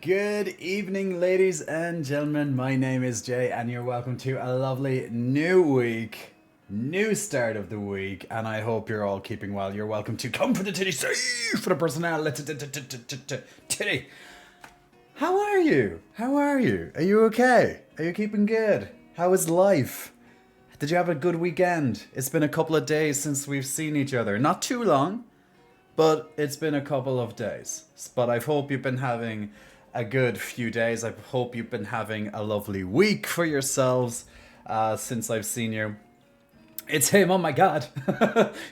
Good evening, ladies and gentlemen. My name is Jay, and you're welcome to a lovely new week, new start of the week, and I hope you're all keeping well. You're welcome to come for the titty, say for the personnel, titty. How are you? How are you? Are you okay? Are you keeping good? How is life? Did you have a good weekend? It's been a couple of days since we've seen each other. Not too long, but it's been a couple of days. But I hope you've been having a good few days. I hope you've been having a lovely week for yourselves since I've seen you. It's him, oh my god.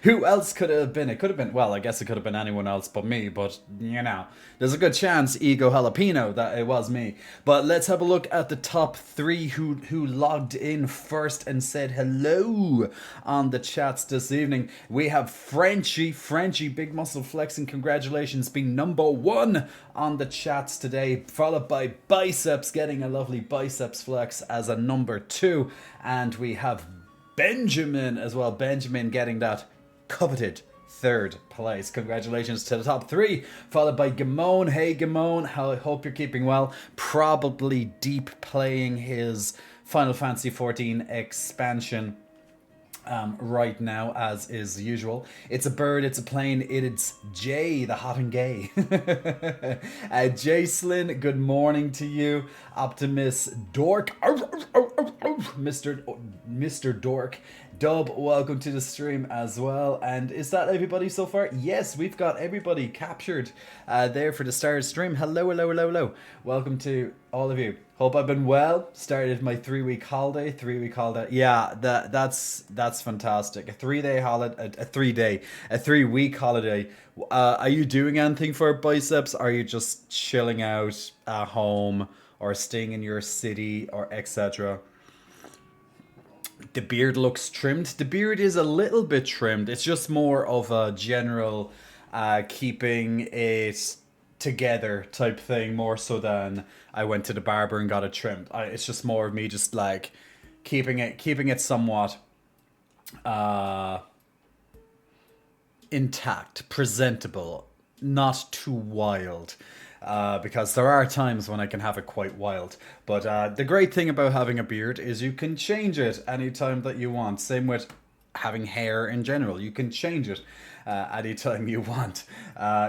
Who else could it have been? It could have been, well, I guess it could have been anyone else but me, but you know, there's a good chance, Ego Jalapeno, that it was me. But let's have a look at the top three who logged in first and said hello on the chats this evening. We have Frenchie, big muscle flexing, congratulations, being number one on the chats today, followed by Biceps getting a lovely biceps flex as a number two, and we have Benjamin as well. Benjamin getting that coveted third place. Congratulations to the top three, followed by Gamone. Hey Gamone, I hope you're keeping well. Probably deep playing his Final Fantasy XIV expansion right now, as is usual. It's a bird, it's a plane, it's Jay, the hot and gay. Jayslin, good morning to you. Optimus Dork, Mr. Dork. Dub, welcome to the stream as well. And is that everybody so far? Yes, we've got everybody captured there for the start of the stream. Hello. Welcome to all of you. Hope I've been well. Started my 3-week holiday. Yeah, that's fantastic. A 3-day holiday, a 3-week holiday. Are you doing anything for biceps? Are you just chilling out at home or staying in your city or etc.? The beard looks trimmed. The beard is a little bit trimmed. It's just more of a general keeping it together type thing, more so than I went to the barber and got it trimmed. It's just more of me just like keeping it somewhat intact, presentable, not too wild. Because there are times when I can have it quite wild. But the great thing about having a beard is you can change it anytime that you want. Same with having hair in general. You can change it anytime you want.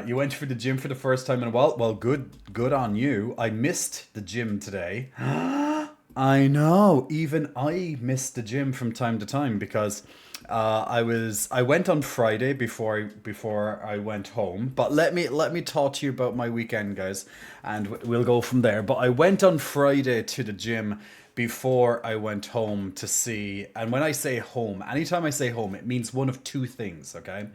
You went for the gym for the first time in a while. Well, good on you. I missed the gym today. I know. Even I missed the gym from time to time because I went on Friday before I went home. But let me talk to you about my weekend, guys, and we'll go from there. But I went on Friday to the gym before I went home to see. And when I say home, anytime I say home, it means one of two things. Okay.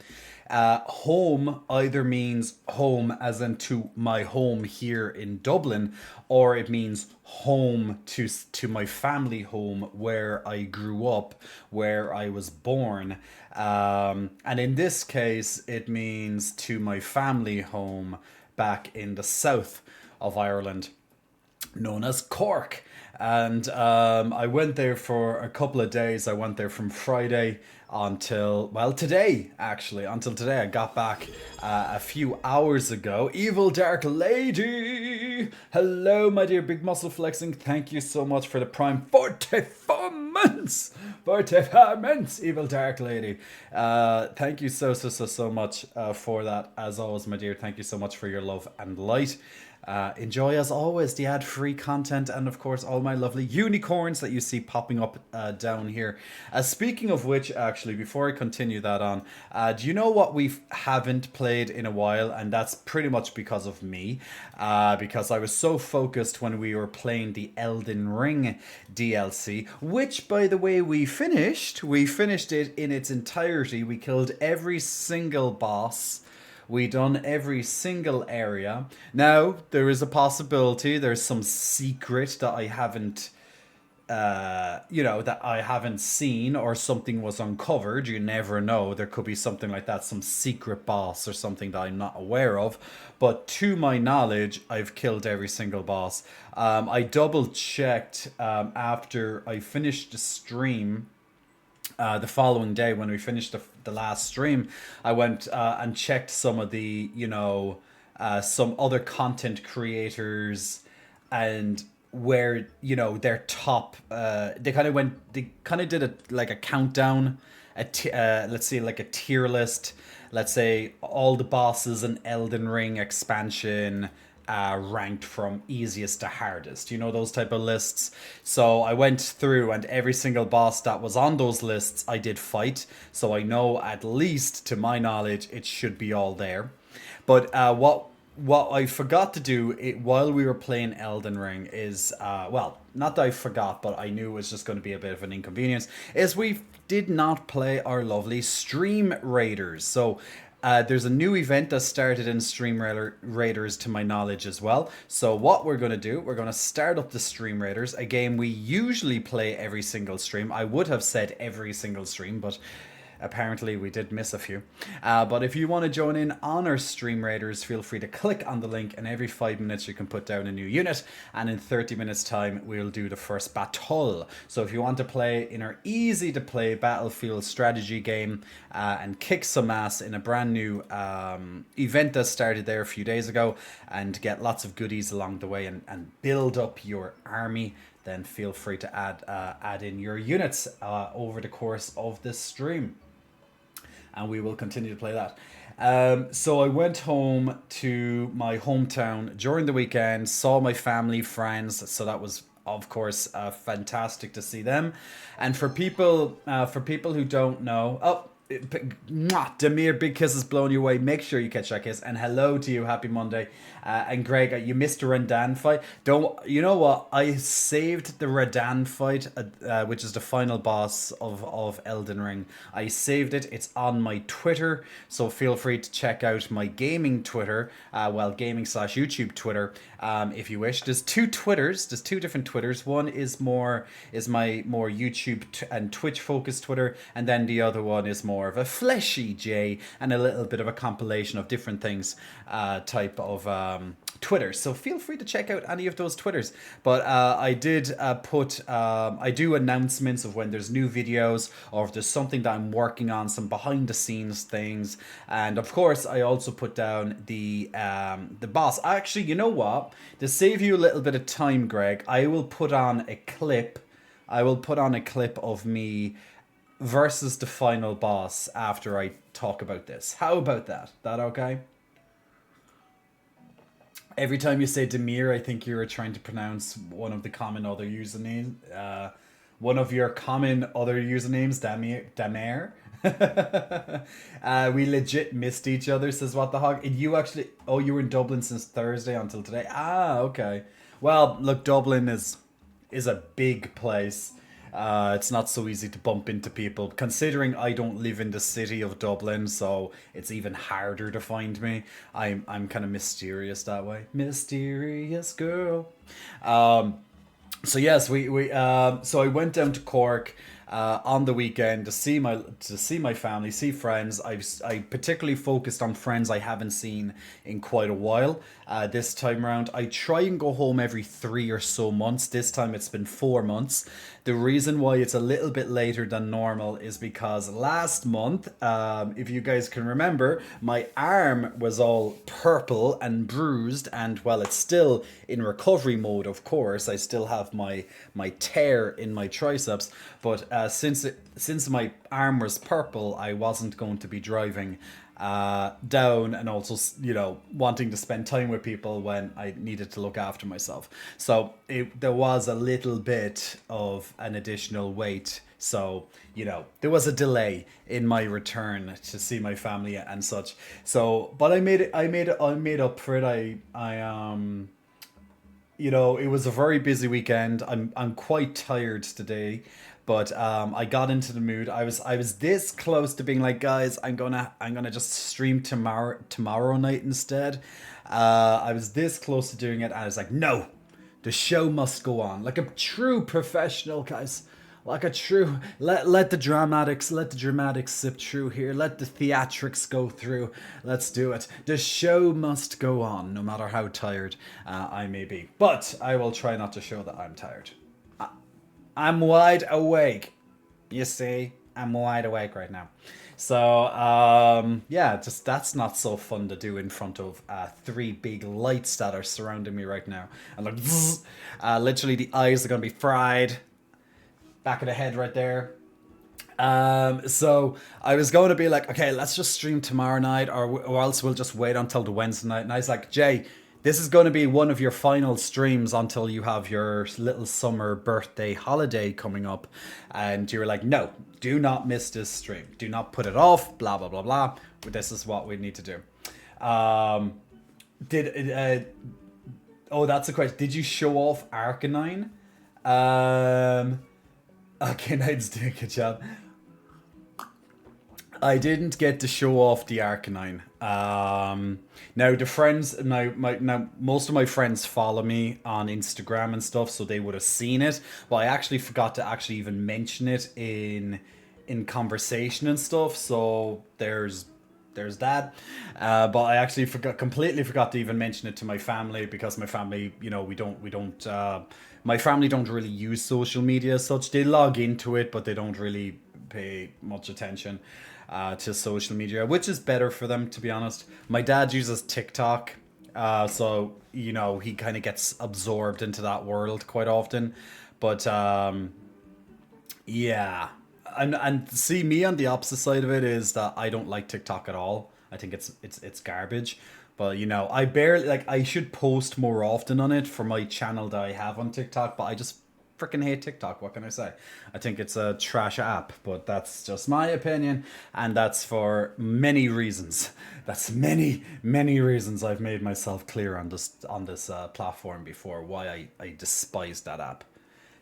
Home either means home as in to my home here in Dublin, or it means home to my family home where I grew up, where I was born. And in this case, it means to my family home back in the south of Ireland, known as Cork. And I went there for a couple of days. I went there from Friday until, well, today, actually. Until today. I got back a few hours ago. Evil Dark Lady! Hello, my dear big muscle flexing. Thank you so much for the prime 44 months! 44 months, Evil Dark Lady. Thank you so much for that. As always, my dear, thank you so much for your love and light. Enjoy, as always, the ad-free content and, of course, all my lovely unicorns that you see popping up down here. Speaking of which, actually, before I continue that on, do you know what we haven't played in a while? And that's pretty much because of me, because I was so focused when we were playing the Elden Ring DLC, which, by the way, we finished. We finished it in its entirety. We killed every single boss. We done every single area. Now, there is a possibility there's some secret that I haven't, that I haven't seen, or something was uncovered. You never know. There could be something like that, some secret boss or something that I'm not aware of. But to my knowledge, I've killed every single boss. I double checked after I finished the stream. The following day, when we finished the last stream, I went and checked some of the some other content creators, and where their top they kind of did a like a countdown, let's say like a tier list. Let's say all the bosses in Elden Ring expansion, ranked from easiest to hardest, those type of lists. So I went through, and every single boss that was on those lists I did fight, so I know, at least to my knowledge, it should be all there. But what I forgot to do while we were playing Elden Ring is, well, not that I forgot, but I knew it was just going to be a bit of an inconvenience, is we did not play our lovely Stream Raiders. So there's a new event that started in Raiders, to my knowledge, as well. So what we're going to do, we're going to start up the Stream Raiders, a game we usually play every single stream. I would have said every single stream, but apparently we did miss a few. But if you want to join in on our Stream Raiders, feel free to click on the link, and every 5 minutes you can put down a new unit, and in 30 minutes time we'll do the first battle. So if you want to play in our easy to play battlefield strategy game, and kick some ass in a brand new event that started there a few days ago, and get lots of goodies along the way, and build up your army, then feel free to add in your units over the course of this stream, and we will continue to play that. So I went home to my hometown during the weekend, saw my family, friends, so that was, of course, fantastic to see them. And for people who don't know, Demir, big kisses blown your way. Make sure you catch that kiss. And hello to you, happy Monday. And Greg, you missed the Redan fight. You know what? I saved the Redan fight, which is the final boss of Elden Ring. I saved it. It's on my Twitter, so feel free to check out my gaming Twitter, gaming/YouTube Twitter, if you wish. There's two Twitters. There's two different Twitters. One is my more YouTube and Twitch focused Twitter, and then the other one is more of a fleshy J and a little bit of a compilation of different things type of Twitter. So feel free to check out any of those Twitters. But I did I do announcements of when there's new videos, or if there's something that I'm working on, some behind the scenes things. And of course I also put down the boss. Actually, you know what? To save you a little bit of time, Greg, I will put on a clip. Of me versus the final boss after I talk about this. How about that? That okay? Every time you say Demir, I think you're trying to pronounce one of the common other usernames. One of your common other usernames, Damir. We legit missed each other, says What the Hog. And you actually... Oh, you were in Dublin since Thursday until today. Ah, okay. Well, look, Dublin is a big place. It's not so easy to bump into people, considering I don't live in the city of Dublin, so it's even harder to find me. I'm kind of mysterious that way. Mysterious girl. So yes, so I went down to Cork on the weekend to see my family, see friends. I particularly focused on friends I haven't seen in quite a while. This time around, I try and go home every 3 or so months. This time it's been 4 months. The reason why it's a little bit later than normal is because last month, if you guys can remember, my arm was all purple and bruised, and well, it's still in recovery mode, of course. I still have my tear in my triceps, but since my arm was purple, I wasn't going to be driving down, and also wanting to spend time with people when I needed to look after myself. So there was a little bit of an additional wait. So there was a delay in my return to see my family and such. So, but I made up for it. It was a very busy weekend. I'm quite tired today, but I got into the mood. I was this close to being like, guys, I'm gonna just stream tomorrow night instead. I was this close to doing it, and I was like, no, the show must go on, like a true professional, guys. Like a true, let the dramatics sip through here. Let the theatrics go through. Let's do it. The show must go on, no matter how tired I may be. But I will try not to show that I'm tired. I'm wide awake. You see? I'm wide awake right now. So yeah, just that's not so fun to do in front of three big lights that are surrounding me right now. And like, literally the eyes are gonna be fried. Back of the head right there. So I was going to be like, okay, let's just stream tomorrow night, or else we'll just wait until the Wednesday night. And I was like, Jay, this is going to be one of your final streams until you have your little summer birthday holiday coming up. And you were like, no, do not miss this stream. Do not put it off, blah, blah, blah, blah. This is what we need to do. Did, oh, that's a question. Did you show off Arcanine? Okay, Nine's doing a good job. I didn't get to show off the Arcanine. Now the friends, now most of my friends follow me on Instagram and stuff, so they would have seen it. But I actually forgot to actually even mention it in conversation and stuff. So there's that. But I actually completely forgot to even mention it to my family, because my family, we don't. My family don't really use social media as such. They log into it, but they don't really pay much attention to social media, which is better for them, to be honest. My dad uses TikTok, so he kind of gets absorbed into that world quite often. But yeah, and see, me on the opposite side of it is that I don't like TikTok at all. I think it's garbage. But I barely like. I should post more often on it for my channel that I have on TikTok. But I just freaking hate TikTok. What can I say? I think it's a trash app. But that's just my opinion, and that's for many reasons. That's many reasons I've made myself clear on this platform before why I despise that app.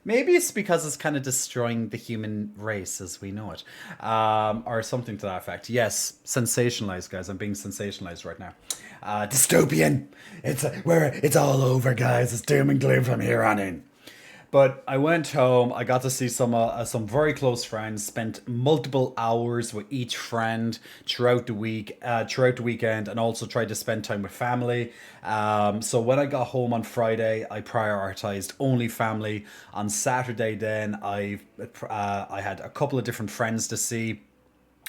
Maybe it's because it's kind of destroying the human race as we know it, or something to that effect. Yes, sensationalized, guys. I'm being sensationalized right now. Dystopian. It's all over, guys. It's doom and gloom from here on in. But I went home. I got to see some very close friends. Spent multiple hours with each friend throughout the week, throughout the weekend, and also tried to spend time with family. So when I got home on Friday, I prioritized only family. On Saturday, then I had a couple of different friends to see.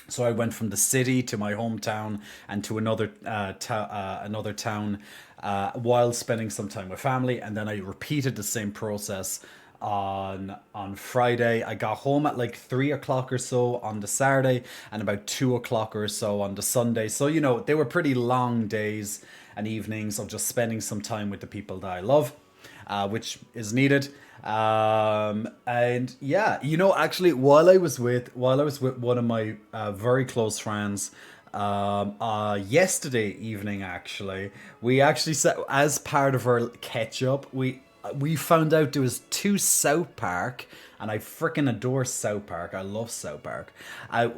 So I went from the city to my hometown and to another town, while spending some time with family, and then I repeated the same process on Friday. I got home at like 3 o'clock or so on the Saturday, and about 2 o'clock or so on the Sunday. So they were pretty long days and evenings of just spending some time with the people that I love, which is needed. And yeah, actually, while I was with one of my very close friends, yesterday evening, actually, we actually said, as part of our catch up, we found out there was two South Park, and I freaking adore South Park. I love South Park.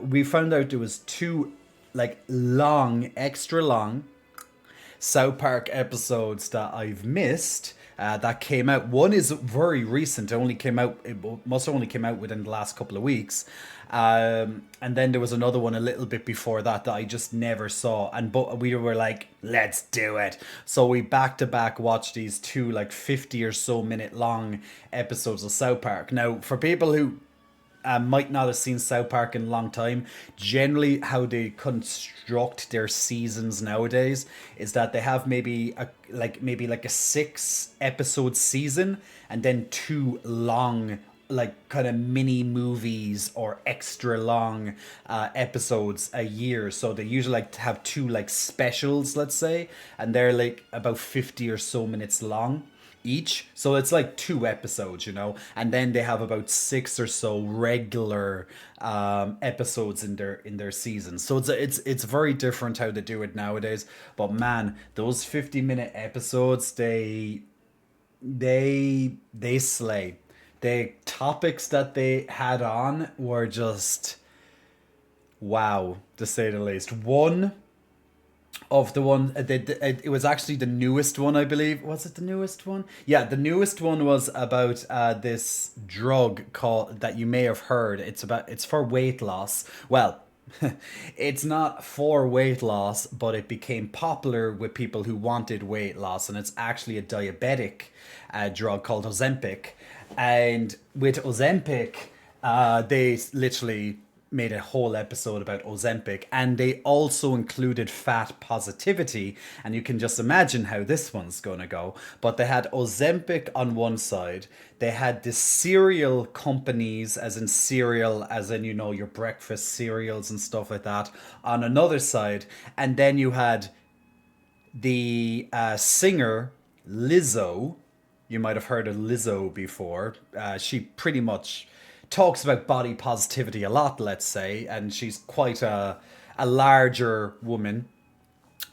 We found out there was two like extra long South Park episodes that I've missed, that came out. One is very recent. It must have only came out within the last couple of weeks. And then there was another one a little bit before that I just never saw. And but we were like, let's do it. So we back to back watched these two like 50 or so minute long episodes of South Park. Now, for people who might not have seen South Park in a long time, generally how they construct their seasons nowadays is that they have maybe like a 6 episode season, and then two long like kind of mini movies or extra long episodes a year. So they usually like to have two like specials, let's say, and they're like about 50 or so minutes long each. So it's like 2 episodes, and then they have about 6 or so regular episodes in their season. So it's very different how they do it nowadays. But man, those 50-minute episodes, they slay. The topics that they had on were just wow, to say the least. One of the one it was actually the newest one, I believe. Was it the newest one? Yeah, the newest one was about this drug called, that you may have heard. It's for weight loss. Well, it's not for weight loss, but it became popular with people who wanted weight loss, and it's actually a diabetic drug called Ozempic. And with Ozempic, they literally made a whole episode about Ozempic, and they also included fat positivity, and you can just imagine how this one's going to go. But they had Ozempic on one side, they had the cereal companies, as in cereal, as in, you know, your breakfast cereals and stuff like that, on another side, and then you had the singer Lizzo. You might have heard of Lizzo before. She pretty much talks about body positivity a lot, let's say, and she's quite a larger woman.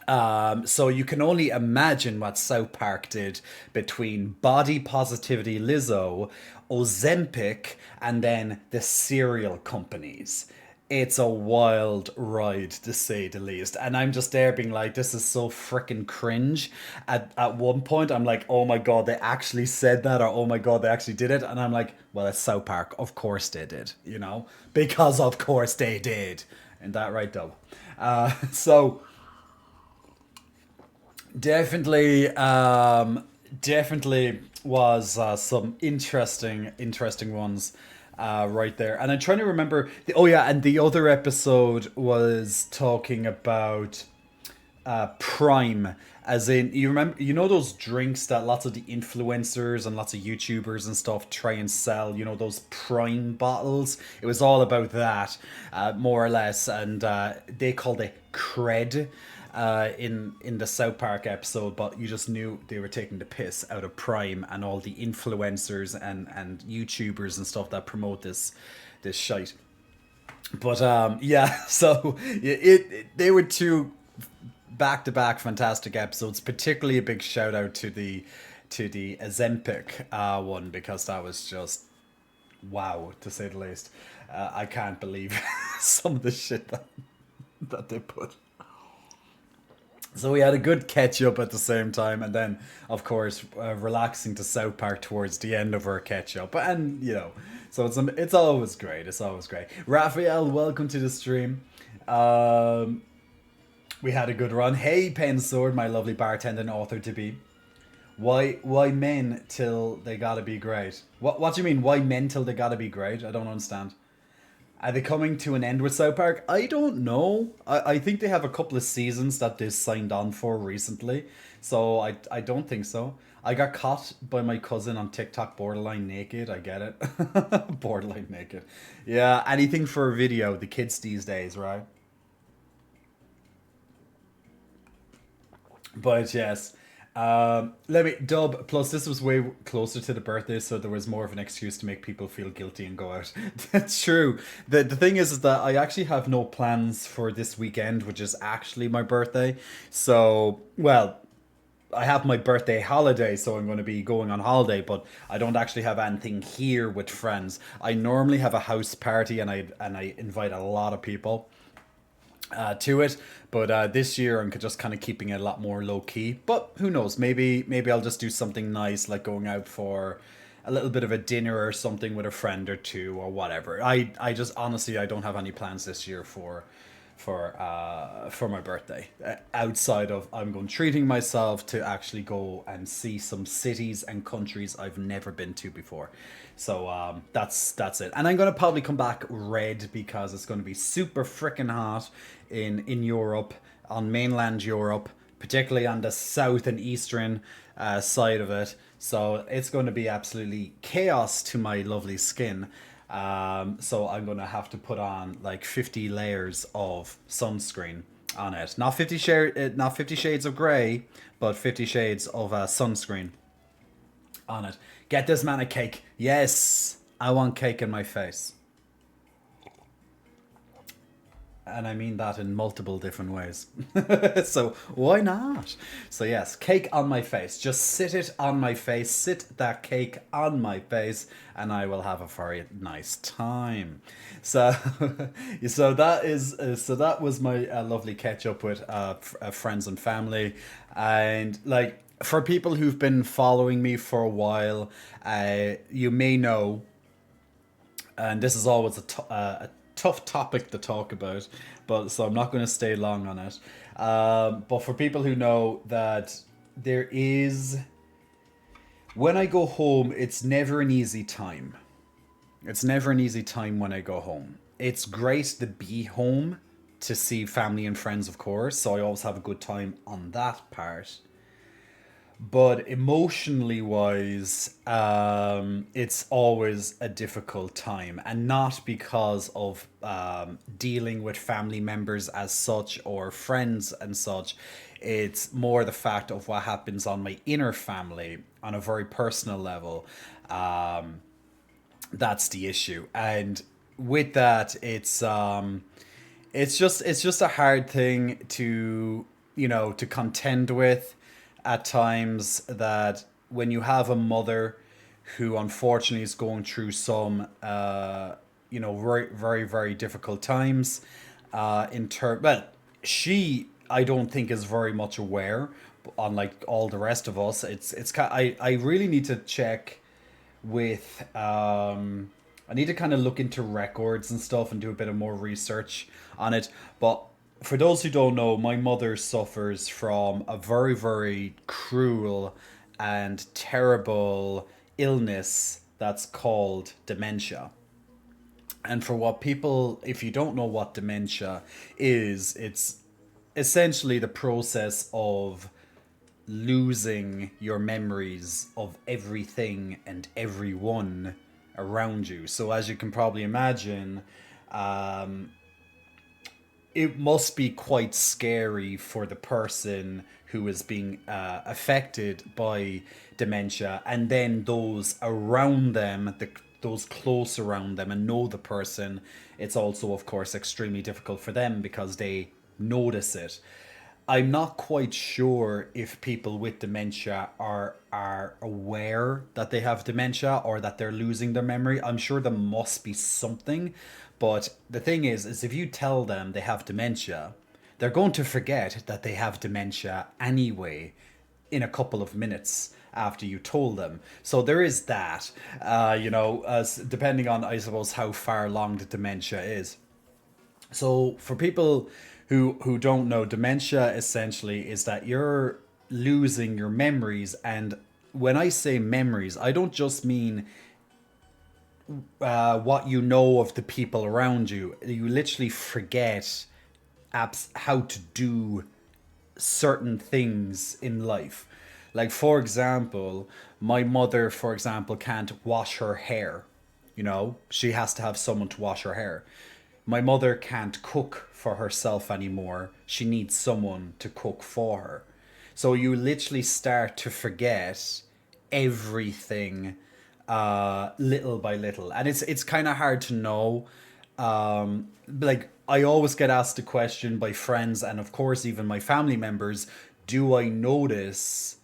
So you can only imagine what South Park did between body positivity Lizzo, Ozempic, and then the cereal companies. It's a wild ride, to say the least. And I'm just there being like, this is so freaking cringe. At one point, I'm like, oh my God, they actually said that, or oh my God, they actually did it. And I'm like, well, it's South Park. Of course they did, you know? Because of course they did. Isn't that right, though? So definitely, definitely was some interesting ones right there. And I'm trying to remember. Oh yeah, and the other episode was talking about Prime, as in, you remember, you know, those drinks that lots of the influencers and lots of YouTubers and stuff try and sell, you know, those Prime bottles. It was all about that, more or less, and they called it cred. In the South Park episode, but you just knew they were taking the piss out of Prime and all the influencers and YouTubers and stuff that promote this shite. But yeah, so they were two back to back fantastic episodes. Particularly a big shout out to the Ozempic one, because that was just wow, to say the least. I can't believe some of the shit that they put. So we had a good catch up at the same time, and then, of course, relaxing to South Park towards the end of our catch up, and you know, so it's always great. It's always great. Raphael, welcome to the stream. We had a good run. Hey, Pen Sword, my lovely bartender and author to be. Why men till they gotta be great? What do you mean? Why men till they gotta be great? I don't understand. Are they coming to an end with South Park? I don't know. I think they have a couple of seasons that they signed on for recently. So I don't think so. I got caught by my cousin on TikTok borderline naked. I get it. Borderline naked. Yeah, anything for a video. The kids these days, right? But yes. Let me dub. Plus, this was way closer to the birthday, so there was more of an excuse to make people feel guilty and go out. That's true. The thing is that I actually have no plans for this weekend, which is actually my birthday. So, well, I have my birthday holiday, so I'm going to be going on holiday, but I don't actually have anything here with friends. I normally have a house party, and I invite a lot of people to it, but this year I'm just kind of keeping it a lot more low key. But who knows? Maybe I'll just do something nice, like going out for a little bit of a dinner or something with a friend or two or whatever. I just honestly, I don't have any plans this year for my birthday, outside of I'm going treating myself to actually go and see some cities and countries I've never been to before. So that's it. And I'm going to probably come back red, because it's going to be super freaking hot in Europe, on mainland Europe, particularly on the south and eastern side of it. So it's going to be absolutely chaos to my lovely skin. So I'm going to have to put on like 50 layers of sunscreen on it. Not 50 shades of grey, but 50 shades of sunscreen on it. Get this man a cake. Yes, I want cake in my face. And I mean that in multiple different ways. So why not? So yes, cake on my face. Just sit it on my face. Sit that cake on my face, and I will have a very nice time. So, so that was my lovely catch up with friends and family, and like for people who've been following me for a while, you may know, and this is always a tough topic to talk about, but so I'm not going to stay long on it. But for people who know that there is, when I go home, it's never an easy time. It's never an easy time when I go home. it's great to be home to see family and friends, of course. So I always have a good time on that part. But emotionally wise, it's always a difficult time, and not because of dealing with family members as such or friends and such. It's more the fact of what happens on my inner family on a very personal level. Um, that's the issue, and with that, it's just a hard thing to to contend with at times, that when you have a mother who unfortunately is going through some very very very difficult times in term well, she, I don't think, is very much aware, unlike all the rest of us. I really need to check with I need to kind of look into records and stuff and do a bit of more research on it. But for those who don't know, my mother suffers from a very, very cruel and terrible illness that's called dementia. And for what people, if you don't know what dementia is, it's essentially the process of losing your memories of everything and everyone around you. So, as you can probably imagine, um, it must be quite scary for the person who is being affected by dementia, and then those around them, those close around them and know the person. It's also, of course, extremely difficult for them because they notice it. I'm not quite sure if people with dementia are aware that they have dementia or that they're losing their memory. I'm sure there must be something, but the thing is if you tell them they have dementia, they're going to forget that they have dementia anyway in a couple of minutes after you told them. So there is that, as depending on, I suppose, how far along the dementia is. So for people who don't know, dementia essentially is that you're losing your memories. And when I say memories, I don't just mean what you know of the people around you. You literally forget how to do certain things in life. Like, for example, my mother, for example, can't wash her hair. She has to have someone to wash her hair. My mother can't cook for herself anymore. She needs someone to cook for her. So you literally start to forget everything little by little. And it's kind of hard to know. Like, I always get asked the question by friends and, of course, even my family members, do I notice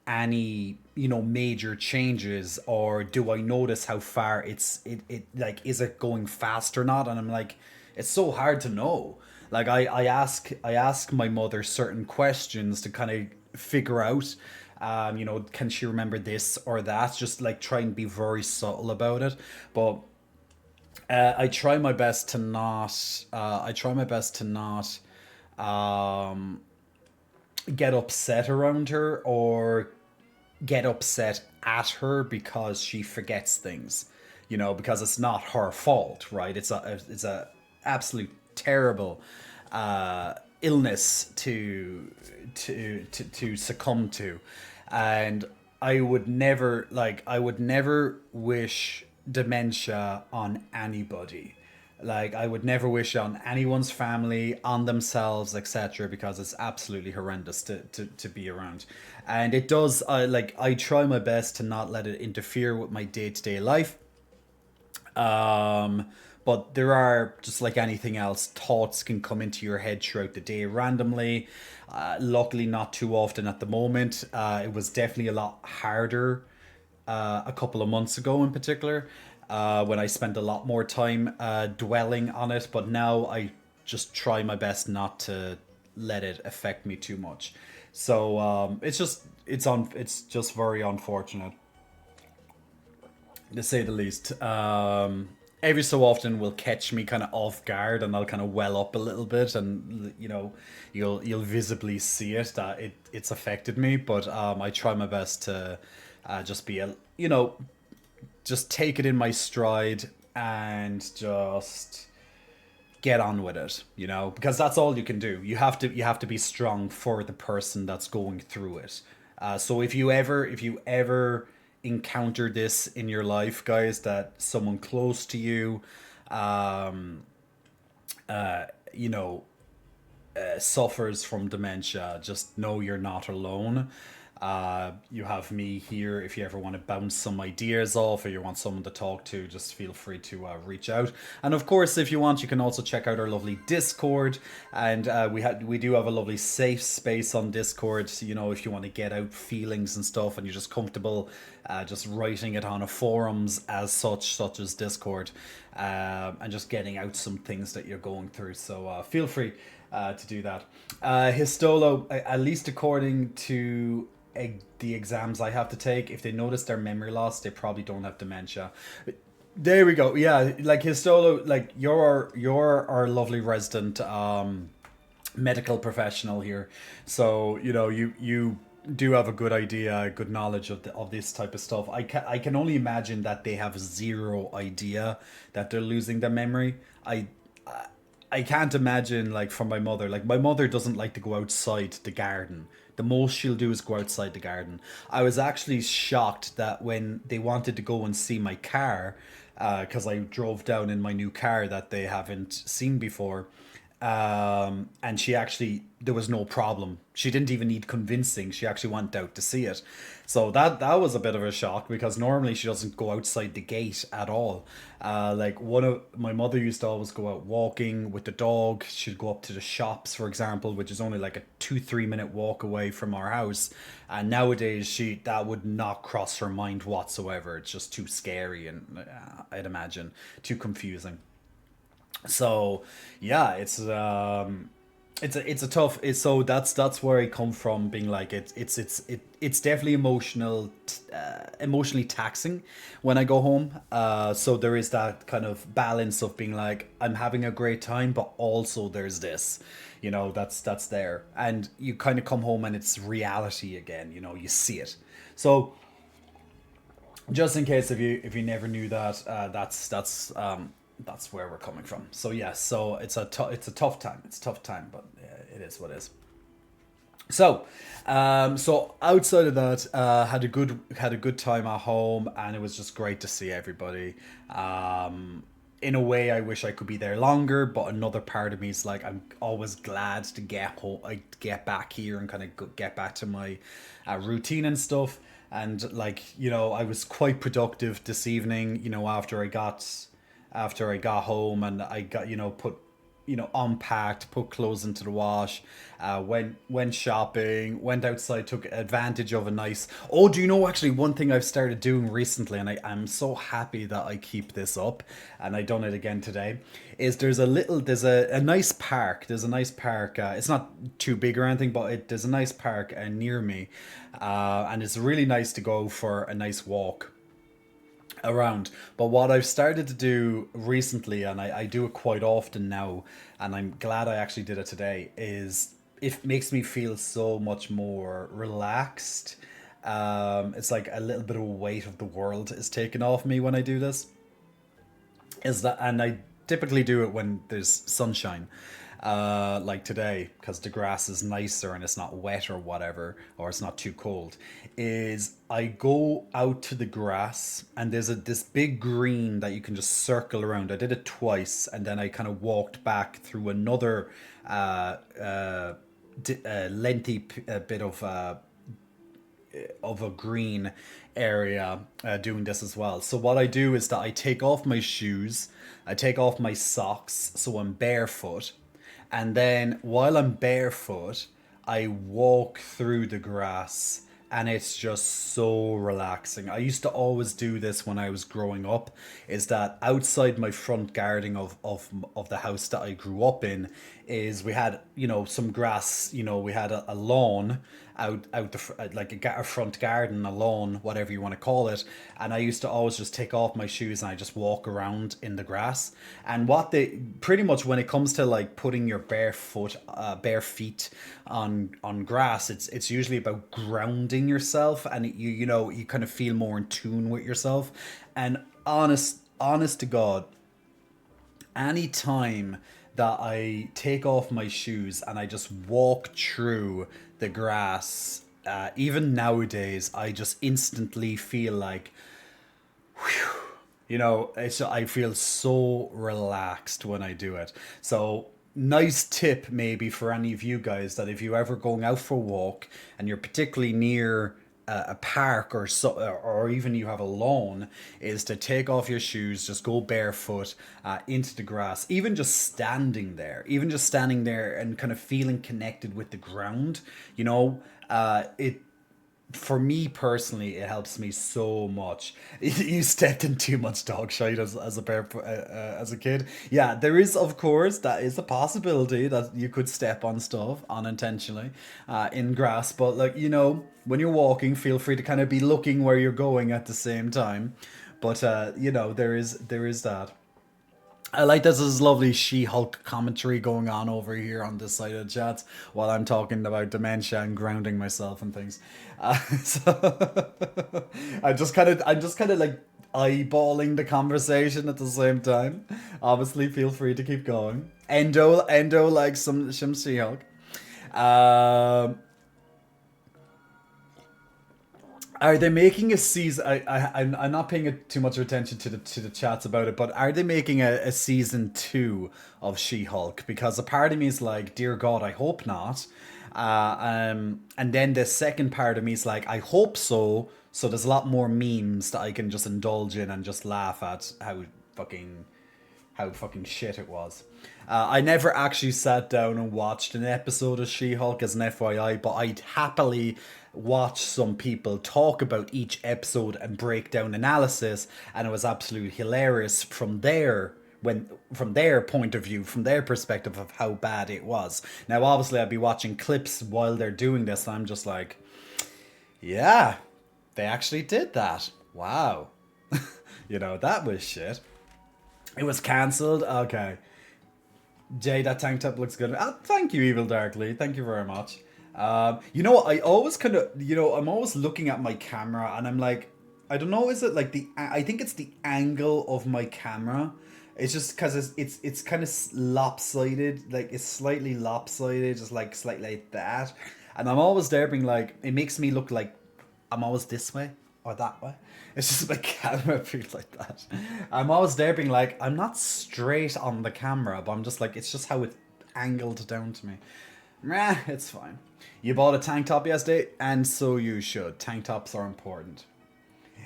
any major changes, or do I notice how far it like, is it going fast or not? And I'm like, it's so hard to know. Like, I ask my mother certain questions to kind of figure out, can she remember this or that, just like try and be very subtle about it. But I try my best to not um get upset around her, or get upset at her because she forgets things, because it's not her fault, right? It's a absolute terrible illness to succumb to. And I would never wish dementia on anybody. Like, I would never wish it on anyone's family, on themselves, etc., because it's absolutely horrendous to be around. And it does, I try my best to not let it interfere with my day-to-day life. Um, but there are, just like anything else, thoughts can come into your head throughout the day randomly. Luckily, not too often at the moment. It was definitely a lot harder a couple of months ago, in particular, when I spent a lot more time dwelling on it. But now I just try my best not to let it affect me too much. So it's just very unfortunate, to say the least. Every so often will catch me kind of off guard, and I'll kind of well up a little bit, and you'll visibly see it that it's affected me. But I try my best to just be just take it in my stride, and just get on with it, because that's all you can do. You have to be strong for the person that's going through it. So if you ever encounter this in your life, guys, that someone close to you, um, you know, suffers from dementia, just know you're not alone. You have me here if you ever want to bounce some ideas off or you want someone to talk to, just feel free to reach out. And of course, if you want, you can also check out our lovely Discord. And we do have a lovely safe space on Discord. If you want to get out feelings and stuff and you're just comfortable just writing it on a forums such as Discord, and just getting out some things that you're going through. So feel free to do that. Histolo, at least according to the exams I have to take, if they notice their memory loss, they probably don't have dementia. There we go. Yeah, like Histolo, like you're our lovely resident medical professional here, so you do have a good idea, good knowledge of this type of stuff. I can only imagine that they have zero idea that they're losing their memory. I can't imagine, like, from my mother. Like, my mother doesn't like to go outside the garden. The most she'll do is go outside the garden. I was actually shocked that when they wanted to go and see my car, because I drove down in my new car that they haven't seen before, and there was no problem. She didn't even need convincing. She actually went out to see it. So that was a bit of a shock, because normally she doesn't go outside the gate at all. Like, one of my mother used to always go out walking with the dog. She'd go up to the shops, for example, which is only like a 2-3 minute walk away from our house. And nowadays that would not cross her mind whatsoever. It's just too scary, and I'd imagine too confusing. So yeah, it's a tough. So that's where I come from, being like, it's definitely emotionally taxing when I go home. So there is that kind of balance of being like, I'm having a great time, but also there's this, that's there, and you kind of come home and it's reality again. You see it. So just in case, if you never knew that, that's where we're coming from. So yes, so it's a tough time. It's a tough time, but it is what it is. So outside of that, had a good time at home, and it was just great to see everybody. In a way, I wish I could be there longer, but another part of me is like, I'm always glad to get home, I get back here and kind of get back to my routine and stuff. And like, I was quite productive this evening. After I got home, and I got, put, unpacked, put clothes into the wash, went shopping, went outside, took advantage of a nice. Oh, do you know, actually, one thing I've started doing recently, and I'm so happy that I keep this up, and I done it again today, is there's a nice park. There's a nice park. It's not too big or anything, but there's a nice park near me, and it's really nice to go for a nice walk around. But what I've started to do recently, and I do it quite often now, and I'm glad I actually did it today, is it makes me feel so much more relaxed. It's like a little bit of weight of the world is taken off me when I do this. And I typically do it when there's sunshine, like today, because the grass is nicer and it's not wet or whatever, or it's not too cold. Is I go out to the grass, and there's this big green that you can just circle around. I did it twice, and then I kind of walked back through another lengthy bit of a green area, doing this as well. So what I do is that I take off my shoes, I take off my socks, so I'm barefoot, and then while I'm barefoot, I walk through the grass, and it's just so relaxing. I used to always do this when I was growing up, is that outside my front garden of the house that I grew up in, is we had, some grass, we had a lawn out like a front garden, a lawn, whatever you want to call it. And I used to always just take off my shoes and I just walk around in the grass. And pretty much when it comes to like putting your bare feet on grass, it's usually about grounding yourself, and you kind of feel more in tune with yourself. And honest to God, Any time that I take off my shoes and I just walk through the grass, even nowadays, I just instantly feel like, I feel so relaxed when I do it. So, nice tip maybe for any of you guys that if you ever going out for a walk and you're particularly near a park or even you have a lawn, is to take off your shoes, just go barefoot into the grass, even just standing there and kind of feeling connected with the ground. It for me personally, it helps me so much. You stepped in too much dog shite as a kid. Yeah, there is, of course, that is a possibility that you could step on stuff unintentionally in grass. But like when you're walking, feel free to kind of be looking where you're going at the same time. But there is that. I like this lovely She-Hulk commentary going on over here on this side of the chat while I'm talking about dementia and grounding myself and things. So I'm just kind of like eyeballing the conversation at the same time. Obviously, feel free to keep going. Endo likes some She-Hulk. Um, Are they making a season? I'm not paying too much attention to the chats about it, but are they making a season two of She-Hulk? Because a part of me is like, dear God, I hope not. And then the second part of me is like, I hope so. So there's a lot more memes that I can just indulge in and just laugh at how fucking shit it was. I never actually sat down and watched an episode of She-Hulk as an FYI, but I'd happily watch some people talk about each episode and break down analysis, and it was absolutely hilarious from their point of view, from their perspective of how bad it was. Now, obviously, I'd be watching clips while they're doing this, and I'm just like, yeah, they actually did that. Wow. That was shit. It was cancelled? Okay. Jay, that tank top looks good. Thank you, Evil Darkly. Thank you very much. I always I'm always looking at my camera and I'm like, I don't know, is it like I think it's the angle of my camera. It's just because it's kind of lopsided, like it's slightly lopsided, just like slightly like that. And I'm always there being like, it makes me look like I'm always this way or that way. It's just my camera feels like that. I'm always there being like, I'm not straight on the camera, but I'm just like, it's just how it's angled down to me. Meh, it's fine. You bought a tank top yesterday, and so you should. Tank tops are important.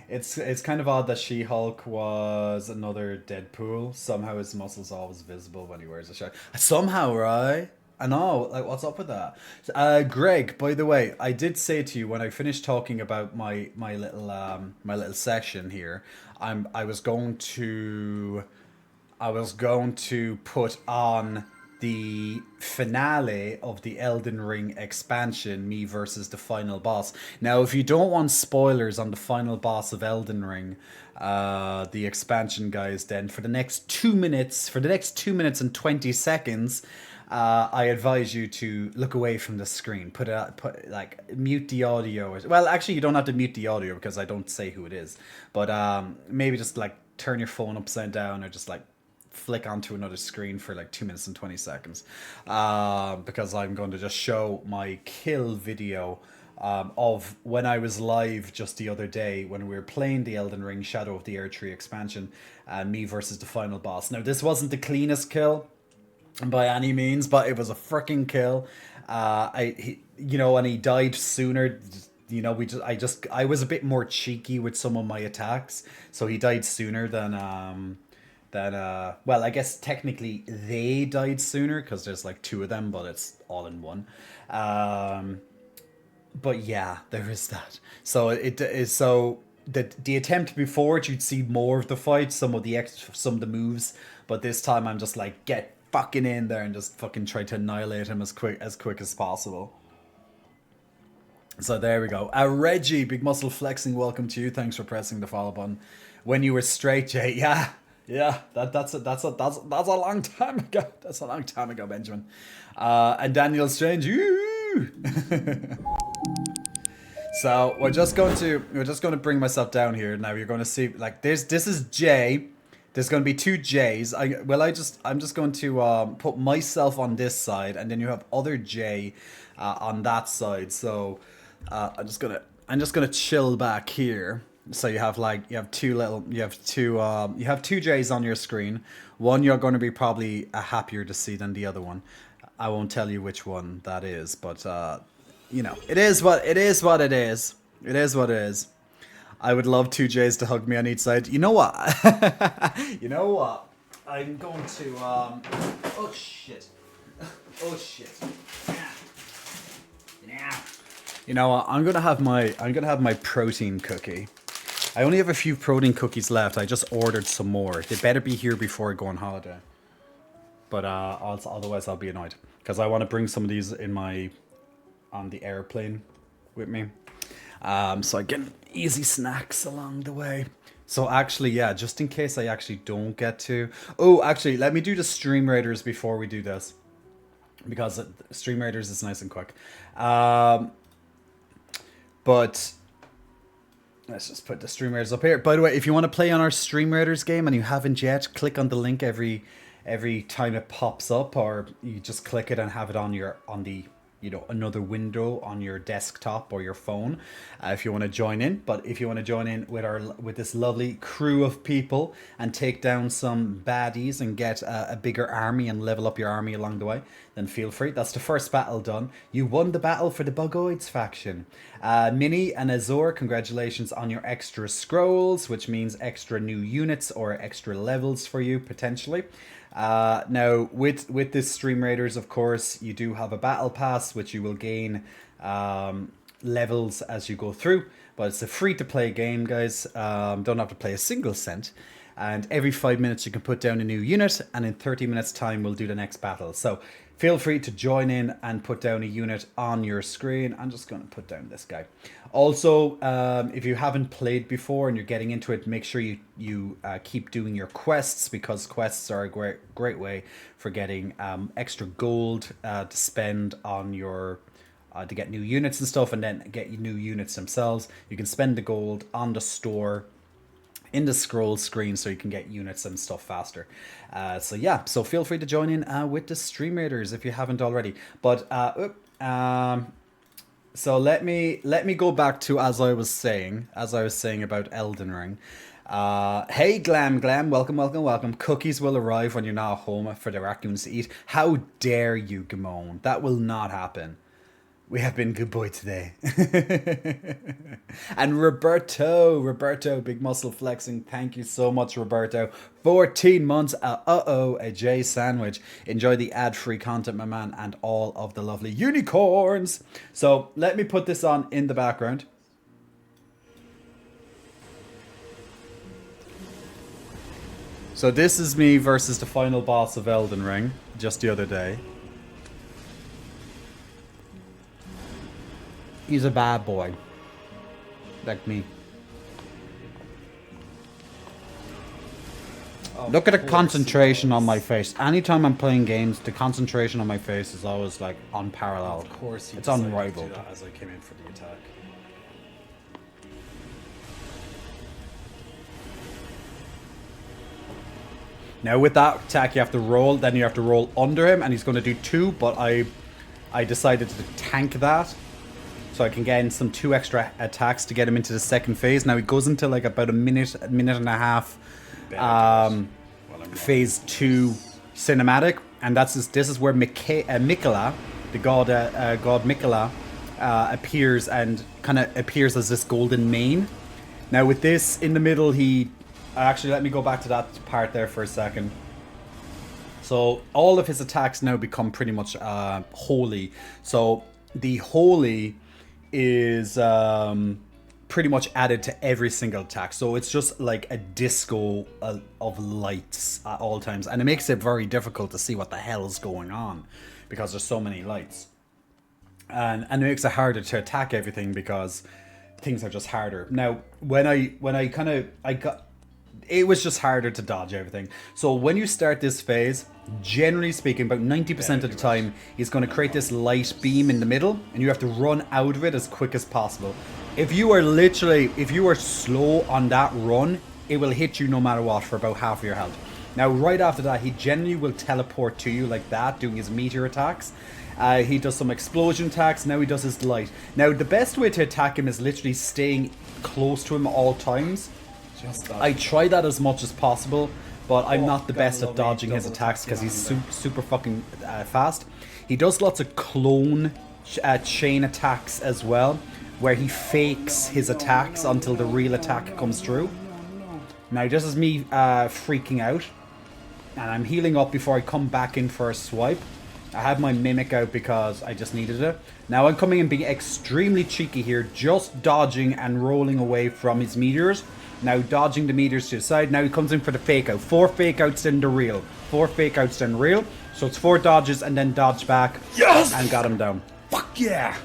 It's kind of odd that She-Hulk was another Deadpool. Somehow his muscles are always visible when he wears a shirt. Somehow, right? I know, like, what's up with that? Greg, by the way, I did say to you when I finished talking about my little session here, I was going to put on the finale of the Elden Ring expansion, me versus the final boss. Now, if you don't want spoilers on the final boss of Elden Ring, the expansion guys, then for the next 2 minutes and 20 seconds, I advise you to look away from the screen. Mute the audio. Well, actually, you don't have to mute the audio because I don't say who it is. But maybe just like turn your phone upside down or just like flick onto another screen for like 2 minutes and 20 seconds. Because I'm going to just show my kill video of when I was live just the other day when we were playing the Elden Ring Shadow of the Erdtree expansion, me versus the final boss. Now, this wasn't the cleanest kill by any means, but it was a freaking kill. And he died sooner. I was a bit more cheeky with some of my attacks, so he died sooner well, I guess technically they died sooner because there's like two of them, but it's all in one. But yeah, there is that. So it is the attempt before it, you'd see more of the fight, some of the moves, but this time I'm just like, get fucking in there and just fucking try to annihilate him as quick as possible. So there we go. Reggie, Big Muscle Flexing, welcome to you. Thanks for pressing the follow button. When you were straight, Jay, yeah, that's a long time ago. That's a long time ago, Benjamin. And Daniel Strange, So we're just going to bring myself down here now. You're going to see like this is Jay There's going to be two J's. I'm just going to put myself on this side, and then you have other J on that side. So I'm just gonna chill back here. So you have two J's on your screen. One you're going to be probably happier to see than the other one. I won't tell you which one that is, but you know, it is what it is. What it is. It is what it is. I would love two J's to hug me on each side. You know what? You know what? I'm going to oh shit. Oh shit. Yeah. You know what? I'm gonna have my protein cookie. I only have a few protein cookies left. I just ordered some more. They better be here before I go on holiday. But otherwise I'll be annoyed because I want to bring some of these on the airplane with me. So I get easy snacks along the way. So actually, yeah, just in case I actually don't get to... Oh, actually, let me do the Stream Raiders before we do this. Because Stream Raiders is nice and quick. But let's just put the Stream Raiders up here. By the way, if you want to play on our Stream Raiders game and you haven't yet, click on the link every time it pops up, or you just click it and have it on the another window on your desktop or your phone if you want to join in. But if you want to join in with this lovely crew of people and take down some baddies and get a bigger army and level up your army along the way, then feel free. That's the first battle done. You won the battle for the Bugoids faction. Minnie and Azor, congratulations on your extra scrolls, which means extra new units or extra levels for you potentially. Now, with this Stream Raiders, of course, you do have a battle pass, which you will gain levels as you go through. But it's a free-to-play game, guys. Don't have to play a single cent. And every 5 minutes you can put down a new unit, and in 30 minutes time we'll do the next battle. So feel free to join in and put down a unit on your screen. I'm just going to put down this guy. Also, if you haven't played before and you're getting into it, make sure you keep doing your quests, because quests are a great way for getting extra gold to spend on your to get new units and stuff, and then get new units themselves. You can spend the gold on the store in the scroll screen so you can get units and stuff faster. So yeah, so feel free to join in with the Stream Raiders if you haven't already. But so let me go back to as I was saying about Elden Ring. Hey Glam, welcome. Cookies will arrive when you're not home for the raccoons to eat. How dare you, Gamon? That will not happen. We have been good boy today. And Roberto, big muscle flexing. Thank you so much, Roberto. 14 months, a J sandwich. Enjoy the ad-free content, my man, and all of the lovely unicorns. So let me put this on in the background. So this is me versus the final boss of Elden Ring, just the other day. He's a bad boy. Like me. Oh, look at the concentration on my face. Anytime I'm playing games, the concentration on my face is always like unparalleled. Of course, it's unrivaled. As I came in for the attack. Now with that attack, you have to roll. Then you have to roll under him, and he's going to do 2. But I decided to tank that, so I can get in some 2 extra attacks to get him into the second phase. Now he goes into like about a minute and a half phase 2 cinematic, and this is where Mikola, the god Mikola, appears, and kind of appears as this golden mane. Now with this in the middle, actually, let me go back to that part there for a second. So all of his attacks now become pretty much holy. So the holy is pretty much added to every single attack, so it's just like a disco of lights at all times, and it makes it very difficult to see what the hell is going on because there's so many lights, and it makes it harder to attack everything because things are just harder. Now it was just harder to dodge everything. So when you start this phase, generally speaking, about 90% of the time, he's going to create this light beam in the middle, and you have to run out of it as quick as possible. If you are slow on that run, it will hit you no matter what for about half of your health. Now, right after that, he generally will teleport to you like that, doing his meteor attacks. He does some explosion attacks. Now he does his light. Now, the best way to attack him is literally staying close to him all times. I try that as much as possible, but I'm not the best at dodging his attacks because he's super fucking fast. He does lots of clone chain attacks as well, where he fakes his attacks until the real attack comes through. Now, this is me freaking out. And I'm healing up before I come back in for a swipe. I had my Mimic out because I just needed it. Now I'm coming in being extremely cheeky here, just dodging and rolling away from his meteors. Now dodging the meteors to the side. Now he comes in for the fake out. 4 fake outs, then the real. 4 fake outs, then real. So it's 4 dodges and then dodge back. Yes! And got him down. Fuck yeah!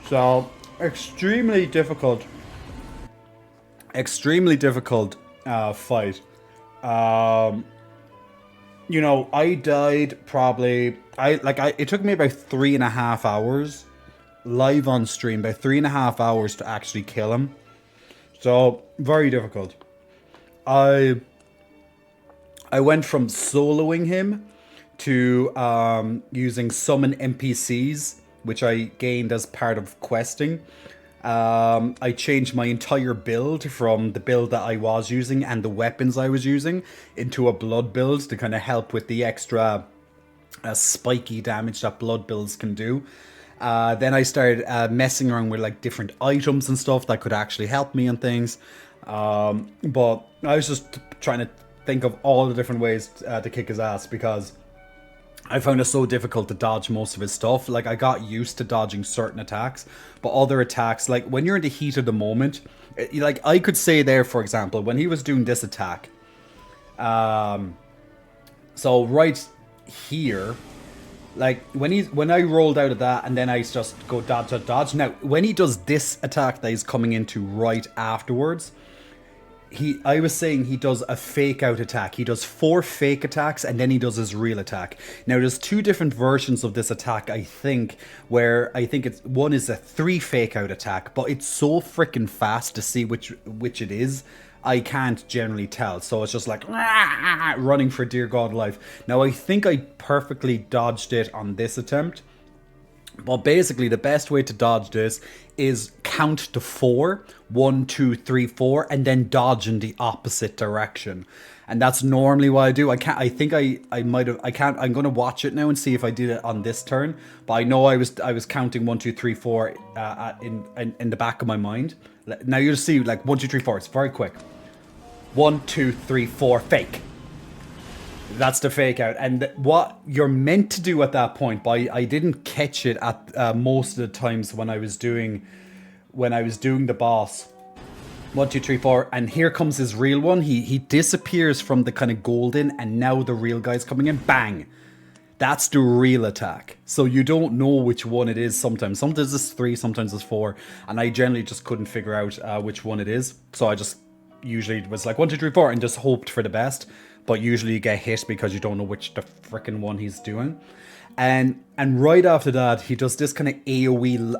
So, extremely difficult. Extremely difficult fight. You know, I died probably... it took me about 3.5 hours live on stream. About 3.5 hours to actually kill him. So, very difficult. I went from soloing him to using summon NPCs, which I gained as part of questing. I changed my entire build from the build that I was using and the weapons I was using into a blood build to kind of help with the extra spiky damage that blood builds can do. Then I started messing around with like different items and stuff that could actually help me and things. But I was just trying to think of all the different ways to kick his ass because I found it so difficult to dodge most of his stuff. Like, I got used to dodging certain attacks, but other attacks, like, when you're in the heat of the moment, like, I could say there, for example, when he was doing this attack, so right here, like, when I rolled out of that, and then I just go dodge, dodge, dodge. Now, when he does this attack that he's coming into right afterwards, I was saying he does a fake out attack. He does 4 fake attacks and then he does his real attack. Now there's 2 different versions of this attack, I think, where I think one is a 3 fake out attack, but it's so freaking fast to see which it is. I can't generally tell, so it's just like running for dear God life. Now I think I perfectly dodged it on this attempt. But basically, the best way to dodge this is count to 4. 1, 2, 3, 4, and then dodge in the opposite direction. And that's normally what I do. I'm gonna watch it now and see if I did it on this turn. But I know I was counting 1, 2, 3, 4 in the back of my mind. Now you'll see like 1, 2, 3, 4. It's very quick. 1, 2, 3, 4. Fake. That's the fake out, and what you're meant to do at that point, but I didn't catch it at most of the times when I was doing the boss. 1, 2, 3, 4, and here comes his real one. He disappears from the kind of golden, and now the real guy's coming in. Bang! That's the real attack. So you don't know which one it is sometimes. Sometimes it's 3, sometimes it's 4, and I generally just couldn't figure out which one it is. So I just usually was like 1, 2, 3, 4, and just hoped for the best. But usually you get hit because you don't know which the frickin' one he's doing. And right after that, he does this kind of AoE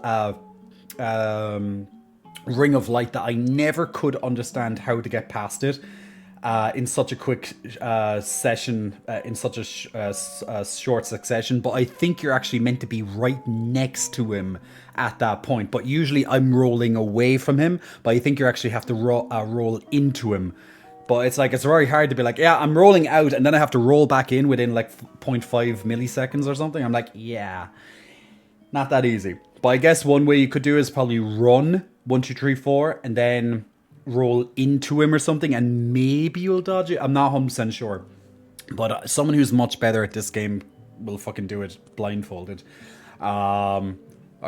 ring of light that I never could understand how to get past it in such a quick session, in such a short succession. But I think you're actually meant to be right next to him at that point. But usually I'm rolling away from him, but I think you actually have to roll into him. But it's very hard to be like, yeah, I'm rolling out, and then I have to roll back in within like 0.5 milliseconds or something. I'm like, yeah, not that easy. But I guess one way you could do is probably run 1, 2, 3, 4, and then roll into him or something, and maybe you'll dodge it. I'm not 100% sure. But someone who's much better at this game will fucking do it blindfolded. Or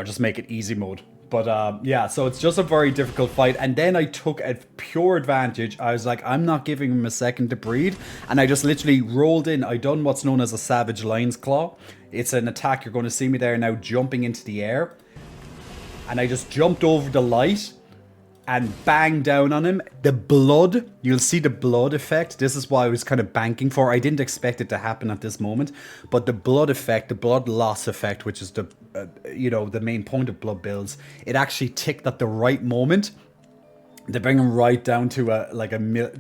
just make it easy mode. But yeah, so it's just a very difficult fight. And then I took a pure advantage. I was like, I'm not giving him a second to breathe. And I just literally rolled in. I done what's known as a Savage Lion's Claw. It's an attack. You're going to see me there now jumping into the air. And I just jumped over the light and banged down on him. The blood, you'll see the blood effect. This is what I was kind of banking for. I didn't expect it to happen at this moment. But the blood effect, the blood loss effect, which is the the main point of blood builds, it actually ticked at the right moment. They bring him right down to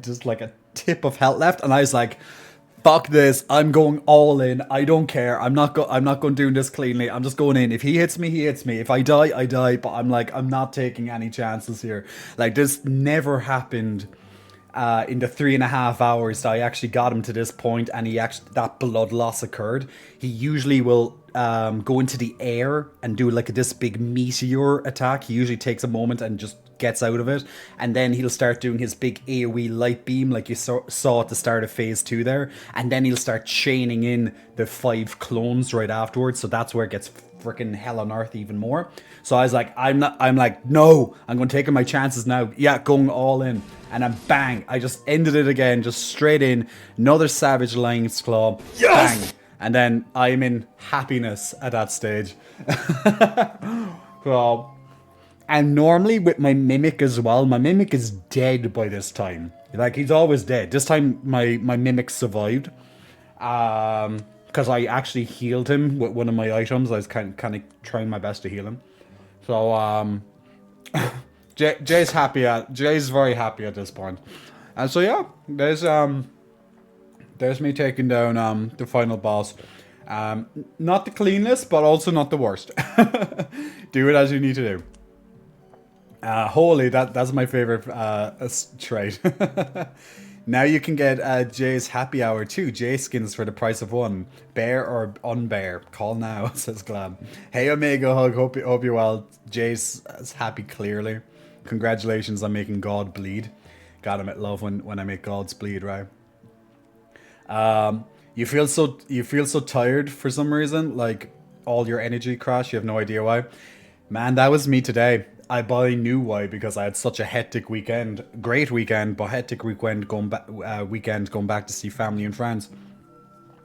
just like a tip of health left, and I was like, "Fuck this! I'm going all in. I don't care. I'm not going to do this cleanly. I'm just going in. If he hits me, he hits me. If I die, I die. But I'm like, I'm not taking any chances here. Like this never happened." In the 3.5 hours that I actually got him to this point, and that blood loss occurred. He usually will go into the air and do like this big meteor attack. He usually takes a moment and just gets out of it, and then he'll start doing his big AoE light beam like you saw at the start of phase 2 there, and then he'll start chaining in the 5 clones right afterwards. So that's where it gets freaking hell on earth even more. So I was like, I'm like, no, I'm going to take my chances now. Yeah, going all in. And then bang, I just ended it again, just straight in. Another Savage Lion's Claw. Yes! Bang. And then I'm in happiness at that stage. So, and normally with my Mimic as well, my Mimic is dead by this time. Like, he's always dead. This time, my Mimic survived. Because I actually healed him with one of my items. I was kind of trying my best to heal him. So, Jay's very happy at this point. And so yeah, there's me taking down the final boss. Not the cleanest, but also not the worst. Do it as you need to do. Holy, that's my favorite trait. Now you can get Jay's happy hour too. Jay skins for the price of one. Bear or unbear? Call now, says Glad. Hey Omega Hug, hope you're well. Jay's happy clearly. Congratulations on making God bleed. God, I'm at love when I make gods bleed, right? You feel so tired for some reason, like all your energy crash. You have no idea why. Man, that was me today. I knew why, because I had such a hectic weekend. Great weekend, but hectic weekend going back to see family and friends.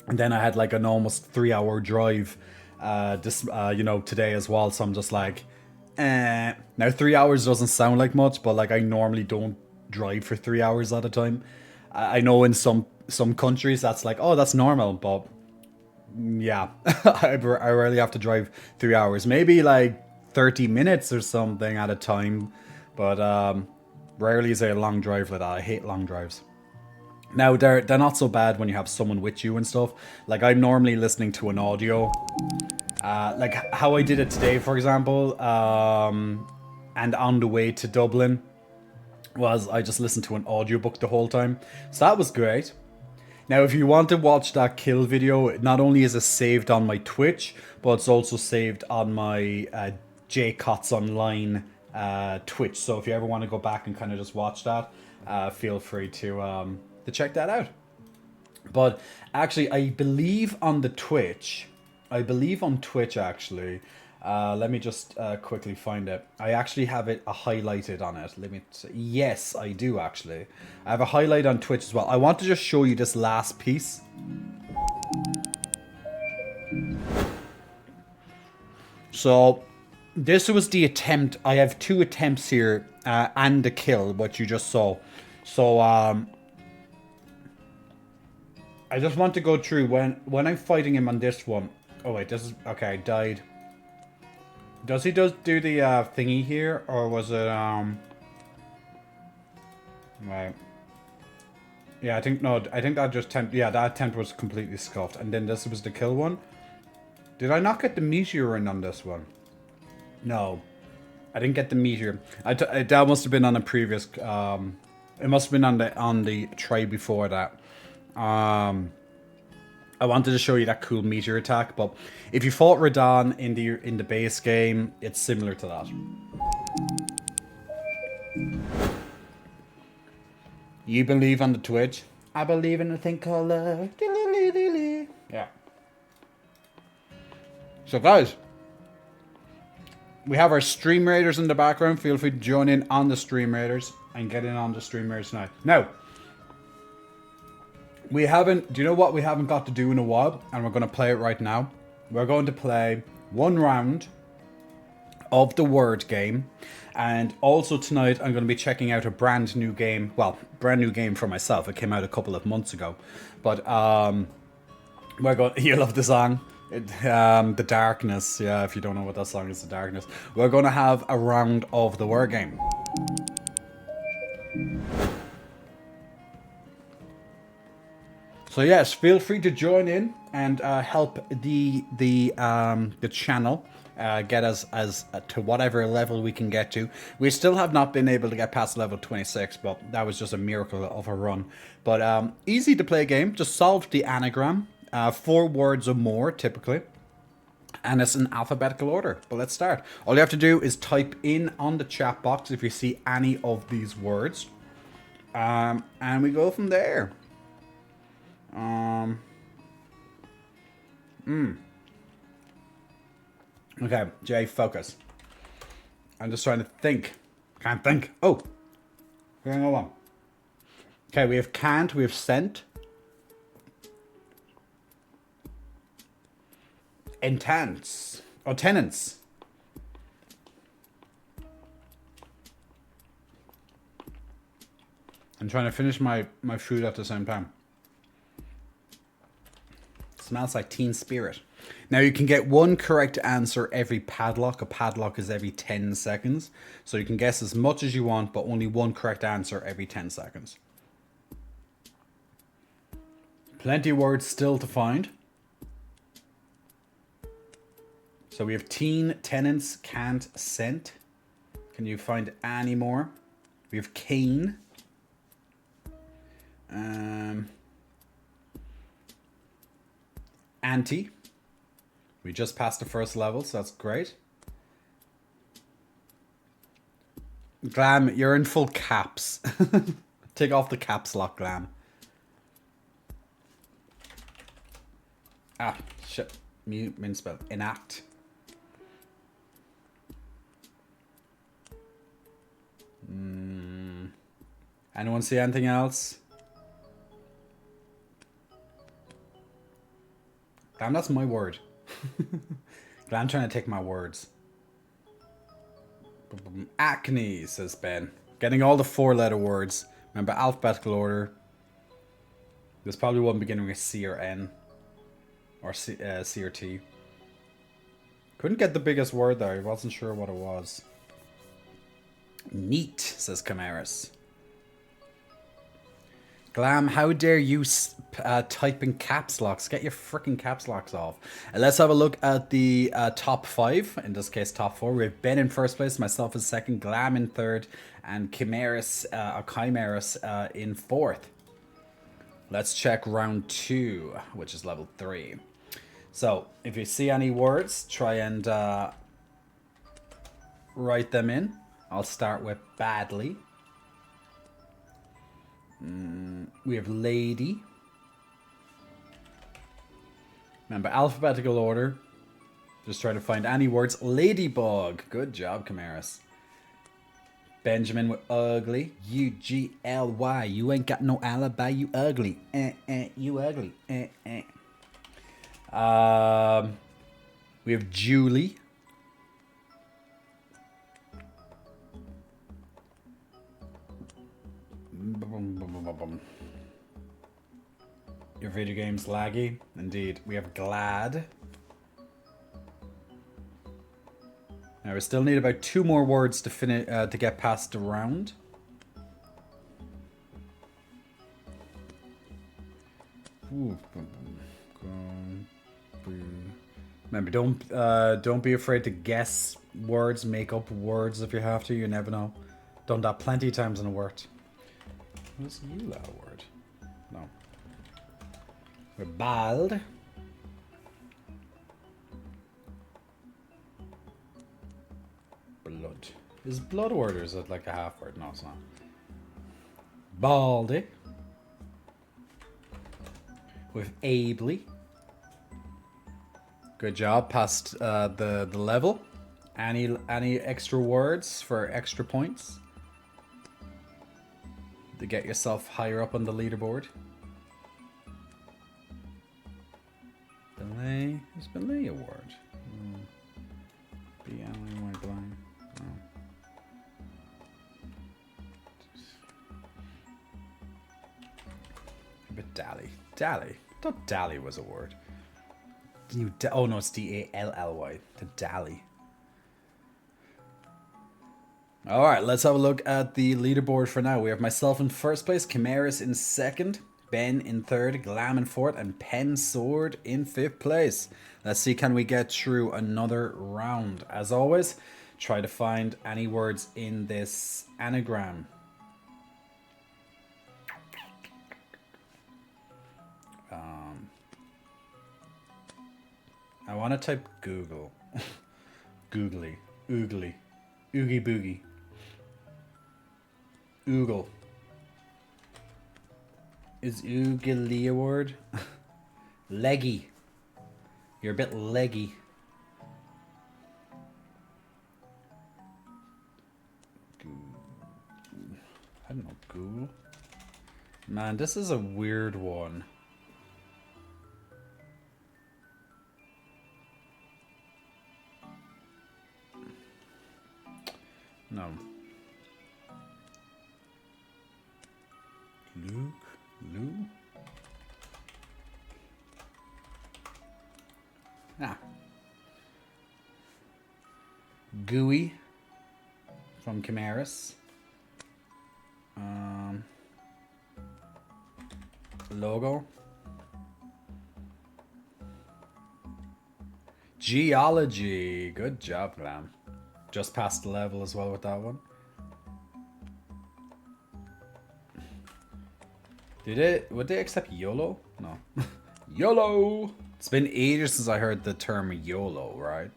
And then I had like an almost 3-hour drive today as well. So I'm just like, Now 3 hours doesn't sound like much, but like I normally don't drive for 3 hours at a time. I know in some countries that's like, oh, that's normal, but yeah, I rarely have to drive 3 hours. Maybe like 30 minutes or something at a time, but rarely is it a long drive like that. I hate long drives. Now they're not so bad when you have someone with you and stuff. Like I'm normally listening to an audio, like how I did it today, for example, and on the way to Dublin was I just listened to an audiobook the whole time. So that was great. Now, if you want to watch that kill video, not only is it saved on my Twitch, but it's also saved on my Cottz Online Twitch. So if you ever want to go back and kind of just watch that, feel free to check that out. But actually, I believe on Twitch, actually. Let me just quickly find it. I actually have it highlighted on it. Yes, I do actually. I have a highlight on Twitch as well. I want to just show you this last piece. So, this was the attempt. I have 2 attempts here and the kill, what you just saw. So, I just want to go through when I'm fighting him on this one. Oh wait, this is okay. I died. Does he do the thingy here, or was it right? Yeah, I think that just that attempt was completely scuffed, and then this was the kill one. Did I not get the meteor in on this one? No, I didn't get the meteor. That must have been on a previous. It must have been on the try before that. I wanted to show you that cool meteor attack, but if you fought Radahn in the base game, it's similar to that. You believe on the Twitch? I believe in a thing called love. Yeah. So guys, we have our Stream Raiders in the background. Feel free to join in on the Stream Raiders and get in on the Stream Raiders tonight. Now, do you know what we haven't got to do in a while? And we're going to play it right now. We're going to play 1 round of the word game. And also tonight, I'm going to be checking out a brand new game. Well, brand new game for myself. It came out a couple of months ago. But you love the song? The Darkness. Yeah, if you don't know what that song is, The Darkness. We're going to have a round of the word game. So yes, feel free to join in and help the channel get us as to whatever level we can get to. We still have not been able to get past level 26, but that was just a miracle of a run. But easy to play game. Just solve the anagram. 4 words or more, typically. And it's in alphabetical order. But let's start. All you have to do is type in on the chat box if you see any of these words. And we go from there. Okay, Jay, focus. I'm just trying to think. Can't think. Oh. We're going along. Okay, we have can't, we have sent. Intense. Oh, tenants. I'm trying to finish my food at the same time. Smells like teen spirit. Now you can get 1 correct answer every padlock. A padlock is every 10 seconds. So you can guess as much as you want, but only 1 correct answer every 10 seconds. Plenty of words still to find. So we have teen, tenants, can't, sent. Can you find any more? We have cane. Anti. We just passed the first level, so that's great. Glam, you're in full caps. Take off the caps lock, Glam. Ah, shit. Minspell. Enact. Anyone see anything else? Damn, that's my word. I'm trying to take my words. Acne, says Ben. Getting all the 4-letter words. Remember, alphabetical order. There's probably one beginning with C or N. Or C or T. Couldn't get the biggest word there. I wasn't sure what it was. Neat, says Camaris. Glam, how dare you type in caps locks? Get your freaking caps locks off. Let's have a look at the top 5. In this case, top 4. We have Ben in first place, myself in second, Glam in third, and Chimeris in fourth. Let's check round 2, which is level 3. So, if you see any words, try and write them in. I'll start with badly. We have lady. Remember, alphabetical order. Just try to find any words. Ladybug. Good job, Camaris. Benjamin with ugly. U-G-L-Y. You ain't got no alibi, you ugly. You ugly. We have Julie. Your video game's laggy. Indeed. We have glad. Now we still need about 2 more words to finish to get past the round. Remember, don't be afraid to guess words, make up words if you have to. You never know. Done that plenty of times in a word. What's you that word? No. We're bald. Blood. Is blood a word or is it like a half word? No, it's not. Baldy. With ably. Good job. Past the level. Any extra words for extra points? To get yourself higher up on the leaderboard. Belay. Is belay a word? B-L-A-Y blind. No. But dally. Dally. I thought dally was a word. Oh no, it's D-A-L-L-Y. To dally. Alright, let's have a look at the leaderboard for now. We have myself in first place, Chimeris in second, Ben in third, Glam in fourth, and Pen Sword in fifth place. Let's see, can we get through another round? As always, try to find any words in this anagram. I want to type Google. Googly. Oogly. Oogie boogie. Oogle. Is oogly a word? Leggy. You're a bit leggy. I don't know, Google. Man, this is a weird one. No. Lou? Ah. Gooey from Chimeras. Logo. Geology. Good job, Glam. Just passed the level as well with that one. Would they accept YOLO? No. YOLO! It's been ages since I heard the term YOLO, right?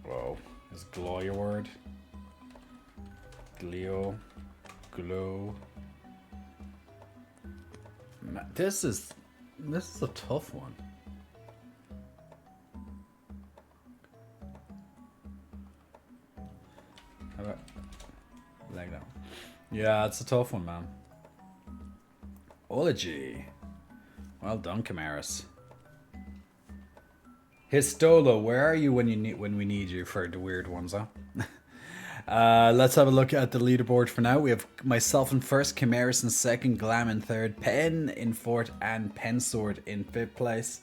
Whoa. Is glow a word? Gleo. Glow. This is a tough one. How about like that? Yeah, it's a tough one, man. Ology. Well done, Chimeras. Histolo, where are you when we need you for the weird ones, huh? Let's have a look at the leaderboard for now. We have myself in first, Chimeras in second, Glam in third, Pen in fourth, and Pensword in fifth place.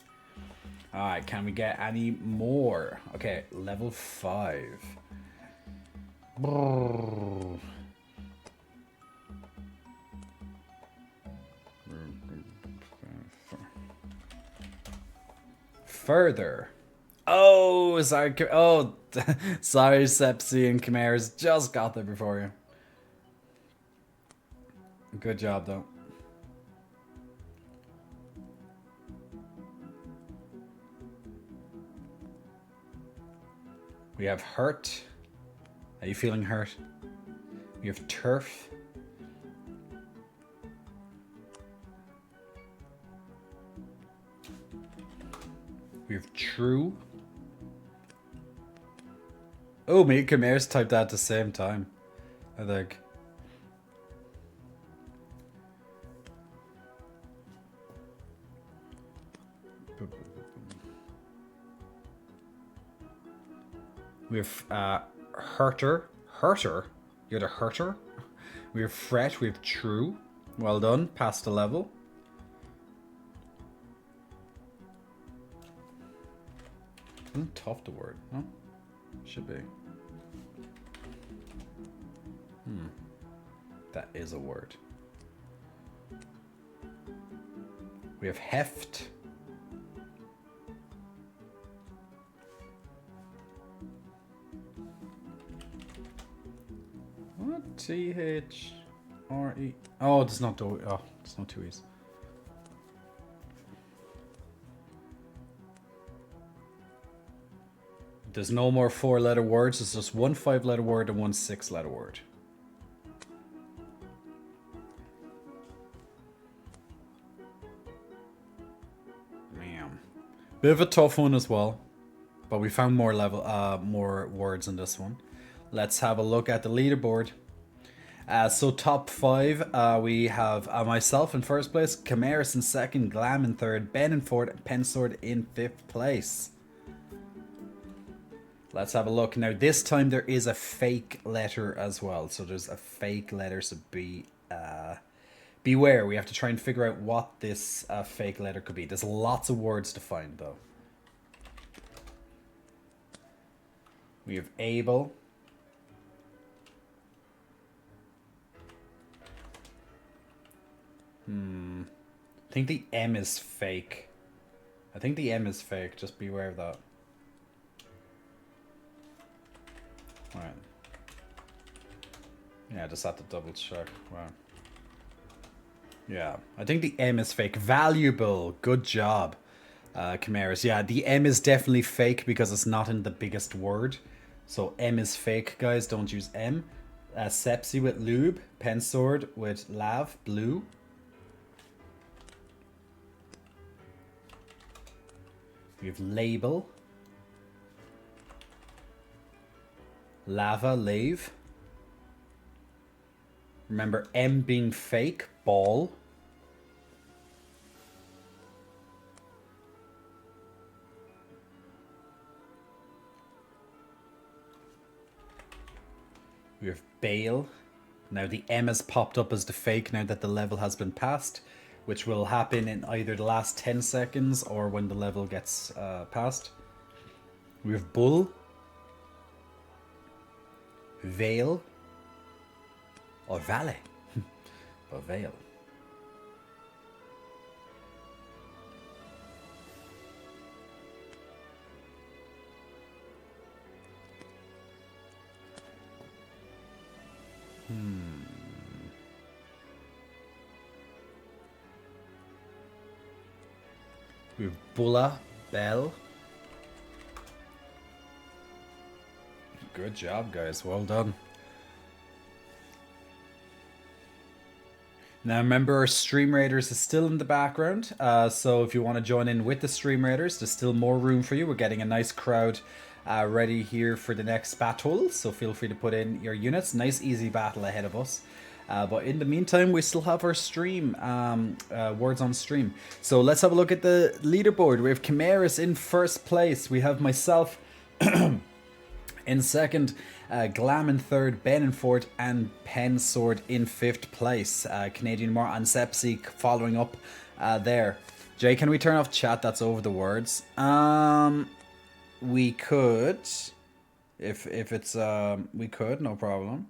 Alright, can we get any more? Okay, level 5. Further. Oh, sorry. Oh, sorry, Sepsi and Chimeras just got there before you. Good job, though. We have hurt. Are you feeling hurt? We have turf. We have true. Oh, me and Chimeras typed that at the same time, I think. We have hurter. Hurter? You're the hurter? We have fret. We have true. Well done. Passed the level. Isn't tough the word? No? Should be. That is a word. We have heft. What? T-H-R-E. Oh, it's not do. Oh, it's not two E's. There's no more 4-letter words. It's just one 5-letter word and one 6-letter word. Man, bit of a tough one as well, but we found more words in this one. Let's have a look at the leaderboard. So top 5, we have myself in first place, Chimeras in second, Glam in third, Ben in fourth, and Pensword in fifth place. Let's have a look. Now this time there is a fake letter as well. So there's a fake letter, so beware. We have to try and figure out what this fake letter could be. There's lots of words to find though. We have able. I think the M is fake. I think the M is fake. Just be aware of that. Alright. Yeah, just have to double check. Wow. Yeah, I think the M is fake. Valuable. Good job, Chimeras. Yeah, the M is definitely fake because it's not in the biggest word. So M is fake, guys. Don't use M. Sepsi with lube. Pensword with lav. Blue. We have label. Lava, lave. Remember M being fake. Ball. We have bail. Now the M has popped up as the fake now that the level has been passed, which will happen in either the last 10 seconds or when the level gets passed. We have bull. Veil. Or valley. But veil. We have bulla, bell. Good job, guys. Well done. Now remember, our Stream Raiders is still in the background, so if you want to join in with the Stream Raiders, there's still more room for you. We're getting a nice crowd ready here for the next battle, so feel free to put in your units. Nice easy battle ahead of us. But in the meantime, we still have our stream, words on stream. So let's have a look at the leaderboard. We have Chimeras in first place. We have myself in second, Glam in third, Ben in fourth, and Pensword in fifth place. Canadian Moore and Sepsi following up there. Jay, can we turn off chat that's over the words? We could, if it's we could, no problem.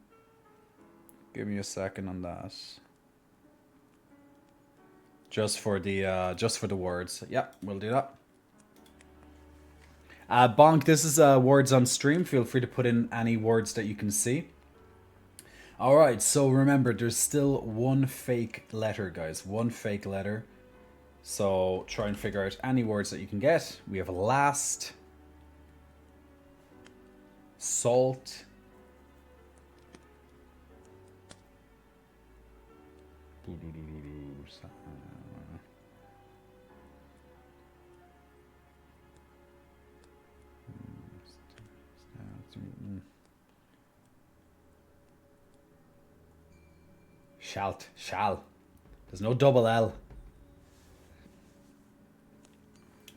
Give me a second on that. Just for the words. Yep, we'll do that. Bonk, this is words on stream. Feel free to put in any words that you can see. Alright, so remember, there's still one fake letter, guys. One fake letter. So try and figure out any words that you can get. We have last. Salt. Shall. There's no double L.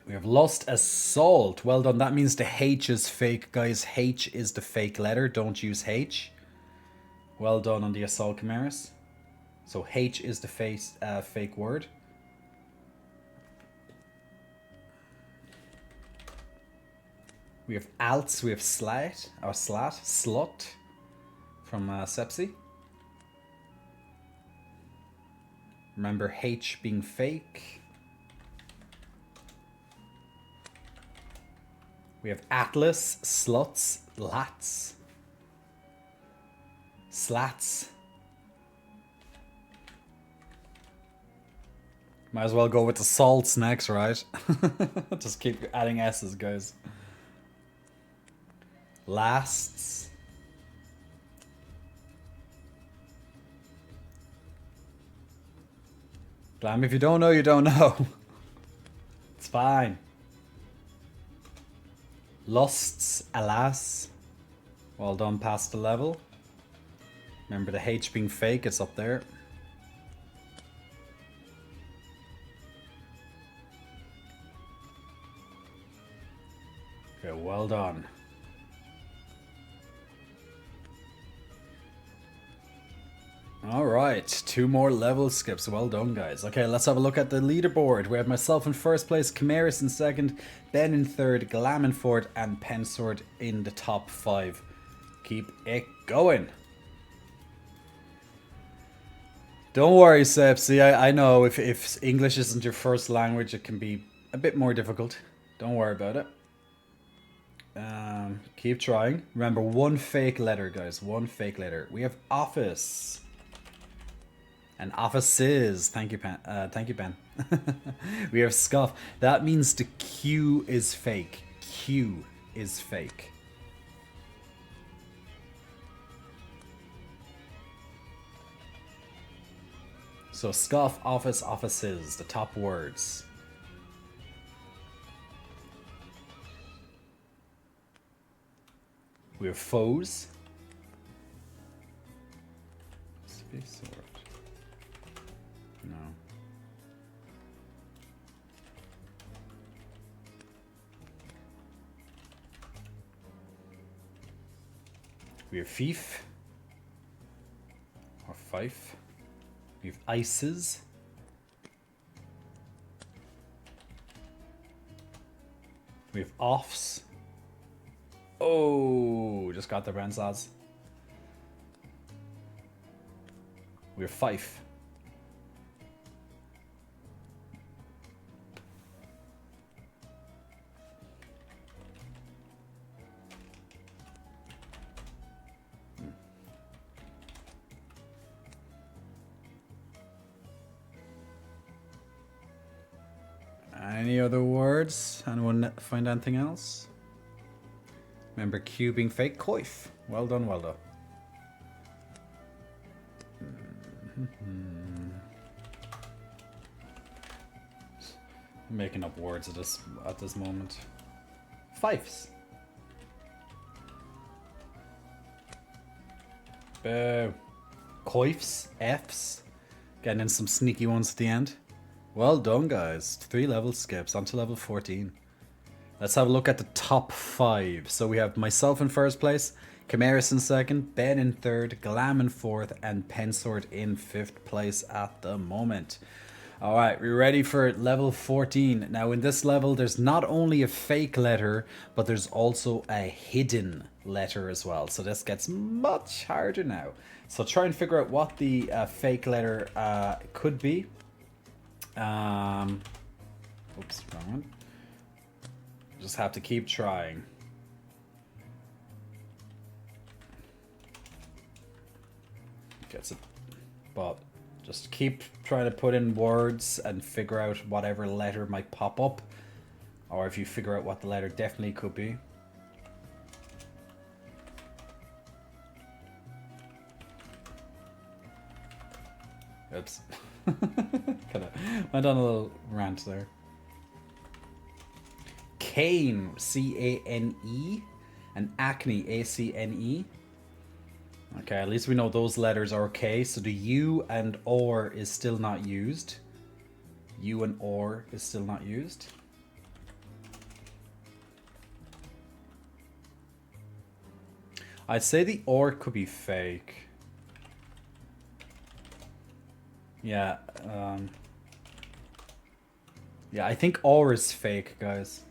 We have lost assault. Well done. That means the H is fake, guys. H is the fake letter. Don't use H. Well done on the assault, Chimeras. So H is the fake word. We have alts. We have slat from Sepsi. Remember H being fake. We have Atlas, sluts, lats, slats. Might as well go with the salts next, right? Just keep adding S's, guys. Lasts. Glam, if you don't know, you don't know. It's fine. Lusts, alas. Well done, past the level. Remember the H being fake, it's up there. Okay, well done. Alright, 2 more level skips. Well done, guys. Okay, let's have a look at the leaderboard. We have myself in first place, Chimeras in second, Ben in third, Glam in fourth, and Pensword in the top 5. Keep it going. Don't worry, Sepsi. I know if English isn't your first language, it can be a bit more difficult. Don't worry about it. Keep trying. Remember, one fake letter, guys. One fake letter. We have office. And offices. Thank you, Ben. Thank you, Ben. We have scuff. That means the Q is fake. Q is fake. So scuff, office, offices. The top words. We have foes. Space sword. No. We have fief. Or fife. We have ices. We have offs. Oh, just got the brands, lads. We're fife. Any other words? Anyone find anything else? Remember Q being fake? Coif. Well done, well done. I'm making up words at this moment. Fifes. Boo. Coifs. Fs. Getting in some sneaky ones at the end. Well done, guys. 3 level skips onto level 14. Let's have a look at the top 5. So we have myself in first place, Chimeris in second, Ben in third, Glam in fourth, and Pensword in 5th place at the moment. Alright, we're ready for level 14. Now in this level, there's not only a fake letter, but there's also a hidden letter as well. So this gets much harder now. So try and figure out what the fake letter could be. Oops, wrong one. Just have to keep trying. Gets it, but just keep trying to put in words and figure out whatever letter might pop up, or if you figure out what the letter definitely could be. Oops. Kind of went on a little rant there. Cane, C-A-N-E, and acne, A-C-N-E. Okay, at least we know those letters are okay. So the U and OR is still not used. U and OR is still not used. I'd say the OR could be fake. Yeah, yeah, I think OR is fake, guys.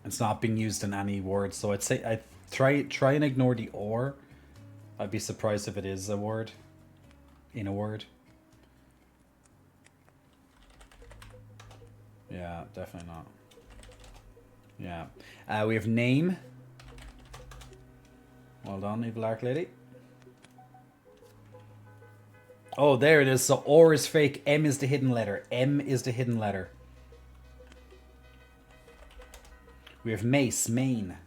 It's not being used in any word, so I'd say I'd try and ignore the OR. I'd be surprised if it is a word. In a word. Yeah, definitely not. Yeah. We have name. Well done, Evil Arc Lady. Oh, there it is. So OR is fake. M is the hidden letter. M is the hidden letter. We have mace, main.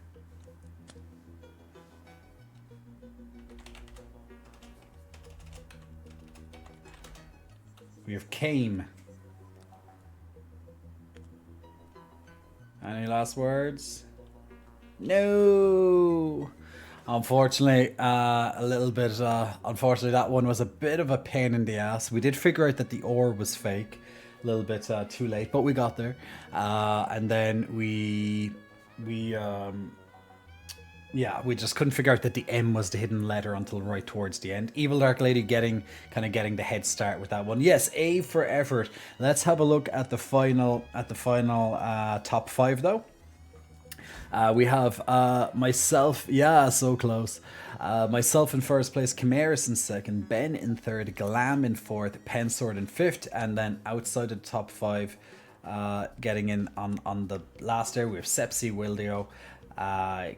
We have came. Any last words? No. Unfortunately, unfortunately, that one was a bit of a pain in the ass. We did figure out that the OR was fake. A little bit too late, but we got there. And then we just couldn't figure out that the M was the hidden letter until right towards the end. Evil Dark Lady getting the head start with that one. Yes, A for effort. Let's have a look at the final top 5 though. We have myself, yeah, so close. Myself in first place, Chimeras in second, Ben in third, Glam in fourth, Pensword in fifth, and then outside of the top five, getting in on the last there, we have Sepsi, Wildio,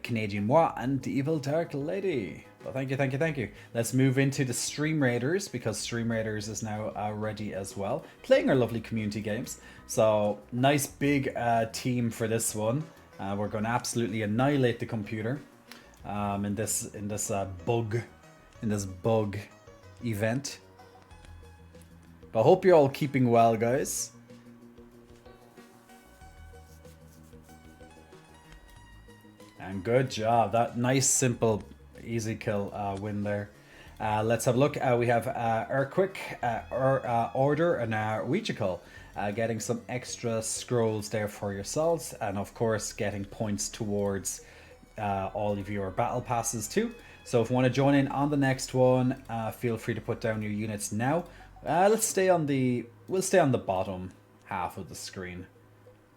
Canadian Moi, and the Evil Dark Lady. Well, thank you, thank you, thank you. Let's move into the Stream Raiders, because Stream Raiders is now ready as well, playing our lovely community games. So nice big team for this one. We're going to absolutely annihilate the computer in this bug event. But I hope you're all keeping well, guys. And good job. That nice, simple, easy kill win there. Let's have a look. We have Urquick, Order, and Weechical. Getting some extra scrolls there for yourselves. And of course, getting points towards all of your battle passes too. So if you want to join in on the next one, feel free to put down your units now. We'll stay on the bottom half of the screen.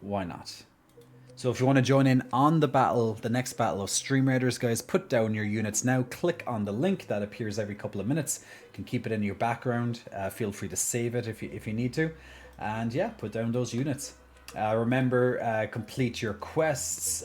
Why not? So if you want to join in on the next battle of Stream Raiders, guys, put down your units now. Click on the link that appears every couple of minutes. You can keep it in your background. Feel free to save it if you need to. And yeah, put down those units. Remember, complete your quests.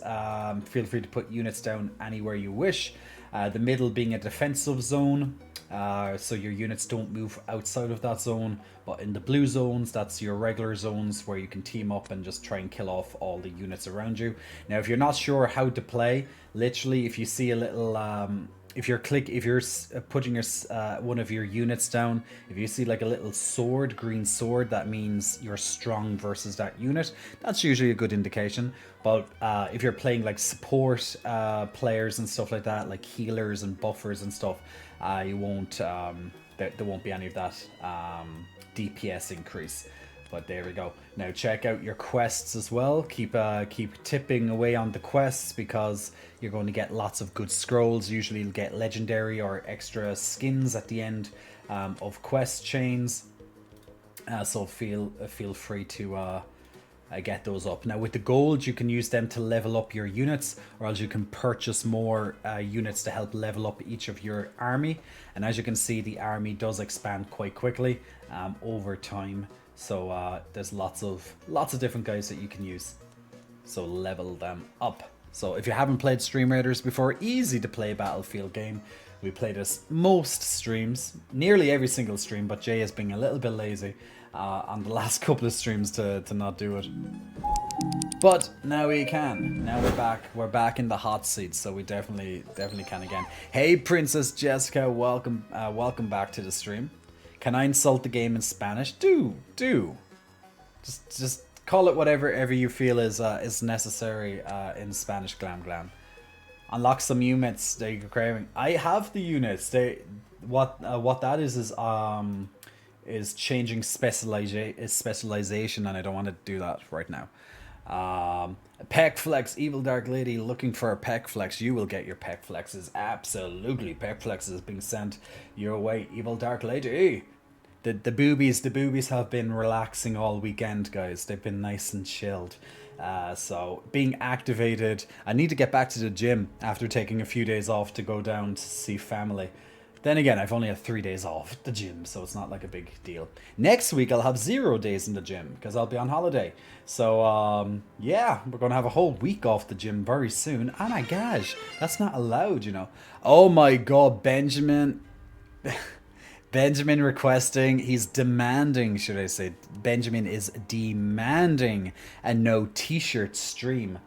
Feel free to put units down anywhere you wish. The middle being a defensive zone. So your units don't move outside of that zone, but in the blue zones, that's your regular zones where you can team up and just try and kill off all the units around you. Now, if you're not sure how to play, literally, if you see a little, if you're putting your one of your units down, if you see like a little sword, green sword, that means you're strong versus that unit. That's usually a good indication. But if you're playing like support players and stuff like that, like healers and buffers and stuff, you won't. There won't be any of that DPS increase. But there we go. Now check out your quests as well. Keep tipping away on the quests, because you're going to get lots of good scrolls. Usually you'll get legendary or extra skins at the end of quest chains. So feel free to get those up. Now with the gold, you can use them to level up your units, or else you can purchase more units to help level up each of your army. And as you can see, the army does expand quite quickly over time. So there's lots of different guys that you can use. So level them up. So if you haven't played Stream Raiders before, easy to play battlefield game. We play this most streams, nearly every single stream, but Jay has been a little bit lazy on the last couple of streams to not do it. But now we can. Now we're back in the hot seat, so we definitely can again. Hey Princess Jessica, welcome back to the stream. Can I insult the game in Spanish? Do. Just call it whatever you feel is necessary in Spanish. Glam. Unlock some units that you're craving. I have the units. What that is changing specialization, and I don't want to do that right now. Peck Flex, Evil Dark Lady, looking for a Peck Flex. You will get your Peck Flexes. Absolutely, Peck Flexes being sent your way, Evil Dark Lady. The boobies have been relaxing all weekend, guys. They've been nice and chilled. So being activated. I need to get back to the gym after taking a few days off to go down to see family. Then again, I've only had 3 days off at the gym, so it's not like a big deal. Next week, I'll have 0 days in the gym because I'll be on holiday. So, yeah, we're going to have a whole week off the gym very soon. Oh my gosh, that's not allowed, you know. Oh my god, Benjamin. Benjamin requesting, he's demanding, should I say. Benjamin is demanding a no t-shirt stream.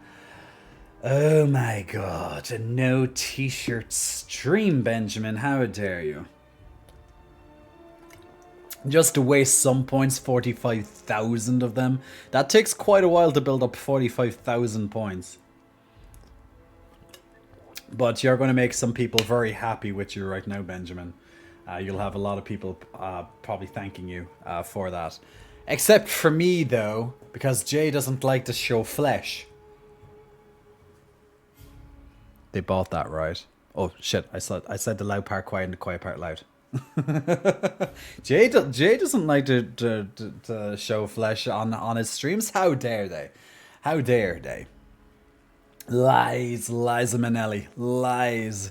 Oh my god, a no t-shirt stream, Benjamin. How dare you? Just to waste some points, 45,000 of them. That takes quite a while to build up 45,000 points. But you're going to make some people very happy with you right now, Benjamin. You'll have a lot of people probably thanking you for that. Except for me, though, because Jay doesn't like to show flesh. They bought that, right? Oh, shit. I said the loud part quiet and the quiet part loud. Jay doesn't like to show flesh on his streams. How dare they? How dare they? Lies, Liza Minnelli, lies.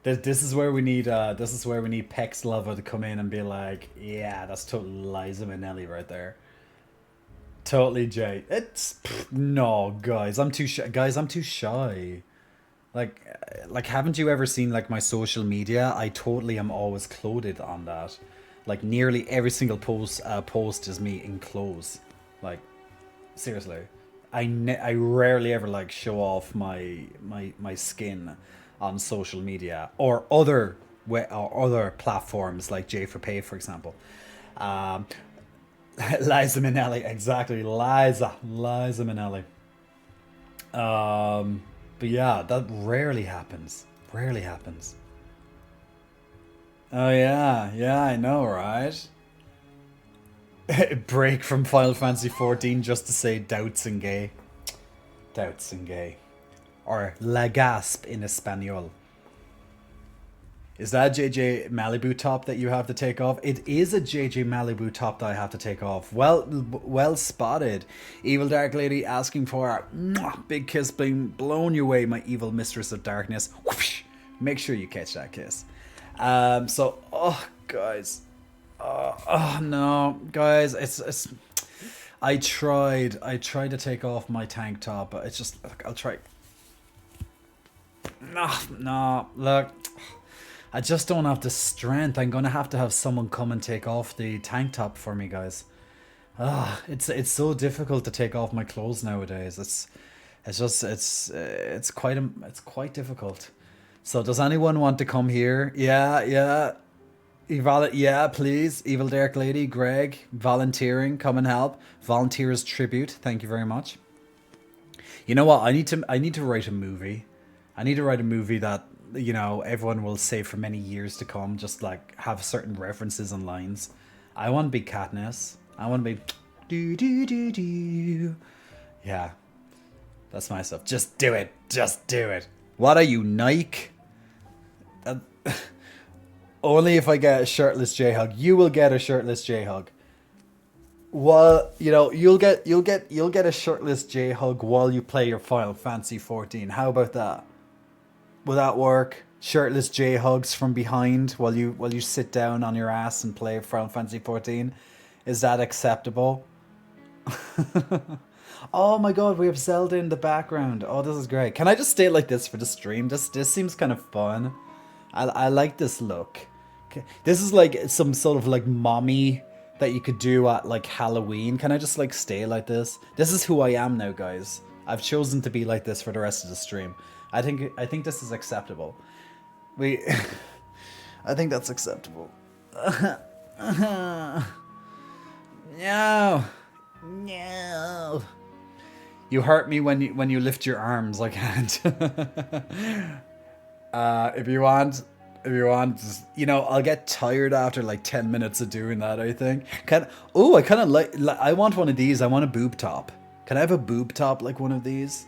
This is where we need Pex Lover to come in and be like, yeah, that's totally Liza Minnelli right there. Totally Jay. No, guys, I'm too shy. Guys, I'm too shy. Like, haven't you ever seen like my social media? I totally am always clothed on that. Like, nearly every single post is me in clothes. Like, seriously, I rarely ever like show off my skin on social media or other platforms like J for Pay, for example. Um, Liza Minnelli, exactly, Liza Minnelli. But yeah, that rarely happens. Rarely happens. Oh yeah, yeah, I know, right? Break from Final Fantasy 14 just to say doubts and gay. Doubts and gay. Or La Gasp in Espanol. Is that a JJ Malibu top that you have to take off? It is a JJ Malibu top that I have to take off. Well spotted. Evil Dark Lady asking for a big kiss being blown your way, my evil mistress of darkness. Whoosh. Make sure you catch that kiss. Oh guys. Oh no, guys, it's I tried to take off my tank top, but it's just look, I'll try. No, look. I just don't have the strength. I'm gonna have to have someone come and take off the tank top for me, guys. It's so difficult to take off my clothes nowadays. It's quite difficult. So does anyone want to come here? Yeah. Yeah, please. Evil Dark Lady, Greg, volunteering, come and help. Volunteers tribute. Thank you very much. You know what? I need to write a movie. I need to write a movie that, you know, everyone will say for many years to come, just like have certain references and lines. I want to be Katniss. I want to be do do do do. Yeah. That's my stuff. Just do it. Just do it. What are you, Nike? Only if I get a shirtless J-Hug. You will get a shirtless J-Hug. Well, you know, you'll get a shirtless J-Hug while you play your Final Fantasy 14. How about that? Will that work? Shirtless J-Hugs from behind while you sit down on your ass and play Final Fantasy 14. Is that acceptable? Oh my god, we have Zelda in the background. Oh, this is great. Can I just stay like this for the stream? This seems kind of fun. I like this look. Okay. This is like some sort of like mommy that you could do at like Halloween. Can I just like stay like this? This is who I am now, guys. I've chosen to be like this for the rest of the stream. I think this is acceptable. I think that's acceptable. No. No. You hurt me when you lift your arms. I can't. If you want, just, you know, I'll get tired after like 10 minutes of doing that, I think. I kind of like, I want one of these. I want a boob top. Can I have a boob top like one of these?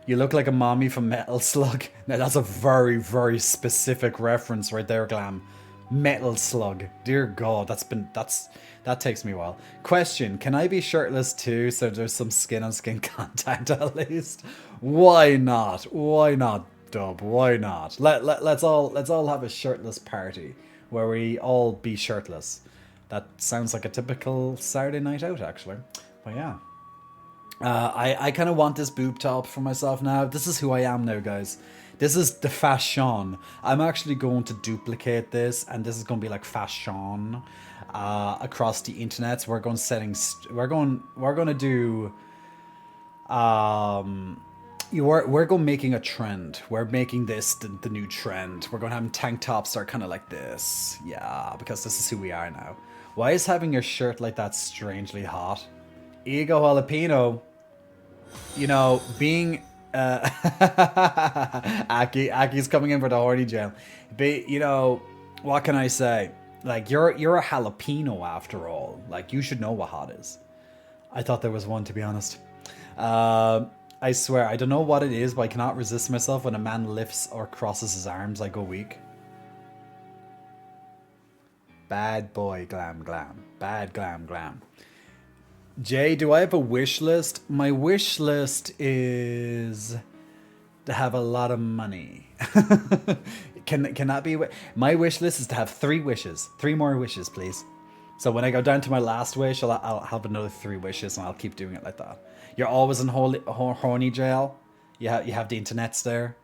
You look like a mommy from Metal Slug. Now that's a very, very specific reference right there, Glam. Metal Slug. Dear God, that takes me a while. Question, can I be shirtless too so there's some skin on skin contact at least? Why not? Why not, Dub? Why not? Let's all have a shirtless party where we all be shirtless. That sounds like a typical Saturday night out, actually. But yeah. I kind of want this boob top for myself now. This is who I am now, guys. This is the fashion. I'm actually going to duplicate this, and this is going to be like fashion across the internet. So we're going to do we're going making a trend. We're making this the new trend. We're going to have tank tops that are kind of like this. Yeah, because this is who we are now. Why is having your shirt like that strangely hot? Ego Jalapeno, you know, being Aki's coming in for the horny gem. But you know, what can I say? Like you're a jalapeno after all. Like you should know what hot is. I thought there was one, to be honest. I swear I don't know what it is, but I cannot resist myself when a man lifts or crosses his arms. I go weak. Bad boy, glam. Bad glam. Jay, do I have a wish list? My wish list is to have a lot of money. Can that be? My wish list is to have 3 wishes. 3 more wishes, please. So when I go down to my last wish, I'll have another 3 wishes, and I'll keep doing it like that. You're always in horny jail. You have the internets there.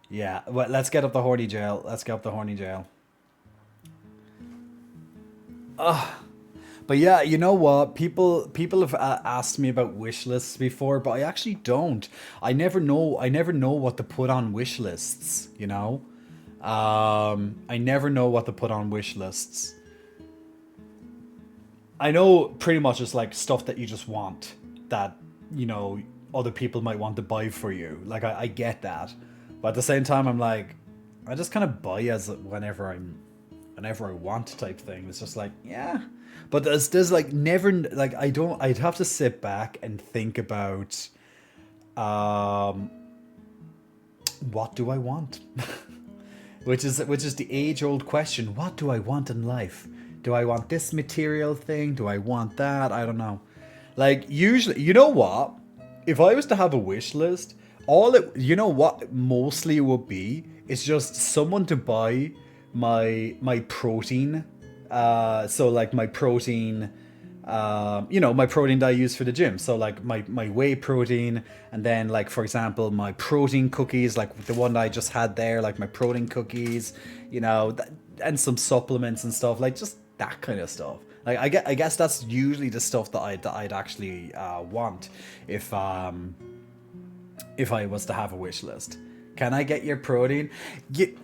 Yeah. Well, let's get up the horny jail. Let's get up the horny jail. But yeah, you know what? People have asked me about wish lists before, but I actually don't. I never know. I never know what to put on wish lists. You know, I never know what to put on wish lists. I know pretty much it's like stuff that you just want that you know other people might want to buy for you. Like I get that, but at the same time, I'm like, I just kind of buy as whenever I want type thing. It's just like, yeah. But there's like never like I don't I'd have to sit back and think about what do I want? which is the age old question. What do I want in life? Do I want this material thing? Do I want that? I don't know. Like usually, you know what? If I was to have a wish list, you know what mostly it would be? It's just someone to buy my protein. So like my protein, my protein that I use for the gym. So like my whey protein, and then like for example my protein cookies, like the one that I just had there, like my protein cookies, and some supplements and stuff, like just that kind of stuff. Like I guess that's usually the stuff that I'd actually want if I was to have a wish list. Can I get your protein?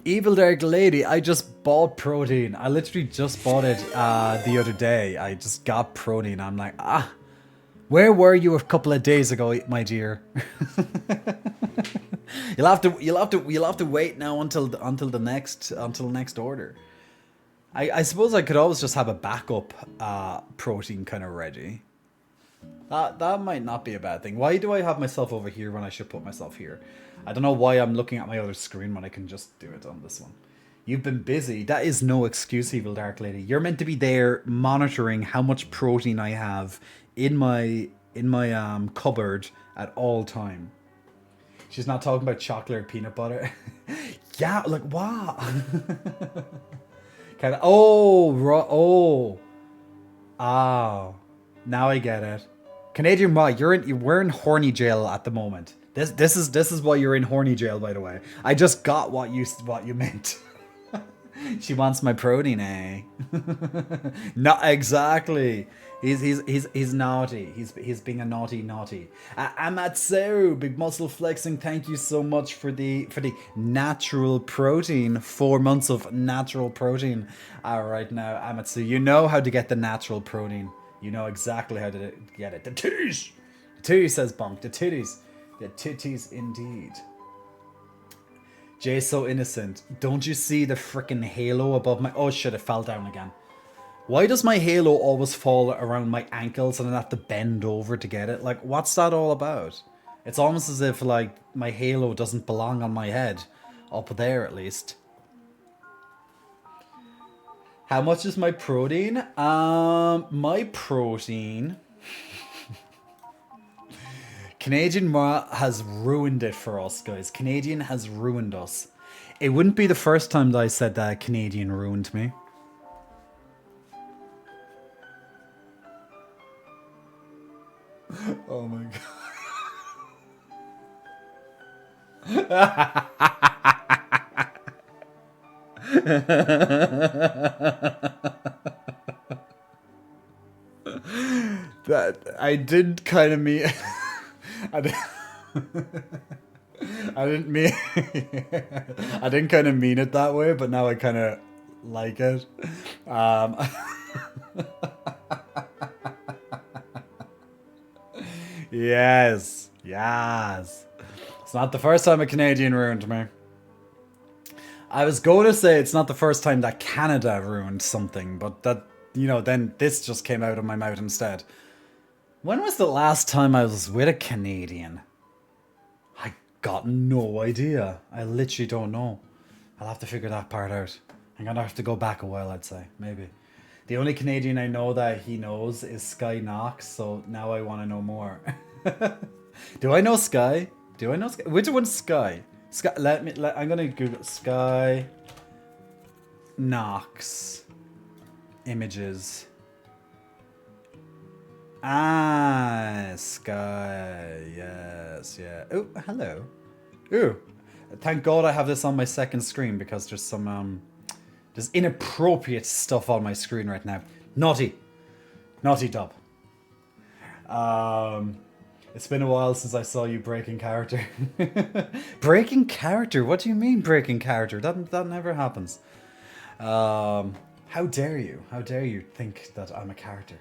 Evil Dark Lady, I just bought protein. I literally just bought it the other day. I just got protein. I'm like, where were you a couple of days ago, my dear? you'll have to wait now until next order. I suppose I could always just have a backup protein kind of ready. That might not be a bad thing. Why do I have myself over here when I should put myself here? I don't know why I'm looking at my other screen when I can just do it on this one. You've been busy. That is no excuse, Evil Dark Lady. You're meant to be there monitoring how much protein I have in my cupboard at all time. She's not talking about chocolate or peanut butter. Yeah, like what? Kind of. Now I get it. Canadian Ma, we're in horny jail at the moment. This is why you're in horny jail, by the way. I just got what you meant. She wants my protein, eh? Not exactly. He's naughty. He's being a naughty. Amatsu, big muscle flexing. Thank you so much for the natural protein. 4 months of natural protein. Right now, Amatsu, you know how to get the natural protein. You know exactly how to get it. The titties! The titties, says Bonk. The titties. The titties indeed. Jay's so innocent. Don't you see the freaking halo above my... Oh shit, it fell down again. Why does my halo always fall around my ankles and I have to bend over to get it? Like, what's that all about? It's almost as if, like, my halo doesn't belong on my head. Up there, at least. How much is my protein? My protein... Canadian Ma has ruined it for us, guys. Canadian has ruined us. It wouldn't be the first time that I said that Canadian ruined me. Oh my god. That I did kind of mean. I didn't mean. I didn't kind of mean it that way, but now I kind of like it. Yes. It's not the first time a Canadian ruined me. I was going to say it's not the first time that Canada ruined something, but that, then this just came out of my mouth instead. When was the last time I was with a Canadian? I got no idea. I literally don't know. I'll have to figure that part out. I'm gonna have to go back a while, I'd say. Maybe. The only Canadian I know that he knows is Sky Knox, so now I want to know more. Do I know Sky? Do I know Sky? Which one's Sky? Sky. I'm gonna Google Sky. Knox. Images. Ah, Sky. Yes, yeah. Oh, hello. Ooh. Thank God I have this on my second screen because there's some there's inappropriate stuff on my screen right now. Naughty. Naughty dub. It's been a while since I saw you breaking character. Breaking character? What do you mean breaking character? That never happens. How dare you? How dare you think that I'm a character?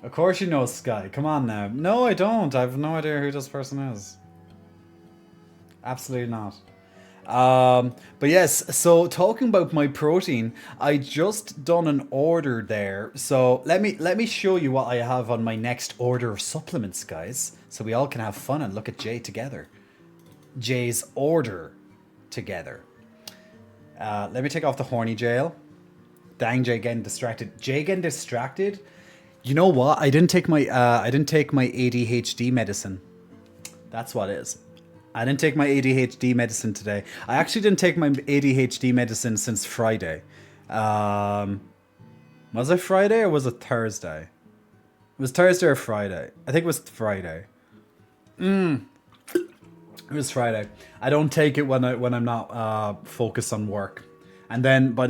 Of course you know Sky. Come on now. No, I don't. I have no idea who this person is. Absolutely not. But yes, so talking about my protein, I just done an order there. So let me show you what I have on my next order of supplements, guys. So we all can have fun and look at Jay together. Jay's order together. Let me take off the horny jail. Dang, Jay getting distracted. Jay getting distracted. You know what? I didn't take my ADHD medicine. That's what it is. I didn't take my ADHD medicine today. I actually didn't take my ADHD medicine since Friday. Was it Friday or was it Thursday? It was Thursday or Friday. I think it was Friday. It was Friday. I don't take it when I'm not focused on work. And then by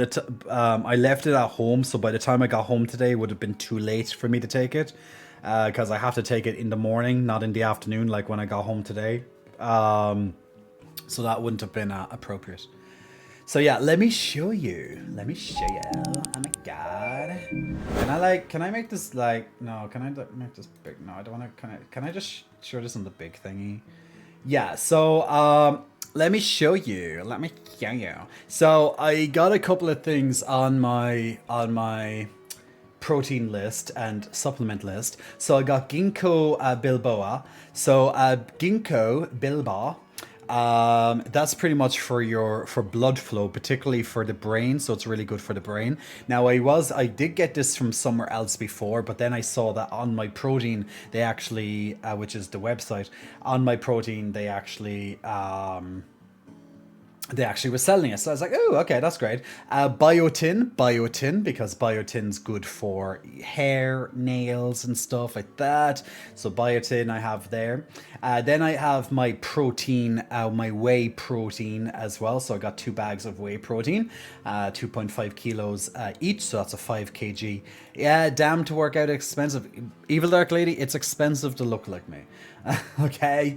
I left it at home, so by the time I got home today, it would have been too late for me to take it, because I have to take it in the morning, not in the afternoon, like when I got home today. So that wouldn't have been appropriate. So yeah, let me show you. Let me show you. Oh my god. Can I make this like, no, can I make this big? No, I don't want to, can I just show this on the big thingy? Yeah, so, let me show you. Let me show you. So I got a couple of things on my protein list and supplement list. So I got ginkgo biloba. So ginkgo biloba, that's pretty much for blood flow, particularly for the brain. So it's really good for the brain. Now I did get this from somewhere else before, but then I saw that on my protein they actually, which is the website, on my protein they actually were selling it. So I was like, oh, okay, that's great. Biotin, because biotin's good for hair, nails, and stuff like that. So biotin I have there. Then I have my protein, my whey protein as well. So I got 2 bags of whey protein, 2.5 kilos each. So that's a 5 kg. Yeah, damn, to work out expensive. Evil Dark Lady, it's expensive to look like me. Okay?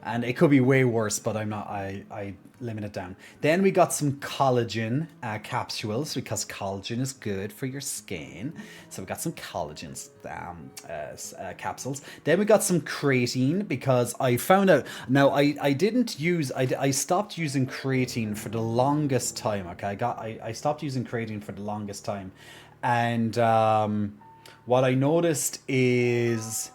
And it could be way worse, but I'm not, I limit it down. Then we got some collagen capsules, because collagen is good for your skin. So we got some collagen capsules. Then we got some creatine, because I found out, now I stopped using creatine for the longest time, okay? I stopped using creatine for the longest time. And what I noticed is,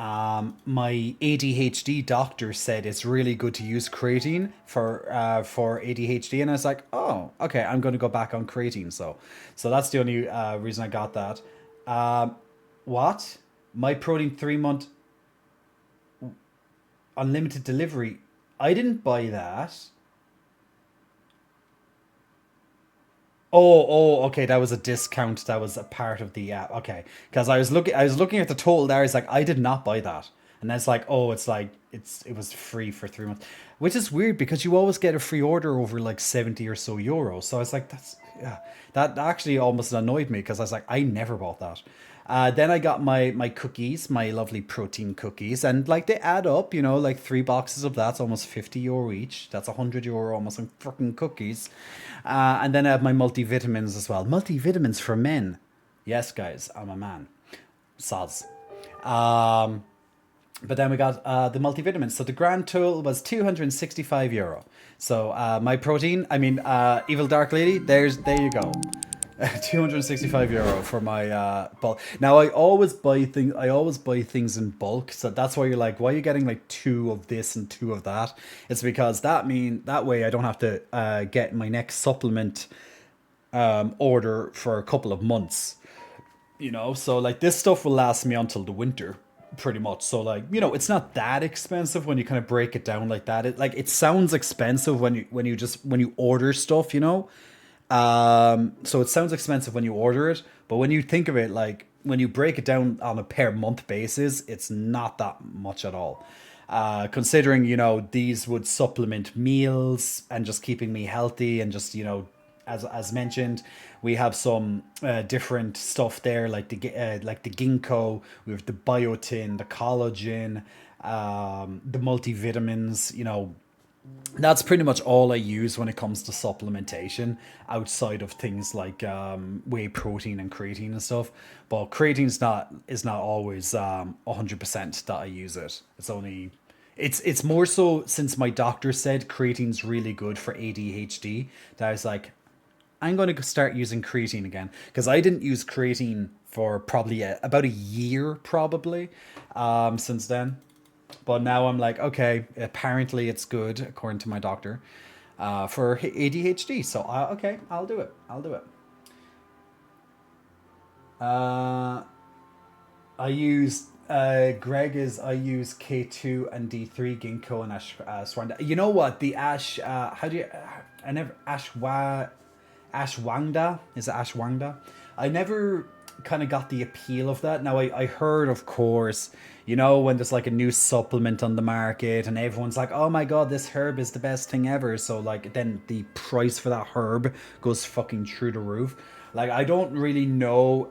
my ADHD doctor said it's really good to use creatine for ADHD, and I was like, oh, okay, I'm going to go back on creatine. So that's the only reason I got that. What? My protein 3-month unlimited delivery. I didn't buy that. Oh, okay. That was a discount. That was a part of the app. Okay, because I was looking at the total there. It's like I did not buy that, and that's like, oh, it's like it was free for 3 months, which is weird because you always get a free order over like 70 or so euros. So I was like, that actually almost annoyed me because I was like, I never bought that. Then I got my cookies, my lovely protein cookies, and like they add up, like 3 boxes of that's almost 50 euro each. That's 100 euro almost on fucking cookies. And then I have my multivitamins as well. Multivitamins for men. Yes, guys, I'm a man. Soz. But then we got the multivitamins. So the grand total was 265 euro. So my protein, Evil Dark Lady, there you go. 265 euro for my bulk. Now I always buy things in bulk, so that's why you're like, why are you getting like 2 of this and 2 of that? It's because that way I don't have to get my next supplement order for a couple of months. So like this stuff will last me until the winter. pretty much. So like, it's not that expensive when you kind of break it down like that. It sounds expensive when you order stuff, so it sounds expensive when you order it, but when you think of it, like when you break it down on a per month basis, it's not that much at all. Considering, these would supplement meals and just keeping me healthy, and just, as mentioned, we have some different stuff there, like the ginkgo, we have the biotin, the collagen, the multivitamins. That's pretty much all I use when it comes to supplementation, outside of things like whey protein and creatine and stuff. But creatine's not is not always 100% that I use it. It's more so since my doctor said creatine's really good for ADHD, that I was like, I'm going to start using creatine again, because I didn't use creatine for probably about a year, probably, since then. But now I'm like, okay, apparently it's good according to my doctor, for ADHD. So okay, I'll do it. I'll do it. Uh, I use I use K2 and D3 ginkgo and ashwagandha. You know what? The ash how do you I never ashwagandha, is it ashwagandha? I never kind of got the appeal of that. Now I heard, of course, when there's like a new supplement on the market and everyone's like, oh my god, this herb is the best thing ever. So like then the price for that herb goes fucking through the roof. Like I don't really know.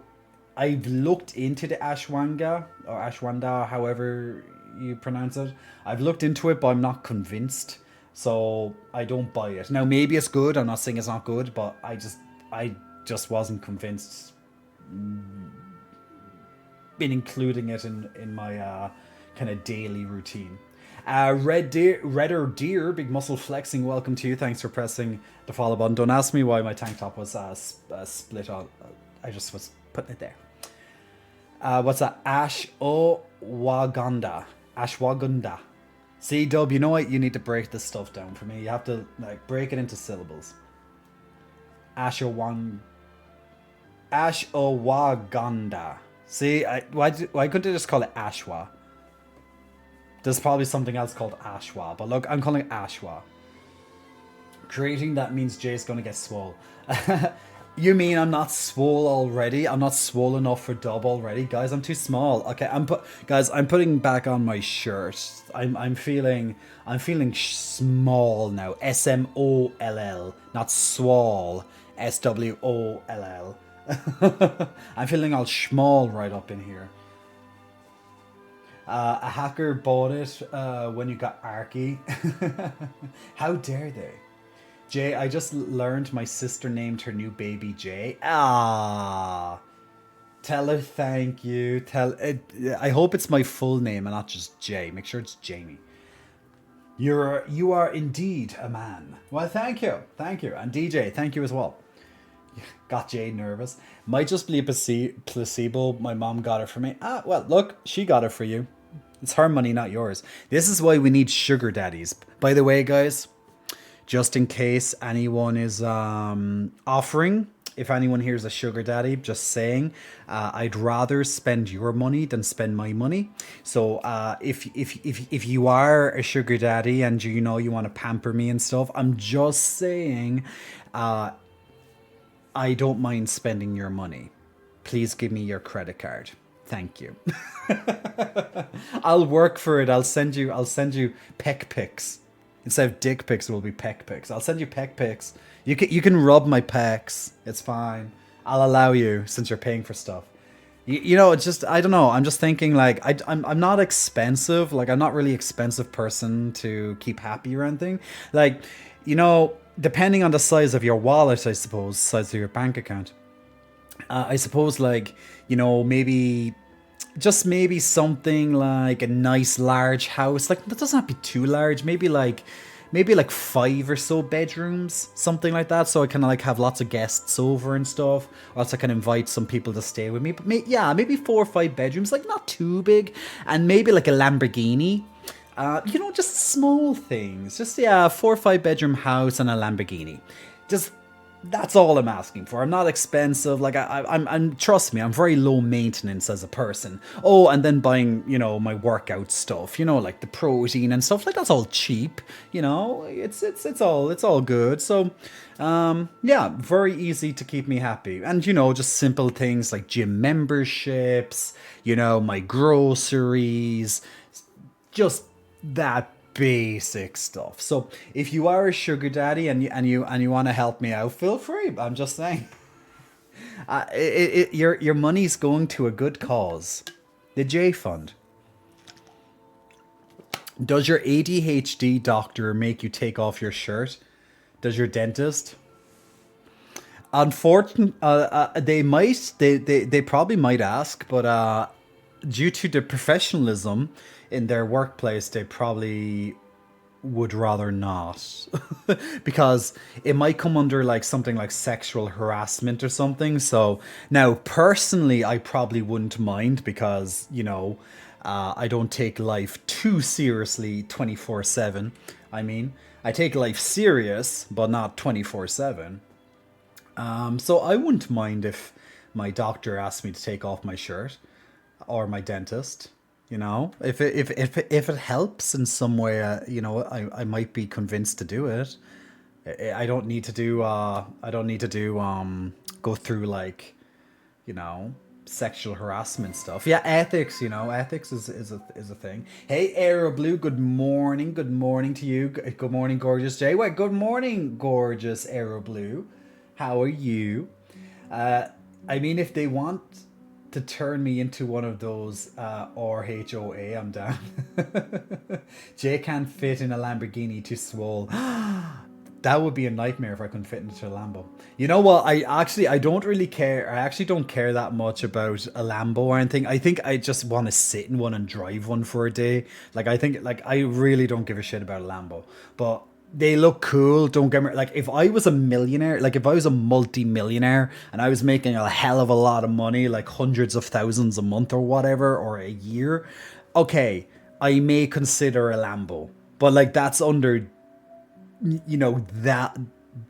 I've looked into the ashwanga or ashwanda, however you pronounce it. I've looked into it, but I'm not convinced. So I don't buy it. Now maybe it's good. I'm not saying it's not good, but I just wasn't convinced in including it in my kind of daily routine. Redder Deer, big muscle flexing. Welcome to you. Thanks for pressing the follow button. Don't ask me why my tank top was split on. I just was putting it there. What's that? Ashwagandha. See, Dub, you know what? You need to break this stuff down for me. You have to like break it into syllables. Ashwagandha. See, why couldn't I just call it Ashwa? There's probably something else called Ashwa, but look, I'm calling it Ashwa. Creating that means Jay's gonna get swole. You mean I'm not swole already? I'm not swole enough for Dub already, guys. I'm too small. Okay, I'm putting back on my shirt. I'm feeling small now. SMOLL, not swall. SWOLL. I'm feeling all small right up in here. A hacker bought it when you got Arky. How dare they? Jay, I just learned my sister named her new baby Jay. Ah, tell her thank you. I hope it's my full name and not just Jay. Make sure it's Jamie. You are indeed a man. Well, thank you, and DJ, thank you as well. Got Jay nervous. Might just be a placebo. My mom got it for me. Ah, well, look, she got it for you. It's her money, not yours. This is why we need sugar daddies. By the way, guys, just in case anyone is offering, if anyone here's a sugar daddy, just saying, I'd rather spend your money than spend my money. So if you are a sugar daddy and you want to pamper me and stuff, I'm just saying, I don't mind spending your money. Please give me your credit card. Thank you. I'll work for it. I'll send you peck pics. Instead of dick pics, it will be peck pics. I'll send you peck pics. You can rub my pecs. It's fine. I'll allow you, since you're paying for stuff. It's just, I don't know. I'm just thinking like I'm not expensive. Like I'm not really expensive person to keep happy or anything. Like, depending on the size of your wallet, I suppose, size of your bank account. I suppose like, maybe something like a nice large house. Like that doesn't have to be too large. Maybe like 5 or so bedrooms, something like that. So I kind of like have lots of guests over and stuff. Or else I can invite some people to stay with me. But maybe 4 or 5 bedrooms, like not too big. And maybe like a Lamborghini. Just small things. Just 4 or 5 bedroom house and a Lamborghini. Just That's all I'm asking for. I'm not expensive. Like I'm trust me, I'm very low maintenance as a person. Oh, and then buying, my workout stuff, like the protein and stuff. Like that's all cheap. It's all good. So, yeah, very easy to keep me happy. And just simple things like gym memberships. My groceries, just that basic stuff. So if you are a sugar daddy and you want to help me out, feel free. I'm just saying, your money's going to a good cause, the J Fund. Does your ADHD doctor make you take off your shirt? Does your dentist? Unfortunately, they might. They probably might ask, but due to the professionalism in their workplace, they probably would rather not because it might come under like something like sexual harassment or something. So now personally I probably wouldn't mind because I don't take life too seriously 24/7. I mean, I take life serious but not 24/7. So I wouldn't mind if my doctor asked me to take off my shirt, or my dentist. If it helps in some way, I might be convinced to do it. I don't need to do go through like, you know sexual harassment stuff. Yeah, ethics. Ethics is a thing. Hey, Aero Blue. Good morning. Good morning to you. Good morning, gorgeous Jay. Wait, good morning, gorgeous Aero Blue. How are you? I mean, if they want to turn me into one of those RHOA, I'm down. Jay can't fit in a Lamborghini, too swole. That would be a nightmare if I couldn't fit into a Lambo. You know what? I don't really care. I actually don't care that much about a Lambo or anything. I think I just want to sit in one and drive one for a day. I really don't give a shit about a Lambo. But they look cool, don't get me, like, if I was a millionaire, like if I was a multi-millionaire and I was making a hell of a lot of money, like hundreds of thousands a month or whatever, or a year, okay, I may consider a Lambo. But like that's under, that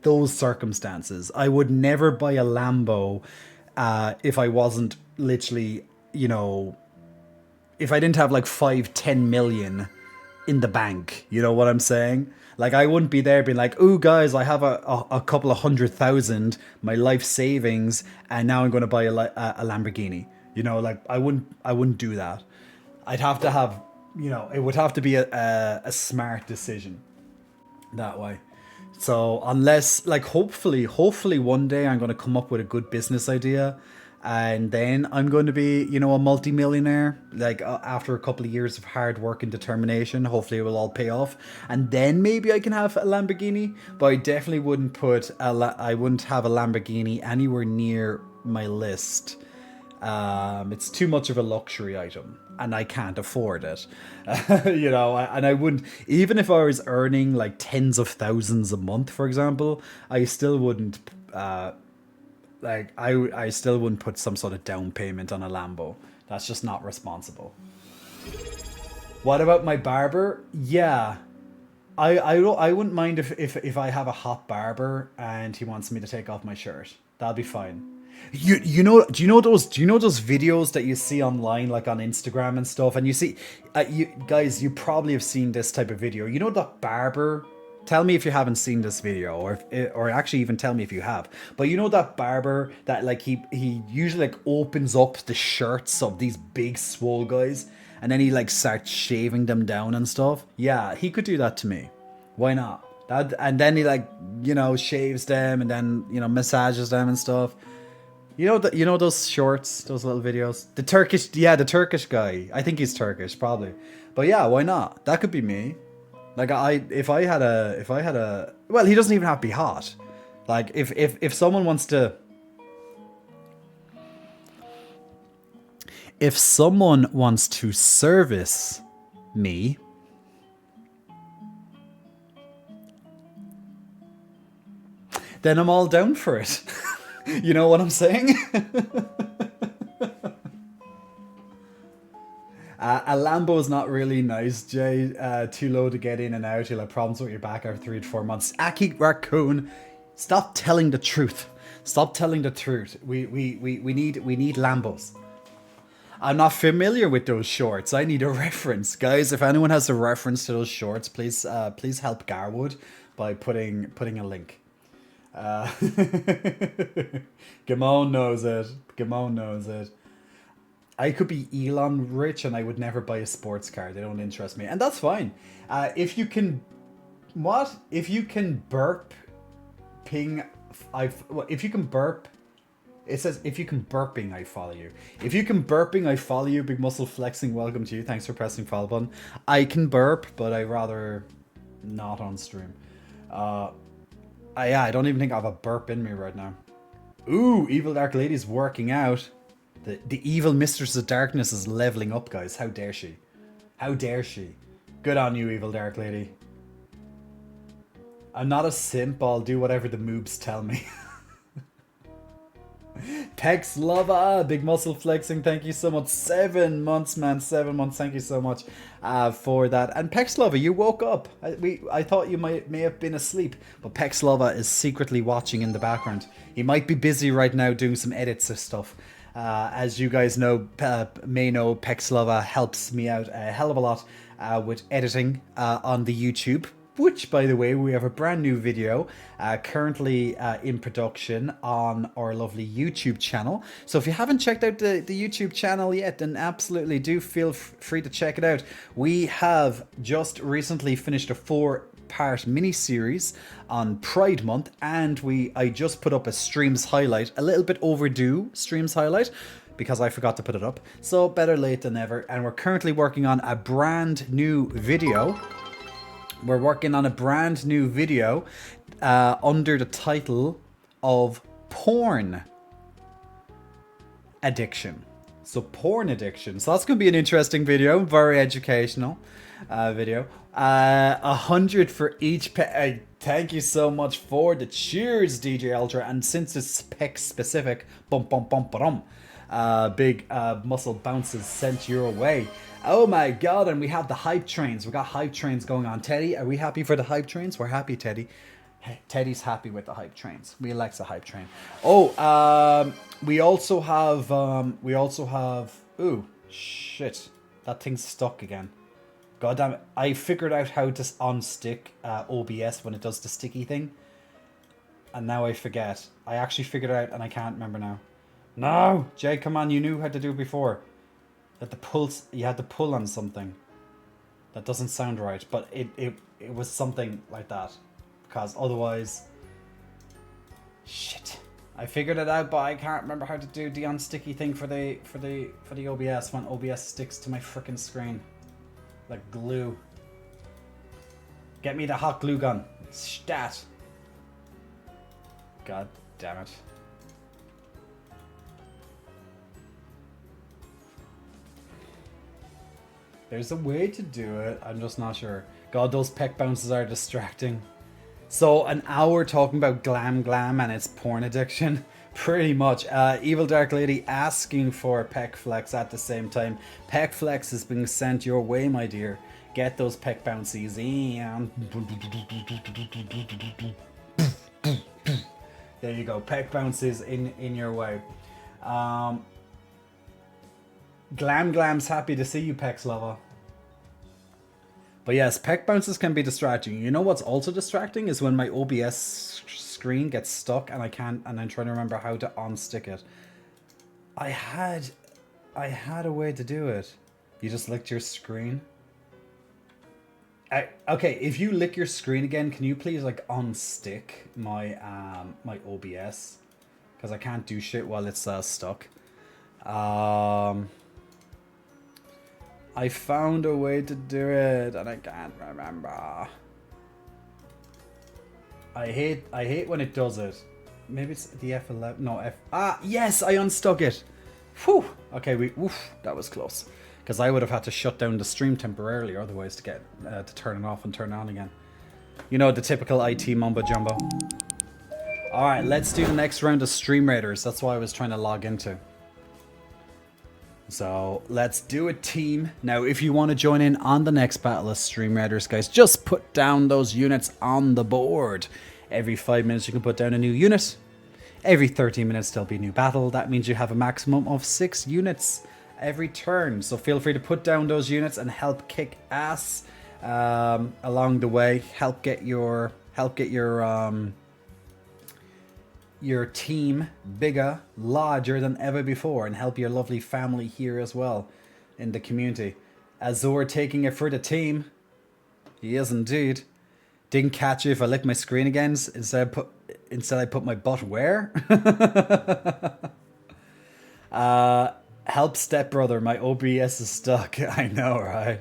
those circumstances. I would never buy a Lambo if I wasn't literally, if I didn't have like 5-10 million in the bank. You know what I'm saying? Like, I wouldn't be there being like, "Ooh, guys, I have a couple of 100,000, my life savings, and now I'm going to buy a Lamborghini." Like, I wouldn't do that. I'd have to have, it would have to be a smart decision that way. So unless, like, hopefully one day I'm going to come up with a good business idea, and then I'm going to be, a multimillionaire. Like, after a couple of years of hard work and determination, hopefully it will all pay off, and then maybe I can have a Lamborghini. But I definitely wouldn't I wouldn't have a Lamborghini anywhere near my list. It's too much of a luxury item, and I can't afford it. And I wouldn't, even if I was earning like tens of thousands a month, for example, I still wouldn't. I still wouldn't put some sort of down payment on a Lambo. That's just not responsible. What about my barber? Yeah, I wouldn't mind if I have a hot barber and he wants me to take off my shirt. That'd be fine. Do you know those videos that you see online, like on Instagram and stuff, and you see, you guys, you probably have seen this type of video. You know that barber. Tell me if you haven't seen this video, or actually even tell me if you have. But you know that barber that, like, he usually like opens up the shirts of these big swole guys, and then he like starts shaving them down and stuff. Yeah, he could do that to me. Why not? And then he like, shaves them and then, massages them and stuff. You know those shorts, those little videos. The Turkish guy. I think he's Turkish, probably. But yeah, why not? That could be me. Like, if I had a, well, he doesn't even have to be hot. Like, if someone wants to, if someone wants to service me, then I'm all down for it. You know what I'm saying? A Lambo is not really nice, Jay. Too low to get in and out. You'll have problems with your back after 3 to 4 months. Aki Raccoon, Stop telling the truth. Stop telling the truth. We need Lambos. I'm not familiar with those shorts. I need a reference, guys. If anyone has a reference to those shorts, please help Garwood by putting a link. Gamon knows it. Gamon knows it. I could be Elon rich and I would never buy a sports car. They don't interest me, and that's fine. If you can, what? If you can burp, ping. If you can burp. It says, if you can burping, I follow you. If you can burping, I follow you. Big muscle flexing, welcome to you. Thanks for pressing follow button. I can burp, but I rather not on stream. Yeah, I don't even think I have a burp in me right now. Ooh, Evil Dark Lady's working out. The evil Mistress of Darkness is leveling up, guys. How dare she? How dare she? Good on you, Evil Dark Lady. I'm not a simp. I'll do whatever the moobs tell me. Pex Lava, big muscle flexing, thank you so much. 7 months, man, 7 months, thank you so much for that. And Pex Lava, you woke up. I thought you may have been asleep, but Pex Lava is secretly watching in the background. He might be busy right now doing some edits of stuff. As you guys know, may know, Pex Lava helps me out a hell of a lot with editing on the YouTube. Which, by the way, we have a brand new video currently in production on our lovely YouTube channel. So if you haven't checked out the YouTube channel yet, then absolutely do feel free to check it out. We have just recently finished a 4-part mini-series on Pride Month, and I just put up a streams highlight, a little bit overdue streams highlight, because I forgot to put it up. So better late than never. And we're currently working on a brand new video. We're working on a brand new video under the title of Porn Addiction. So porn addiction. So that's going to be an interesting video. Very educational video. 100 for each thank you so much for the cheers, DJ Ultra. And since it's spec specific, big muscle bounces sent your way. Oh my god, and we have the hype trains. We got hype trains going on. Teddy, are we happy for the hype trains? We're happy, Teddy. Teddy's happy with the hype trains. We like the hype train. Oh, we also have, ooh, shit. That thing's stuck again. God damn it. I figured out how to unstick OBS when it does the sticky thing. And now I forget. I actually figured it out and I can't remember now. No! Jay, come on, you knew how to do it before. You had to pull on something. That doesn't sound right, but it was something like that. Because otherwise... Shit. I figured it out, but I can't remember how to do the unsticky thing for the OBS when OBS sticks to my frickin' screen. Like glue. Get me the hot glue gun. Stat. God damn it. There's a way to do it, I'm just not sure. God, those peck bounces are distracting. So, an hour talking about glam and its porn addiction. Pretty much. Evil Dark Lady asking for peck flex at the same time. Peck flex is being sent your way, my dear. Get those peck bouncies in. There you go. Peck bounces in your way. Glam's happy to see you, Pex Lover. But yes, peck bounces can be distracting. You know what's also distracting is when my OBS screen gets stuck and and I'm trying to remember how to unstick it. I had a way to do it. You just licked your screen. Okay, if you lick your screen again, can you please like unstick my my OBS? Because I can't do shit while it's stuck. I found a way to do it and I can't remember. I hate when it does it. Maybe it's the F11. No, yes, I unstuck it. Whew. Okay, that was close. Because I would have had to shut down the stream temporarily otherwise to get to turn it off and turn it on again. You know, the typical IT mumbo jumbo. Alright, let's do the next round of Stream Raiders. That's what I was trying to log into. So let's do it, team. Now, if you want to join in on the next battle of Stream Raiders, guys, just put down those units on the board. Every 5 minutes you can put down a new unit. Every 30 minutes there'll be a new battle. That means you have a maximum of 6 units every turn. So feel free to put down those units and help kick ass along the way. Help get your team bigger, larger than ever before, and help your lovely family here as well in the community. Azor taking it for the team. He is indeed. Didn't catch you if I licked my screen again. Instead I put my butt where? Help stepbrother, my OBS is stuck. I know, right?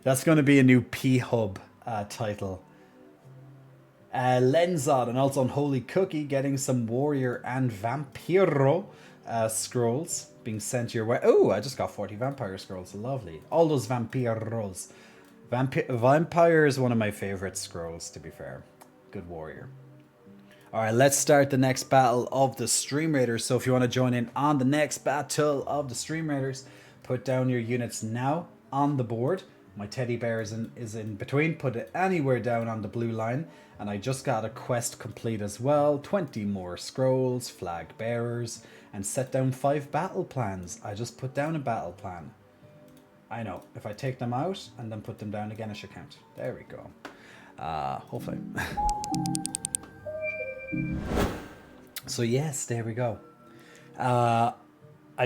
That's going to be a new P-Hub title. Lenzod and also Unholy Cookie getting some Warrior and Vampiro scrolls being sent your way. Oh, I just got 40 Vampire scrolls. Lovely. All those Vampiros. Vampire is one of my favorite scrolls, to be fair. Good warrior. Alright, let's start the next battle of the Stream Raiders. So if you want to join in on the next battle of the Stream Raiders, put down your units now on the board. My teddy bear is in between. Put it anywhere down on the blue line. And I just got a quest complete as well. 20 more scrolls, flag bearers, and set down 5 battle plans. I just put down a battle plan. I know, if I take them out and then put them down again, it should count. There we go. Hopefully. So yes, there we go. I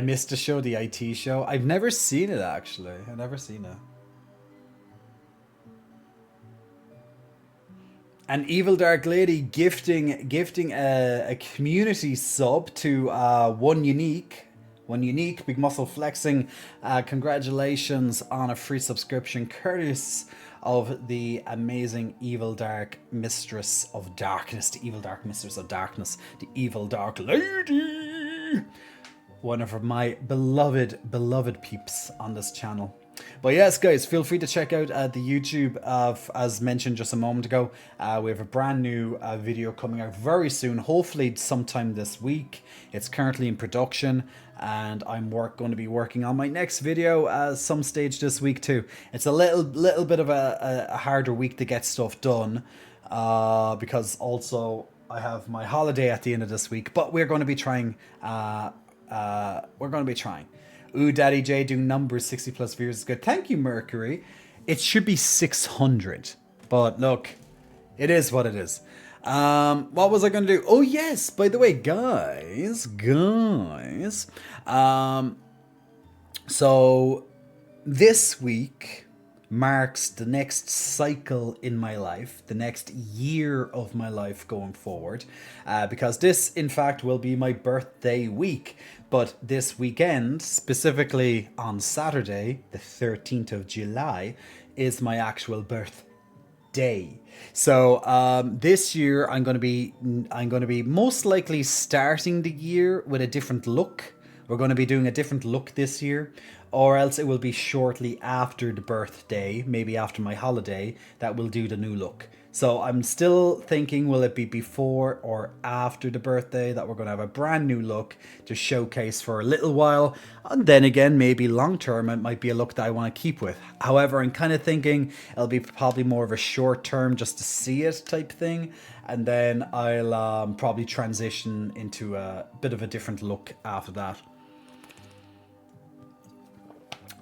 missed the show, the IT show. I've never seen it, actually. I've never seen it. An Evil Dark Lady gifting a community sub to One Unique, Big Muscle Flexing. Congratulations on a free subscription, courteous of the amazing Evil Dark Mistress of Darkness, the Evil Dark Mistress of Darkness, the Evil Dark Lady. One of my beloved peeps on this channel. But yes, guys, feel free to check out the YouTube as mentioned just a moment ago. We have a brand new video coming out very soon, hopefully sometime this week. It's currently in production, and I'm going to be working on my next video some stage this week too. It's a little bit of a harder week to get stuff done because also I have my holiday at the end of this week. But we're going to be trying. Ooh, Daddy J doing numbers, 60 plus viewers is good. Thank you, Mercury. It should be 600. But look, it is what it is. What was I going to do? Oh, yes. By the way, guys. So this week marks the next cycle in my life, the next year of my life going forward, because this, in fact, will be my birthday week. But this weekend, specifically on Saturday, the 13th of July, is my actual birthday. So this year, I'm going to be most likely starting the year with a different look. We're going to be doing a different look this year, or else it will be shortly after the birthday, maybe after my holiday, that we'll do the new look. So I'm still thinking, will it be before or after the birthday that we're going to have a brand new look to showcase for a little while. And then again, maybe long term, it might be a look that I want to keep with. However, I'm kind of thinking it'll be probably more of a short term just to see it type thing. And then I'll probably transition into a bit of a different look after that.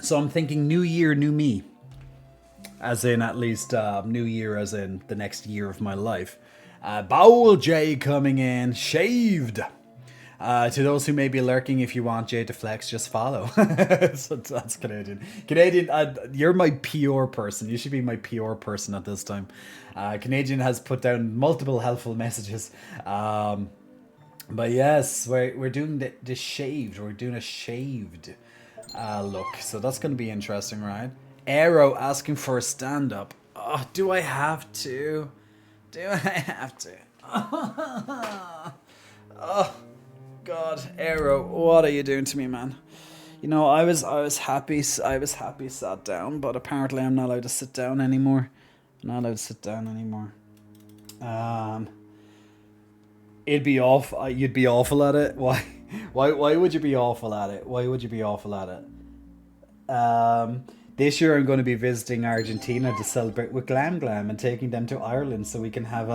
So I'm thinking new year, new me. As in, at least, new year as in the next year of my life. Bowl J coming in, shaved. To those who may be lurking, if you want Jay to flex, just follow. So that's Canadian. Canadian, you're my PR person. You should be my PR person at this time. Canadian has put down multiple helpful messages. But yes, we're doing the shaved. We're doing a shaved look. So that's going to be interesting, right? Arrow asking for a stand-up. Oh, do I have to? Do I have to? Oh, God, Arrow, what are you doing to me, man? You know, I was happy sat down, but apparently I'm not allowed to sit down anymore. I'm not allowed to sit down anymore. It'd be off. You'd be awful at it. Why? Why would you be awful at it? Why would you be awful at it? This year I'm going to be visiting Argentina to celebrate with Glam Glam and taking them to Ireland so we can have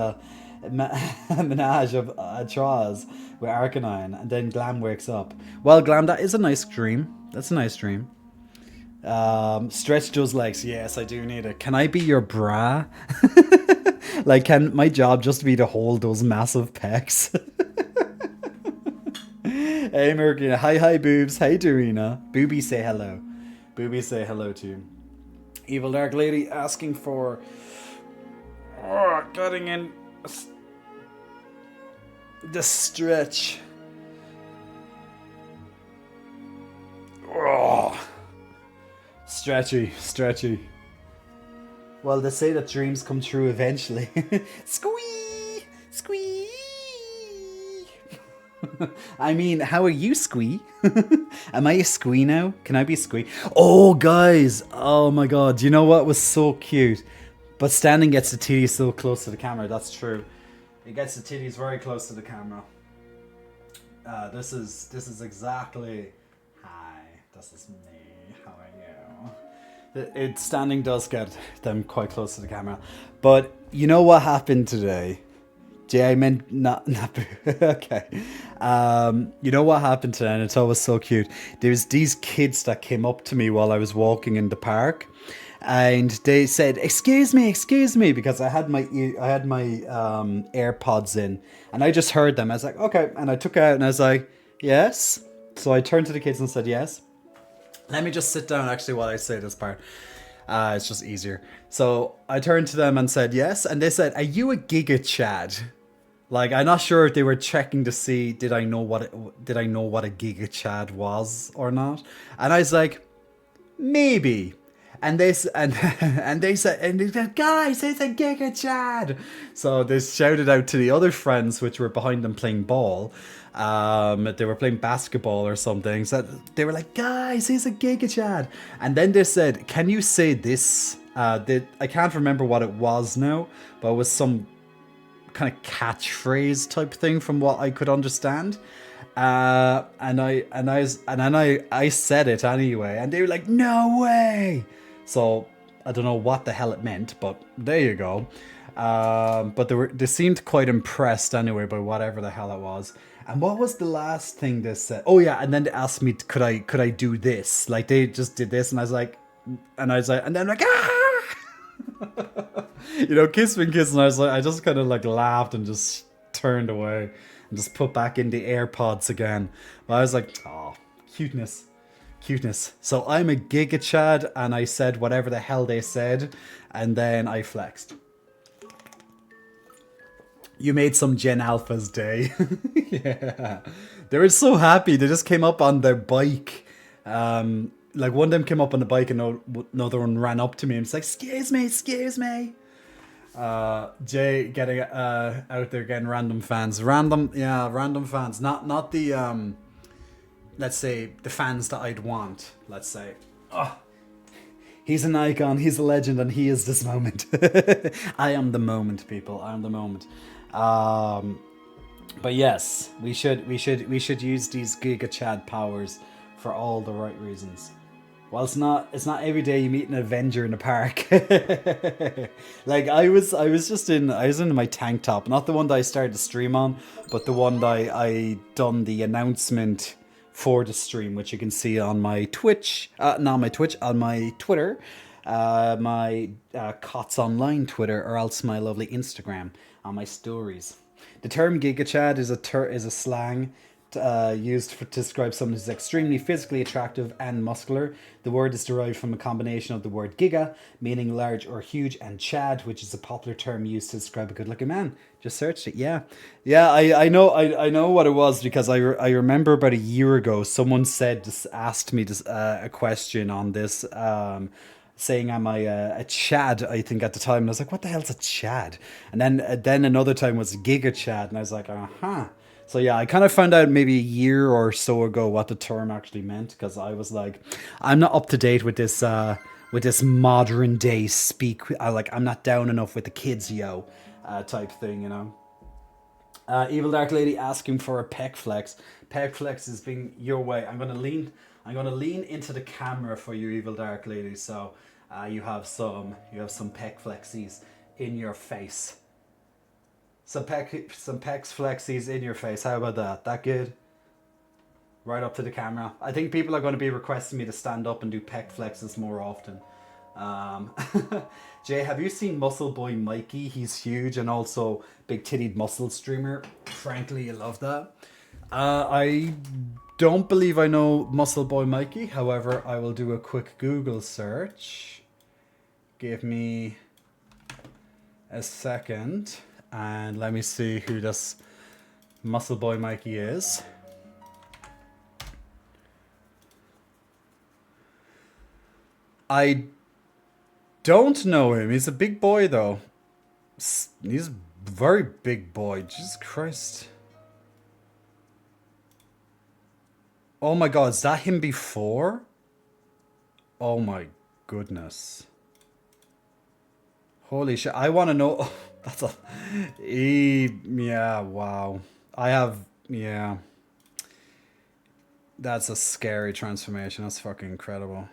menage of Traz with Arcanine, and then Glam wakes up. Well, Glam, that is a nice dream. That's a nice dream. Stretch Joe's legs. Yes, I do need it. Can I be your bra? Like, can my job just be to hold those massive pecs? Hey, Mercury. Hi, boobs. Hey, Dorina. Booby, say hello. Booby, say hello to you. Evil Dark Lady asking for... Oh, getting in... The stretch. Oh. Stretchy. Well, they say that dreams come true eventually. Squee! I mean, how are you, Squee? Am I a Squee now? Can I be Squee? Oh, guys! Oh my god, you know what was so cute? But Standing gets the titties so close to the camera, that's true. It gets the titties very close to the camera. This is exactly... Hi, this is me. How are you? Standing does get them quite close to the camera. But you know what happened today? Jay, I meant not okay. You know what happened today, and it's always so cute. There's these kids that came up to me while I was walking in the park, and they said, excuse me," because I had my AirPods in, and I just heard them. I was like, okay, and I took it out, and I was like, yes. So I turned to the kids and said, yes. Let me just sit down actually while I say this part. It's just easier. So I turned to them and said yes, and they said, "Are you a Giga Chad?" Like, I'm not sure if they were checking to see did I know what a Giga Chad was or not. And I was like, maybe. And they said, guys, it's a Giga Chad. So they shouted out to the other friends which were behind them playing ball. They were playing basketball or something. So they were like, guys, he's a Giga Chad. And then they said, can you say this? I can't remember what it was now, but it was some kind of catchphrase type thing from what I could understand. And I said it anyway, and they were like, no way. So I don't know what the hell it meant, but there you go. But they seemed quite impressed anyway by whatever the hell it was. And what was the last thing they said? Oh yeah, and then they asked me, could I do this? Like, they just did this, and I was like, and then like, ah! You know, kiss me, kiss, and I was like, I just kind of like laughed and just turned away and just put back in the AirPods again. But I was like, oh, cuteness. So I'm a Giga Chad, and I said whatever the hell they said, and then I flexed. You made some Gen Alpha's day. Yeah. They were so happy. They just came up on their bike. Like, one of them came up on the bike, and another one ran up to me and was like, excuse me. Jay getting out there getting random fans. Random fans. Not the, let's say, the fans that I'd want, let's say. Oh, he's an icon, he's a legend, and he is this moment. I am the moment, people. I am the moment. But yes, we should use these Giga Chad powers for all the right reasons. Well, it's not every day you meet an Avenger in the park. Like, I was in my tank top, not the one that I started the stream on, but the one that I done the announcement for the stream, which you can see on my Twitch, on my Twitter, my Cottz Online Twitter, or else my lovely Instagram on my stories. The term Giga Chad is a slang used to describe someone who's extremely physically attractive and muscular. The word is derived from a combination of the word giga, meaning large or huge, and chad, which is a popular term used to describe a good-looking man. Just searched it. Yeah. I know what it was, because I remember about a year ago someone asked me a question on this. Saying am I a Chad, I think, at the time. And I was like, what the hell's a Chad? And then another time was Giga Chad, and I was like, uh-huh. So yeah, I kind of found out maybe a year or so ago what the term actually meant, because I was like, I'm not up to date with this modern day speak. I'm not down enough with the kids, yo, type thing, you know. Evil Dark Lady asking for a pec flex. Pec flex is being your way. I'm gonna lean into the camera for you, Evil Dark Lady, so you have some pec flexies in your face. some pecs flexies in your face. How about that? That good? Right up to the camera. I think people are going to be requesting me to stand up and do pec flexes more often. Um, Jay, have you seen Muscle Boy Mikey? He's huge and also big tittied muscle streamer. Frankly, I love that. I don't believe I know Muscle Boy Mikey. However, I will do a quick Google search. Give me a second and let me see who this Muscle Boy Mikey is. I don't know him. He's a big boy though. He's a very big boy. Jesus Christ. Oh my god, is that him before? Oh my goodness. Holy shit, I want to know. That's a. Yeah, wow. I have. Yeah. That's a scary transformation. That's fucking incredible.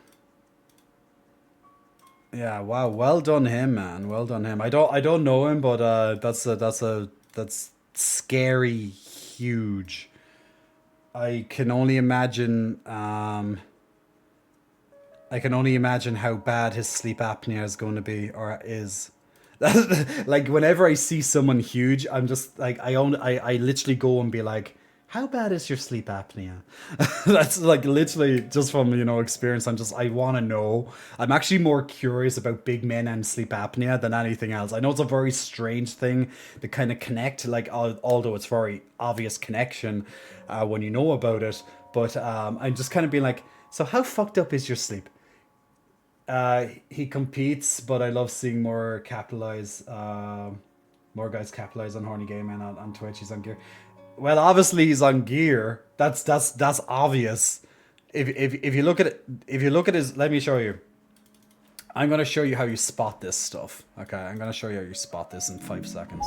Yeah, wow. Well done him, man. Well done him. I don't know him, but that's scary huge. I can only imagine I can only imagine how bad his sleep apnea is going to be or is. Like whenever I see someone huge, I'm just like I literally go and be like, how bad is your sleep apnea? That's like literally just from experience. I want to know. I'm actually more curious about big men and sleep apnea than anything else. I know it's a very strange thing to kind of connect, like although it's very obvious connection when you know about it. But I'm just kind of being like, so how fucked up is your sleep? He competes, but I love seeing more more guys capitalize on horny gay men on Twitch. He's on gear. Well, obviously he's on gear. That's obvious. If you look at it, if you look at his, let me show you. I'm gonna show you how you spot this stuff. Okay, I'm gonna show you how you spot this in 5 seconds.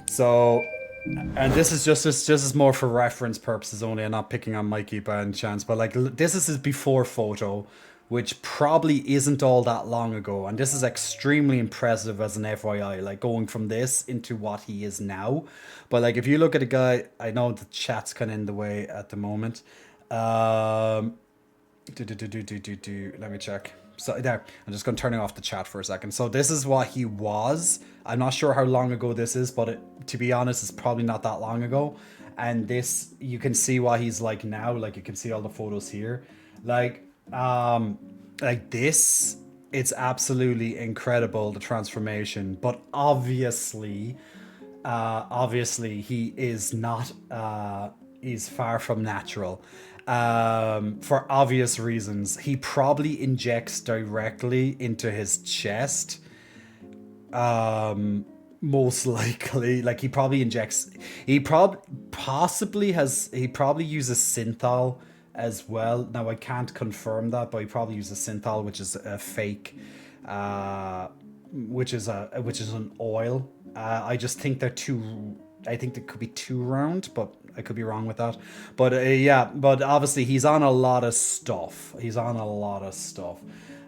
So, and this is more for reference purposes only. I'm not picking on Mikey by any chance, but like this is his before photo, which probably isn't all that long ago, and this is extremely impressive as an FYI, like going from this into what he is now. But like if you look at a guy, I know the chat's kind of in the way at the moment. Let me check. So there, I'm just going to turn off the chat for a second. So this is what he was. I'm not sure how long ago this is, but to be honest, it's probably not that long ago. And this, you can see what he's like now. Like you can see all the photos here. Like this, it's absolutely incredible, the transformation. But obviously he is not. He's far from natural. For obvious reasons. He probably injects directly into his chest. Most likely. Like he probably injects, he probably uses synthol as well. Now I can't confirm that, but he probably uses synthol, which is a fake which is an oil. I just think they're too. I think they could be too round, but I could be wrong with that. But yeah, but obviously he's on a lot of stuff.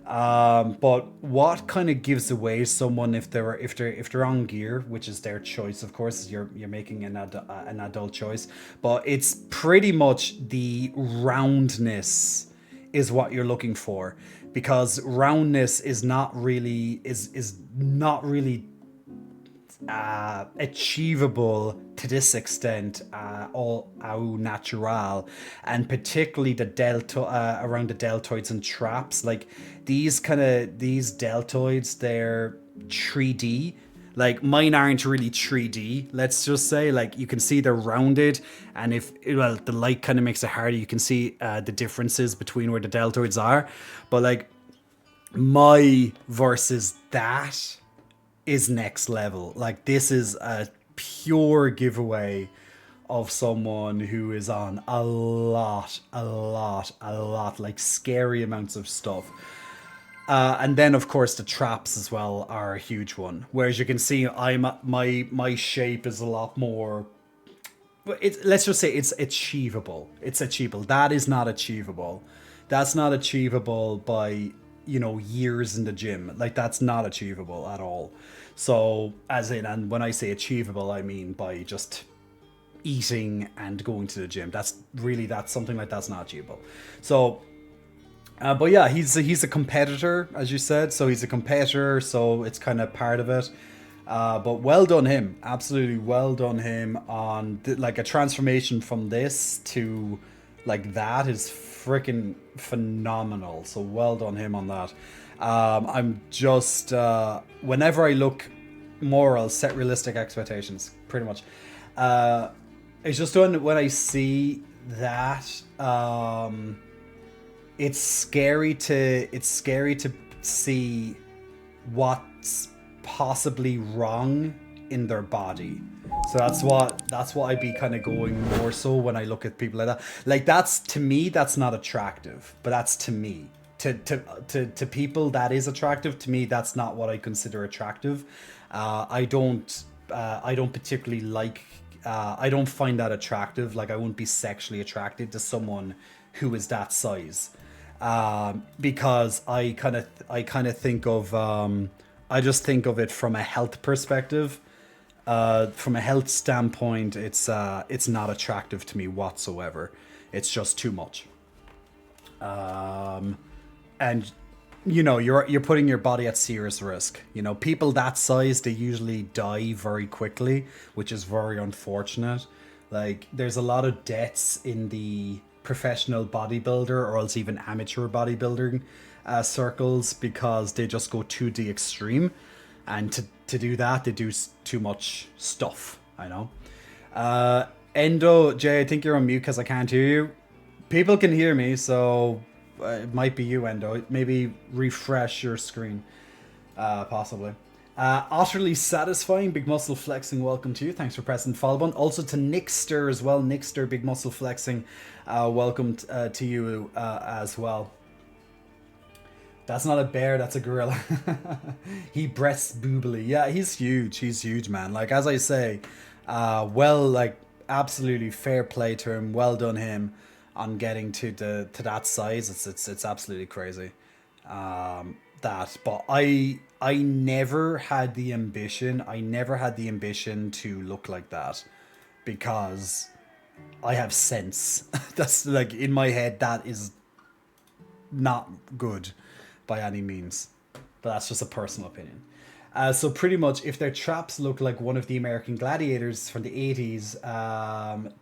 But what kind of gives away someone if they're on gear, which is their choice, of course. You're making an adult choice, but it's pretty much the roundness is what you're looking for, because roundness is not really achievable to this extent all au natural, and particularly the around the deltoids and traps. Like these deltoids, they're 3D. Like mine aren't really 3D, let's just say. Like you can see they're rounded, and the light kind of makes it harder. You can see the differences between where the deltoids are, but like my versus that is next level. Like this is a pure giveaway of someone who is on a lot, like scary amounts of stuff. And then of course the traps as well are a huge one. Whereas you can see my shape is a lot more, but let's just say it's achievable. It's achievable. That is not achievable. That's not achievable by years in the gym. Like that's not achievable at all. So, as in, and when I say achievable, I mean by just eating and going to the gym. That's something like that's not achievable. So, but yeah, he's a competitor, as you said. So he's a competitor, so it's kind of part of it. But well done him, absolutely well done him on like a transformation from this to like that is freaking phenomenal. So well done him on that. I'm just whenever I look more, I'll set realistic expectations, pretty much. It's just when I see that. It's scary to see what's possibly wrong in their body. So that's what I'd be kind of going more so when I look at people like that. Like that's to me that's not attractive, but that's to me. To people that is attractive. To me, that's not what I consider attractive. I don't particularly like. I don't find that attractive. Like I wouldn't be sexually attracted to someone who is that size, because I kind of think of I just think of it from a health perspective. From a health standpoint, it's not attractive to me whatsoever. It's just too much. And you're putting your body at serious risk. People that size, they usually die very quickly, which is very unfortunate. Like there's a lot of deaths in the professional bodybuilder or else even amateur bodybuilding circles because they just go to the extreme, and to do that they do too much stuff. I know. Endo Jay, I think you're on mute because I can't hear you. People can hear me, so it might be you, Endo. Maybe refresh your screen, possibly. Utterly satisfying, big muscle flexing. Welcome to you. Thanks for pressing the follow button. Also to Nixter as well. Nixter, big muscle flexing. Welcome to you as well. That's not a bear, that's a gorilla. He breasts boobily. Yeah, he's huge. He's huge, man. Like as I say, absolutely fair play to him. Well done him on getting to that size. It's absolutely crazy. But I never had the ambition. I never had the ambition to look like that because I have sense. That's like in my head. That is not good by any means. But that's just a personal opinion. So pretty much, if their traps look like one of the American gladiators from the 80s,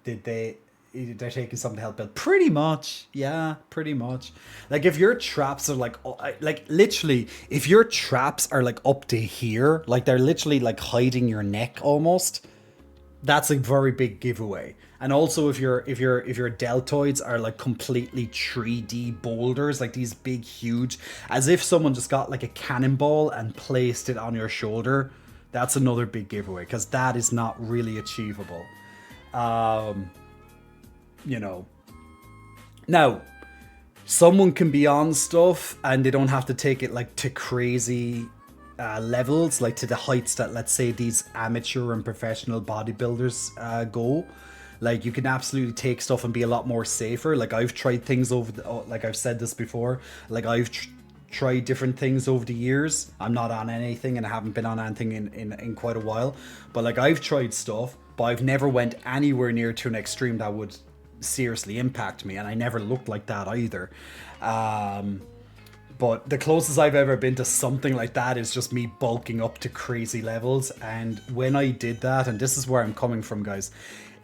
they're taking something to help build. Pretty much, yeah, pretty much. Like if your traps are like literally, if your traps are like up to here, like they're literally like hiding your neck almost, that's a very big giveaway. And also if your deltoids are like completely 3D boulders, like these big huge, as if someone just got like a cannonball and placed it on your shoulder, that's another big giveaway because that is not really achievable. Now someone can be on stuff and they don't have to take it like to crazy levels, like to the heights that let's say these amateur and professional bodybuilders go. Like you can absolutely take stuff and be a lot more safer. Like I've tried things like I've said this before, like I've tried different things over the years. I'm not on anything and I haven't been on anything in quite a while, but like I've tried stuff, but I've never went anywhere near to an extreme that would seriously impact me, and I never looked like that either. But the closest I've ever been to something like that is just me bulking up to crazy levels. And when I did that, and this is where I'm coming from, guys,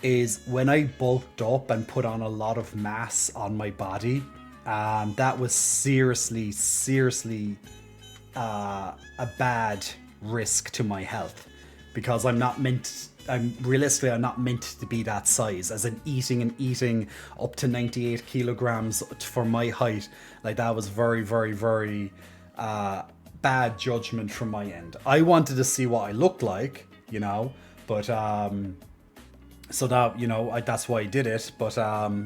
is when I bulked up and put on a lot of mass on my body, that was seriously a bad risk to my health, because I'm not meant to be that size, as in eating up to 98 kilograms for my height. Like that was very, very, very bad judgment from my end. I wanted to see what I looked like, but so that, that's why I did it. But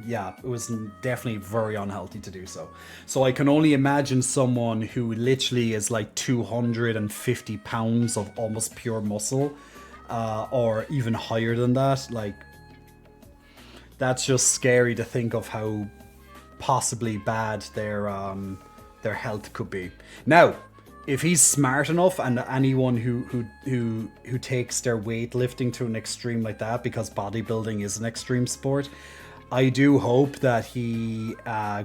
yeah, it was definitely very unhealthy to do so. So I can only imagine someone who literally is like 250 pounds of almost pure muscle, or even higher than that. Like that's just scary to think of how possibly bad their health could be. Now, if he's smart enough, and anyone who takes their weightlifting to an extreme like that, because bodybuilding is an extreme sport, I do hope that he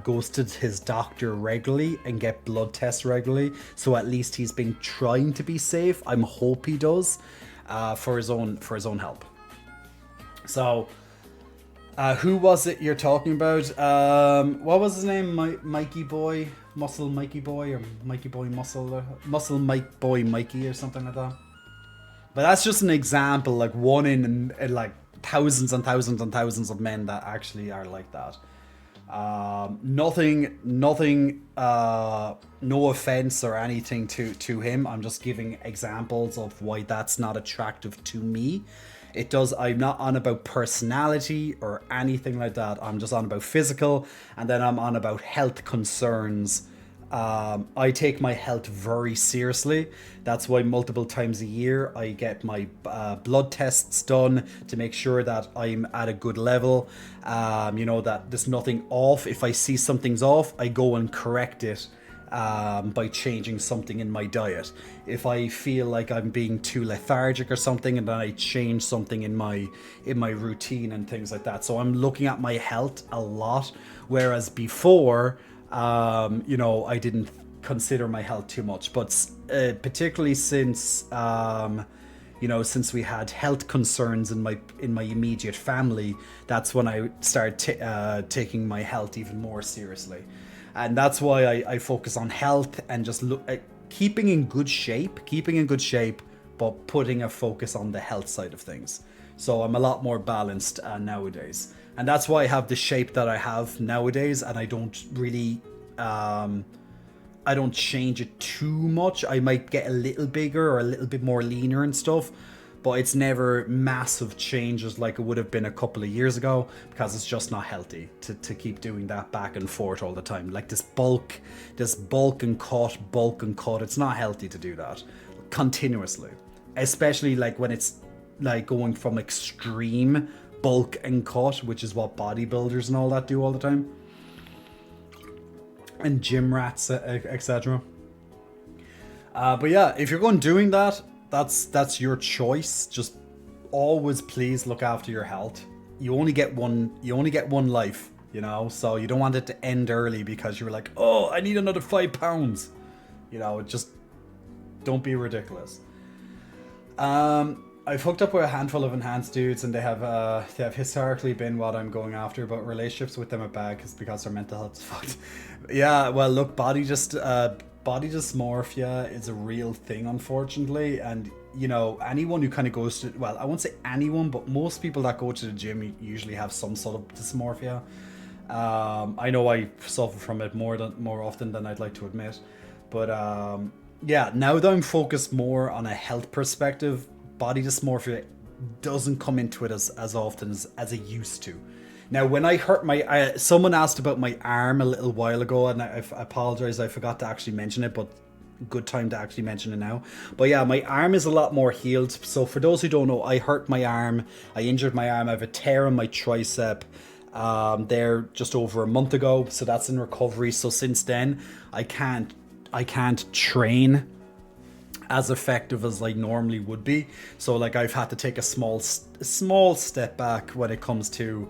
goes to his doctor regularly and get blood tests regularly, so at least he's been trying to be safe. I'm hope he does, for his own help. So, who was it you're talking about? What was his name? Mikey Boy, Muscle Mikey Boy, or Mikey Boy Muscle Mike Boy Mikey, or something like that. But that's just an example, like one in like thousands and thousands and thousands of men that actually are like that. Nothing. No offense or anything to him. I'm just giving examples of why that's not attractive to me. It does. I'm not on about personality or anything like that. I'm just on about physical, and then I'm on about health concerns. I take my health very seriously. That's why multiple times a year I get my blood tests done to make sure that I'm at a good level. That there's nothing off. If I see something's off, I go and correct it by changing something in my diet. If I feel like I'm being too lethargic or something, and then I change something in my routine and things like that. So I'm looking at my health a lot, whereas before, I didn't consider my health too much. But particularly since since we had health concerns in my immediate family, that's when I started taking my health even more seriously. And that's why I focus on health and just look at keeping in good shape, but putting a focus on the health side of things. So I'm a lot more balanced nowadays. And that's why I have the shape that I have nowadays, and I don't really, I don't change it too much. I might get a little bigger or a little bit more leaner and stuff, but it's never massive changes like it would have been a couple of years ago, because it's just not healthy to keep doing that back and forth all the time. Like this bulk and cut, it's not healthy to do that continuously, especially like when it's like going from extreme bulk and cut, which is what bodybuilders and all that do all the time, and gym rats, etc. But yeah, if you're going doing that, that's your choice. Just always please look after your health. You only get one life, so you don't want it to end early because you're like, oh, I need another 5 pounds. Just don't be ridiculous. I've hooked up with a handful of enhanced dudes, and they have historically been what I'm going after, but relationships with them are bad because their mental health is fucked. Yeah, well, look, body dysmorphia is a real thing, unfortunately, and anyone who kind of goes to, well, I won't say anyone, but most people that go to the gym usually have some sort of dysmorphia. I know I suffer from it more often than I'd like to admit, but yeah, now that I'm focused more on a health perspective, body dysmorphia doesn't come into it as often as it used to. Now, when I hurt someone asked about my arm a little while ago, and I apologize, I forgot to actually mention it, but good time to actually mention it now. But yeah, my arm is a lot more healed. So for those who don't know, I hurt my arm. I injured my arm. I have a tear in my tricep there just over a month ago. So that's in recovery. So since then, I can't train as effective as I normally would be. So like I've had to take a small step back when it comes to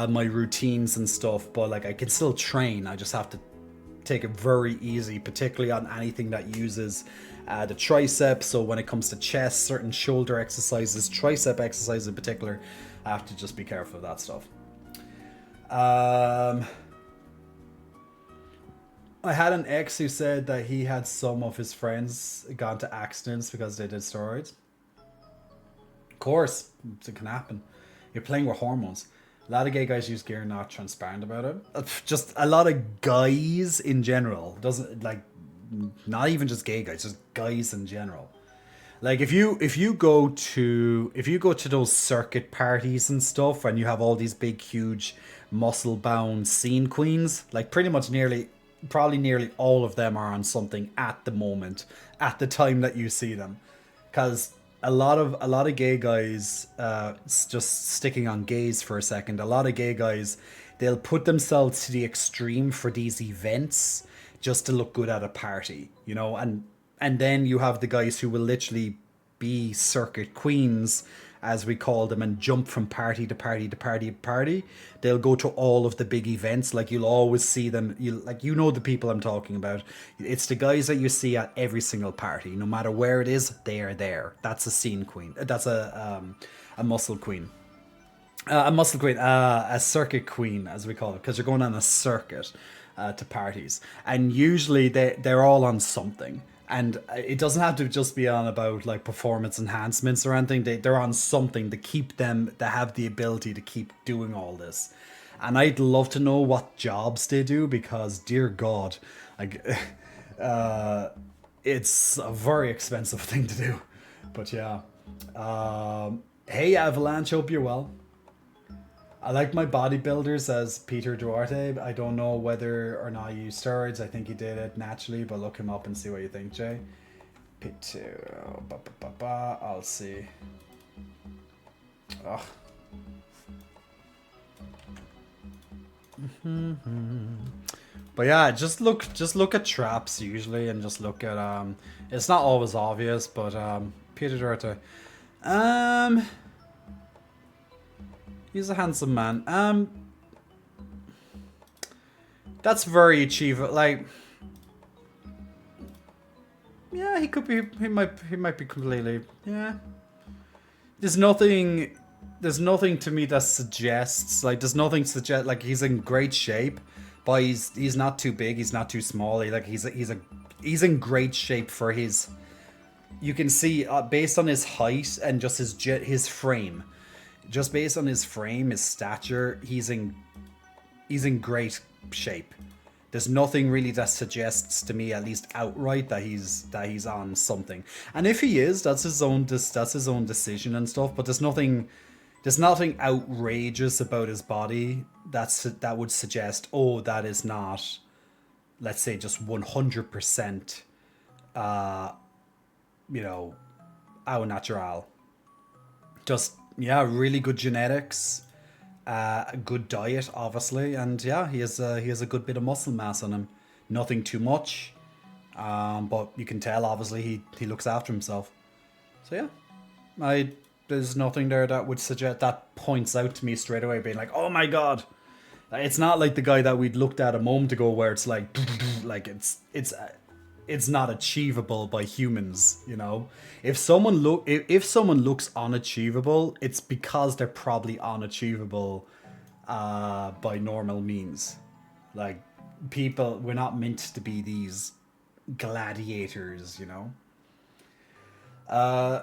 my routines and stuff, but like I can still train. I just have to take it very easy, particularly on anything that uses the tricep. So when it comes to chest, certain shoulder exercises, tricep exercises in particular, I have to just be careful of that stuff. I had an ex who said that he had some of his friends gone to accidents because they did steroids. Of course, it can happen. You're playing with hormones. A lot of gay guys use gear, not transparent about it. Just a lot of guys in general. Doesn't like, not even just gay guys, just guys in general. Like if you go to those circuit parties and stuff, and you have all these big, huge, muscle-bound scene queens, like probably nearly all of them are on something at the moment, at the time that you see them, because a lot of gay guys, just sticking on gays for a second, a lot of gay guys, they'll put themselves to the extreme for these events just to look good at a party, and And then you have the guys who will literally be circuit queens, as we call them, and jump from party to party to party to party. They'll go to all of the big events. Like you'll always see them. You know the people I'm talking about. It's the guys that you see at every single party, no matter where it is. They are there. That's a scene queen. That's a muscle queen. A muscle queen, a circuit queen, as we call it, because you're going on a circuit to parties, and usually they're all on something, and it doesn't have to just be on about like performance enhancements or anything. They're on something to keep them, to have the ability to keep doing all this, and I'd love to know what jobs they do, because dear God, like, it's a very expensive thing to do, but yeah. Hey Avalanche, hope you're well. I like my bodybuilder, says Peter Duarte. I don't know whether or not you used steroids. I think he did it naturally, but look him up and see what you think, Jay. Peter, I'll see. Ugh. But yeah, just look at traps usually, and just look at it's not always obvious, but Peter Duarte. He's a handsome man. That's very achievable. Like, yeah, he could be. He might be completely. Yeah. There's nothing to me that suggests, like, there's nothing suggest like he's in great shape, but he's not too big. He's not too small. He's in great shape for his. You can see based on his height and just his frame. Just based on his frame, his stature, he's in great shape. There's nothing really that suggests to me, at least outright, that he's on something. And if he is, that's his own decision and stuff. But there's nothing outrageous about his body that would suggest, oh, that is not, let's say, just 100%, au natural. Just, yeah, really good genetics, a good diet, obviously, and yeah, he has a good bit of muscle mass on him. Nothing too much, but you can tell, obviously, he looks after himself. So yeah, there's nothing there that would suggest, that points out to me straight away, being like, oh my God. It's not like the guy that we'd looked at a moment ago, where it's like it's not achievable by humans, you know. If someone looks unachievable, it's because they're probably unachievable by normal means. Like, people, we're not meant to be these gladiators, you know.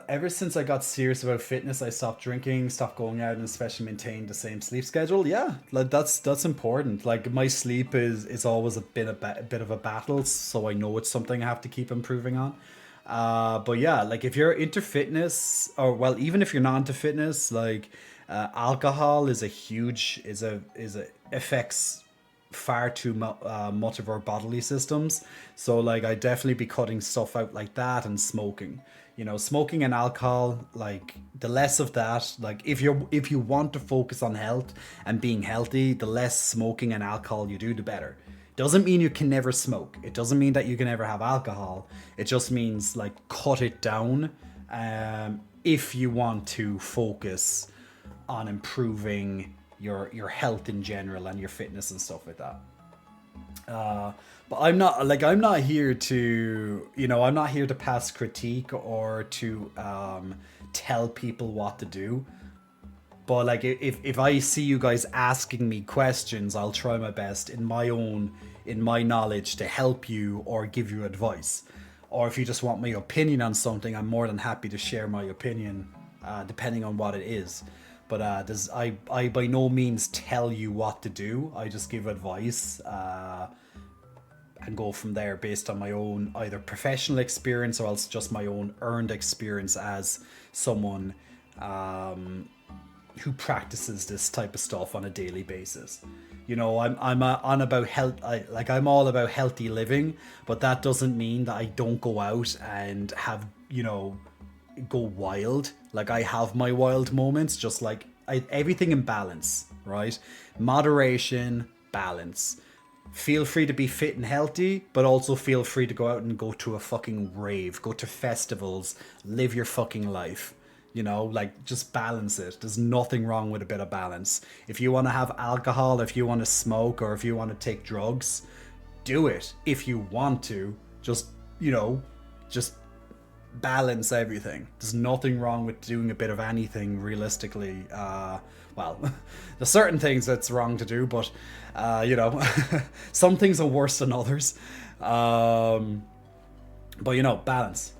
Ever since I got serious about fitness, I stopped drinking, stopped going out, and especially maintained the same sleep schedule. Yeah, like that's important. Like, my sleep is always a bit of a battle, so I know it's something I have to keep improving on. But yeah, like, if you're into fitness, or well, even if you're not into fitness, like, alcohol is affects far too much of our bodily systems. So, like, I'd definitely be cutting stuff out like that, and smoking. You know, smoking and alcohol, like, the less of that, like, if you want to focus on health and being healthy, the less smoking and alcohol you do, the better. Doesn't mean you can never smoke. It doesn't mean that you can never have alcohol. It just means, like, cut it down if you want to focus on improving your health in general and your fitness and stuff like that. But I'm not here to, I'm not here to pass critique or to tell people what to do. But, like, if I see you guys asking me questions, I'll try my best in my knowledge to help you or give you advice. Or if you just want my opinion on something, I'm more than happy to share my opinion, depending on what it is. But I by no means tell you what to do. I just give advice and go from there based on my own either professional experience or else just my own earned experience as someone who practices this type of stuff on a daily basis. I'm on about health. I'm all about healthy living, but that doesn't mean that I don't go out and have go wild. Like, I have my wild moments, just like everything in balance, right? Moderation, balance. Feel free to be fit and healthy, but also feel free to go out and go to a fucking rave, go to festivals, live your fucking life. You know, like just balance it. There's nothing wrong with a bit of balance. If you want to have alcohol, if you want to smoke, or if you want to take drugs, do it. If you want to, just, you know, just balance everything. There's nothing wrong with doing a bit of anything realistically. Well, there's certain things that's wrong to do, but, you know, some things are worse than others. But, you know, balance.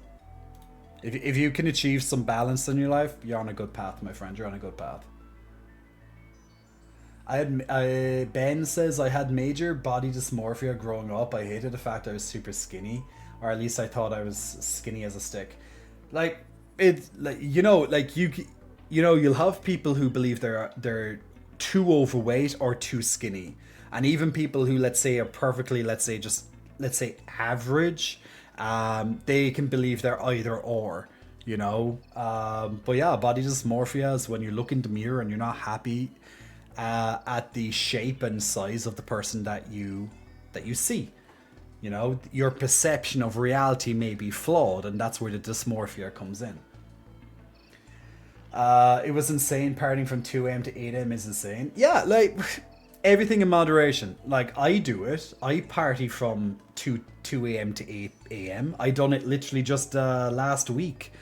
If you can achieve some balance in your life, you're on a good path, my friend. You're on a good path. Ben says, I had major body dysmorphia growing up. I hated the fact I was super skinny, or at least I thought I was skinny as a stick. Like, like, you know, like you know, you'll have people who believe they're too overweight or too skinny, and even people who, let's say, are perfectly, let's say average. They can believe they're either or, you know. But yeah, body dysmorphia is when you look in the mirror and you're not happy at the shape and size of the person that you see. You know, your perception of reality may be flawed, and that's where the dysmorphia comes in. It was insane. Partying from 2 a.m. to 8 a.m. is insane. Yeah, like everything in moderation. Like, I do it. I party from 2 a.m. to 8 a.m. I done it literally just last week.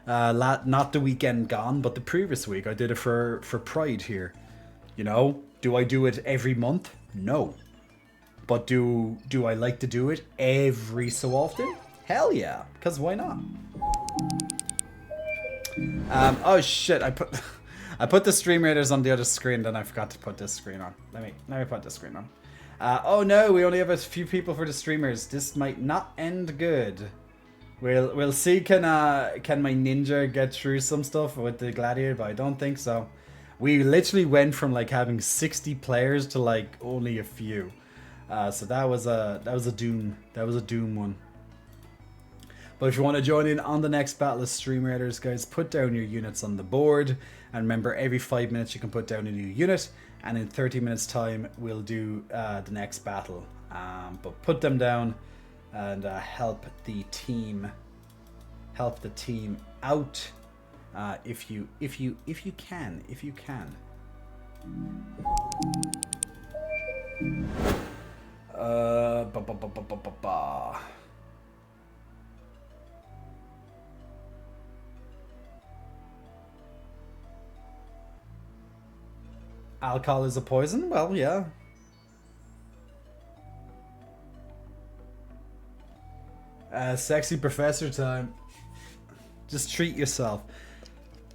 Not the weekend gone, but the previous week. I did it for Pride here. You know, do I do it every month? No. But do I like to do it every so often? Hell yeah, because why not? Oh shit, I put the stream raiders on the other screen, then I forgot to put this screen on. Let me put this screen on. Oh no, we only have a few people for the streamers. This might not end good. We'll see. Can my ninja get through some stuff with the gladiator? But I don't think so. We literally went from like having 60 players to like only a few. So that was a doom one. But if you want to join in on the next battle of Stream Raiders, guys, put down your units on the board. And remember, every 5 minutes you can put down a new unit. And in 30 minutes time, we'll do the next battle. But put them down and help the team out if you can. Ba ba ba ba ba ba ba. Alcohol is a poison? Well, yeah. Sexy professor time. Just treat yourself.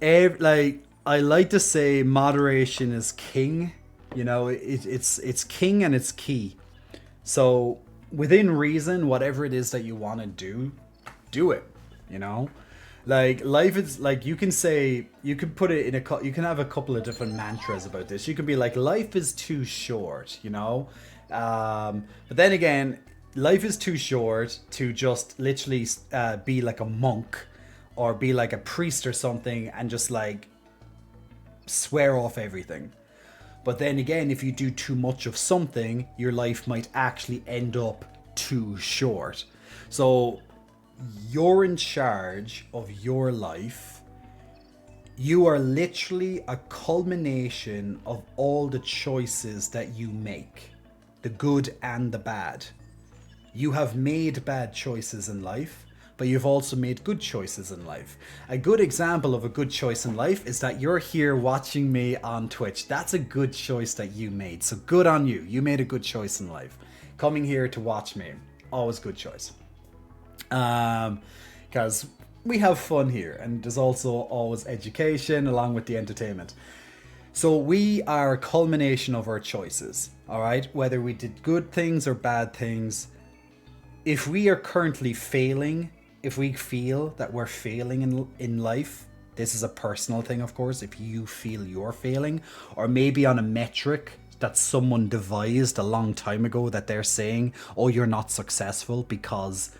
Like, I like to say moderation is king. You know, it's king and it's key. So, within reason, whatever it is that you want to do it, you know? Like, life is, like, you can put it in you can have a couple of different mantras about this. You can be like, life is too short, you know? But then again, life is too short to just literally be like a monk or be like a priest or something and just, like, swear off everything. But then again, if you do too much of something, your life might actually end up too short. So you're in charge of your life. You are literally a culmination of all the choices that you make, the good and the bad. You have made bad choices in life, but you've also made good choices in life. A good example of a good choice in life is that you're here watching me on Twitch. That's a good choice that you made. So good on you. You made a good choice in life. Coming here to watch me, always good choice. Because we have fun here, and there's also always education along with the entertainment. So we are a culmination of our choices, all right? Whether we did good things or bad things. If we are currently failing, if we feel that we're failing in life, this is a personal thing, of course, if you feel you're failing, or maybe on a metric that someone devised a long time ago that they're saying, oh, you're not successful because,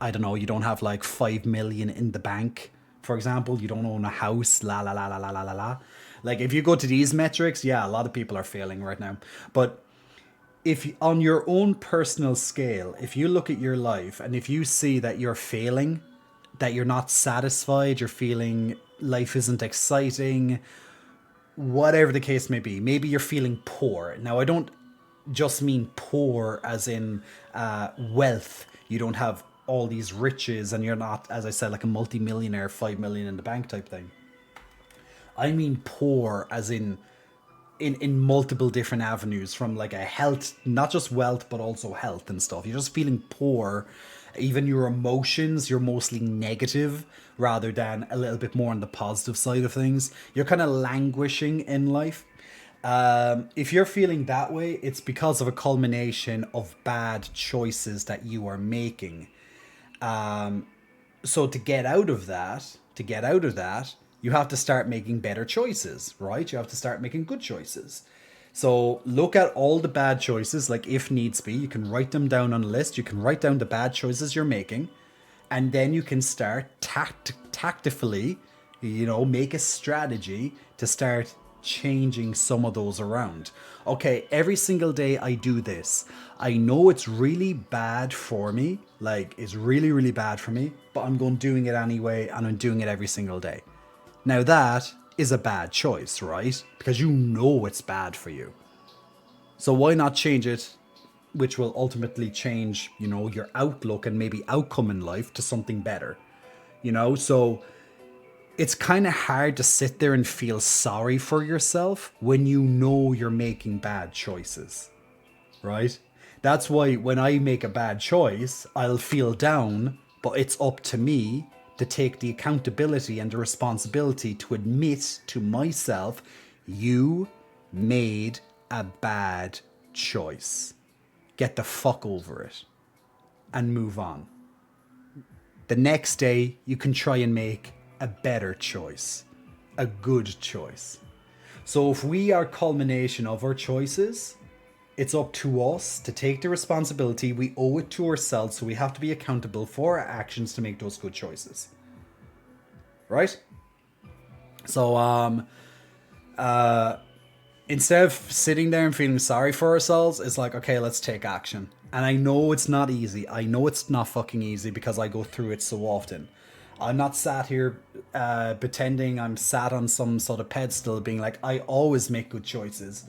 I don't know, you don't have like 5 million in the bank, for example, you don't own a house, la la la la la la la la. Like, if you go to these metrics, yeah, a lot of people are failing right now. But if on your own personal scale, if you look at your life and if you see that you're failing, that you're not satisfied, you're feeling life isn't exciting, whatever the case may be, maybe you're feeling poor. Now, I don't just mean poor as in wealth. You don't have all these riches and you're not, as I said, like a multi-millionaire, 5 million in the bank type thing. I mean poor as in multiple different avenues, from like a health, not just wealth but also health and stuff. You're just feeling poor. Even your emotions, you're mostly negative rather than a little bit more on the positive side of things. You're kind of languishing in life. If you're feeling that way, it's because of a culmination of bad choices that you are making. So to get out of that, you have to start making better choices, right? You have to start making good choices. So look at all the bad choices, like if needs be, you can write them down on a list. You can write down the bad choices you're making, and then you can start tactfully, make a strategy to start changing some of those around. Okay, every single day I do this. I know it's really bad for me, like it's really, really bad for me, but I'm going doing it anyway, and I'm doing it every single day. Now that is a bad choice, right? Because you know it's bad for you. So why not change it, which will ultimately change, your outlook and maybe outcome in life to something better. So it's kind of hard to sit there and feel sorry for yourself when you know you're making bad choices, right? That's why when I make a bad choice, I'll feel down, but it's up to me to take the accountability and the responsibility to admit to myself, you made a bad choice. Get the fuck over it and move on. The next day, you can try and make a better choice, a good choice. So if we are culmination of our choices, it's up to us to take the responsibility. We owe it to ourselves, so we have to be accountable for our actions to make those good choices. Right? So instead of sitting there and feeling sorry for ourselves, it's like, okay, let's take action. And I know it's not easy. I know it's not fucking easy because I go through it so often. I'm not sat here pretending I'm sat on some sort of pedestal being like, I always make good choices.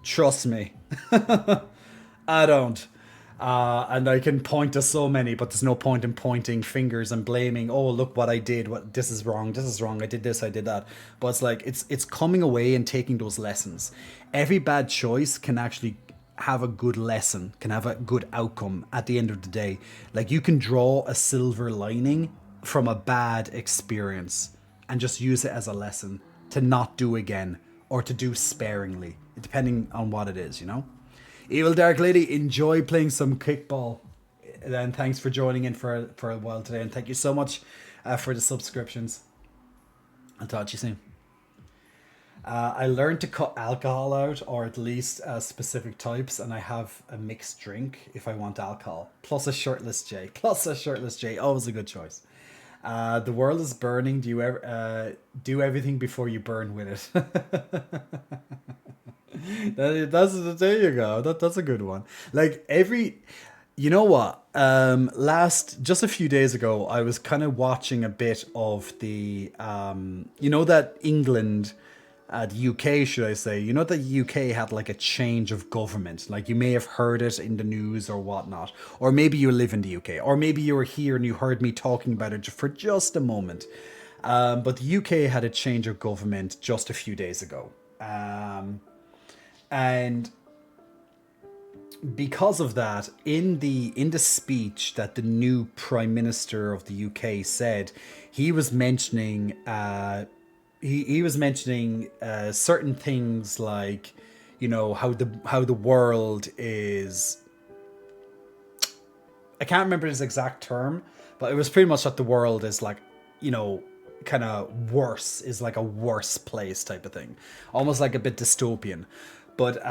Trust me. I don't. And I can point to so many, but there's no point in pointing fingers and blaming, oh, look what I did. This is wrong. I did this, I did that. But it's like, it's coming away and taking those lessons. Every bad choice can actually have a good lesson, can have a good outcome at the end of the day. Like you can draw a silver lining from a bad experience and just use it as a lesson to not do again or to do sparingly, depending on what it is, Evil Dark Lady, enjoy playing some kickball. And thanks for joining in for a while today. And thank you so much for the subscriptions. I'll talk to you soon. I learned to cut alcohol out, or at least specific types, and I have a mixed drink if I want alcohol. Plus a shirtless J. Always a good choice. The world is burning. Do you ever do everything before you burn with it? There you go. That's a good one. Like you know what? Just a few days ago, I was kind of watching a bit of the, that England, the UK, should I say? The UK had like a change of government. Like you may have heard it in the news or whatnot, or maybe you live in the UK, or maybe you were here and you heard me talking about it for just a moment. But the UK had a change of government just a few days ago. And because of that, in the speech that the new Prime Minister of the UK said, he was mentioning certain things like, how the world is. I can't remember his exact term, but it was pretty much that the world is like, kind of worse, is like a worse place type of thing, almost like a bit dystopian. But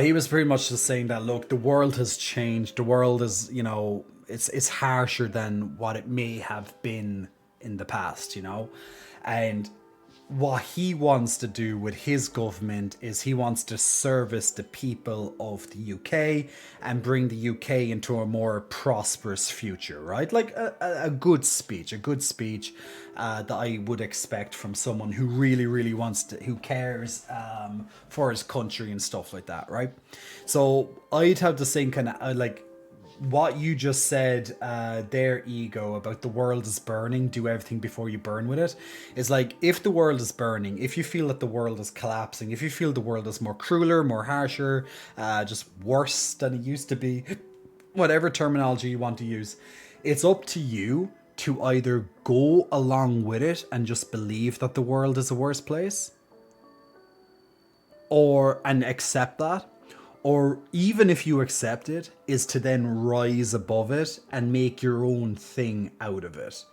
he was pretty much just saying that, look, the world has changed. The world is, it's harsher than what it may have been in the past, And what he wants to do with his government is he wants to service the people of the UK and bring the UK into a more prosperous future, right? Like a good speech, that I would expect from someone who really, really wants to, who cares for his country and stuff like that, right? So I'd have the same kind of like what you just said, their ego about the world is burning, do everything before you burn with it, is like, if the world is burning, if you feel that the world is collapsing, if you feel the world is more crueler, more harsher, just worse than it used to be, whatever terminology you want to use, it's up to you to either go along with it and just believe that the world is a worse place, or and accept that, or even if you accept it, is to then rise above it and make your own thing out of it.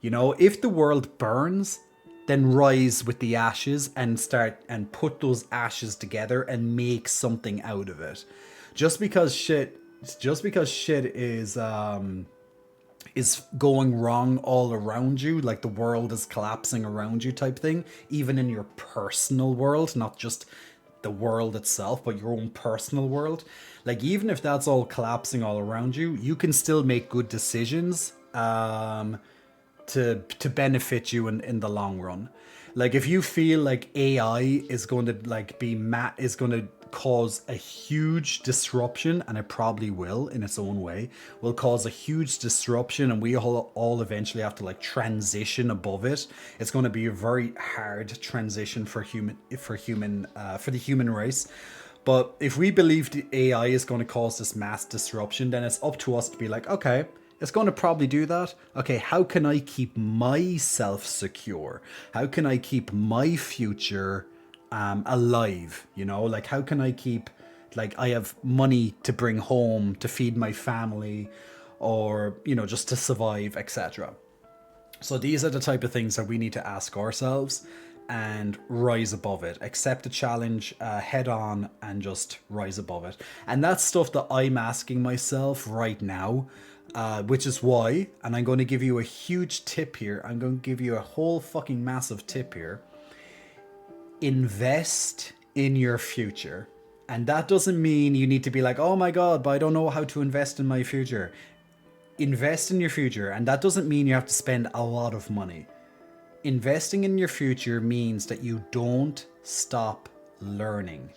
You know, if the world burns, then rise with the ashes and start and put those ashes together and make something out of it. Just because shit is going wrong all around you, like the world is collapsing around you type thing, even in your personal world, not just the world itself, but your own personal world. Like, even if that's all collapsing all around you, you can still make good decisions to benefit you in the long run. Like, if you feel like AI is going to like is going to cause a huge disruption, and it probably will in its own way, will cause a huge disruption, and we all eventually have to like transition above it. It's going to be a very hard transition for the human race. But if we believe the AI is going to cause this mass disruption, then it's up to us to be like, okay, it's going to probably do that. Okay, how can I keep myself secure? How can I keep my future alive? You know, like, how can I keep, like, I have money to bring home to feed my family, or, you know, just to survive, etc. So these are the type of things that we need to ask ourselves and rise above it. Accept the challenge head on and just rise above it. And that's stuff that I'm asking myself right now. Which is why, and I'm going to give you a huge tip here. I'm going to give you a whole fucking massive tip here. Invest in your future. And that doesn't mean you need to be like, oh my God, but I don't know how to invest in my future. Invest in your future. And that doesn't mean you have to spend a lot of money. Investing in your future means that you don't stop learning.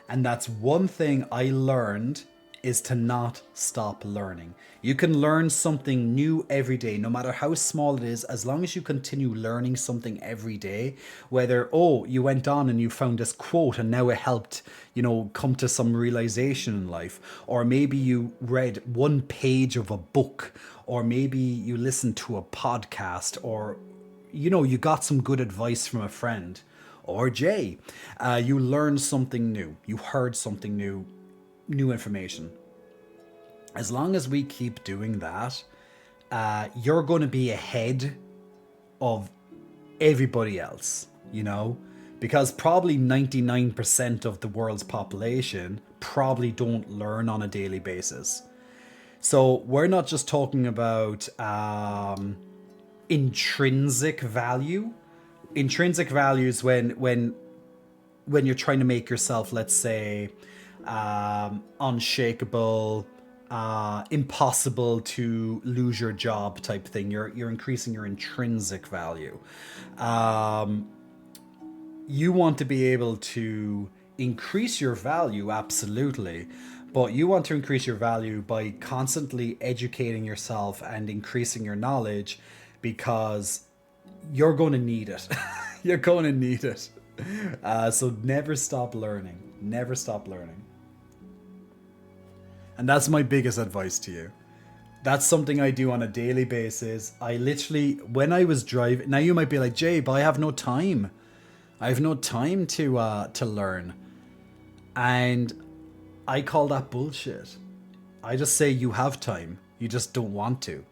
And that's one thing I learned, is to not stop learning. You can learn something new every day, no matter how small it is, as long as you continue learning something every day. Whether, you went on and you found this quote and now it helped, you know, come to some realization in life. Or maybe you read one page of a book, or maybe you listened to a podcast, or, you know, you got some good advice from a friend. Or Jay, you learned something new. You heard something new information. As long as we keep doing that, you're going to be ahead of everybody else, you know, because probably 99% of the world's population probably don't learn on a daily basis. So we're not just talking about intrinsic value. Intrinsic value is when you're trying to make yourself, let's say, unshakable, impossible to lose your job type thing. You're increasing your intrinsic value. You want to be able to increase your value, absolutely, but you want to increase your value by constantly educating yourself and increasing your knowledge, because you're going to need it. You're going to need it. So never stop learning. Never stop learning. And that's my biggest advice to you. That's something I do on a daily basis. I literally, when I was driving, now you might be like, Jay, but I have no time. I have no time to learn. And I call that bullshit. I just say you have time. You just don't want to.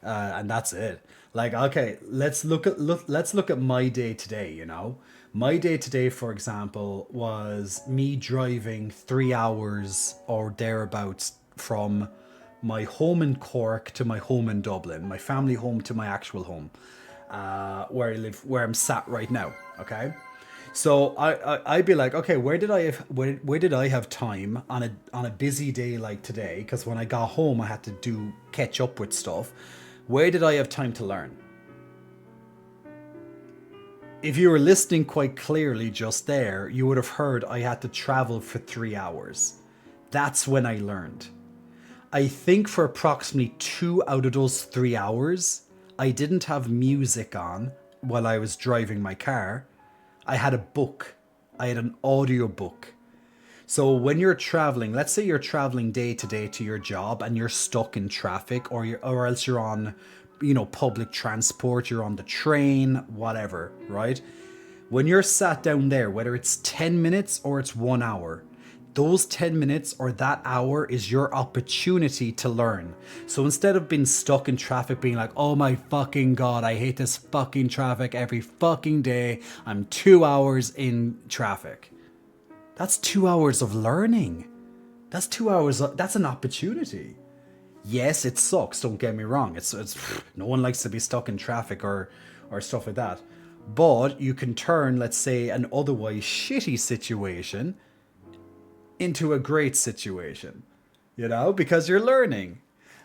And that's it. Like, okay, let's look at my day today, you know? My day today, for example, was me driving 3 hours or thereabouts from my home in Cork to my home in Dublin, my family home to my actual home. where I live, where I'm sat right now. Okay, so I'd be like, okay, where did I have time on a busy day like today? Because when I got home, I had to do catch up with stuff. Where did I have time to learn? If you were listening quite clearly just there, you would have heard I had to travel for 3 hours. That's when I learned. I think for approximately 2 out of those 3 hours, I didn't have music on while I was driving my car. I had a book. I had an audio book. So when you're traveling, let's say you're traveling day to day to your job and you're stuck in traffic, or else you're on, public transport, you're on the train, whatever, right? When you're sat down there, whether it's 10 minutes or it's 1 hour, those 10 minutes or that hour is your opportunity to learn. So instead of being stuck in traffic, being like, oh my fucking God, I hate this fucking traffic every fucking day. I'm 2 hours in traffic. That's 2 hours of learning. That's 2 hours. That's an opportunity. Yes, it sucks. Don't get me wrong. It's no one likes to be stuck in traffic or stuff like that. But you can turn, let's say, an otherwise shitty situation into a great situation, because you're learning.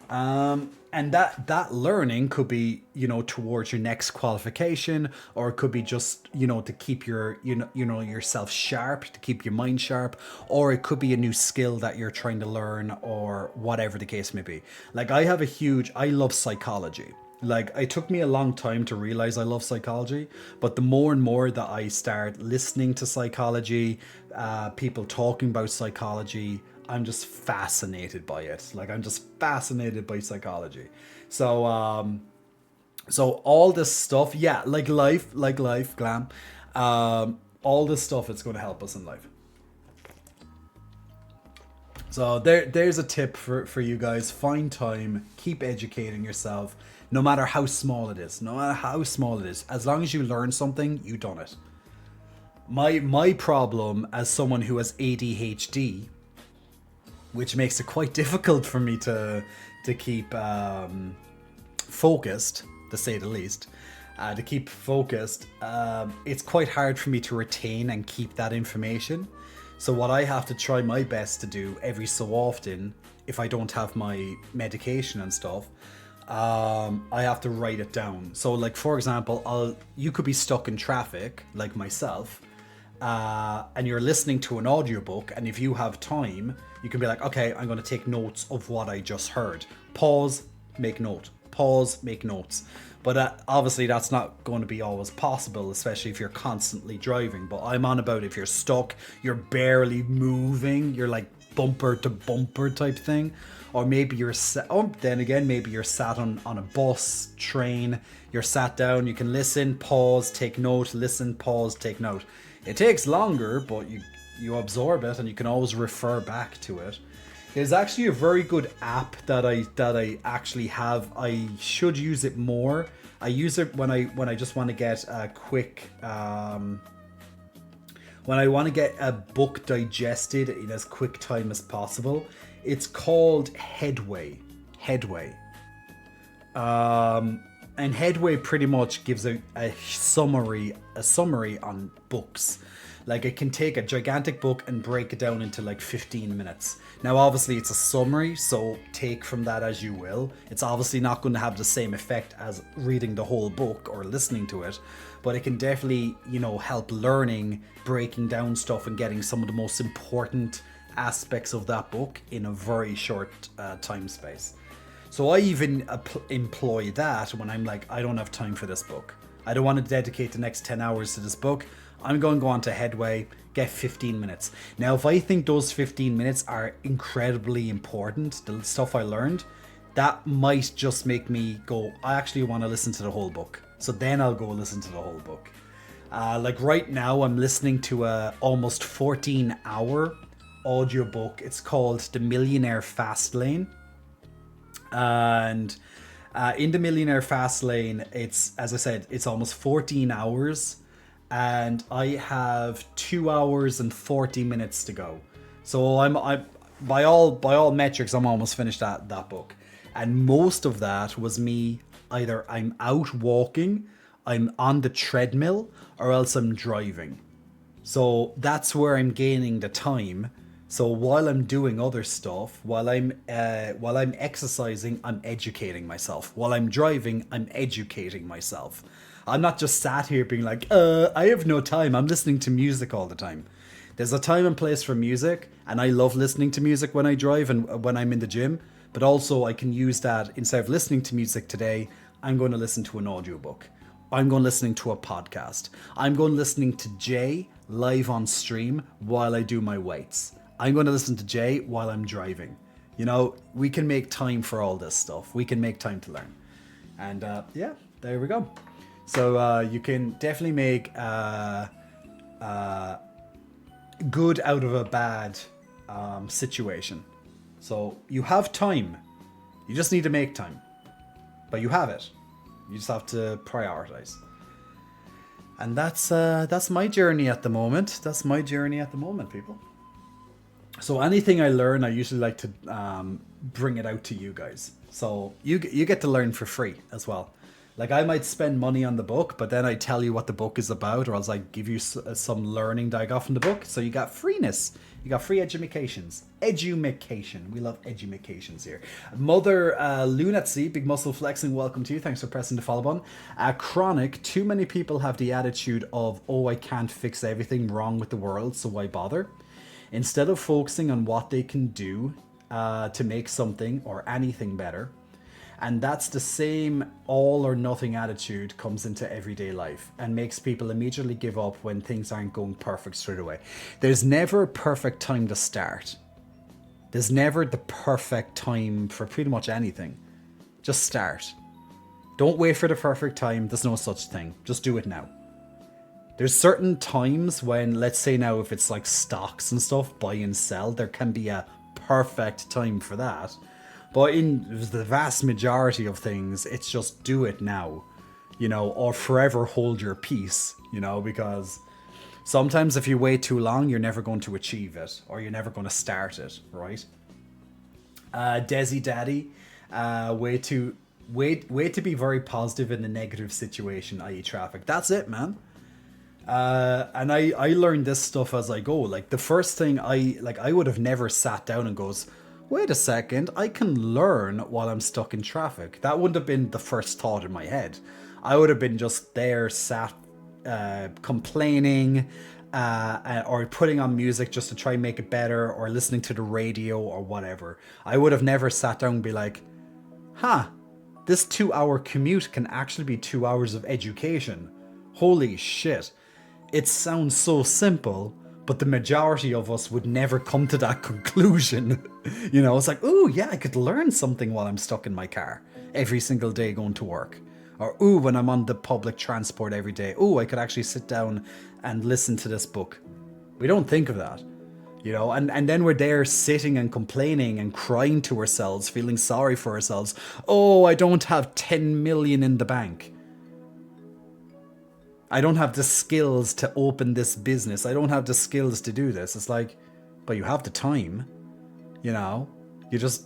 And that learning could be, towards your next qualification, or it could be just, to keep your, yourself sharp, to keep your mind sharp, or it could be a new skill that you're trying to learn, or whatever the case may be. Like I love psychology. Like, it took me a long time to realize I love psychology, but the more and more that I start listening to psychology, people talking about psychology, I'm just fascinated by it. Like, I'm just fascinated by psychology. So all this stuff, yeah, like life, glam, all this stuff, it's going to help us in life. So there's a tip for you guys. Find time, keep educating yourself, no matter how small it is. No matter how small it is. As long as you learn something, you done it. My problem as someone who has ADHD, which makes it quite difficult for me to keep focused, to say the least. To keep focused, it's quite hard for me to retain and keep that information. So what I have to try my best to do every so often, if I don't have my medication and stuff, I have to write it down. So, like, for example, you could be stuck in traffic, like myself, and you're listening to an audiobook, and if you have time, you can be like, okay, I'm going to take notes of what I just heard. Pause, make note. Pause, make notes. But obviously that's not going to be always possible, especially if you're constantly driving. But I'm on about if you're stuck, you're barely moving, you're like bumper to bumper type thing. Or maybe you're maybe you're sat on a bus, train, you're sat down, you can listen, pause, take note, listen, pause, take note. It takes longer, but you absorb it and you can always refer back to it. There's actually a very good app that I actually have. I should use it more. I use it when I just want to get a quick when I want to get a book digested in as quick time as possible. It's called Headway. And Headway pretty much gives a summary on books. Like, it can take a gigantic book and break it down into like 15 minutes. Now, obviously, it's a summary, so take from that as you will. It's obviously not going to have the same effect as reading the whole book or listening to it, but it can definitely, help learning, breaking down stuff and getting some of the most important aspects of that book in a very short time space. So I even employ that when I'm like, I don't have time for this book. I don't want to dedicate the next 10 hours to this book. I'm going to go on to Headway, get 15 minutes. Now, if I think those 15 minutes are incredibly important, the stuff I learned, that might just make me go, I actually want to listen to the whole book. So then I'll go listen to the whole book. Like right now, I'm listening to a almost 14-hour audiobook. It's called The Millionaire Fast Lane. And in The Millionaire Fast Lane, it's, as I said, it's almost 14 hours. And I have 2 hours and 40 minutes to go. So I'm by all metrics, I'm almost finished that book. And most of that was me, either I'm out walking, I'm on the treadmill or else I'm driving. So that's where I'm gaining the time. So while I'm doing other stuff, while I'm exercising, I'm educating myself. While I'm driving, I'm educating myself. I'm not just sat here being like, I have no time. I'm listening to music all the time. There's a time and place for music, and I love listening to music when I drive and when I'm in the gym. But also, I can use that instead of listening to music today, I'm going to listen to an audiobook. I'm going listening to a podcast. I'm going listening to Jay live on stream while I do my weights. I'm going to listen to Jay while I'm driving. You know, we can make time for all this stuff. We can make time to learn. And yeah, there we go. So you can definitely make good out of a bad situation. So you have time. You just need to make time. But you have it. You just have to prioritize. And that's my journey at the moment. That's my journey at the moment, people. So anything I learn, I usually like to bring it out to you guys. So you get to learn for free as well. Like I might spend money on the book, but then I tell you what the book is about, or else I give you some learning that I got from the book. So you got freeness. You got free edumacations. Edumacation. We love edumacations here. Mother Lunacy, Big Muscle Flexing, welcome to you. Thanks for pressing the follow button. Chronic, too many people have the attitude of, oh, I can't fix everything wrong with the world, so why bother? Instead of focusing on what they can do to make something or anything better. And that's the same all or nothing attitude comes into everyday life and makes people immediately give up when things aren't going perfect straight away. There's never a perfect time to start. There's never the perfect time for pretty much anything. Just start. Don't wait for the perfect time. There's no such thing. Just do it now. There's certain times when, let's say now, if it's like stocks and stuff, buy and sell, there can be a perfect time for that. But in the vast majority of things, it's just do it now, you know, or forever hold your peace, you know, because sometimes if you wait too long, you're never going to achieve it, or you're never going to start it, right? Desi Daddy, way to be very positive in the negative situation, i.e. traffic. That's it, man. And I learned this stuff as I go. Like the first thing I would have never sat down and goes, wait a second, I can learn while I'm stuck in traffic. That wouldn't have been the first thought in my head. I would have been just there sat complaining or putting on music just to try and make it better, or listening to the radio or whatever. I would have never sat down and be like, this 2-hour commute can actually be 2 hours of education. Holy shit. It sounds so simple, but the majority of us would never come to that conclusion. You know, it's like, ooh, yeah, I could learn something while I'm stuck in my car every single day going to work. Or, ooh, when I'm on the public transport every day, ooh, I could actually sit down and listen to this book. We don't think of that, you know, and then we're there sitting and complaining and crying to ourselves, feeling sorry for ourselves. Oh, I don't have 10 million in the bank. I don't have the skills to open this business. I don't have the skills to do this. It's like, but you have the time, you know, you're just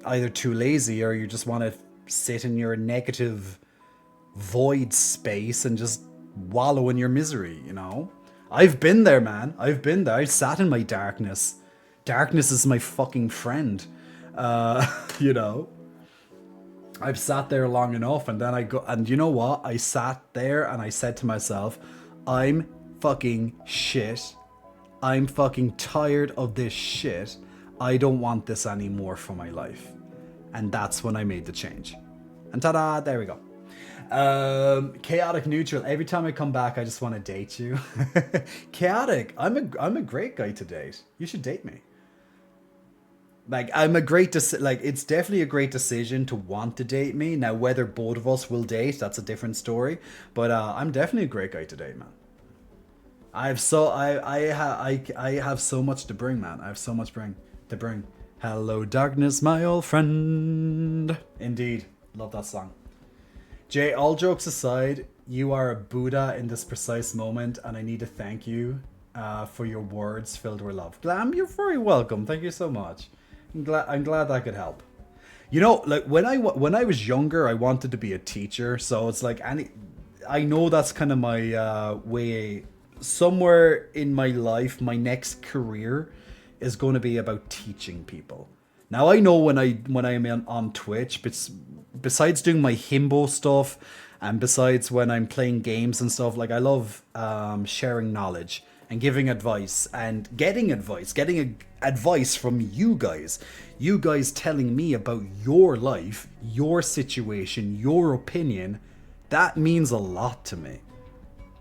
either too lazy or you just want to sit in your negative void space and just wallow in your misery, you know. I've been there, man. I've been there. I sat in my darkness. Darkness is my fucking friend. You know. I've sat there long enough, and then I go, and you know what? I sat there and I said to myself, I'm fucking shit. I'm fucking tired of this shit. I don't want this anymore for my life. And that's when I made the change. And ta-da, there we go. Chaotic neutral. Every time I come back, I just want to date you. Chaotic. I'm a great guy to date. You should date me. Like, it's definitely a great decision to want to date me. Now, whether both of us will date, that's a different story. But I'm definitely a great guy to date, man. I have so much to bring, man. I have so much to bring. Hello, darkness, my old friend. Indeed. Love that song. Jay, all jokes aside, you are a Buddha in this precise moment, and I need to thank you for your words filled with love. Glam, you're very welcome. Thank you so much. I'm glad that could help. You know, like when I was younger, I wanted to be a teacher. So it's like I know that's kind of my way. Somewhere in my life, my next career is going to be about teaching people. Now I know when I'm on Twitch, but besides doing my himbo stuff, and besides when I'm playing games and stuff, like I love sharing knowledge and giving advice and getting advice from you guys telling me about your life, your situation, your opinion. That means a lot to me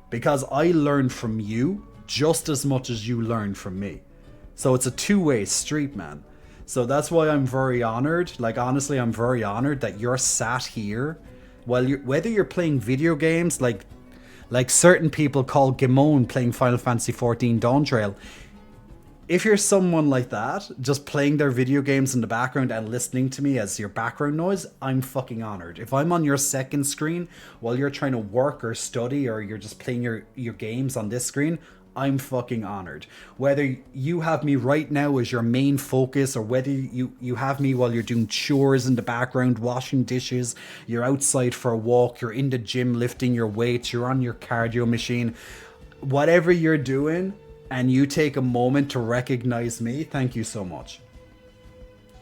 because I learn from you just as much as you learn from me. So it's a two-way street, man. So that's why I'm very honored. Like, honestly, I'm very honored that you're sat here while whether you're playing video games like certain people call Gimon playing Final Fantasy XIV Dawn Trail. If you're someone like that, just playing their video games in the background and listening to me as your background noise, I'm fucking honored. If I'm on your second screen while you're trying to work or study or you're just playing your games on this screen, I'm fucking honored. Whether you have me right now as your main focus or whether you have me while you're doing chores in the background, washing dishes, you're outside for a walk, you're in the gym lifting your weights, you're on your cardio machine, whatever you're doing, and you take a moment to recognize me, thank you so much.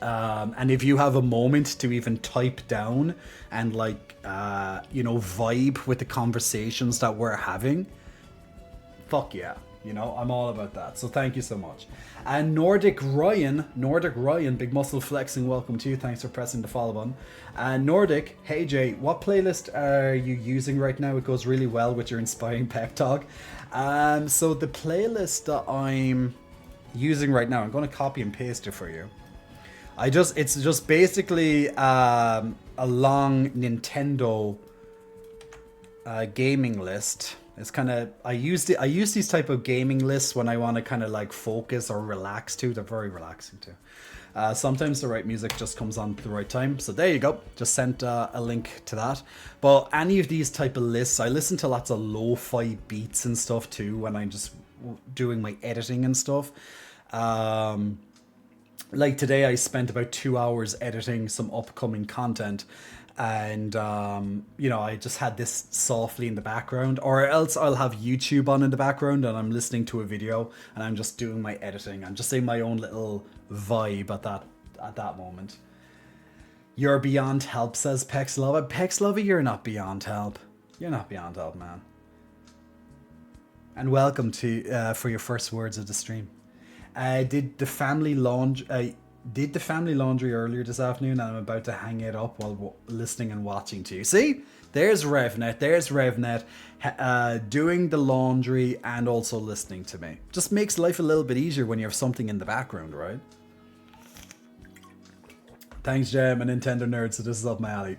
And if you have a moment to even type down and vibe with the conversations that we're having, fuck yeah. I'm all about that. So thank you so much. And Nordic Ryan, big muscle flexing, welcome to you. Thanks for pressing the follow button. And Nordic, hey Jay, what playlist are you using right now? It goes really well with your inspiring pep talk. So the playlist that I'm using right now, I'm going to copy and paste it for you. It's just basically a long Nintendo gaming list. It's kind of I use these type of gaming lists when I want to kind of like focus or relax too. They're very relaxing too. Sometimes the right music just comes on at the right time. So there you go. Just sent a link to that. But any of these type of lists, I listen to lots of lo-fi beats and stuff too when I'm just doing my editing and stuff. Like today I spent about 2 hours editing some upcoming content. And, I just had this softly in the background, or else I'll have YouTube on in the background and I'm listening to a video and I'm just doing my editing. I'm just saying my own little vibe at that moment. You're beyond help, says Pexlova. Pexlova, you're not beyond help. You're not beyond help, man. And welcome to for your first words of the stream. Did the family laundry earlier this afternoon, and I'm about to hang it up while listening and watching to you. See? There's RevNet. Doing the laundry and also listening to me. Just makes life a little bit easier when you have something in the background, right? Thanks, Jem, and Nintendo Nerd. So this is up my alley.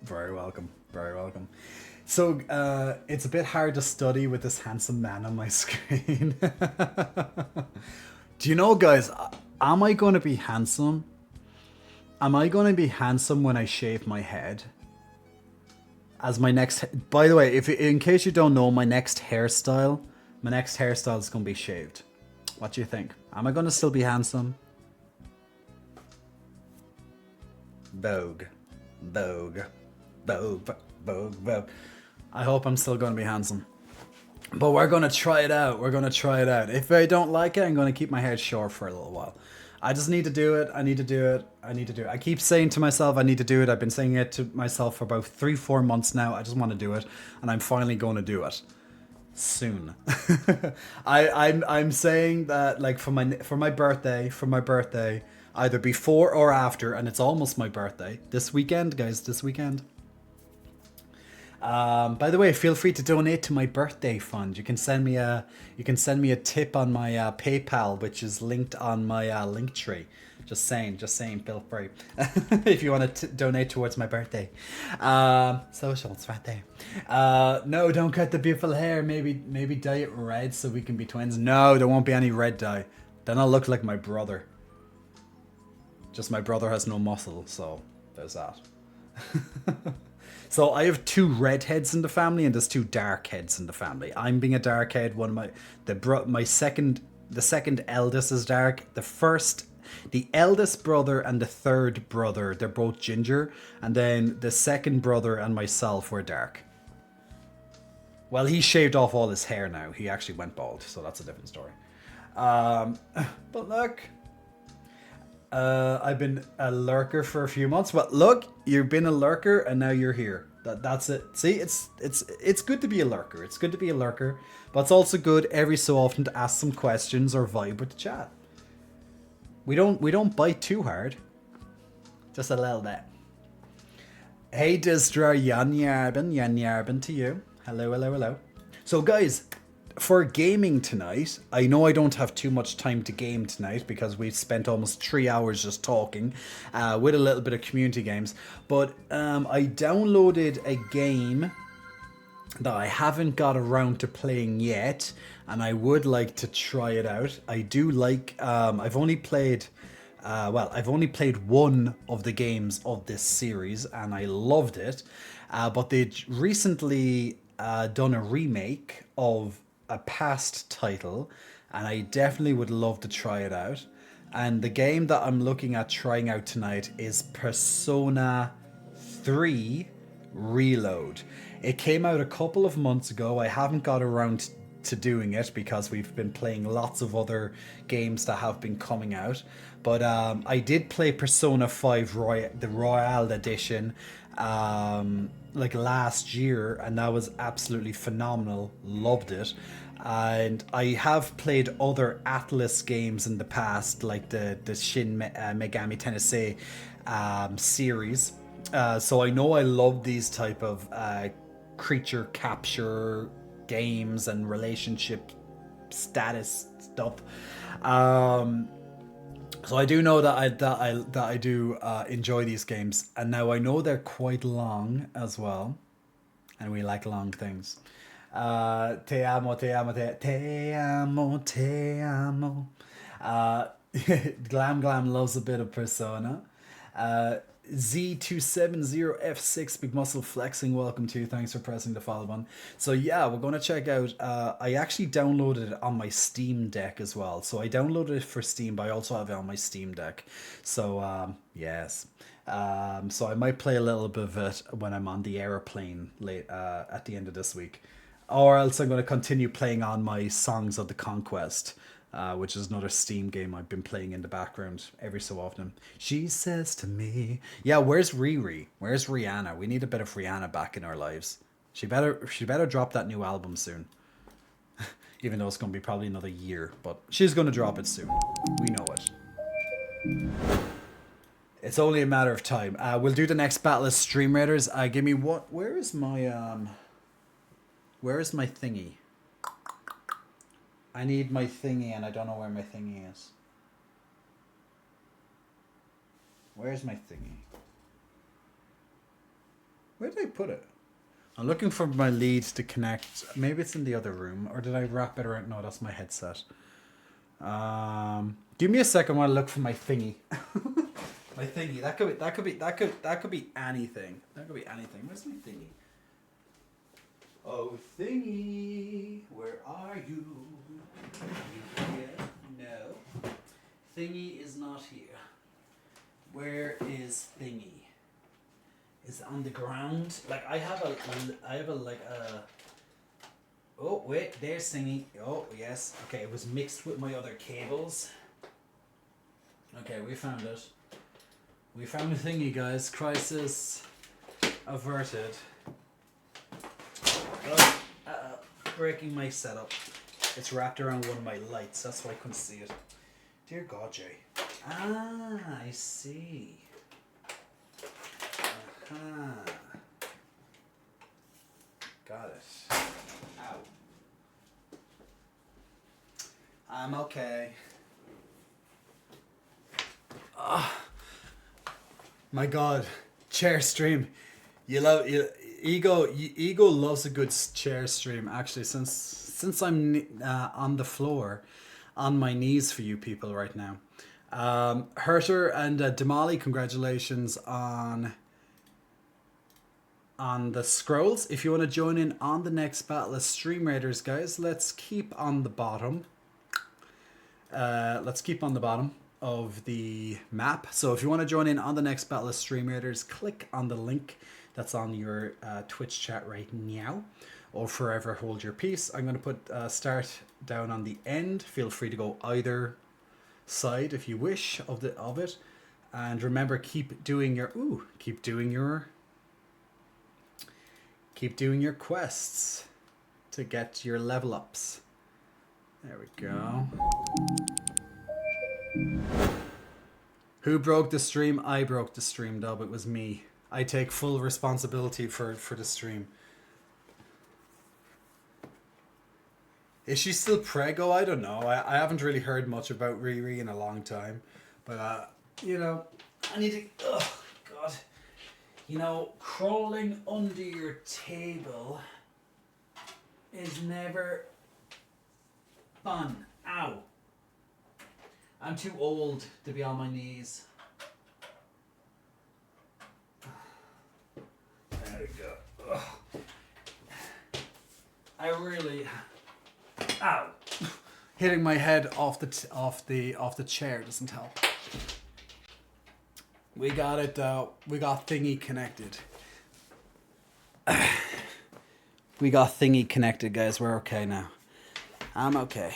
Very welcome. Very welcome. So, it's a bit hard to study with this handsome man on my screen. Do you know, guys, am I going to be handsome? Am I going to be handsome when I shave my head? As my next... By the way, in case you don't know, my next hairstyle is going to be shaved. What do you think? Am I going to still be handsome? Vogue. I hope I'm still going to be handsome. But we're going to try it out. If I don't like it, I'm going to keep my hair short for a little while. I just need to do it. I keep saying to myself, I need to do it. I've been saying it to myself for about 3-4 months now. I just want to do it. And I'm finally going to do it. Soon. I'm saying that like for my birthday, either before or after, and it's almost my birthday. This weekend, guys, By the way, feel free to donate to my birthday fund. You can send me a tip on my PayPal, which is linked on my link tree. Just saying, feel free. If you want to donate towards my birthday. Socials right there. No, don't cut the beautiful hair. Maybe dye it red so we can be twins. No, there won't be any red dye. Then I'll look like my brother. Just my brother has no muscle, so there's that. So I have 2 redheads in the family and there's 2 dark heads in the family. I'm being a dark head. The second eldest is dark. The eldest brother and the third brother, they're both ginger, and then the second brother and myself were dark. Well, he shaved off all his hair now. He actually went bald, so that's a different story. Um, but look, I've been a lurker for a few months. But look, you've been a lurker, and now you're here. That's it. See, it's good to be a lurker. It's good to be a lurker, but it's also good every so often to ask some questions or vibe with the chat. We don't bite too hard, just a little bit. Hey Distra, Jan Yarbin to you. Hello, hello, hello. So guys, for gaming tonight, I know I don't have too much time to game tonight because we've spent almost 3 hours just talking with a little bit of community games. But I downloaded a game that I haven't got around to playing yet, and I would like to try it out. I do like, I've only played one of the games of this series, and I loved it. But they recently done a remake of a past title, and I definitely would love to try it out. And the game that I'm looking at trying out tonight is Persona 3 Reload. It came out a couple of months ago. I haven't got around to doing it because we've been playing lots of other games that have been coming out. But I did play Persona 5 the Royal Edition like last year, and that was absolutely phenomenal. Loved it. And I have played other Atlas games in the past, like the Shin Megami Tensei series. So I know I love these type of creature capture games and relationship status stuff. So I do know that I do enjoy these games, and now I know they're quite long as well, and we like long things. Te amo, te amo, te amo, te amo. Glam loves a bit of Persona. Z270F6 Big Muscle Flexing, welcome to. Thanks for pressing the follow button. So yeah, we're going to check out. I actually downloaded it on my Steam Deck as well. So I downloaded it for Steam, but I also have it on my Steam Deck. So yes. So I might play a little bit of it when I'm on the airplane late at the end of this week, or else I'm going to continue playing on my Songs of the Conquest. Which is another Steam game I've been playing in the background every so often. She says to me, yeah, where's Riri? Where's Rihanna? We need a bit of Rihanna back in our lives. She better drop that new album soon. Even though it's going to be probably another year, but she's going to drop it soon. We know it. It's only a matter of time. We'll do the next battle as Stream Raiders. Give me what? Where is my thingy? I need my thingy, and I don't know where my thingy is. Where's my thingy? Where did I put it? I'm looking for my leads to connect. Maybe it's in the other room, or did I wrap it around? No, that's my headset. Give me a second while I look for my thingy. My thingy. That could be anything. That could be anything. Where's my thingy? Oh, thingy, where are you? Are you here? No. Thingy is not here. Where is thingy? Is it on the ground? Like I have a. Oh wait, there's thingy. Oh yes. Okay, it was mixed with my other cables. Okay, we found it. We found the thingy, guys. Crisis averted. Oh, breaking my setup. It's wrapped around one of my lights. That's why I couldn't see it. Dear God, Jay. Ah, I see. Got it. Ow. I'm okay. My God, chair stream. Ego loves a good chair stream. Actually, since I'm on the floor, on my knees for you people right now. Herter and Damali, congratulations on the scrolls. If you want to join in on the next battle of Stream Raiders, guys, let's keep on the bottom. Let's keep on the bottom of the map. So if you want to join in on the next battle of Stream Raiders, click on the link that's on your Twitch chat right now, or forever hold your peace. I'm going to put start down on the end. Feel free to go either side if you wish of it, and remember, keep doing your quests to get your level ups. There we go. Who broke the stream? I broke the stream, Dub. It was me. I take full responsibility for the stream. Is she still preggo? I don't know. I haven't really heard much about Riri in a long time. But, you know, I need to... Oh, God. You know, crawling under your table is never fun. Ow. I'm too old to be on my knees. There we go. Ugh. I really... Ow! Hitting my head off the chair doesn't help. We got it though. We got thingy connected. We got thingy connected, guys. We're okay now. I'm okay.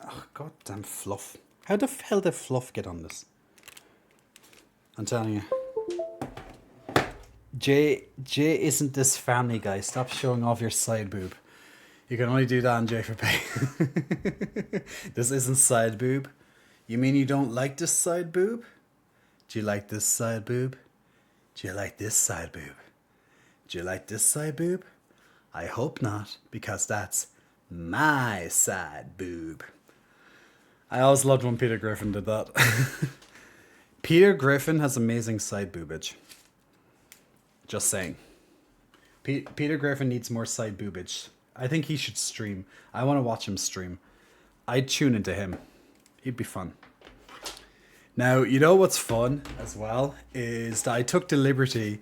Oh, goddamn fluff. How the hell did fluff get on this? I'm telling you. Jay isn't this Family Guy. Stop showing off your side boob. You can only do that on J for Pay. This isn't side boob. You mean you don't like this side boob? Do you like this side boob? Do you like this side boob? Do you like this side boob? I hope not, because that's my side boob. I always loved when Peter Griffin did that. Peter Griffin has amazing side boobage. Just saying. Peter Griffin needs more side boobage. I think he should stream. I want to watch him stream. I'd tune into him. He'd be fun. Now, you know what's fun as well is that I took the liberty,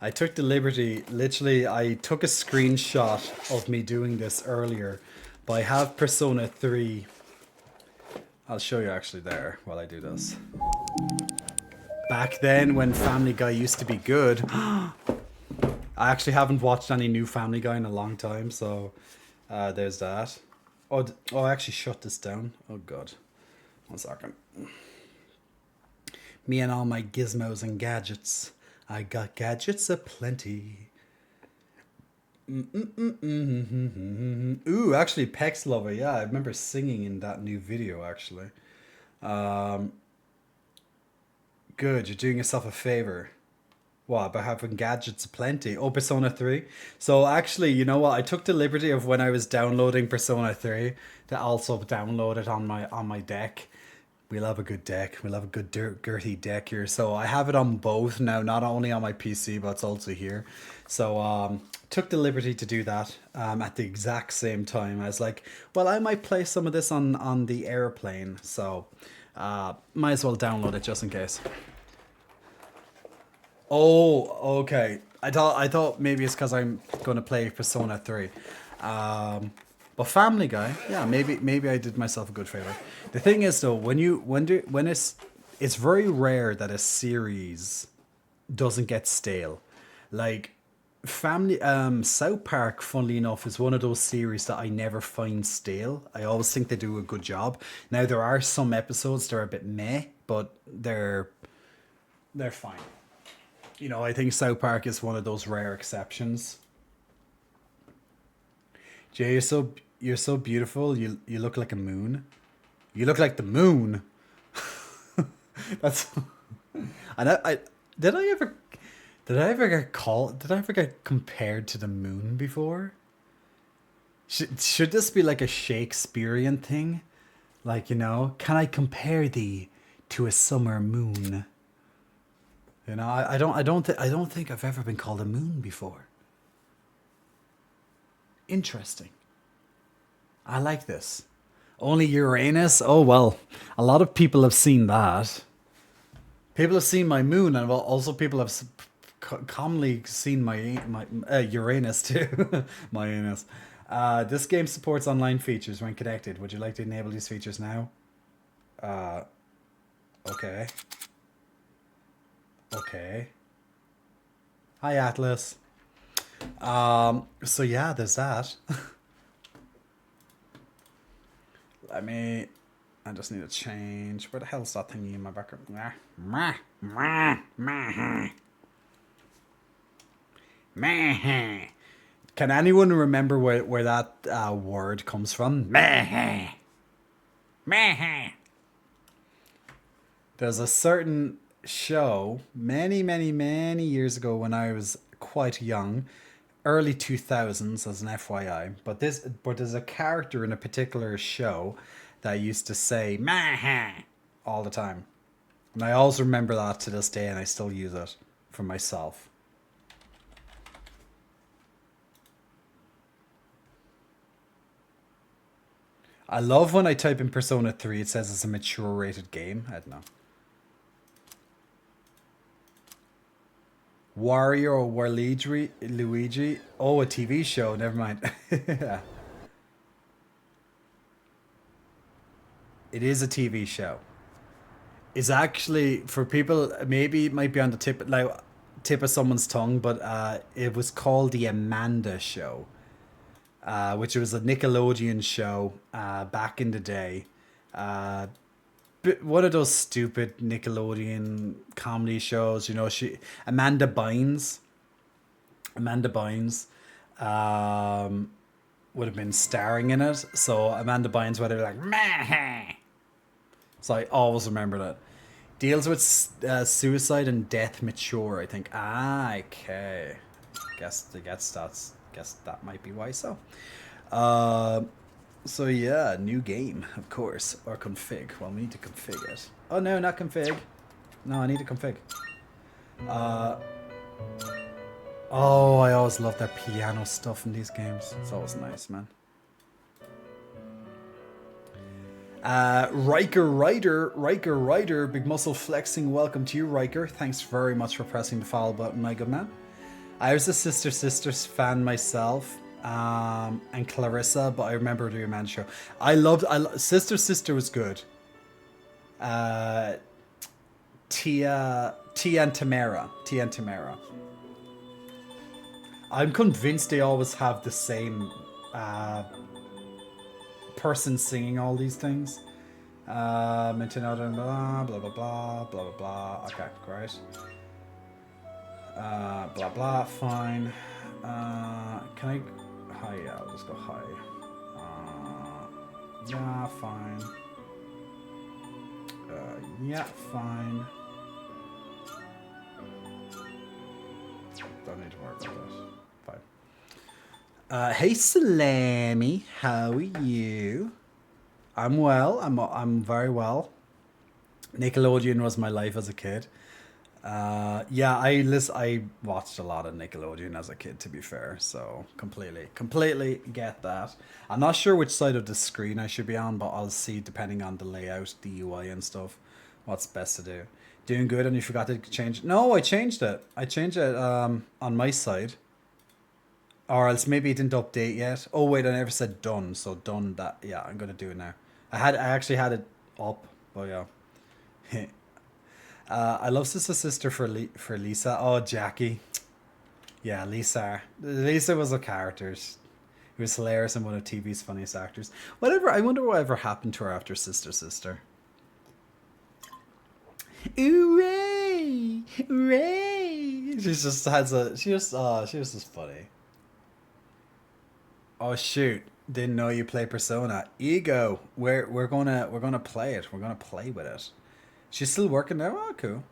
literally I took a screenshot of me doing this earlier, but I have Persona 3. I'll show you actually there while I do this. Back then when Family Guy used to be good, I actually haven't watched any new Family Guy in a long time, so there's that. Oh, I actually shut this down. Oh god. 1 second. Me and all my gizmos and gadgets. I got gadgets aplenty. Ooh, actually, Pex Lover. Yeah, I remember singing in that new video, actually. Good, you're doing yourself a favor. What, about having gadgets aplenty? Oh, Persona 3. So actually, you know what? I took the liberty of when I was downloading Persona 3 to also download it on my deck. We'll have a good deck. We'll have a good dirty deck here. So I have it on both now, not only on my PC, but it's also here. So took the liberty to do that at the exact same time. I was like, well, I might play some of this on the airplane. So might as well download it just in case. Oh, okay. I thought maybe it's because I'm going to play Persona 3. But Family Guy, yeah, maybe I did myself a good favor. The thing is though, when it's very rare that a series doesn't get stale. Like South Park, funnily enough, is one of those series that I never find stale. I always think they do a good job. Now there are some episodes that are a bit meh, but they're fine. You know, I think South Park is one of those rare exceptions. Jay, you're so beautiful. You look like a moon. You look like the moon. That's. And I did I ever get compared to the moon before? Should this be like a Shakespearean thing? Like, you know, can I compare thee to a summer moon? You know, I don't think I've ever been called a moon before. Interesting. I like this. Only Uranus? Oh, well, a lot of people have seen that. People have seen my moon, and also people have commonly seen my Uranus too. My Uranus. This game supports online features when connected. Would you like to enable these features now? Okay. Okay. Hi, Atlas. So yeah, there's that. Let me. I just need to change. Where the hell's that thingy in my background? Can anyone remember where that word comes from? There's a certain show many, many, many years ago when I was quite young, early 2000s as an FYI. But there's a character in a particular show that used to say all the time. And I always remember that to this day, and I still use it for myself. I love when I type in Persona 3, it says it's a mature rated game. I don't know. Wario or Luigi? Oh, a TV show. Never mind. It is a TV show. It's actually, for people, maybe it might be on the tip of someone's tongue, but it was called The Amanda Show, which was a Nickelodeon show back in the day. One of those stupid Nickelodeon comedy shows, you know. Amanda Bynes would have been starring in it. So Amanda Bynes would have been like, meh. So I always remember that. Deals with suicide and death mature, I think. Okay. Guess that might be why so. So yeah, new game, of course. Or config. Well, we need to config it. Oh no, not config. No, I need to config. Oh, I always love that piano stuff in these games. It's always nice, man. Riker Ryder, big muscle flexing. Welcome to you, Riker. Thanks very much for pressing the follow button, my good man. I was a Sisters fan myself, and Clarissa, but I remember the Amanda Show. I loved Sister was good. Tia and Tamara. I'm convinced they always have the same person singing all these things. Blah blah blah blah blah blah blah. Okay, great. Blah blah. Fine. Can I? Hi. Yeah, I'll just go hi. Yeah, fine. Yeah, fine. Don't need to worry about that. Fine. Hey Salami, how are you? I'm well. I'm very well. Nickelodeon was my life as a kid. Yeah, I watched a lot of Nickelodeon as a kid, to be fair. So completely get that. I'm not sure which side of the screen I should be on, but I'll see depending on the layout, the UI and stuff, what's best to do. Doing good, and you forgot to change. No, I changed it. On my side. Or else maybe it didn't update yet. Oh wait, I never said done. So done that. Yeah, I'm gonna do it now. I actually had it up, but yeah. I love Sister for Lisa. Oh, Jackie. Yeah, Lisa. Lisa was a character. It was hilarious and one of TV's funniest actors. Whatever. I wonder whatever happened to her after Sister. Hooray! Hooray! She was just funny. Oh shoot! Didn't know you play Persona. Ego. We're gonna play it. We're gonna play with it. She's still working there. Oh, cool.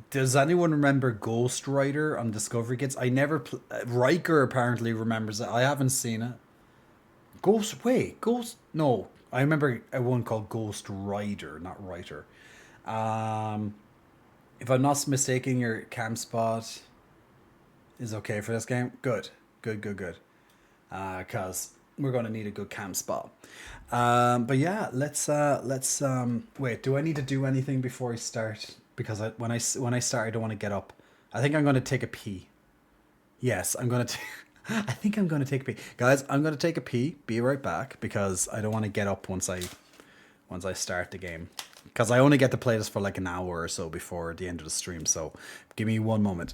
Does anyone remember Ghost Rider on Discovery Kids? I never. Riker apparently remembers it. I haven't seen it. Ghost. No, I remember a one called Ghost Rider, not Writer. If I'm not mistaken, your cam spot is okay for this game. Good. Because we're gonna need a good cam spot. But yeah, let's wait. Do I need to do anything before I start? Because when I start, I don't want to get up. I think I'm gonna take a pee. Yes, I'm gonna. I think I'm going to take a pee. Guys, I'm going to take a pee. Be right back because I don't want to get up once I start the game. Because I only get to play this for like an hour or so before the end of the stream. So give me one moment.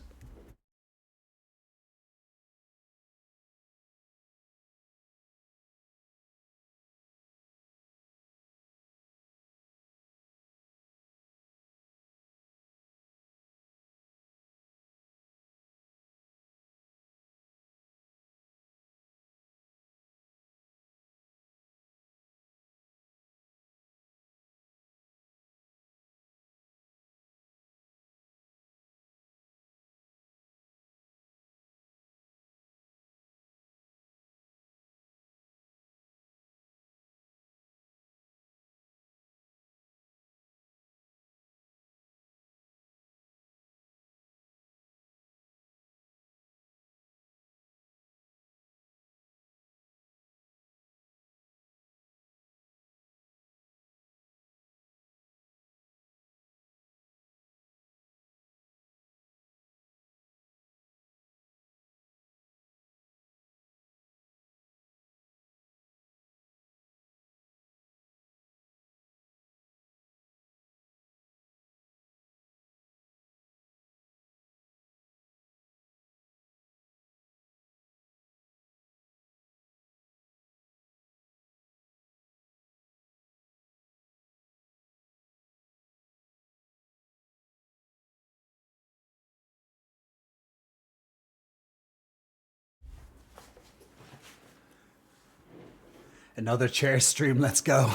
Another chair stream. Let's go.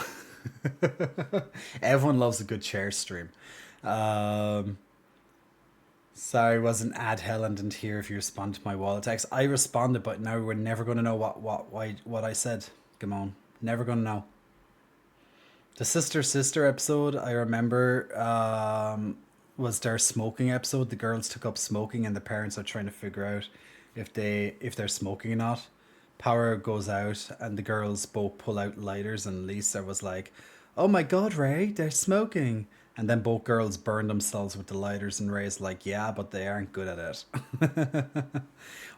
Everyone loves a good chair stream. Um, Sorry, wasn't ad hell and didn't hear if you respond to my wall text. I responded, but now we're never going to know what I said. Come on, never going to know. The sister episode I remember was their smoking episode. The girls took up smoking, and the parents are trying to figure out if they're smoking or not. Power goes out, and the girls both pull out lighters, and Lisa was like, "Oh my God, Ray, they're smoking." And then both girls burn themselves with the lighters, and Ray's like, "Yeah, but they aren't good at it."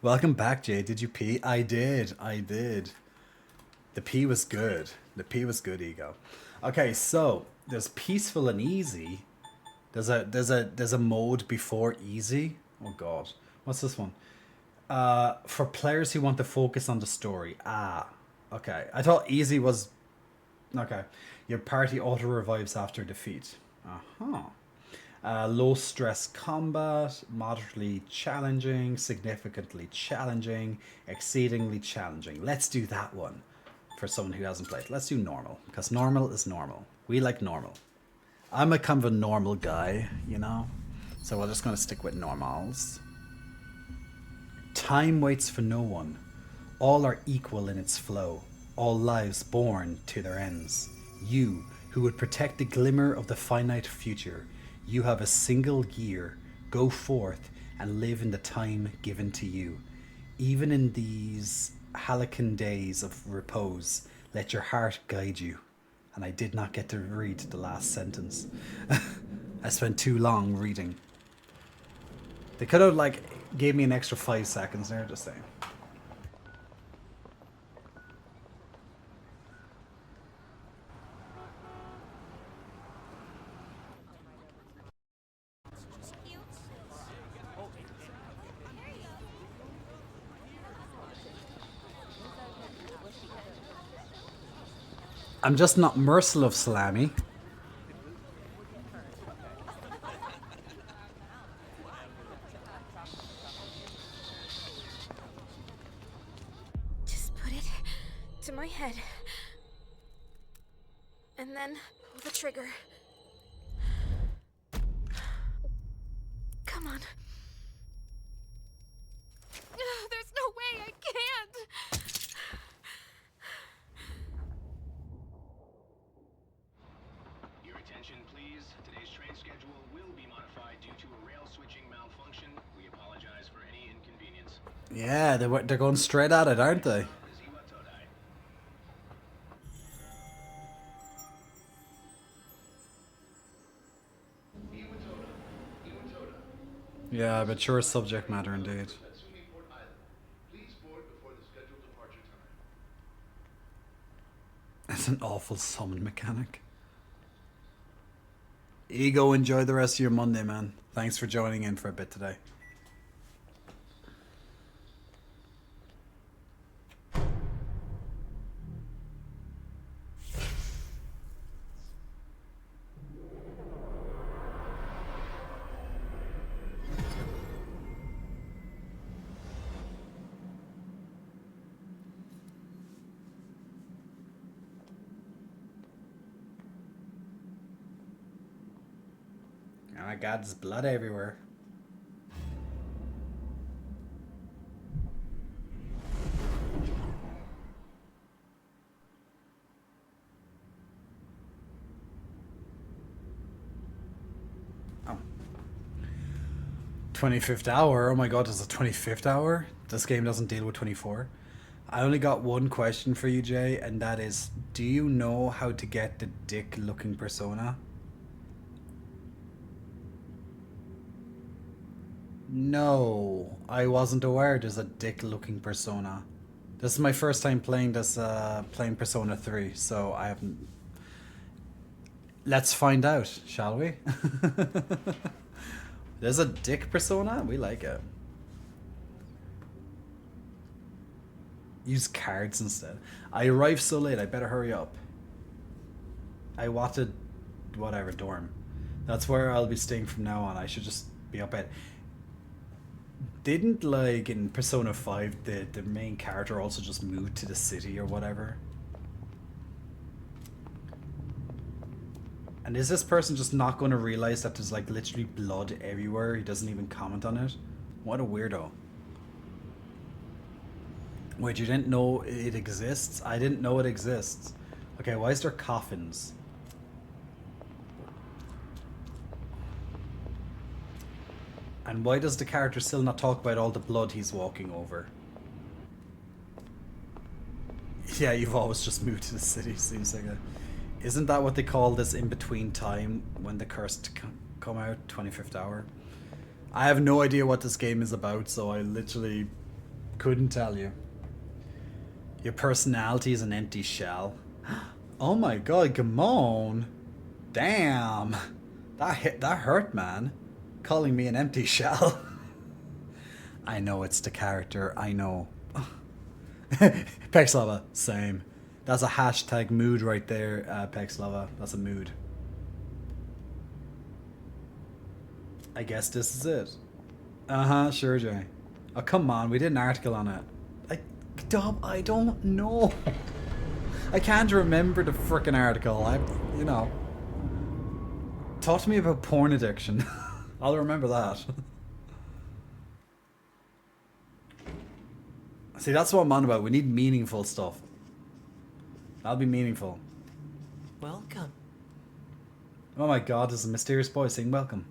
Welcome back, Jay. Did you pee? I did. I did. The P was good. The P was good, Ego. Okay, so there's peaceful and easy. There's a mode before easy. Oh god. What's this one? For players who want to focus on the story. Ah. Okay. I thought easy was okay. Your party auto revives after defeat. Uh-huh. Low stress combat, moderately challenging, significantly challenging, exceedingly challenging. Let's do that one for someone who hasn't played. Let's do normal, because normal is normal. We like normal. I'm a kind of a normal guy, you know? So we're just going to stick with normals. Time waits for no one. All are equal in its flow. All lives born to their ends. You, who would protect the glimmer of the finite future, you have a single year. Go forth and live in the time given to you. Even in these halcyon days of repose, let your heart guide you. And I did not get to read the last sentence. I spent too long reading. They could have, like, gave me an extra 5 seconds there, just saying. I'm just not merciless, Salami. Just put it to my head. And then pull the trigger. Come on. There's no way I can't! Your attention, please. Today's train schedule will be modified due to a rail switching malfunction. We apologize for any inconvenience. Yeah, they're going straight at it, aren't they? Yeah, but sure subject matter indeed. Please board What an awful summon mechanic. Ego, enjoy the rest of your Monday, man. Thanks for joining in for a bit today. Oh my god, there's blood everywhere. Oh. 25th hour? Oh my god, there's a 25th hour? This game doesn't deal with 24. I only got one question for you, Jay, and that is, do you know how to get the dick-looking persona? No, I wasn't aware there's a dick-looking persona. This is my first time playing this, playing Persona 3, so I haven't... Let's find out, shall we? There's a dick persona? We like it. Use cards instead. I arrived so late, I better hurry up. I wanted... whatever, dorm. That's where I'll be staying from now on. I should just be up at... Didn't, like, in Persona 5, the main character also just moved to the city or whatever? And is this person just not going to realize that there's, like, literally blood everywhere? He doesn't even comment on it? What a weirdo. Wait, you didn't know it exists? I didn't know it exists. Okay, why is there coffins? And why does the character still not talk about all the blood he's walking over? Yeah, you've always just moved to the city, seems like a... Isn't that what they call this in-between time when the cursed come out? 25th hour? I have no idea what this game is about, so I literally couldn't tell you. Your personality is an empty shell. Oh my god, come on. Damn. That hurt, man. Calling me an empty shell. I know it's the character, I know. Pexlava, same. That's a hashtag mood right there, Pexlava. That's a mood. I guess this is it. Uh-huh, sure, Jay. Oh, come on, we did an article on it. I don't know. I can't remember the frickin' article. You know. Talk to me about porn addiction. I'll remember that. See, that's what I'm on about. We need meaningful stuff. That'll be meaningful. Welcome. Oh my god, there's a mysterious voice saying welcome.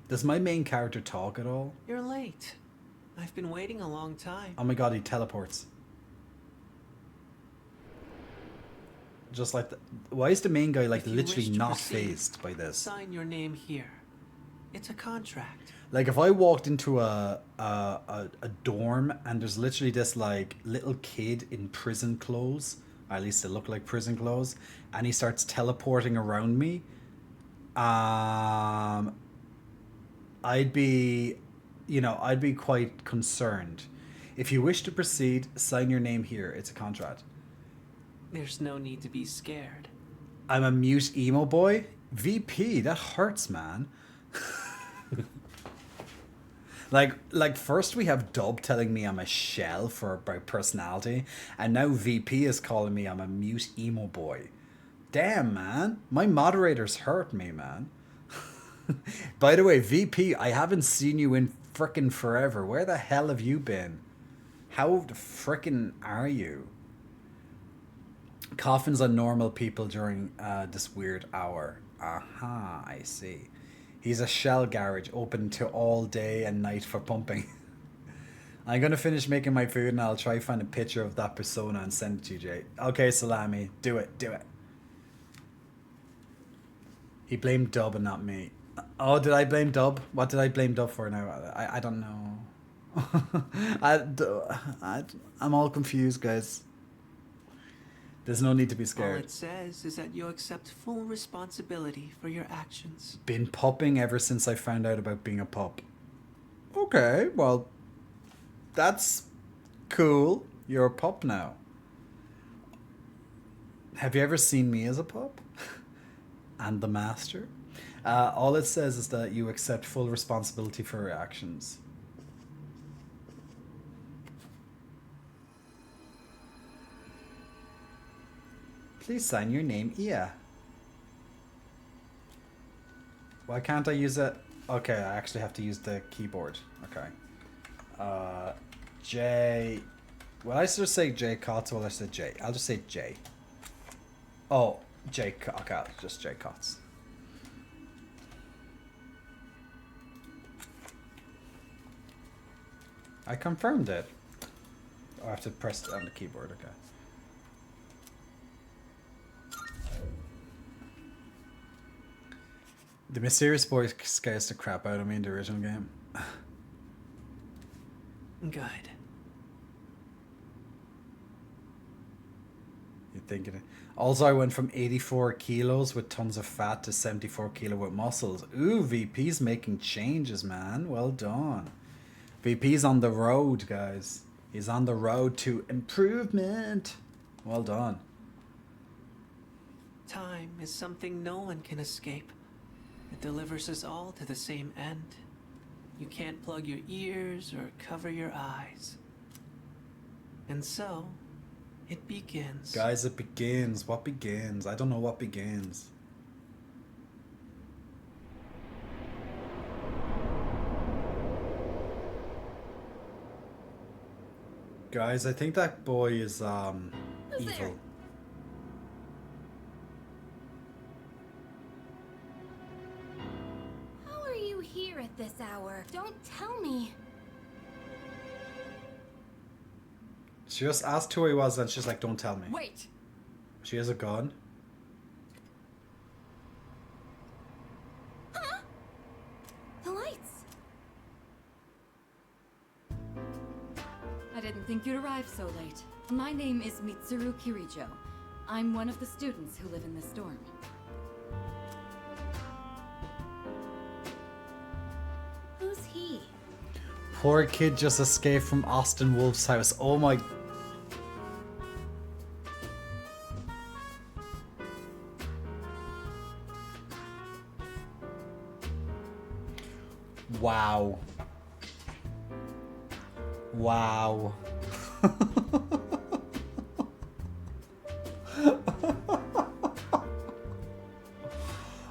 Does my main character talk at all? You're late. I've been waiting a long time. Oh my god, he teleports. Just like why is the main guy like literally not phased by this? Sign your name here. It's a contract. Like if I walked into a dorm and there's literally this like little kid in prison clothes, or at least they look like prison clothes, and he starts teleporting around me, I'd be, I'd be quite concerned. If you wish to proceed, sign your name here. It's a contract. There's no need to be scared. I'm a mute emo boy? VP, that hurts, man. Like first we have Dub telling me I'm a shell for about personality, and now VP is calling me I'm a mute emo boy. Damn, man. My moderators hurt me, man. By the way, VP, I haven't seen you in frickin' forever. Where the hell have you been? How the frickin' are you? Coffins on normal people during this weird hour. Aha, I see. He's a shell garage open to all day and night for pumping. I'm going to finish making my food and I'll try find a picture of that persona and send it to you, Jay. Okay, Salami. Do it. Do it. He blamed Dub and not me. Oh, did I blame Dub? What did I blame Dub for now? I don't know. I'm all confused, guys. There's no need to be All scared. it says is that you accept full responsibility for your actions. Been pupping ever since I found out about being a pup. Okay, well, that's cool. You're a pup now. Have you ever seen me as a pup? And the master? All it says is that you accept full responsibility for your actions. Please sign your name, Ia. Why can't I use it? Okay, I actually have to use the keyboard. Okay. J. Well, I should say J Cottz. Well, I said J. I'll just say J. Oh, J. Okay, just J Cottz. I confirmed it. Oh, I have to press it on the keyboard. Okay. The mysterious boy scares the crap out of me in the original game. Good. You're thinking it. Also, I went from 84 kilos with tons of fat to 74 kilo with muscles. Ooh, VP's making changes, man. Well done. VP's on the road, guys. He's on the road to improvement. Well done. Time is something no one can escape. It delivers us all to the same end. You can't plug your ears or cover your eyes. And so, it begins. Guys, it begins. What begins? I don't know what begins. Guys, I think that boy is Who's there? evil. How are you here at this hour? Don't tell me. She just asked who he was and she's like, don't tell me. Wait. She has a gun. Huh? The lights. I didn't think you'd arrive so late. My name is Mitsuru Kirijo. I'm one of the students who live in this dorm. Who's he? Poor kid just escaped from Austin Wolf's house. Oh my... Wow. Wow.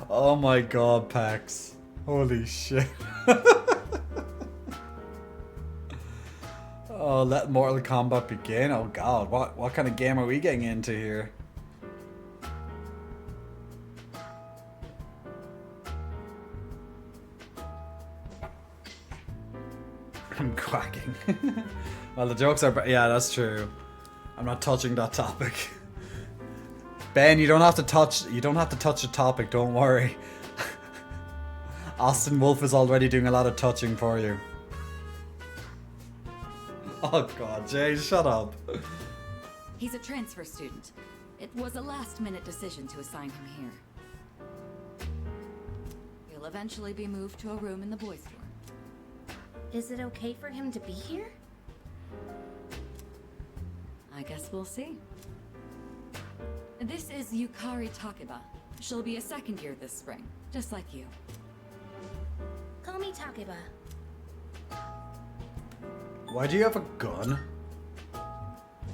Oh my god, Pax. Holy shit. Oh, let Mortal Kombat begin. Oh god, what kind of game are we getting into here? I'm quacking. Well, the jokes are... Yeah, that's true. I'm not touching that topic. Ben, you don't have to touch... You don't have to touch the topic, don't worry. Austin Wolf is already doing a lot of touching for you. Oh god, Jay, shut up. He's a transfer student. It was a last-minute decision to assign him here. He'll eventually be moved to a room in the boys' dorm. Is it okay for him to be here? I guess we'll see. This is Yukari Takeba. She'll be a second year this spring, just like you. Call me Takeba. Why do you have a gun?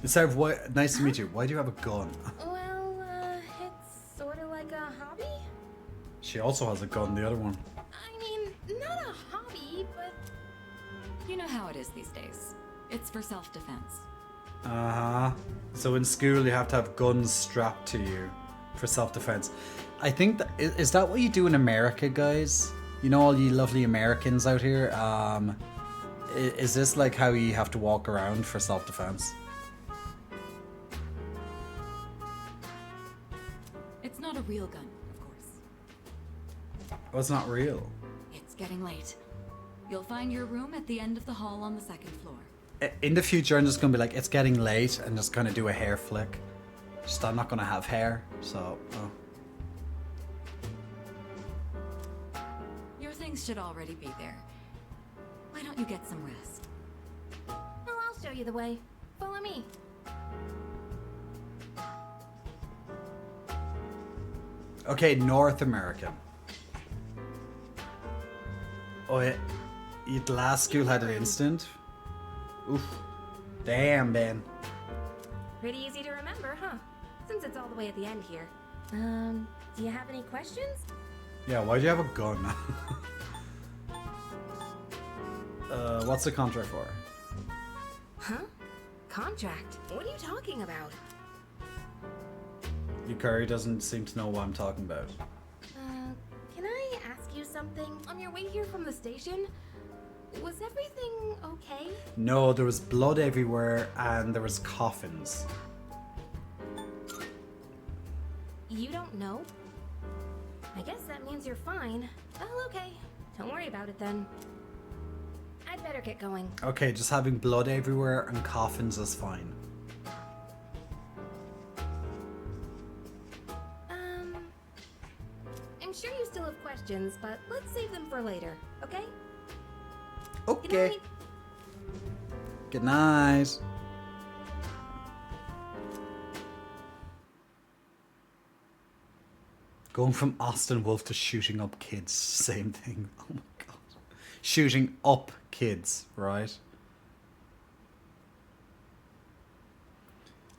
Instead of what? Nice to meet you. Why do you have a gun? Well, it's sort of like a hobby. She also has a gun, the other one. I mean, not a hobby, but... You know how it is these days. It's for self-defense. Uh-huh. So in school you have to have guns strapped to you for self-defense. I think that... Is that what you do in America, guys? You know, all you lovely Americans out here? Is this like how you have to walk around for self-defense? It's not a real gun, of course. Oh, it's not real. It's getting late. You'll find your room at the end of the hall on the second floor. In the future, I'm just gonna be like, it's getting late, and just kind of do a hair flick. Just I'm not gonna have hair, so. Oh. Your things should already be there. Why don't you get some rest? Oh, I'll show you the way. Follow me. Okay, North America. Oh, yeah. The last school had an instant. Oof. Damn, Ben. Pretty easy to remember, huh? Since it's all the way at the end here. Do you have any questions? Yeah, why'd you have a gun? What's the contract for? Huh? Contract? What are you talking about? Yukari doesn't seem to know what I'm talking about. Can I ask you something? On your way here from the station, was everything okay? No, there was blood everywhere and there was coffins. You don't know? I guess that means you're fine. Oh, okay. Don't worry about it then. I'd better get going. Okay, just having blood everywhere and coffins is fine. I'm sure you still have questions, but let's save them for later, okay? Okay. Good night. Good night. Going from Austin Wolf to shooting up kids, same thing. Oh my god. Shooting up kids, right?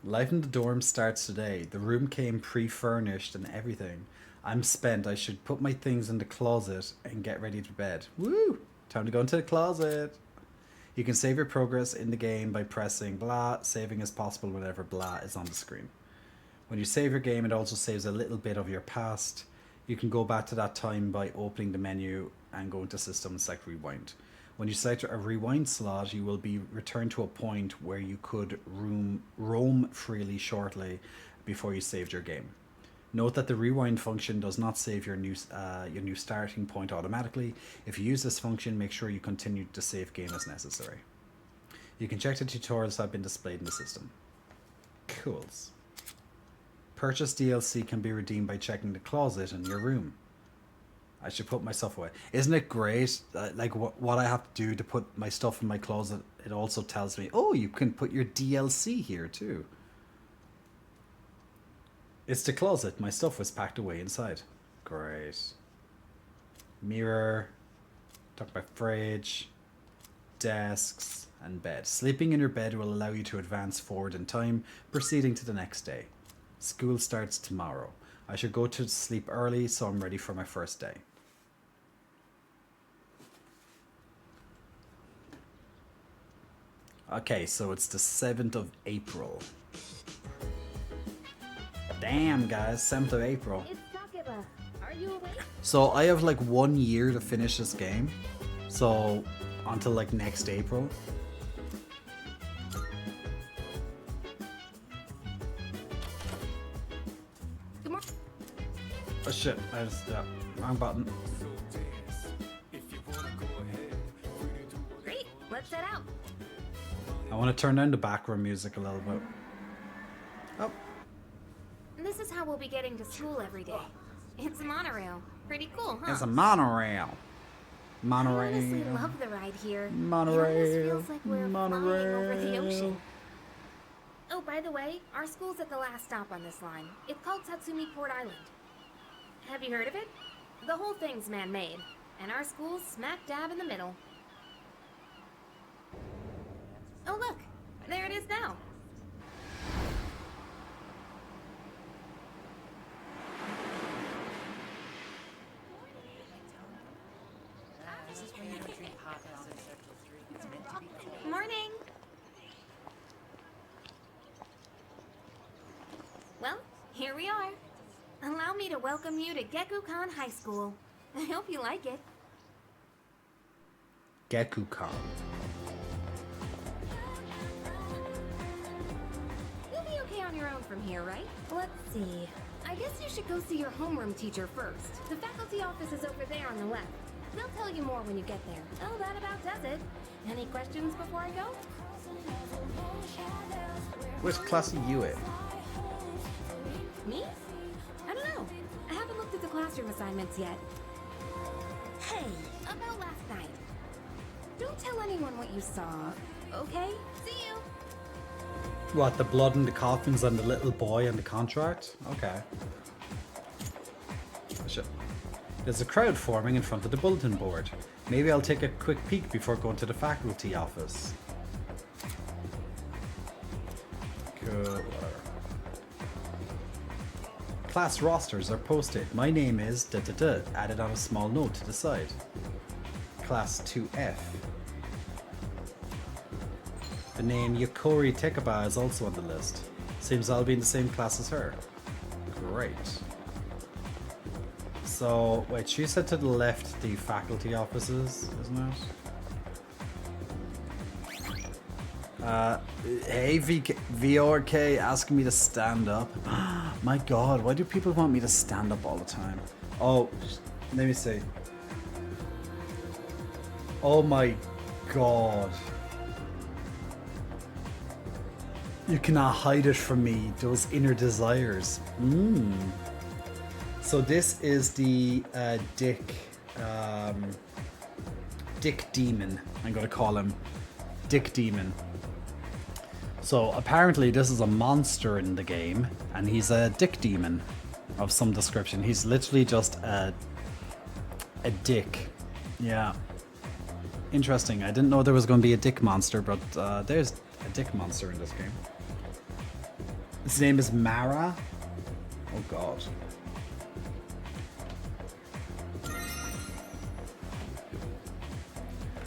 Life in the dorm starts today. The room came pre-furnished and everything. I'm spent. I should put my things in the closet and get ready to bed. Woo! Time to go into the closet. You can save your progress in the game by pressing blah. Saving is possible whenever blah is on the screen. When you save your game, it also saves a little bit of your past. You can go back to that time by opening the menu and go into system and select rewind. When you select a rewind slot, you will be returned to a point where you could roam freely shortly before you saved your game. Note that the rewind function does not save your new starting point automatically. If you use this function, make sure you continue to save game as necessary. You can check the tutorials that have been displayed in the system. Cools. Purchase DLC can be redeemed by checking the closet in your room. I should put my stuff away. Isn't it great? Like what I have to do to put my stuff in my closet, it also tells me, oh, you can put your DLC here too. It's the closet. My stuff was packed away inside. Great. Mirror. Talk about fridge. Desks. And bed. Sleeping in your bed will allow you to advance forward in time, proceeding to the next day. School starts tomorrow. I should go to sleep early so I'm ready for my first day. Okay, so it's the 7th of April. Damn, guys, 7th of April. It's Takeba. Are you awake? So I have like 1 year to finish this game. So until like next April. Good morning. Oh shit, I just, wrong button. Great. Let's set out. I want to turn down the background music a little bit. Oh. This is how we'll be getting to school every day. It's a monorail. Pretty cool, huh? It's a monorail. I Monorail. honestly love the ride here. Monorail. It almost feels like we're flying over the Monorail. ocean. Oh, by the way, our school's at the last stop on this line. It's called Tatsumi Port Island. Have you heard of it? The whole thing's man-made, and our school's smack dab in the middle. Oh look, there it is now. Morning. Well, here we are. Allow me to welcome you to Gekukan High School. I hope you like it. Gekukan. You'll be okay on your own from here, right? Let's see. I guess you should go see your homeroom teacher first. The faculty office is over there on the left. They'll tell you more when you get there. Oh, that about does it. Any questions before I go? Which class are you in? classroom assignments yet. Hey, about last night. Don't tell anyone what you saw, okay? See you! What, the blood in the coffins and the little boy and the contract? Okay. Oh, shit. There's a crowd forming in front of the bulletin board. Maybe I'll take a quick peek before going to the faculty office. Cool. Class rosters are posted. My name is da-da-da, added on a small note to the side. Class 2F. The name Yukori Tekaba is also on the list. Seems I'll be in the same class as her. Great. So, wait, she said to the left the faculty offices, isn't it? Hey, VRK asking me to stand up. My god, why do people want me to stand up all the time? Oh, let me see. Oh my god. You cannot hide it from me, those inner desires. So this is the Dick Demon. I'm gonna call him Dick Demon. So apparently this is a monster in the game, and he's a Dick Demon of some description. He's literally just a dick. Yeah. Interesting. I didn't know there was going to be a dick monster, but there's a dick monster in this game. His name is Mara. Oh god.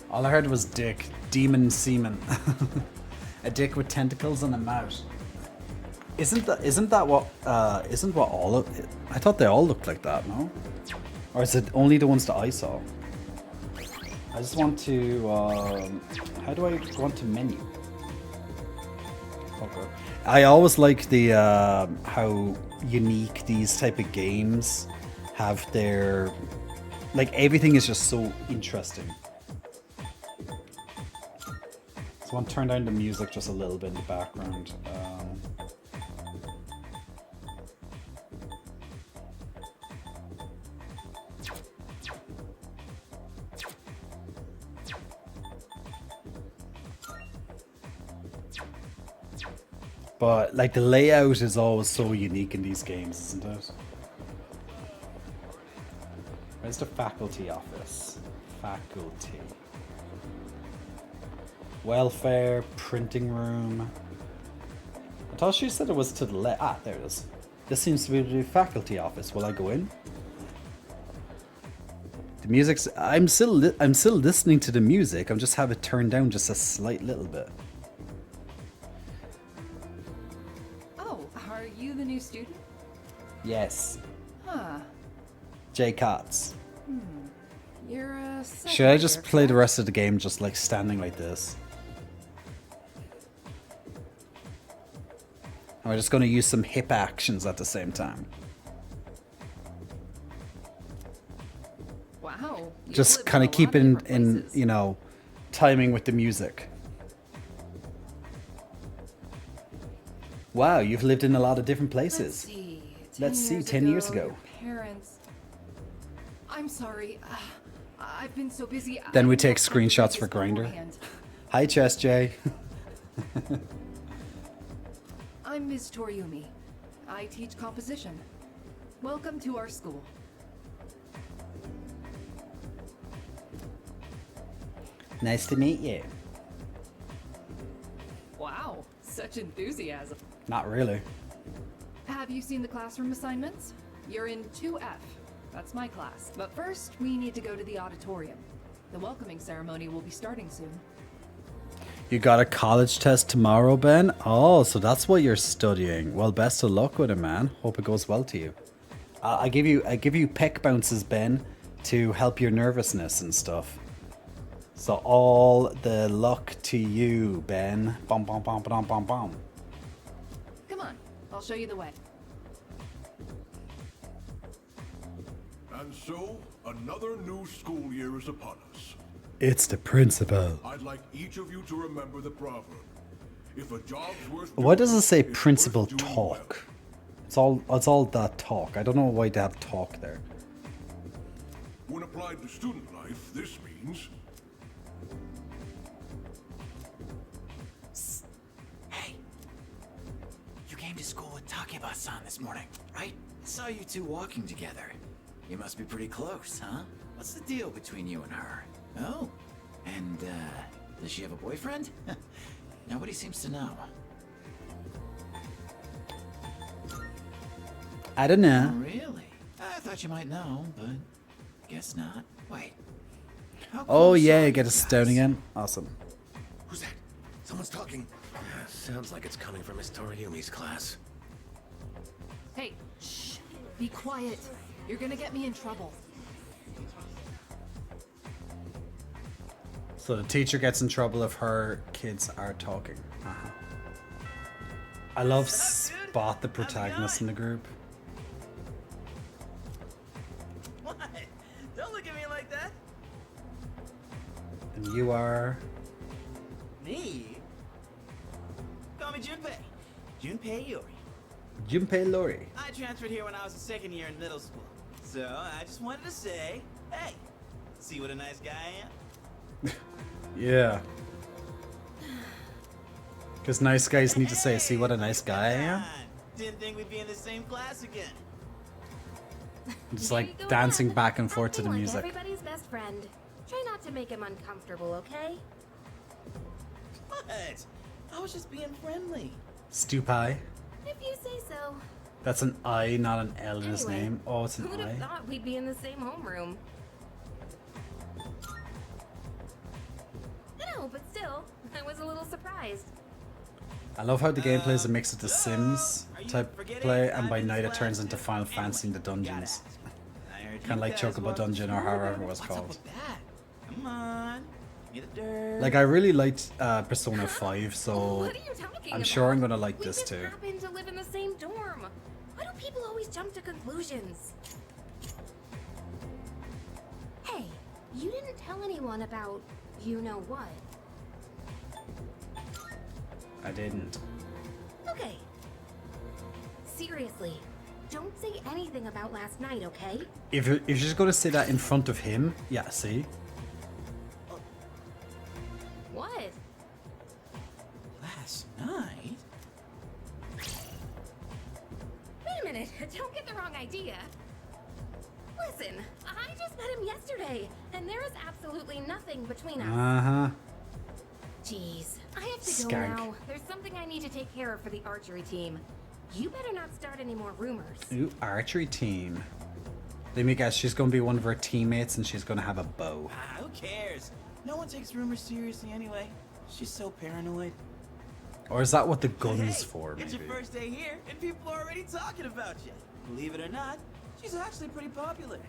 All I heard was dick. Demon semen. A dick with tentacles and a mouth. Isn't that what all of it? I thought they all looked like that, no? Or is it only the ones that I saw? I just want to how do I go into menu? Okay. I always like the how unique these type of games have their, like, everything is just so interesting. So I want to turn down the music just a little bit in the background. But like the layout is always so unique in these games, isn't it? Where's the faculty office? Faculty. Welfare, printing room. I thought she said it was to the left. Ah, there it is. This seems to be the faculty office. Will I go in? The music's. I'm still listening to the music. I'm just have it turned down just a slight little bit. Oh, are you the new student? Yes. Huh. J. Cottz. You're a. Should I just play the rest of the game just like standing like this? Am I just going to use some hip actions at the same time? Wow. Just kind of keep in, you know, timing with the music. Wow, you've lived in a lot of different places. Let's see, 10 years ago. Parents. I'm sorry. I've been so busy. Then we take screenshots for Grindr. Hi, Chess J. I'm Ms. Toriumi. I teach composition. Welcome to our school. Nice to meet you. Wow, such enthusiasm. Not really. Have you seen the classroom assignments? You're in 2F. That's my class. But first, we need to go to the auditorium. The welcoming ceremony will be starting soon. You got a college test tomorrow, Ben? Oh, so that's what you're studying. Well, best of luck with it, man. Hope it goes well to you. I give you peck bounces, Ben, to help your nervousness and stuff. So all the luck to you, Ben. Bum bum bum bum bum bum. Come on, I'll show you the way. And so, another new school year is upon us. It's the principal. I'd like each of you to remember the proverb. If a job's worth Why does it say doing, it's principal worth doing talk? It's all that talk. I don't know why they have talk there. when applied to student life, this means... Hey, you came to school with Takeba-san this morning, right? I saw you two walking together. You must be pretty close, huh? What's the deal between you and her? Oh, and, does she have a boyfriend? Nobody seems to know. I don't know. Oh, really? I thought you might know, but guess not. Wait. How Oh close yeah, are you get you a stone guys? again. Awesome. Who's that? Someone's talking. Sounds like it's coming from Miss Toriumi's class. Hey, shh. Be quiet. You're gonna get me in trouble. So the teacher gets in trouble if her kids are talking. I love Spot, the protagonist in the group. What? Don't look at me like that. And you are... Me? Call me Junpei. Junpei Yori. Junpei Lori. I transferred here when I was a second year in middle school. So I just wanted to say, hey, see what a nice guy I am? Yeah. Because nice guys need to say, see what a nice guy I am? Didn't think we'd be in the same class again. Just There you like go dancing again. back and forth to Acting the like music. Everybody's best friend. Try not to make him uncomfortable, okay? What? I was just being friendly. Stupai. If you say so. That's an I, not an L in his Anyway, name. Oh, it's an who would have I. thought we'd be in the same homeroom? No, but still, I was a little surprised. I love how the gameplay is a mix of the Sims Are you type forgetting play, and I'm by in night it this turns class into too? Final Anyway, Fantasy and the gotta dungeons. ask. I heard Kind of you like guys Chocobo walked Dungeon or through however there. it was What's up called. with that? Come on, get the dirt. Like, I really liked Persona 5, so What are you talking I'm about? sure I'm gonna like We this just too. happen to live in the same dorm. Why do people always jump to conclusions? Hey, you didn't tell anyone about you know what. I didn't. Okay. Seriously, don't say anything about last night, okay? If you're just gonna say that in front of him, yeah, see? What? Last night? Wait a minute, don't get the wrong idea. Listen, I just met him yesterday, and there is absolutely nothing between us. Uh-huh. Jeez, I have to Skank. go now. There's something I need to take care of for the archery team. You better not start any more rumors. Ooh, archery team. Let me guess, she's gonna be one of her teammates and she's gonna have a bow. Ah, who cares? No one takes rumors seriously anyway. She's so paranoid. Or is that what the Hey, gun's for, it's maybe? your first day here, and people are already talking about you. Believe it or not, she's actually pretty popular.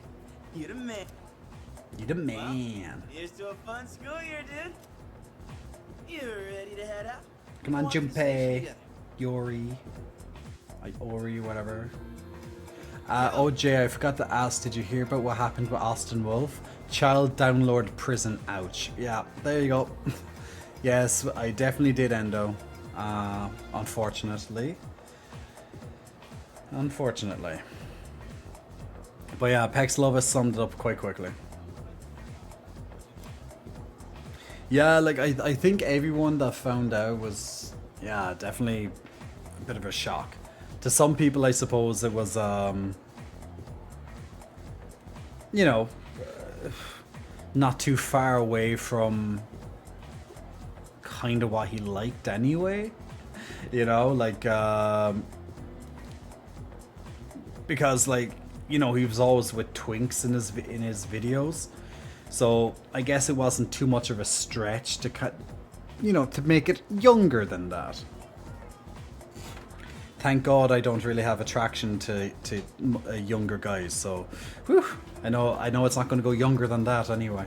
You're the man. You the man. Here's to a fun school year, dude. You ready to head out? Come on, Walk to the station Junpei. together. Yori. Ori, whatever. Oh, Jay, I forgot to ask, did you hear about what happened with Austin Wolf? Child download prison, ouch. Yeah, there you go. Yes, I definitely did, Endo. Unfortunately. Unfortunately. But yeah, Pex Love has summed it up quite quickly. Yeah, like, I think everyone that found out was, yeah, definitely a bit of a shock. To some people, I suppose it was, you know, not too far away from kind of what he liked anyway. You know, like, because, like, you know, he was always with twinks in his videos. So I guess it wasn't too much of a stretch to cut, you know, to make it younger than that. Thank God I don't really have attraction to younger guys, so whew, I know it's not going to go younger than that anyway.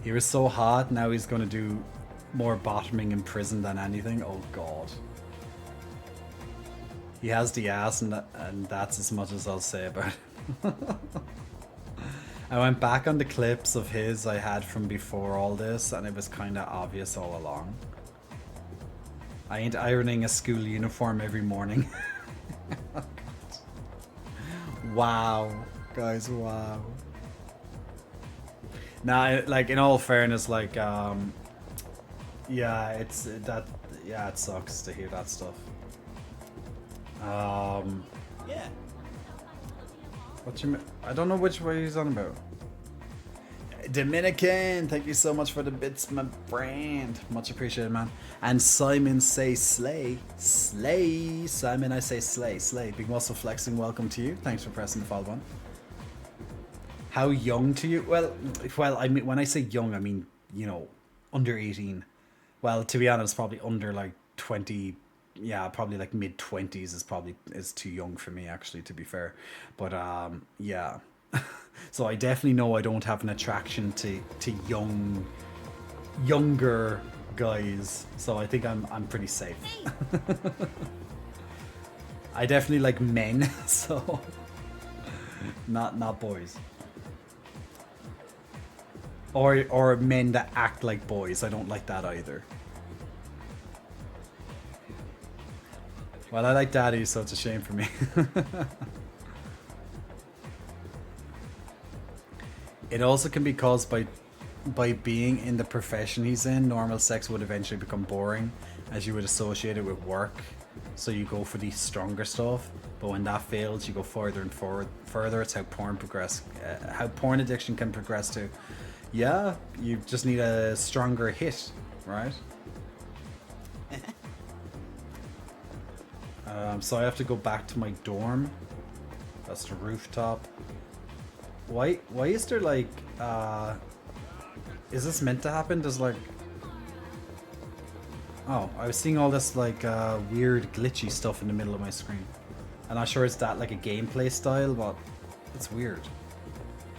He was so hot, now he's going to do more bottoming in prison than anything. Oh God. He has the ass, and that's as much as I'll say about it. I went back on the clips of his I had from before all this, and it was kind of obvious all along. I ain't ironing a school uniform every morning. Wow. Guys, wow. Nah, like in all fairness, like yeah, it's that. Yeah, it sucks to hear that stuff. Yeah. What you? I don't know which way he's on about. Dominican, thank you so much for the bits, my friend. Much appreciated, man. And Simon say slay. Slay. Simon, I say slay. Slay. Big muscle flexing, welcome to you. Thanks for pressing the follow button. How young to you? Well, I mean, when I say young, I mean, you know, under 18. Well, to be honest, probably under like 20. Yeah, probably like mid 20s is too young for me, actually, to be fair. But yeah. So I definitely know I don't have an attraction to younger guys. So I think I'm pretty safe. I definitely like men, so not boys. Or men that act like boys. I don't like that either. Well, I like daddy, so it's a shame for me. It also can be caused by being in the profession he's in. Normal sex would eventually become boring, as you would associate it with work. So you go for the stronger stuff, but when that fails, you go further and further. It's how porn how porn addiction can progress to. Yeah, you just need a stronger hit, right? So I have to go back to my dorm. That's the rooftop. Why is there like is this meant to happen? There's like, oh, I was seeing all this like weird glitchy stuff in the middle of my screen. I'm not sure it's that like a gameplay style, but it's weird.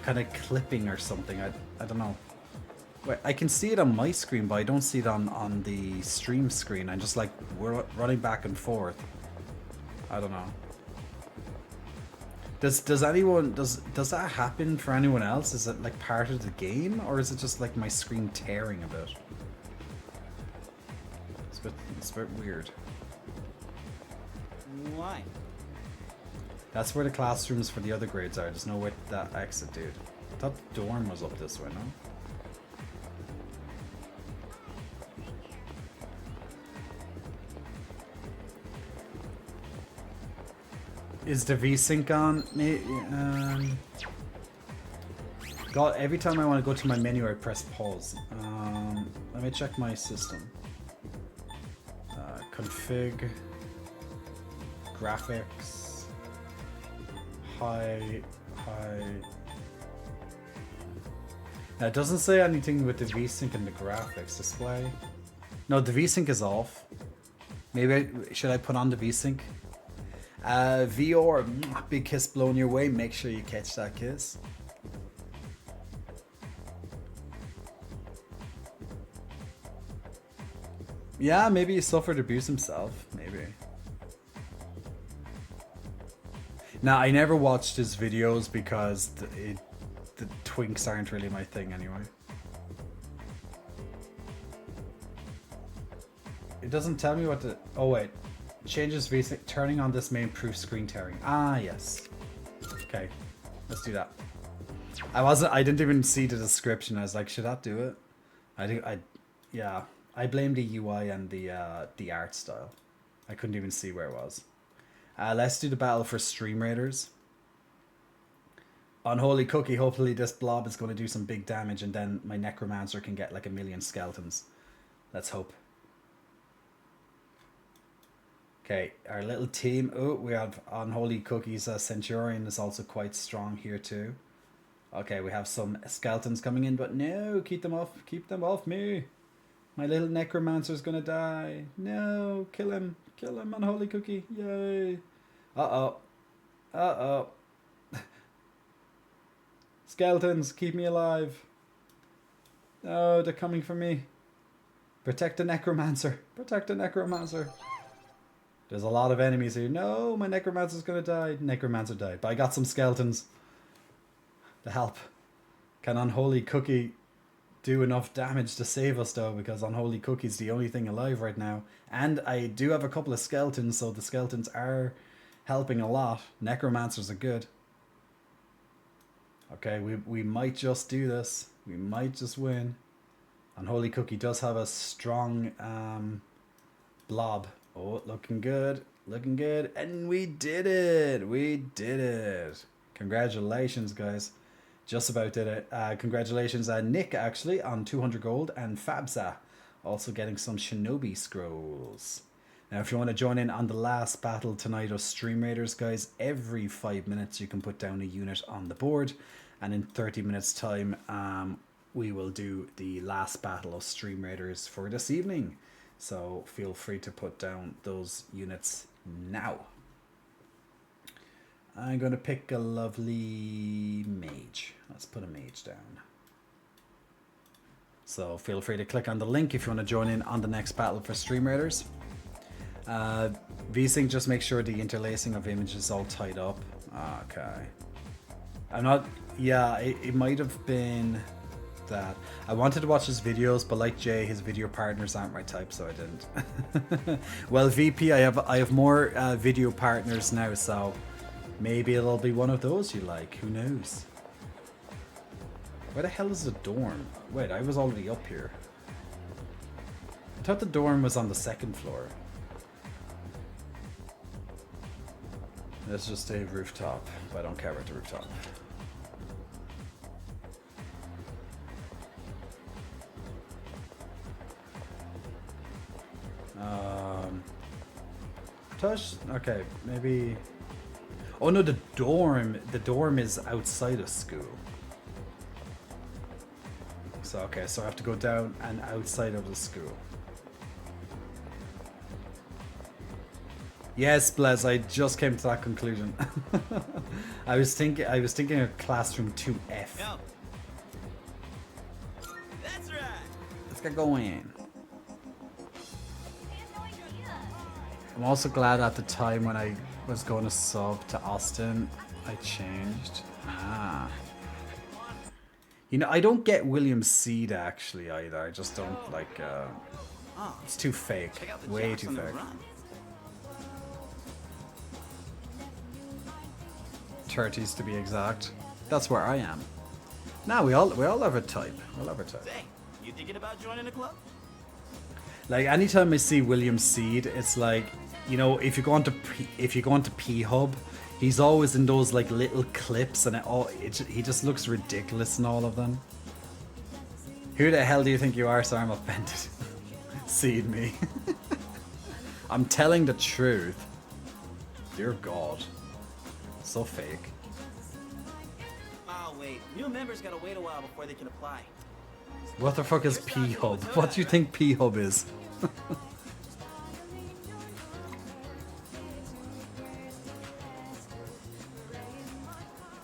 Kind of clipping or something. I don't know. Wait, I can see it on my screen, but I don't see it on the stream screen. I'm just like we're running back and forth. I don't know. Does that happen for anyone else? Is it like part of the game, or is it just like my screen tearing a bit? It's a bit weird. Why? That's where the classrooms for the other grades are. There's no way that exit, dude. I thought the dorm was up this way, no? Is the VSync on? God, every time I want to go to my menu, I press pause. Let me check my system. Config. Graphics. Hi. Now, it doesn't say anything with the VSync and the graphics display. No, the VSync is off. Maybe should I put on the VSync? VR, big kiss blown your way. Make sure you catch that kiss. Yeah, maybe he suffered abuse himself. Maybe. Now, I never watched his videos because the twinks aren't really my thing anyway. It doesn't tell me what to... Oh, wait. Changes VSync. Turning on this may improve screen tearing. Ah, yes. Okay. Let's do that. I didn't even see the description. I was like, should that do it? Yeah. I blame the UI and the art style. I couldn't even see where it was. Let's do the battle for Stream Raiders. Unholy Cookie, hopefully this blob is going to do some big damage and then my Necromancer can get like 1,000,000 skeletons. Let's hope. Okay, our little team. Oh, we have Unholy Cookie's Centurion is also quite strong here too. Okay, we have some skeletons coming in, but no, keep them off me. My little Necromancer's gonna die. No, kill him, Unholy Cookie, yay. Uh-oh. Skeletons, keep me alive. Oh, they're coming for me. Protect the Necromancer, There's a lot of enemies here. No, my Necromancer's gonna die. Necromancer died, but I got some skeletons to help. Can Unholy Cookie do enough damage to save us though? Because Unholy Cookie's the only thing alive right now. And I do have a couple of skeletons, so the skeletons are helping a lot. Necromancers are good. Okay, we might just do this. We might just win. And Holy Cookie does have a strong blob. Oh, looking good. Looking good. And we did it. We did it. Congratulations, guys. Just about did it. Congratulations, Nick, actually, on 200 gold. And Fabza also getting some Shinobi scrolls. Now, if you want to join in on the last battle tonight of Stream Raiders, guys, every 5 minutes you can put down a unit on the board. And in 30 minutes time, we will do the last battle of Stream Raiders for this evening. So feel free to put down those units now. I'm going to pick a lovely mage. Let's put a mage down. So feel free to click on the link if you want to join in on the next battle for Stream Raiders. VSync, just make sure the interlacing of images is all tied up. Okay. I'm not... Yeah, it might have been that. I wanted to watch his videos, but like Jay, his video partners aren't my type, so I didn't. Well, VP, I have more video partners now, so maybe it'll be one of those you like. Who knows? Where the hell is the dorm? Wait, I was already up here. I thought the dorm was on the second floor. Let's just stay rooftop, but I don't care about the rooftop. Touch? Okay, maybe... Oh no, the dorm is outside of school. So, okay, so I have to go down and outside of the school. Yes, Blez, I just came to that conclusion. I was thinking of classroom 2F. Yo. That's right. Let's get going. I'm also glad at the time when I was going to sub to Austin, I changed. You know, I don't get William Seed actually either. I just don't like. It's too fake. Way too fake. 30s to be exact. That's where I am. Now we all have a type. We'll have a type. Hey, you thinking about joining the club? Like anytime I see William Seed, it's like, you know, if you go onto P Hub, he's always in those like little clips, and he just looks ridiculous in all of them. Who the hell do you think you are? Sorry, I'm offended. Seed me. I'm telling the truth. Dear God, so fake. Oh wait, new members gotta wait a while before they can apply. What the fuck is P Hub? What do you think P Hub is?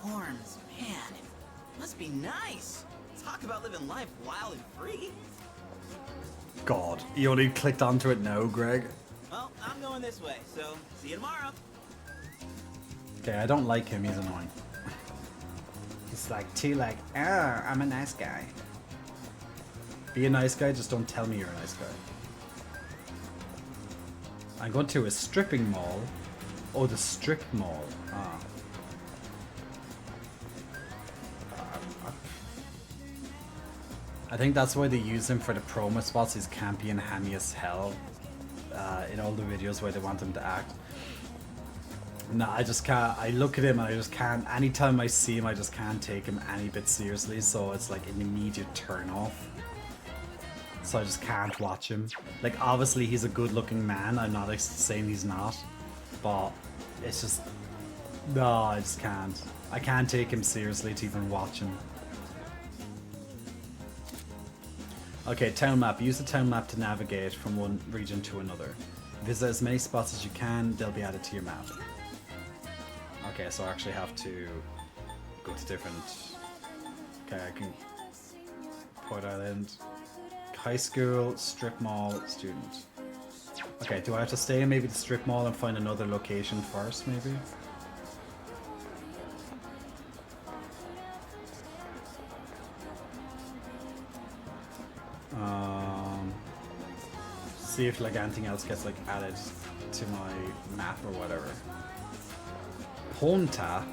Horns, man, must be nice. Talk about living life wild and free. God, you only clicked onto it now, Greg. Well, I'm going this way, so see you tomorrow. Okay, I don't like him. He's annoying. He's like too like, oh, I'm a nice guy. Be a nice guy, just don't tell me you're a nice guy. I'm going to a stripping mall. Oh, the strip mall. Ah. I think that's why they use him for the promo spots. He's campy and hammy as hell in all the videos where they want him to act. No, I just can't. I look at him and I just can't. Anytime I see him, I just can't take him any bit seriously. So it's like an immediate turn off. So I just can't watch him. Like, obviously he's a good-looking man. I'm not saying he's not, but it's just no. I just can't. I can't take him seriously to even watch him. Okay, town map. Use the town map to navigate from one region to another. Visit as many spots as you can. They'll be added to your map. Okay, so I actually have to go to different... Okay, I can... Port Island... High school, strip mall, student. Okay, do I have to stay in maybe the strip mall and find another location first, maybe? See if like anything else gets like added to my map or whatever. Honta.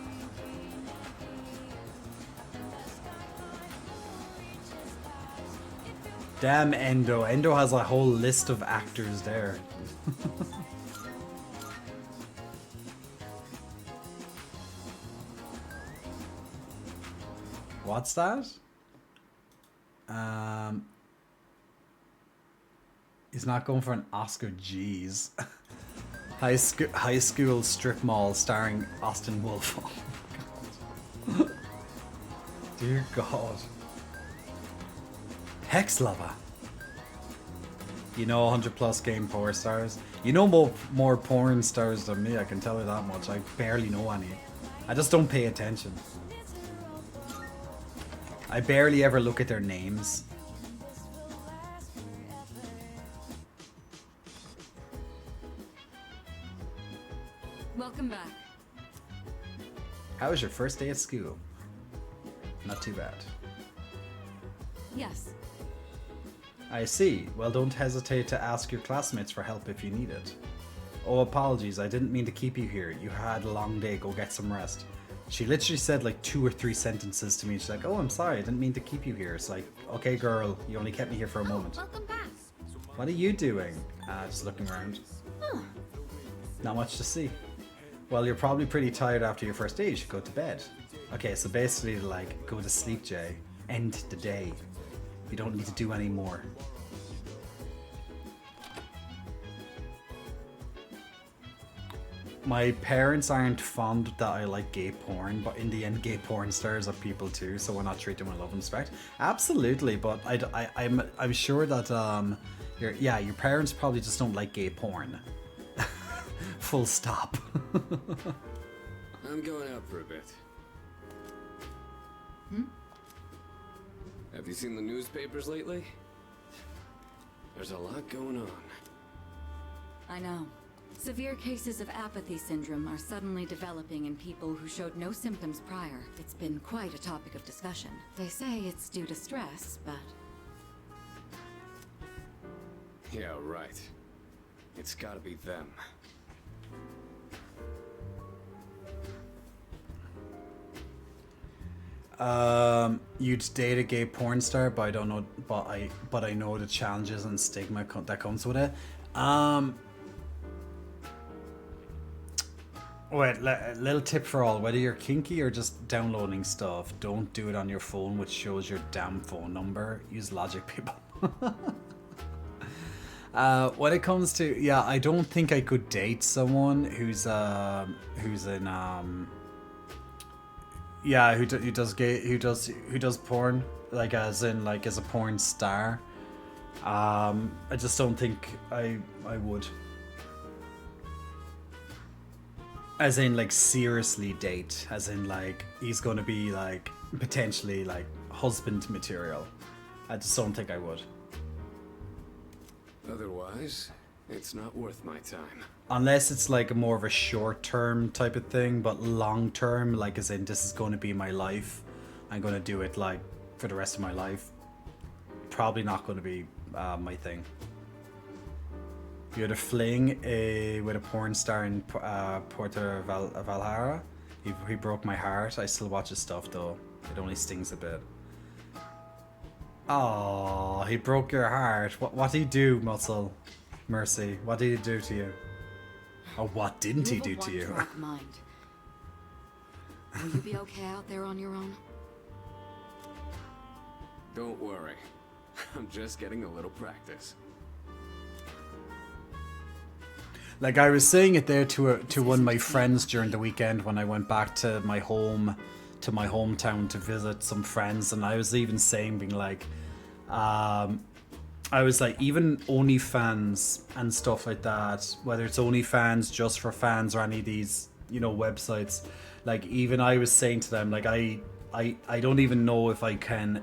Damn Endo. Endo has a whole list of actors there. What's that? He's not going for an Oscar. Jeez. High school strip mall starring Austin Wolf. Oh my God. Dear God. Hex Lover. You know 100 plus game porn stars. You know more porn stars than me, I can tell you that much. I barely know any. I just don't pay attention. I barely ever look at their names. Welcome back. How was your first day at school? Not too bad. Yes. I see. Well, don't hesitate to ask your classmates for help if you need it. Oh, apologies. I didn't mean to keep you here. You had a long day. Go get some rest. She literally said like 2 or 3 sentences to me. She's like, oh, I'm sorry. I didn't mean to keep you here. It's like, okay, girl. You only kept me here for a moment. Welcome back. What are you doing? Just looking around. Not much to see. Well, you're probably pretty tired after your first day. You should go to bed. Okay, so basically, like, go to sleep, Jay. End the day. You don't need to do any more. My parents aren't fond that I like gay porn, but in the end, gay porn stars are people too, so why not treat them with love and respect? Absolutely, but I'm sure that your parents probably just don't like gay porn. Full stop. I'm going out for a bit. Have you seen the newspapers lately? There's a lot going on. I know. Severe cases of apathy syndrome are suddenly developing in people who showed no symptoms prior. It's been quite a topic of discussion. They say it's due to stress, but... Yeah, right. It's gotta be them. You'd date a gay porn star, but I don't know. But I know the challenges and stigma that comes with it. Wait, little tip for all: whether you're kinky or just downloading stuff, don't do it on your phone, which shows your damn phone number. Use logic, people. When it comes to I don't think I could date someone who's in who does porn, like as a porn star. I just don't think I would. As in like seriously date, as in like he's gonna be like potentially like husband material. I just don't think I would. Otherwise, it's not worth my time. Unless it's like more of a short-term type of thing, but long-term, like as in this is going to be my life. I'm going to do it like for the rest of my life. Probably not going to be my thing. You had a fling with a porn star in Puerto Vallarta. He broke my heart. I still watch his stuff though. It only stings a bit. Oh, he broke your heart. What did he do, Muscle? Mercy, what did he do to you? Or what didn't he do to you? One-track mind. Will you be okay out there on your own? Don't worry. I'm just getting a little practice. Like I was saying it there to one of my friends during the weekend when I went back to my hometown to visit some friends, and I was even saying, being like, I was like, even OnlyFans and stuff like that, whether it's OnlyFans just for fans or any of these, websites, like even I was saying to them, like I don't even know if I can,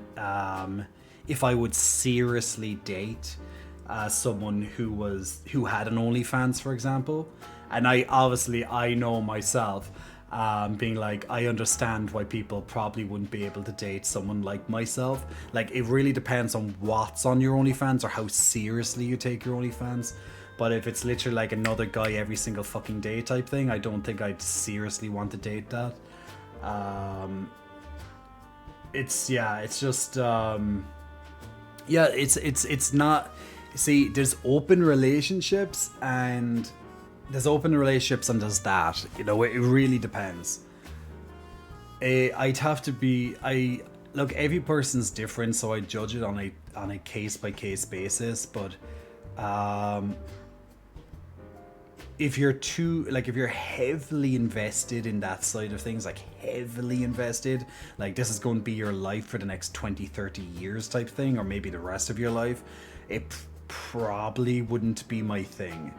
if I would seriously date someone who had an OnlyFans, for example. And I know myself, being like, I understand why people probably wouldn't be able to date someone like myself. Like, it really depends on what's on your OnlyFans or how seriously you take your OnlyFans. But if it's literally like another guy every single fucking day type thing, I don't think I'd seriously want to date that. It's just Yeah, it's not. See, there's open relationships and there's that. You know, it really depends. I'd have to be. I look. Every person's different, so I judge it on a case by case basis. But if you're if you're heavily invested in that side of things, like heavily invested, like this is going to be your life for the next 20, 30 years type thing, or maybe the rest of your life, it probably wouldn't be my thing.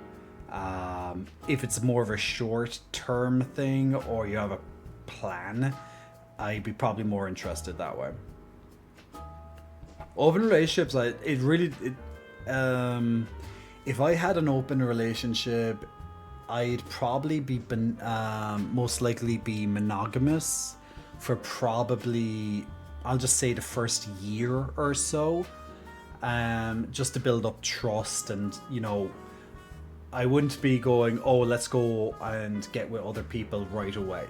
If it's more of a short term thing or you have a plan, I'd be probably more interested that way. Open relationships, if I had an open relationship, I'd probably be most likely be monogamous for probably, I'll just say, the first year or so, just to build up trust. And you know, I wouldn't be going, oh, let's go and get with other people right away.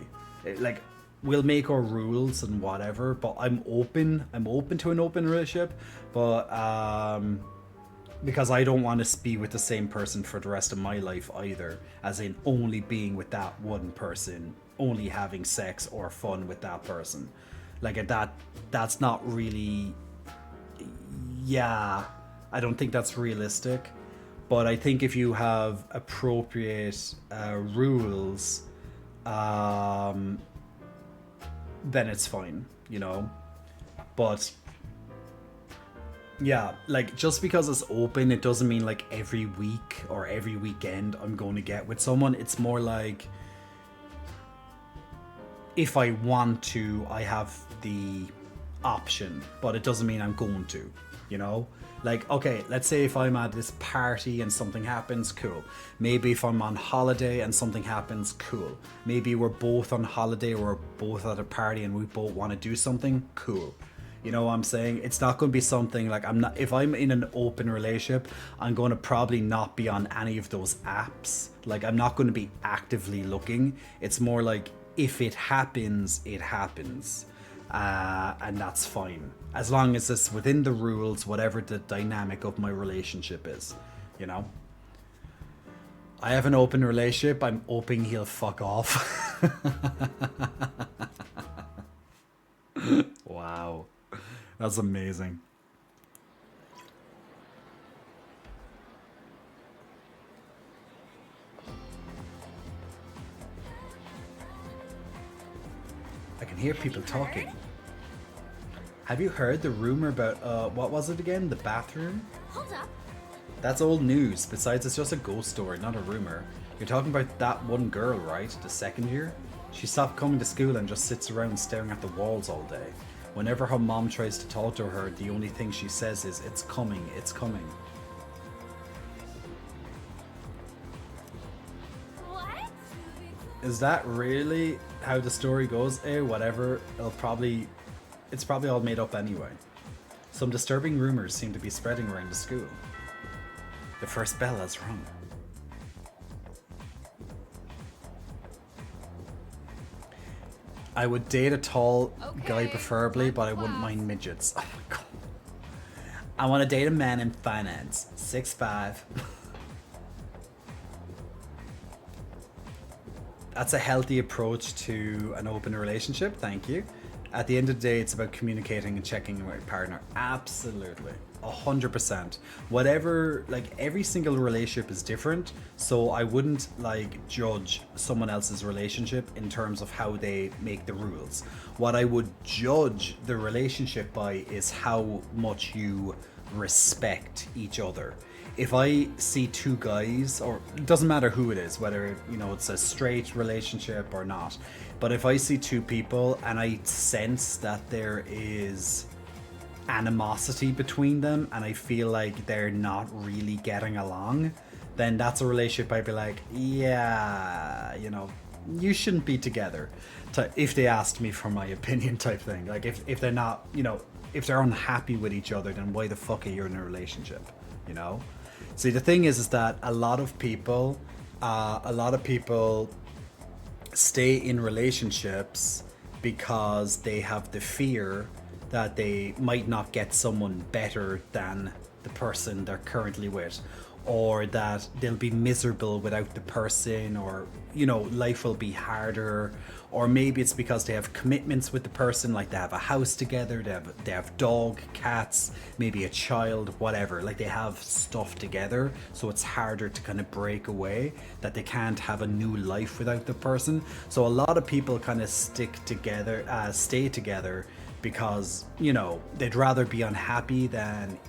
Like, we'll make our rules and whatever, but I'm open to an open relationship, but because I don't want to be with the same person for the rest of my life either, as in only being with that one person, only having sex or fun with that person. Like, that's not really, yeah, I don't think that's realistic. But I think if you have appropriate rules, then it's fine, you know. But yeah, like, just because it's open, it doesn't mean like every week or every weekend I'm going to get with someone. It's more like, if I want to, I have the option, but it doesn't mean I'm going to, you know. Like, okay, let's say if I'm at this party and something happens, cool. Maybe if I'm on holiday and something happens, cool. Maybe we're both on holiday or we're both at a party and we both want to do something, cool. You know what I'm saying? It's not going to be something like, if I'm in an open relationship, I'm going to probably not be on any of those apps. Like, I'm not going to be actively looking. It's more like, if it happens, it happens. And that's fine. As long as it's within the rules, whatever the dynamic of my relationship is, you know? I have an open relationship. I'm hoping he'll fuck off. Wow. That's amazing. I can hear people talking. Have you heard the rumor about, what was it again? The bathroom? Hold up. That's old news. Besides, it's just a ghost story, not a rumor. You're talking about that one girl, right? The second year? She stopped coming to school and just sits around staring at the walls all day. Whenever her mom tries to talk to her, the only thing she says is, "It's coming, it's coming." What? Is that really how the story goes? Whatever. It's probably all made up anyway. Some disturbing rumors seem to be spreading around the school. The first bell has rung. I would date a tall guy preferably, but I wouldn't mind midgets. Oh my god. I want to date a man in finance. 6'5". That's a healthy approach to an open relationship, thank you. At the end of the day, it's about communicating and checking with your partner. Absolutely. 100%. Whatever, like, every single relationship is different, so I wouldn't, like, judge someone else's relationship in terms of how they make the rules. What I would judge the relationship by is how much you respect each other. If I see two guys, or it doesn't matter who it is, whether, you know, it's a straight relationship or not, but if I see two people and I sense that there is animosity between them and I feel like they're not really getting along, then that's a relationship I'd be like, yeah, you know, you shouldn't be together. If they asked me for my opinion type thing. Like, if they're not, you know, if they're unhappy with each other, then why the fuck are you in a relationship, you know? See, the thing is that a lot of people stay in relationships because they have the fear that they might not get someone better than the person they're currently with, or that they'll be miserable without the person, or life will be harder, or maybe it's because they have commitments with the person, like they have a house together, they have dog, cats, maybe a child, whatever, like they have stuff together, so it's harder to kind of break away, that they can't have a new life without the person. So a lot of people kind of stay together because they'd rather be unhappy than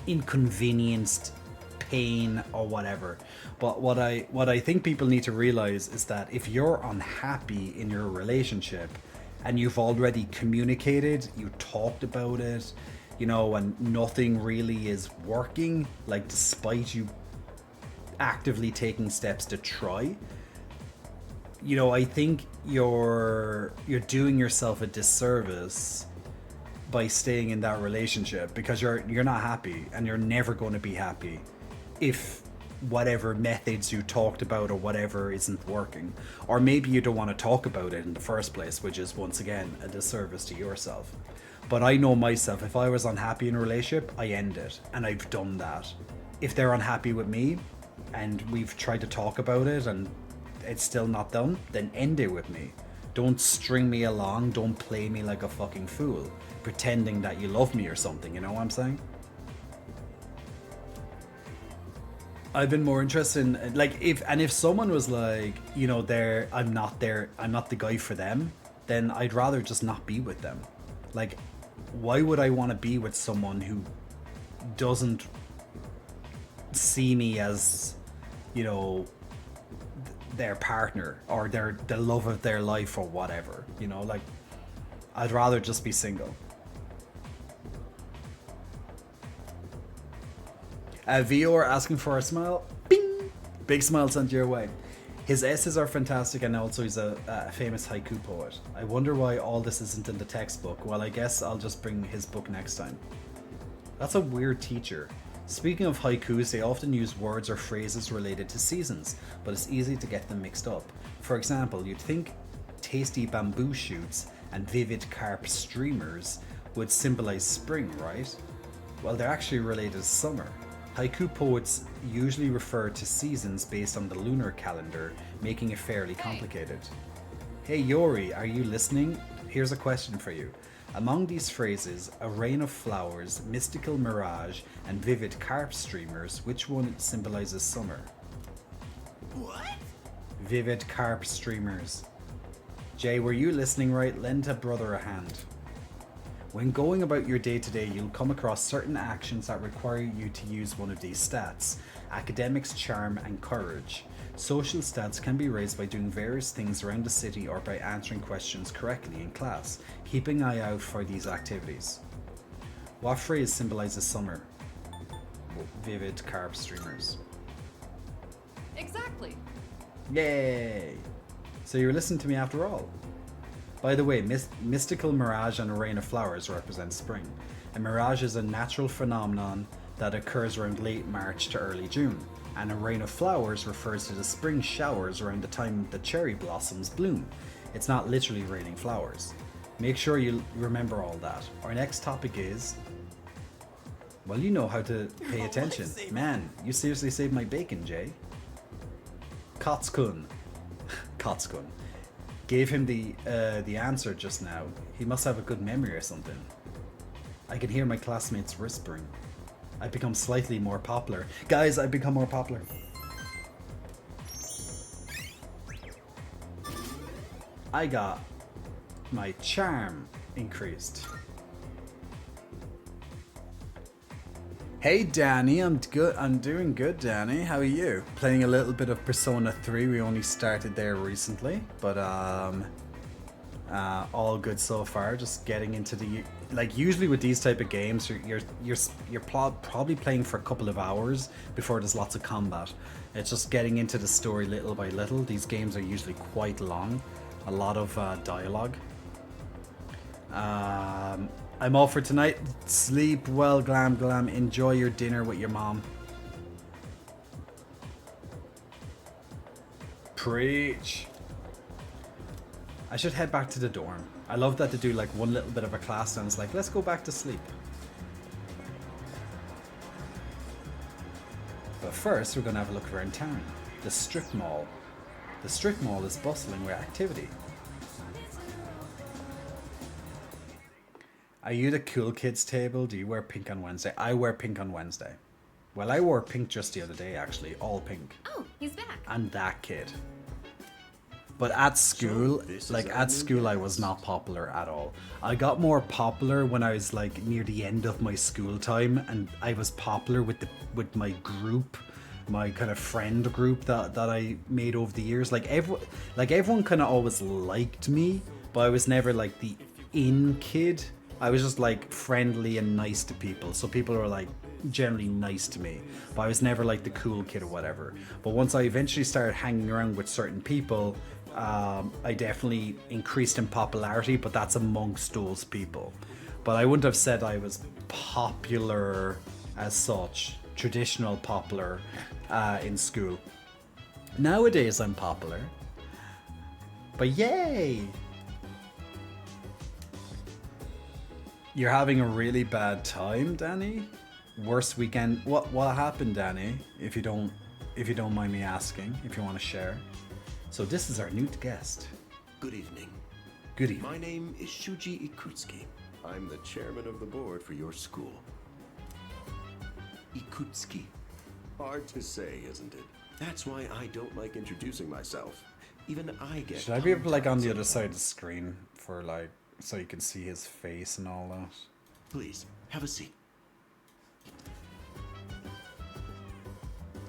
inconvenienced, pain, or whatever. But what I think people need to realize is that if you're unhappy in your relationship and you've already communicated, you talked about it, and nothing really is working, like despite you actively taking steps to try, I think you're doing yourself a disservice by staying in that relationship, because you're not happy, and you're never going to be happy if whatever methods you talked about or whatever isn't working. Or maybe you don't want to talk about it in the first place, which is once again a disservice to yourself. But I know myself, if I was unhappy in a relationship, I end it, and I've done that. If they're unhappy with me and we've tried to talk about it and it's still not done, then end it with me. Don't string me along, don't play me like a fucking fool, pretending that you love me or something, you know what I'm saying? I've been more interested in, like, if someone was like, I'm not the guy for them, then I'd rather just not be with them. Like, why would I want to be with someone who doesn't see me as, their partner, or the love of their life, or whatever, like, I'd rather just be single. Vior asking for a smile. Bing! Big smile sent your way. His essays are fantastic, and also he's a famous haiku poet. I wonder why all this isn't in the textbook. Well, I guess I'll just bring his book next time. That's a weird teacher. Speaking of haikus, they often use words or phrases related to seasons, but it's easy to get them mixed up. For example, you'd think tasty bamboo shoots and vivid carp streamers would symbolize spring, right? Well, they're actually related to summer. Haiku poets usually refer to seasons based on the lunar calendar, making it fairly complicated. Hey Yori, are you listening? Here's a question for you. Among these phrases, a rain of flowers, mystical mirage, and vivid carp streamers, which one symbolizes summer? What? Vivid carp streamers. Jay, were you listening right? Lend a brother a hand. When going about your day-to-day, you'll come across certain actions that require you to use one of these stats: academics, charm, and courage. Social stats can be raised by doing various things around the city or by answering questions correctly in class. Keep an eye out for these activities. What phrase symbolizes summer? Vivid carp streamers. Exactly. Yay! So you're listening to me after all. By the way, mystical mirage and a rain of flowers represent spring. A mirage is a natural phenomenon that occurs around late March to early June, and a rain of flowers refers to the spring showers around the time the cherry blossoms bloom. It's not literally raining flowers. Make sure you remember all that. Our next topic is... Well, you know how to pay attention. Man, you seriously saved my bacon, Jay. Cottz-kun. Cottz-kun. Gave him the answer just now. He must have a good memory or something. I can hear my classmates whispering. I've become slightly more popular. Guys, I've become more popular. I got my charm increased. Hey Danny, I'm good. I'm doing good, Danny. How are you? Playing a little bit of Persona 3. We only started there recently, but all good so far. Just getting into the, like, usually with these type of games, you're probably playing for a couple of hours before there's lots of combat. It's just getting into the story little by little. These games are usually quite long, a lot of dialogue. I'm all for tonight. Sleep well, Glam. Enjoy your dinner with your mom. Preach. I should head back to the dorm. I love that they do like one little bit of a class and it's like, let's go back to sleep. But first, we're going to have a look around town. The strip mall. The strip mall is bustling with activity. Are you the cool kids table? Do you wear pink on Wednesday? I wear pink on Wednesday. Well, I wore pink just the other day, actually. All pink. Oh, he's back. And that kid. But at school, I was not popular at all. I got more popular when I was like near the end of my school time, and I was popular with my group, my kind of friend group that I made over the years. Like everyone kind of always liked me, but I was never like the in kid. I was just like friendly and nice to people. So people were like generally nice to me, but I was never like the cool kid or whatever. But once I eventually started hanging around with certain people, I definitely increased in popularity, but that's amongst those people. But I wouldn't have said I was popular as such, traditional popular in school. Nowadays I'm popular, but yay! You're having a really bad time, Danny? Worst weekend? What happened, Danny? If you don't mind me asking, if you want to share. So this is our new guest. Good evening. Good evening. My name is Shuji Ikutsuki. I'm the chairman of the board for your school. Ikutsuki. Hard to say, isn't it? That's why I don't like introducing myself. Even I get... Should I be able to, like, on the other side of the screen for, like, so you can see his face and all that? Please, have a seat.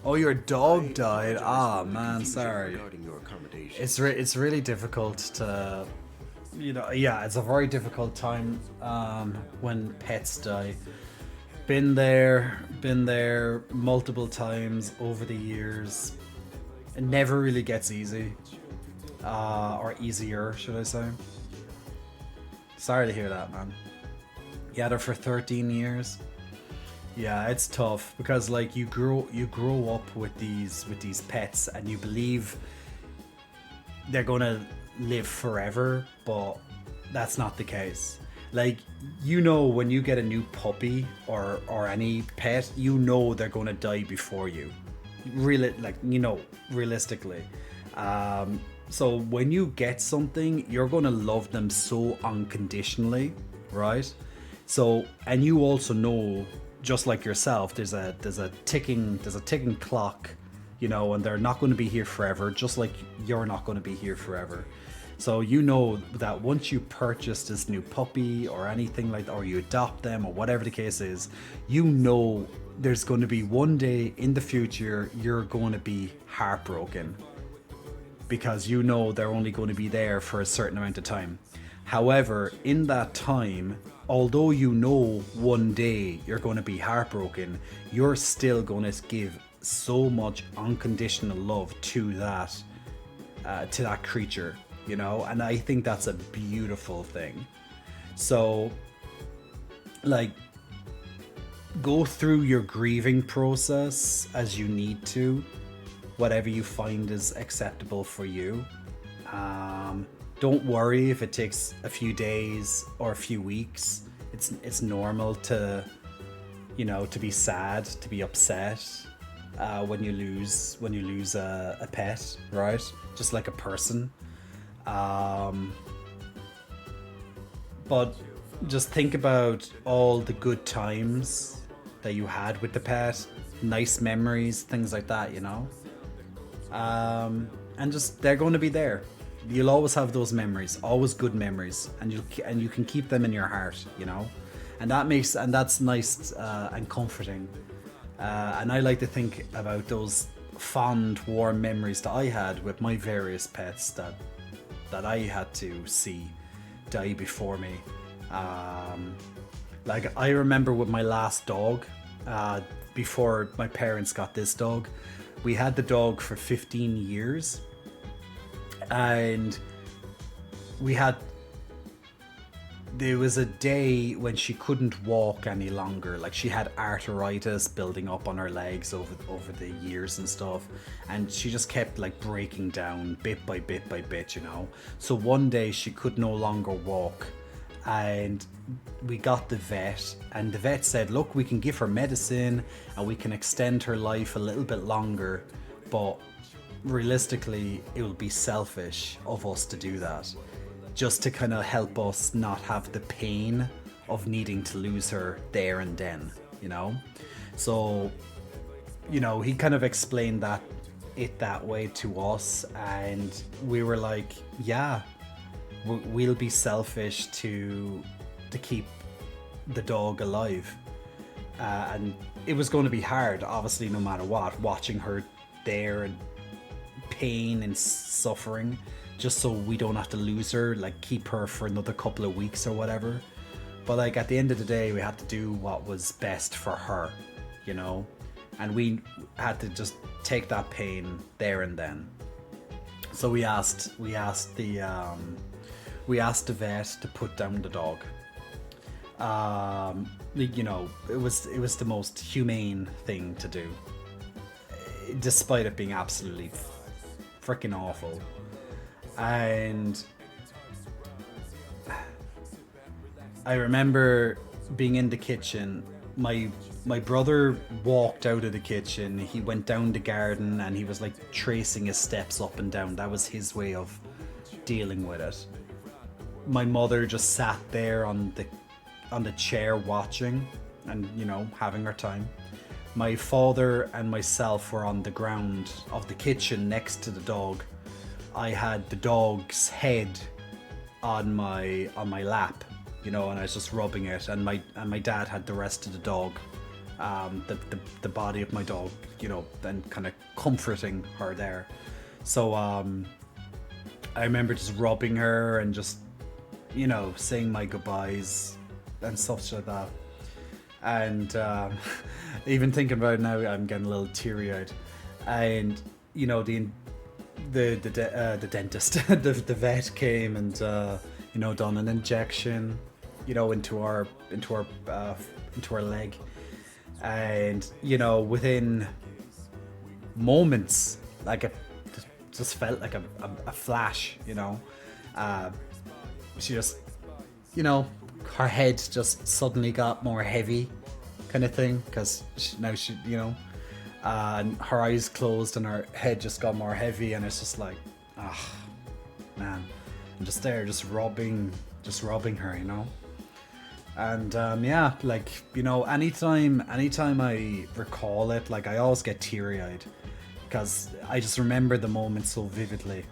Oh, your dog died. Ah, man, sorry. Regarding your accommodation. It's really difficult to, yeah, it's a very difficult time when pets die. Been there multiple times over the years. It never really gets easy, or easier, should I say? Sorry to hear that, man. You had her for 13 years. Yeah, it's tough because like you grow up with these pets and you believe they're gonna live forever, but that's not the case. Like, when you get a new puppy or any pet, they're gonna die before you. Realistically. So when you get something, you're gonna love them so unconditionally, right? So, and you also know, just like yourself, there's a ticking clock, and they're not going to be here forever, just like you're not going to be here forever. So that once you purchase this new puppy or anything like that, or you adopt them or whatever the case is, there's going to be one day in the future you're going to be heartbroken because they're only going to be there for a certain amount of time. However, in that time, although one day you're going to be heartbroken, you're still going to give so much unconditional love to that creature, and I think that's a beautiful thing. So, like, go through your grieving process as you need to, whatever you find is acceptable for you. Don't worry if it takes a few days or a few weeks. It's normal to be sad, to be upset when you lose a pet, right? Just like a person. But just think about all the good times that you had with the pet, nice memories, things like that, and just they're going to be there. You'll always have those memories, always good memories, and you can keep them in your heart, and that's nice and comforting. And I like to think about those fond, warm memories that I had with my various pets that I had to see die before me. Like I remember with my last dog, before my parents got this dog, we had the dog for 15 years. And we had there was a day when she couldn't walk any longer. Like, she had arthritis building up on her legs over the years and stuff, and she just kept like breaking down bit by bit by bit, you know. So one day she could no longer walk, and we got the vet, and the vet said, look, we can give her medicine and we can extend her life a little bit longer, but realistically it will be selfish of us to do that, just to kind of help us not have the pain of needing to lose her there and then, you know. So, you know, he kind of explained it that way to us, and we were like, yeah, we'll be selfish to keep the dog alive. And it was going to be hard, obviously, no matter what, watching her there in pain and suffering, just so we don't have to lose her, like keep her for another couple of weeks or whatever. But like at the end of the day, we had to do what was best for her, you know, and we had to just take that pain there and then. So we asked the vet to put down the dog. You know, it was the most humane thing to do, despite it being absolutely freaking awful. And I remember being in the kitchen. My brother walked out of the kitchen. He went down the garden and he was like tracing his steps up and down. That was his way of dealing with it. My mother just sat there on the chair watching and, you know, having her time. My father and myself were on the ground of the kitchen next to the dog. I had the dog's head on my lap, you know, and I was just rubbing it, and my dad had the rest of the dog, the body of my dog, you know, and kind of comforting her there. So I remember just rubbing her and just, you know, saying my goodbyes and stuff like that. And even thinking about it now, I'm getting a little teary-eyed. And, you know, the dentist, the vet came and you know, done an injection, you know, into our leg, and, you know, within moments, like it just felt like a flash, you know. She just, you know, her head just suddenly got more heavy, kind of thing, because now she, you know. And her eyes closed and her head just got more heavy, and it's just like, ah, man, I'm just there, just rubbing her, you know. And yeah, like, you know, anytime I recall it, like, I always get teary-eyed because I just remember the moment so vividly.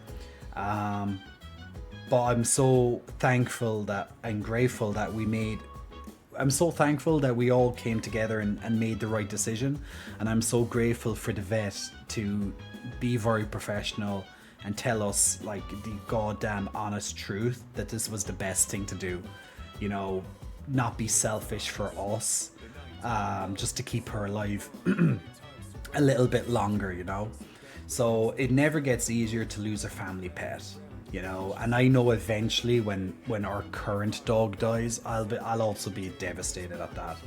But I'm so thankful and grateful that I'm so thankful that we all came together and made the right decision, and I'm so grateful for the vet to be very professional and tell us, like, the goddamn honest truth that this was the best thing to do, you know, not be selfish for us, just to keep her alive a little bit longer, you know. So it never gets easier to lose a family pet, you know, and I know eventually when our current dog dies, I'll also be devastated at that.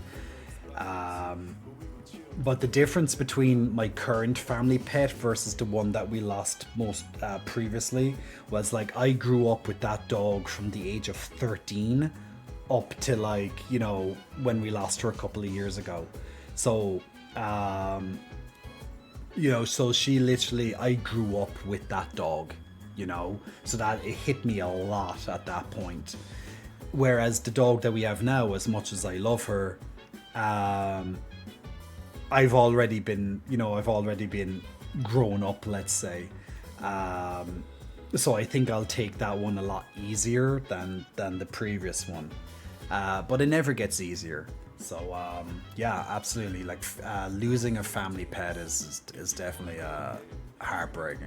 But the difference between my current family pet versus the one that we lost most previously was, like, I grew up with that dog from the age of 13 up to, like, you know, when we lost her a couple of years ago. So you know, so she literally, I grew up with that dog, you know, so that it hit me a lot at that point. Whereas the dog that we have now, as much as I love her, I've already been grown up, let's say. So I think I'll take that one a lot easier than the previous one. But it never gets easier. So yeah, absolutely. Like, losing a family pet is definitely heartbreaking.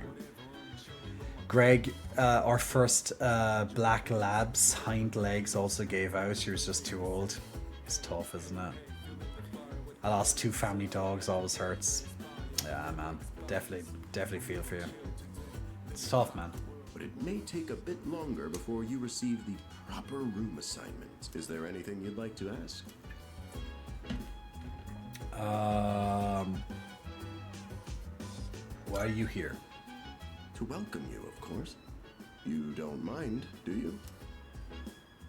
Greg, our first black lab's hind legs also gave out. She was just too old. It's tough, isn't it? I lost 2 family dogs, always hurts. Yeah, man, definitely feel for you. It's tough, man. but it may take a bit longer before you receive the proper room assignment. Is there anything you'd like to ask? Why are you here? To welcome you, of course. You don't mind, do you?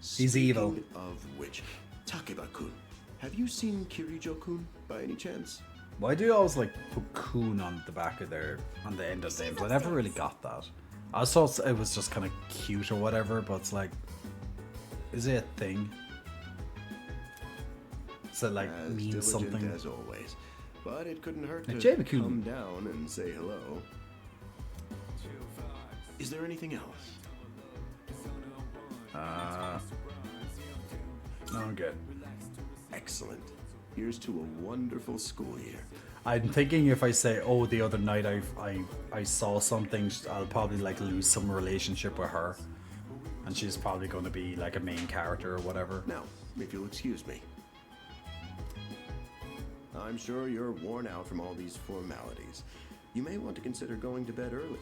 He's evil. Speaking of which, Takeba-kun, have you seen Kirijo-kun by any chance? Why do you always like put "kun" on the back of their on the end of names? I never really got that. I thought it was just kind of cute or whatever, but it's like, is it a thing? Does it like As mean diligent something? as always, but it couldn't hurt Now, to Jamie-kun. come down and say hello. Is there anything else? No, I'm good. Excellent. Here's to a wonderful school year. I'm thinking if I say, "Oh, the other night I saw something," I'll probably like lose some relationship with her, and she's probably going to be like a main character or whatever. Now, if you'll excuse me. I'm sure you're worn out from all these formalities. You may want to consider going to bed early.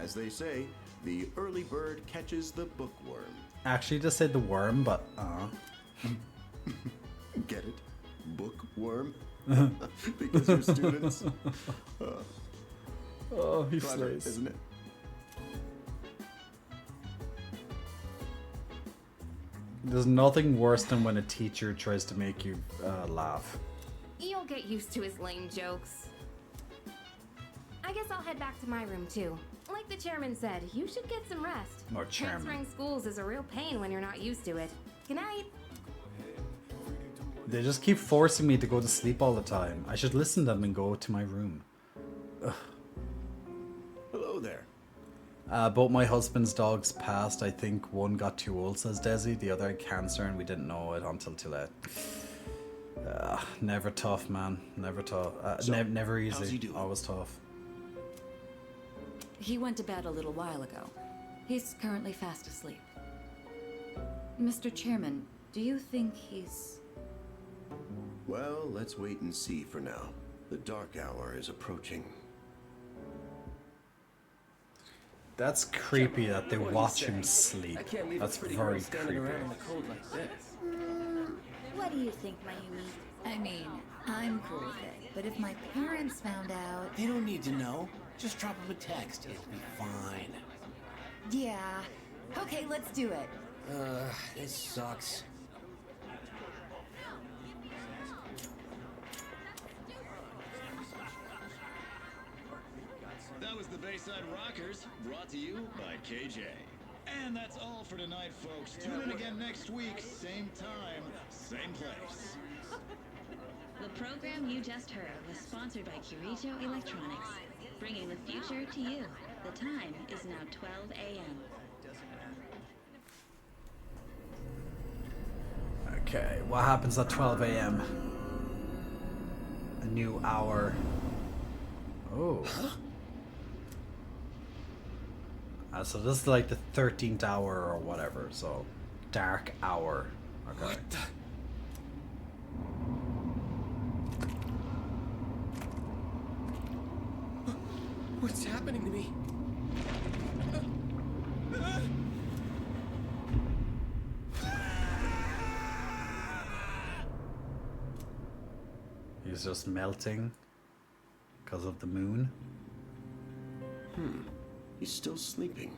As they say, the early bird catches the bookworm. Actually, just said the worm, but Get it? Bookworm? Because you're students? oh, he Clever, slays. isn't it? There's nothing worse than when a teacher tries to make you laugh. You'll get used to his lame jokes. I guess I'll head back to my room too. Like the chairman said, you should get some rest. Or chairman. Transferring schools is a real pain when you're not used to it. Good night. They just keep forcing me to go to sleep all the time. I should listen to them and go to my room. Hello there. Both my husband's dogs passed. I think one got too old, says Desi. The other had cancer, and we didn't know it until too late. Never tough, man. Never tough. So, never easy. how's he doing? Always tough. He went to bed a little while ago. He's currently fast asleep. Mr. Chairman, do you think he's... Well, let's wait and see for now. The dark hour is approaching. That's creepy that they What are you watch him saying? sleep. I can't leave That's a pretty very girl standing creepy. around in the cold like this. What do you think, Mayumi? I mean, I'm cool with it, but if my parents found out... They don't need to know. Just drop him a text. It'll be fine. Yeah. Okay, let's do it. This sucks. That was the Bayside Rockers, brought to you by KJ. And that's all for tonight, folks. Tune in again next week, same time, same place. The program you just heard was sponsored by Kirijo Electronics, bringing the future to you. The time is now 12 a.m. Okay, what happens at 12 a.m.? A new hour. Oh. So this is like the 13th hour or whatever, so dark hour. Okay. What the? What's happening to me? He's just melting because of the moon. He's still sleeping.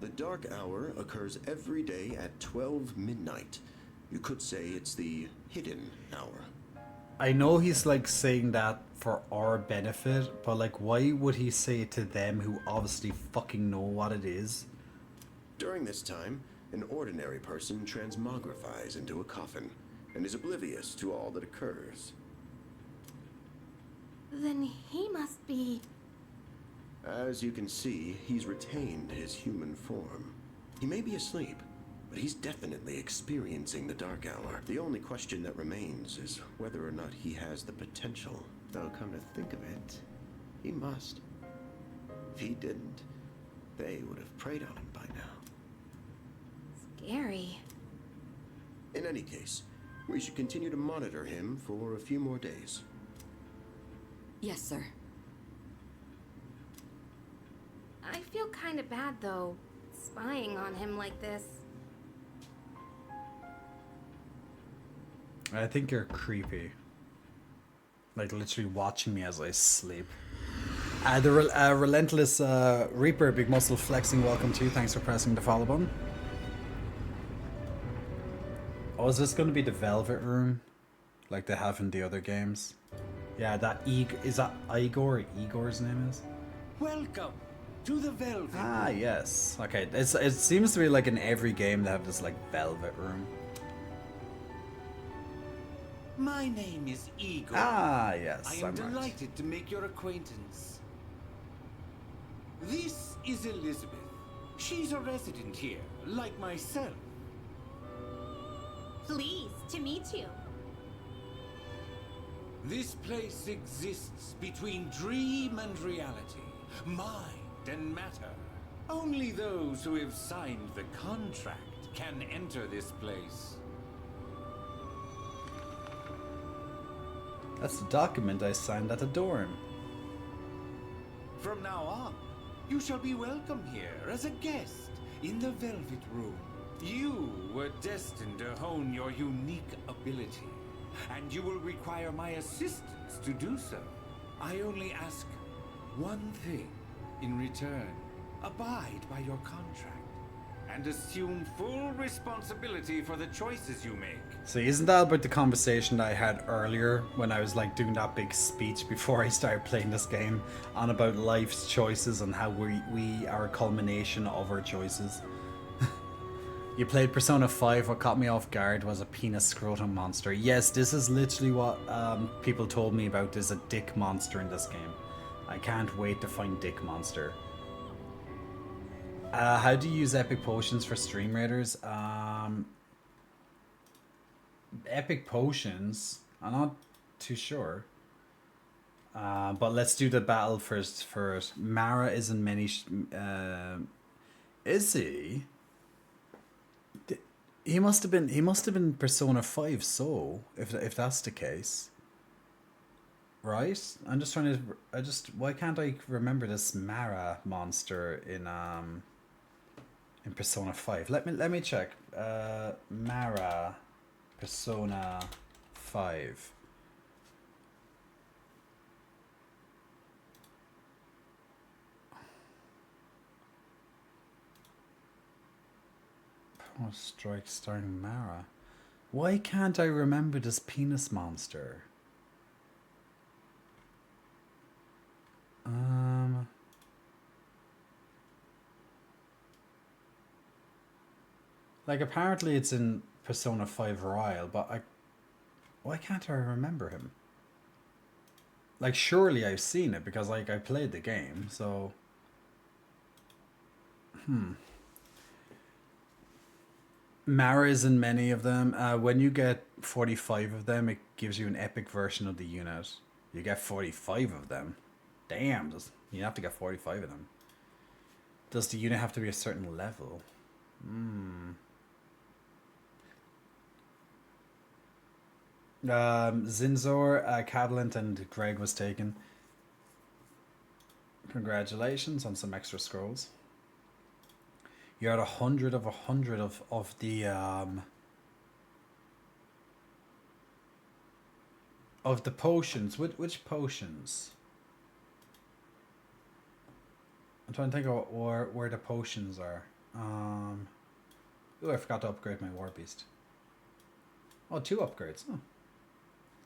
The dark hour occurs every day at 12 midnight. You could say it's the hidden hour. I know he's like saying that for our benefit, but like why would he say it to them who obviously fucking know what it is? During this time, an ordinary person transmogrifies into a coffin and is oblivious to all that occurs. Then he must be... As you can see, he's retained his human form. He may be asleep, but he's definitely experiencing the dark hour. The only question that remains is whether or not he has the potential. Though come to think of it, he must. If he didn't, they would have preyed on him by now. Scary. In any case, we should continue to monitor him for a few more days. Yes, sir. I feel kind of bad, though, spying on him like this. I think you're creepy. Like, literally watching me as I sleep. The Relentless Reaper, Big Muscle Flexing, welcome to you. Thanks for pressing the follow button. Oh, is this going to be the Velvet Room? Like they have in the other games? Yeah, that is that Igor? Igor's name is? Welcome to the Velvet. Ah, yes. Okay, it seems to be like in every game they have this like Velvet Room. My name is Igor. Ah, yes. I am I'm right. delighted to make your acquaintance. This is Elizabeth. She's a resident here, like myself. Pleased to meet you. This place exists between dream and reality, mind and matter. Only those who have signed the contract can enter this place. That's the document I signed at the dorm. From now on, you shall be welcome here as a guest in the Velvet Room. You were destined to hone your unique ability, and you will require my assistance to do so. I only ask one thing in return. Abide by your contract, and assume full responsibility for the choices you make. See, isn't that about the conversation that I had earlier when I was like doing that big speech before I started playing this game on about life's choices and how we are a culmination of our choices? You played Persona 5. What caught me off guard was a penis scrotum monster. Yes, this is literally what people told me about. There's a dick monster in this game. I can't wait to find Dick Monster. How do you use epic potions for stream raiders? Epic potions? I'm not too sure. But let's do the battle first. Mara is in many... is he? He must have been Persona 5 so, if that's the case. Right? I'm just trying to... why can't I remember this Mara monster in Persona 5? Let me check. Mara, Persona 5. Power Strike starring Mara. Why can't I remember this penis monster? Like apparently it's in Persona 5 Royal, but why can't I remember him? Like surely I've seen it because like I played the game, so Mara is in many of them. When you get 45 of them, it gives you an epic version of the unit. You get 45 of them. Damn, you have to get 45 of them. Does the unit have to be a certain level? Zinzor, Catalent, and Greg was taken. Congratulations on some extra scrolls. You're at 100 of 100 of the potions. Which potions? I'm trying to think of where the potions are. Oh, I forgot to upgrade my War Beast. Oh, 2 upgrades. Oh.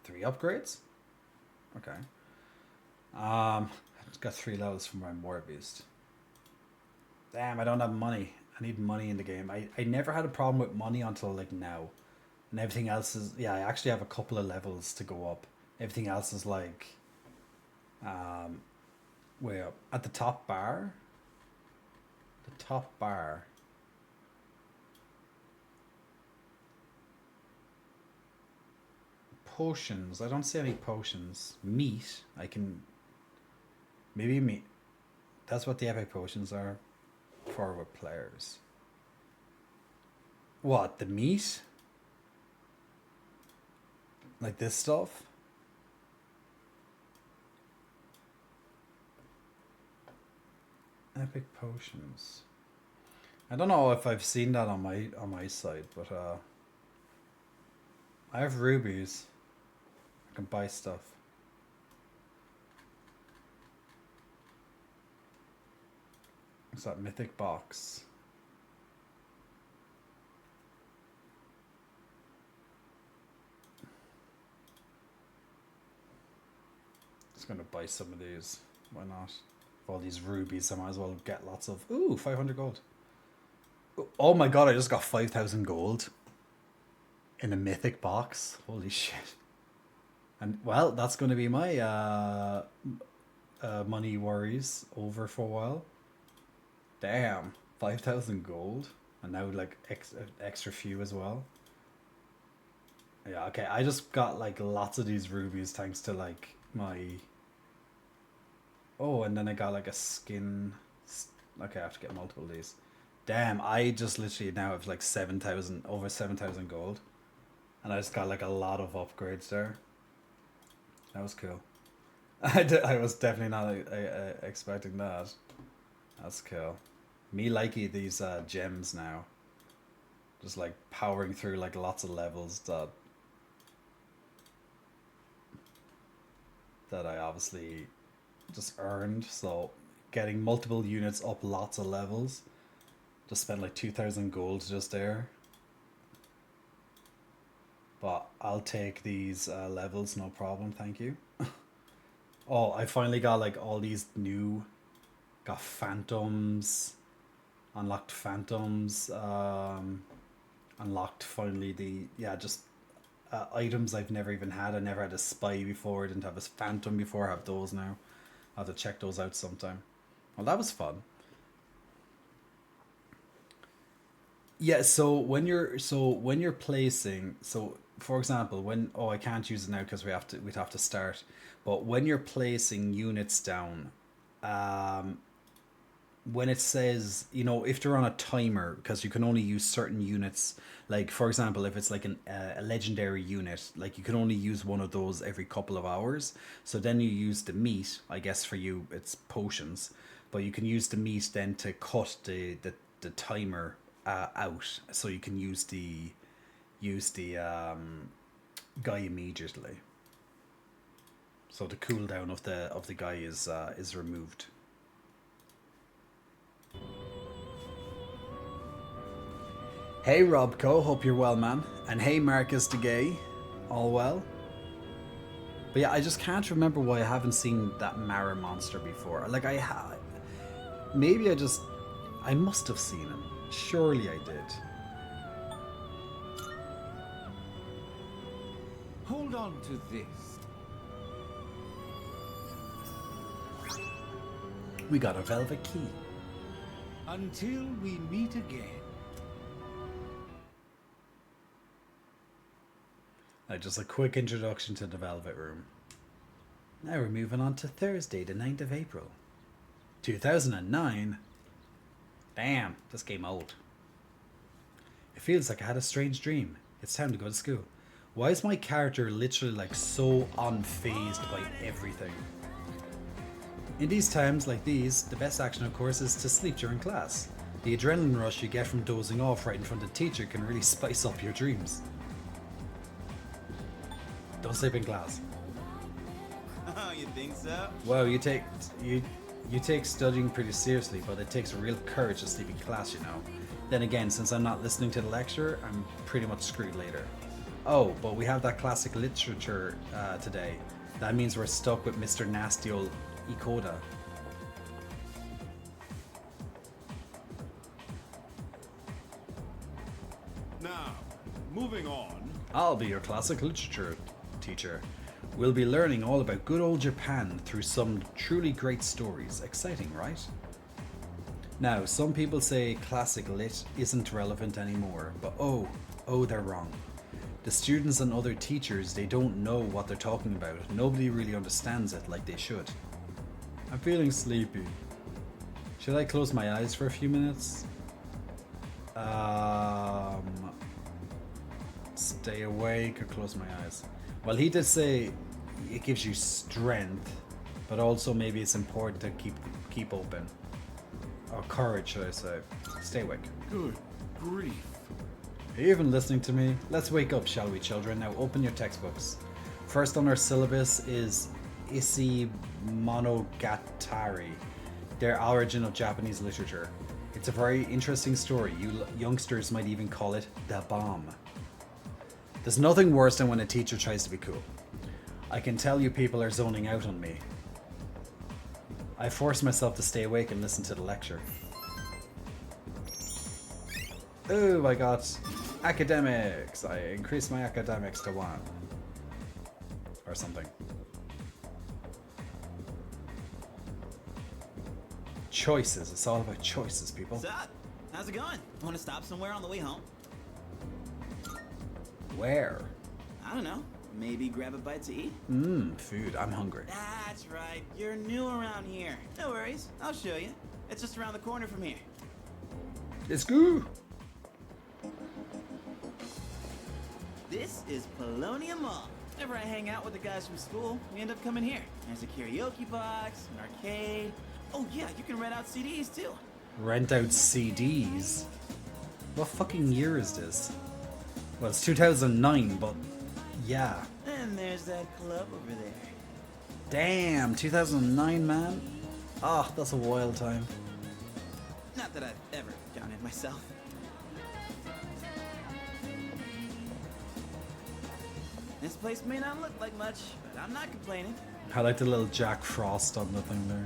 3 upgrades? Okay. I've got 3 levels for my War Beast. Damn, I don't have money. I need money in the game. I never had a problem with money until like now. And everything else is... Yeah, I actually have a couple of levels to go up. Everything else is like... way up. At the top bar? The top bar. Potions. I don't see any potions. Meat. I can... Maybe meat. That's what the epic potions are for with players. What? The meat? Like this stuff? Epic potions. I don't know if I've seen that on my site, but I have rubies. I can buy stuff. What's that mythic box? Just gonna buy some of these. Why not? For all these rubies, I might as well get lots of. Ooh, 500 gold. Oh my god! I just got 5,000 gold in a mythic box. Holy shit! And well, that's gonna be my money worries over for a while. Damn, 5,000 gold, and now like extra few as well. Yeah, okay. I just got like lots of these rubies thanks to like my. Oh, and then I got like a skin. Okay, I have to get multiple of these. Damn, I just literally now have like 7,000, over 7,000 gold, and I just got like a lot of upgrades there. That was cool. I was definitely not expecting that. That's cool. Me liking these gems now. Just like powering through like lots of levels that I obviously just earned. So getting multiple units up lots of levels. Just spent like 2,000 gold just there. But I'll take these levels, no problem, thank you. Oh, I finally got like all these new, got phantoms, unlocked phantoms, unlocked finally the, just items I've never even had. I never had a spy before, I didn't have a phantom before, I have those now. I'll have to check those out sometime. Well, that was fun. Yeah, so when you're placing, so for example, when I can't use it now because we'd have to start, but when you're placing units down, when it says, if they're on a timer, because you can only use certain units, like for example, if it's like a legendary unit, like you can only use one of those every couple of hours. So then you use the meat, I guess for you it's potions, but you can use the meat then to cut the timer out, so you can use the guy immediately. So the cooldown of the guy is removed. Hey Robco, hope you're well, man. And hey Marcus de Gay, all well? But yeah, I just can't remember why I haven't seen that Mara monster before. Like maybe I must have seen him. Surely I did. Hold on to this. We got a velvet key. Until we meet again. Just a quick introduction to the Velvet Room. Now we're moving on to Thursday, the 9th of April. 2009? Damn, this game old. It feels like I had a strange dream. It's time to go to school. Why is my character literally like so unfazed by everything? In these times like these, the best action of course is to sleep during class. The adrenaline rush you get from dozing off right in front of the teacher can really spice up your dreams. Don't sleep in class. Oh, you think so? Well, you take studying pretty seriously, but it takes real courage to sleep in class, you know. Then again, since I'm not listening to the lecture, I'm pretty much screwed later. Oh, but we have that classic literature today. That means we're stuck with Mr. Nasty old Ikoda. Now, moving on. I'll be your classic literature teacher. We'll be learning all about good old Japan through some truly great stories. Exciting, right? Now, some people say classic lit isn't relevant anymore, but oh, they're wrong. The students and other teachers, they don't know what they're talking about. Nobody really understands it like they should. I'm feeling sleepy. Should I close my eyes for a few minutes? Stay awake or close my eyes. Well, he did say it gives you strength, but also maybe it's important to keep open. Or courage, should I say. Stay awake. Good grief. Are you even listening to me? Let's wake up, shall we, children? Now open your textbooks. First on our syllabus is Issei Monogatari, their origin of Japanese literature. It's a very interesting story. You youngsters might even call it the bomb. There's nothing worse than when a teacher tries to be cool. I can tell you people are zoning out on me. I forced myself to stay awake and listen to the lecture. Oh, I got academics. I increased my academics to 1. Or something. Choices. It's all about choices, people. What's up? How's it going? Want to stop somewhere on the way home? Where? I don't know. Maybe grab a bite to eat? Food. I'm hungry. That's right. You're new around here. No worries. I'll show you. It's just around the corner from here. Let's go. This is Polonium Mall. Whenever I hang out with the guys from school, we end up coming here. There's a karaoke box, an arcade. Oh yeah, you can rent out CDs too. Rent out CDs? What fucking year is this? Well, it's 2009, but yeah. And there's that club over there. Damn, 2009, man. Ah, that's a wild time. Not that I've ever done it myself. This place may not look like much, but I'm not complaining. I like the little Jack Frost on the thing there.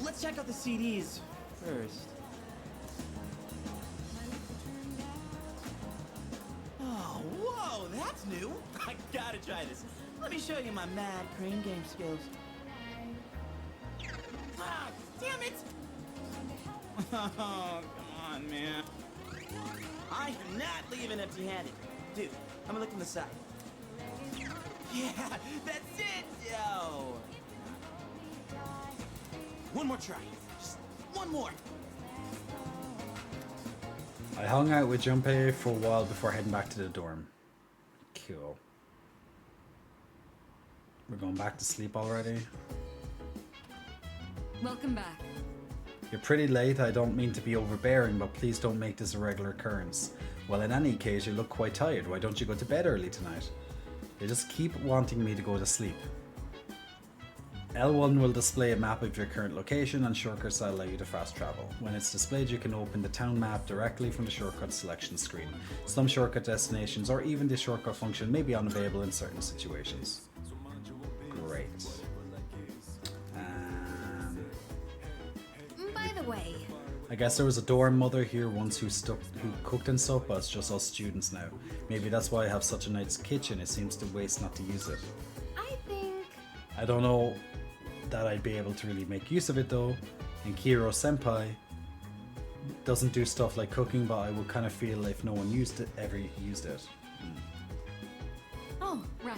Let's check out the CDs first. Oh, whoa, that's new. I gotta try this. Let me show you my mad crane game skills. Ah, damn it! Oh, come on, man. I am not leaving empty-handed. Dude, I'm gonna look from the side. Yeah, that's it, yo! One more try. Just one more. I hung out with Junpei for a while before heading back to the dorm. Cool. We're going back to sleep already. Welcome back. You're pretty late. I don't mean to be overbearing, but please don't make this a regular occurrence. Well, in any case, you look quite tired. Why don't you go to bed early tonight? They just keep wanting me to go to sleep. L1 will display a map of your current location, and shortcuts that allow you to fast travel. When it's displayed, you can open the town map directly from the shortcut selection screen. Some shortcut destinations or even the shortcut function may be unavailable in certain situations. Great. By the way, I guess there was a dorm mother here once who cooked and stuff, but it's just us students now. Maybe that's why I have such a nice kitchen. It seems to waste not to use it. I don't know that I'd be able to really make use of it though. And Kiro Senpai doesn't do stuff like cooking, but I would kind of feel if no one ever used it. Oh, right.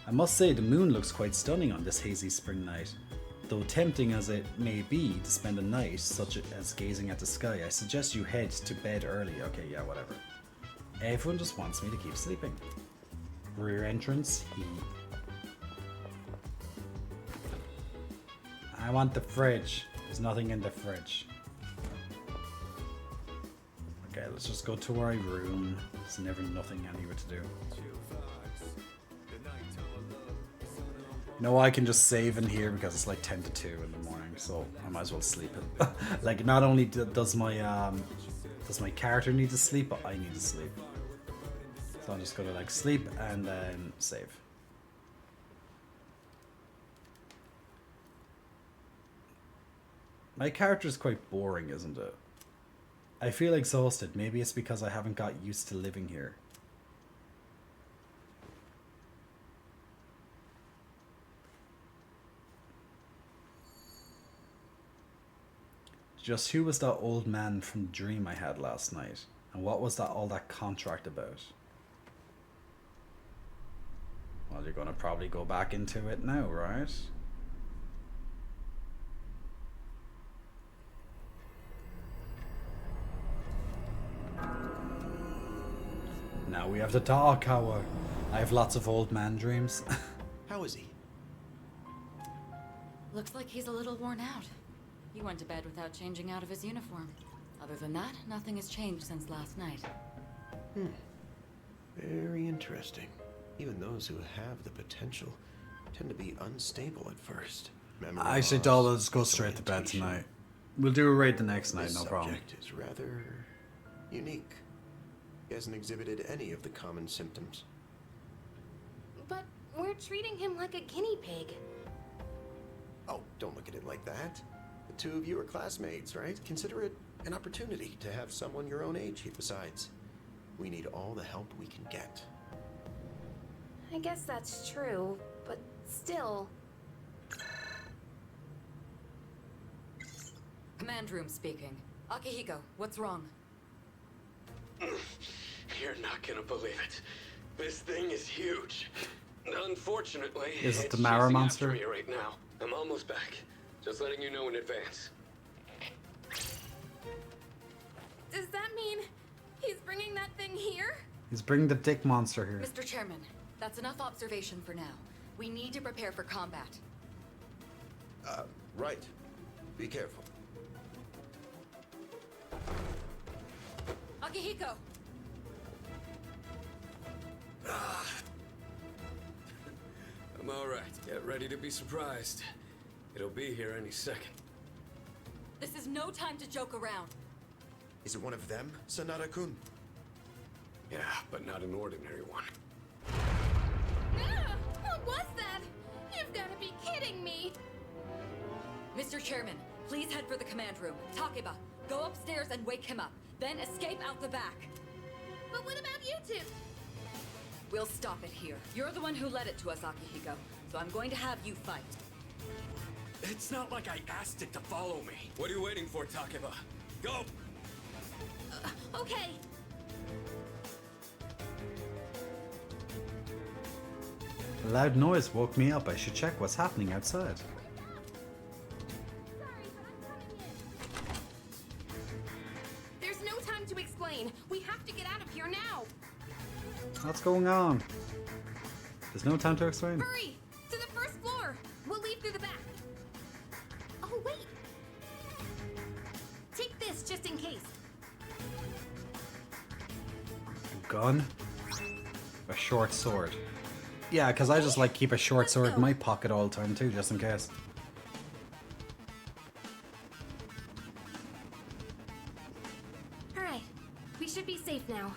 I must say the moon looks quite stunning on this hazy spring night. Though tempting as it may be to spend a night such as gazing at the sky, I suggest you head to bed early. Okay, yeah, whatever. Everyone just wants me to keep sleeping. Rear entrance, I want the fridge. There's nothing in the fridge. Okay, let's just go to our room. There's never nothing anywhere to do. No, I can just save in here because it's like 10 to 2 in the morning, so I might as well sleep it. Like, not only does my character need to sleep, but I need to sleep. So I'm just gonna like sleep and then save. My character is quite boring, isn't it? I feel exhausted. Maybe it's because I haven't got used to living here. Just who was that old man from the dream I had last night? And what was all that contract about? Well, you're gonna probably go back into it now, right? Now we have the dark hour. I have lots of old man dreams. How is he? Looks like he's a little worn out. He went to bed without changing out of his uniform. Other than that, nothing has changed since last night. Very interesting. Even those who have the potential tend to be unstable at first. Memory I say, loss, doll, let's go straight to bed disorientation. tonight. We'll do a raid the next night, This no problem. subject is rather unique. He hasn't exhibited any of the common symptoms. But we're treating him like a guinea pig. Oh, don't look at it like that. The two of you are classmates, right? Consider it an opportunity to have someone your own age here. Besides, we need all the help we can get. I guess that's true, but still. Command room speaking. Akihiko, what's wrong? You're not gonna believe it. This thing is huge. Unfortunately, Is it it's the Mara chasing monster? after me right now. I'm almost back. Just letting you know in advance. Does that mean he's bringing that thing here? He's bringing the dick monster here. Mr. Chairman, that's enough observation for now. We need to prepare for combat. Right. Be careful. Akihiko! I'm alright. Get ready to be surprised. It'll be here any second. This is no time to joke around. Is it one of them, Sanada-kun? Yeah, but not an ordinary one. Ah, what was that? You've got to be kidding me! Mr. Chairman, please head for the command room. Takeba, go upstairs and wake him up. Then escape out the back. But what about you two? We'll stop it here. You're the one who led it to us, Akihiko. So I'm going to have you fight. It's not like I asked it to follow me. What are you waiting for, Takeba? Go! Okay. A loud noise woke me up. I should check what's happening outside. There's no time to explain. We have to get out of here now. What's going on? There's no time to explain. Hurry! To the first floor! We'll leave through the back. Oh, wait! Take this just in case. A gun? A short sword. Yeah, because I just like keep a short sword in my pocket all the time too, just in case. Alright. We should be safe now.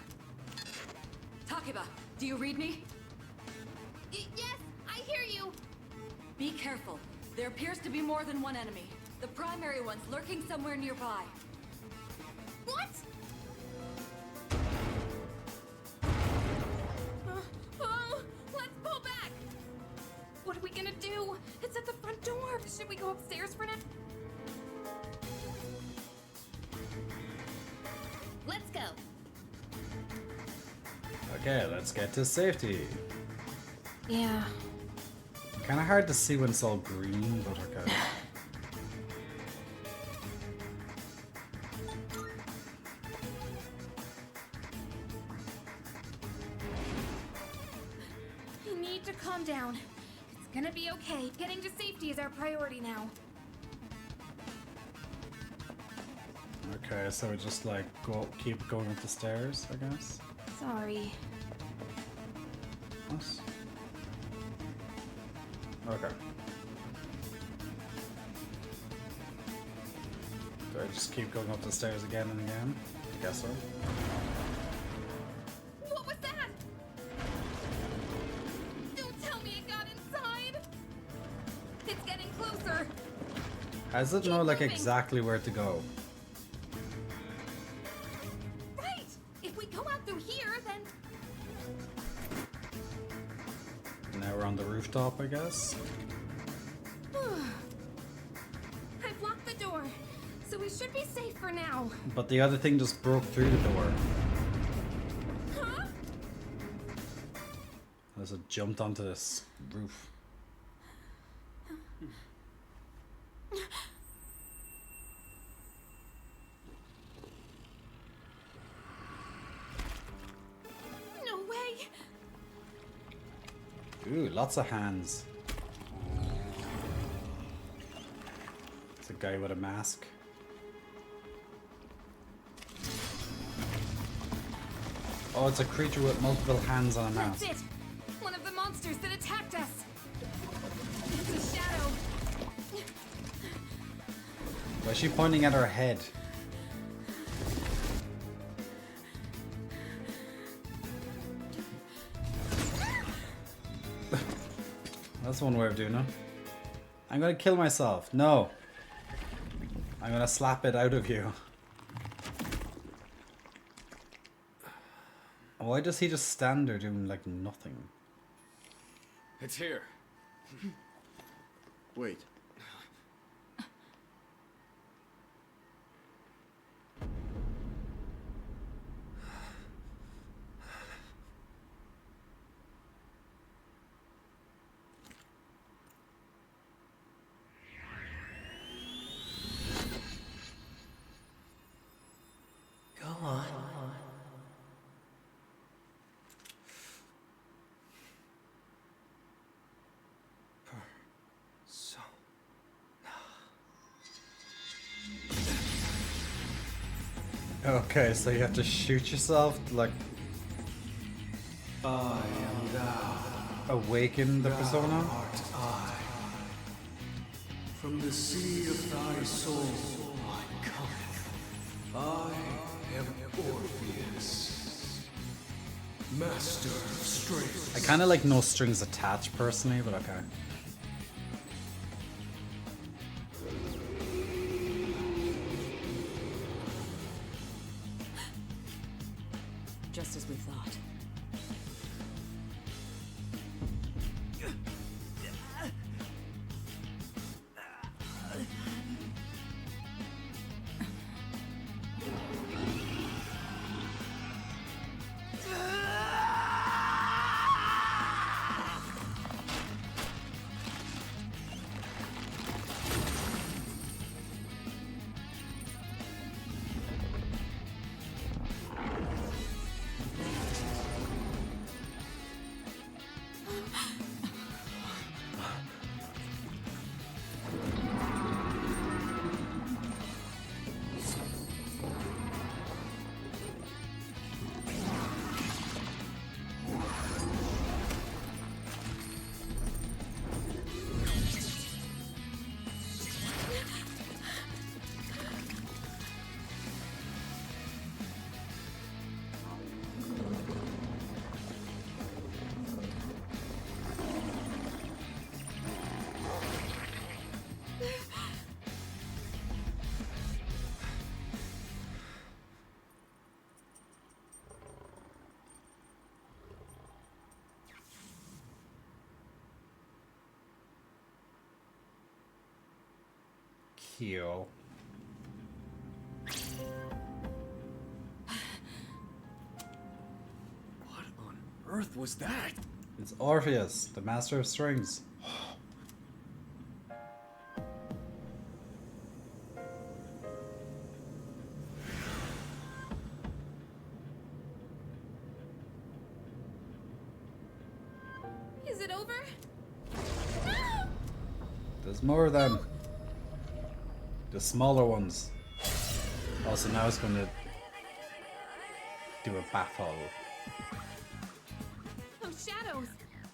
Takeba, do you read me? Yes! I hear you! Be careful. There appears to be more than one enemy. The primary one's lurking somewhere nearby. What? Oh, let's pull back! What are we gonna do? It's at the front door! Should we go upstairs for now? Let's go! Okay, let's get to safety. Yeah. Kind of hard to see when it's all green, but okay. You need to calm down. It's gonna be okay. Getting to safety is our priority now. Okay, so we just like keep going up the stairs, I guess. Sorry. What? Okay. Do I just keep going up the stairs again and again? I guess so. What was that? Don't tell me it got inside! It's getting closer! How does it know like exactly where to go? Right! If we go out through here, then... Now we're on the rooftop, I guess. I've locked the door, so we should be safe for now. But the other thing just broke through the door. Huh? As it jumped onto this roof. No way! Ooh, lots of hands. It's a guy with a mask. Oh, it's a creature with multiple hands on a That's mask. it! One of the monsters that attacked us! It's a shadow! Why is she pointing at her head? That's one way of doing it. I'm gonna kill myself. No. I'm gonna slap it out of you. Why does he just stand there doing like nothing? It's here. Wait. Go on. Okay, so you have to shoot yourself to like I am thou. awaken the persona? Art I. From the seed of thy soul I come. I am Orpheus, master of strength. I kind of like no strings attached personally, but okay. Just as we thought. Heal. What on earth was that? It's Orpheus, the master of strings. Is it over? There's more of them. The smaller ones. Also, now it's going to do a battle. Those shadows!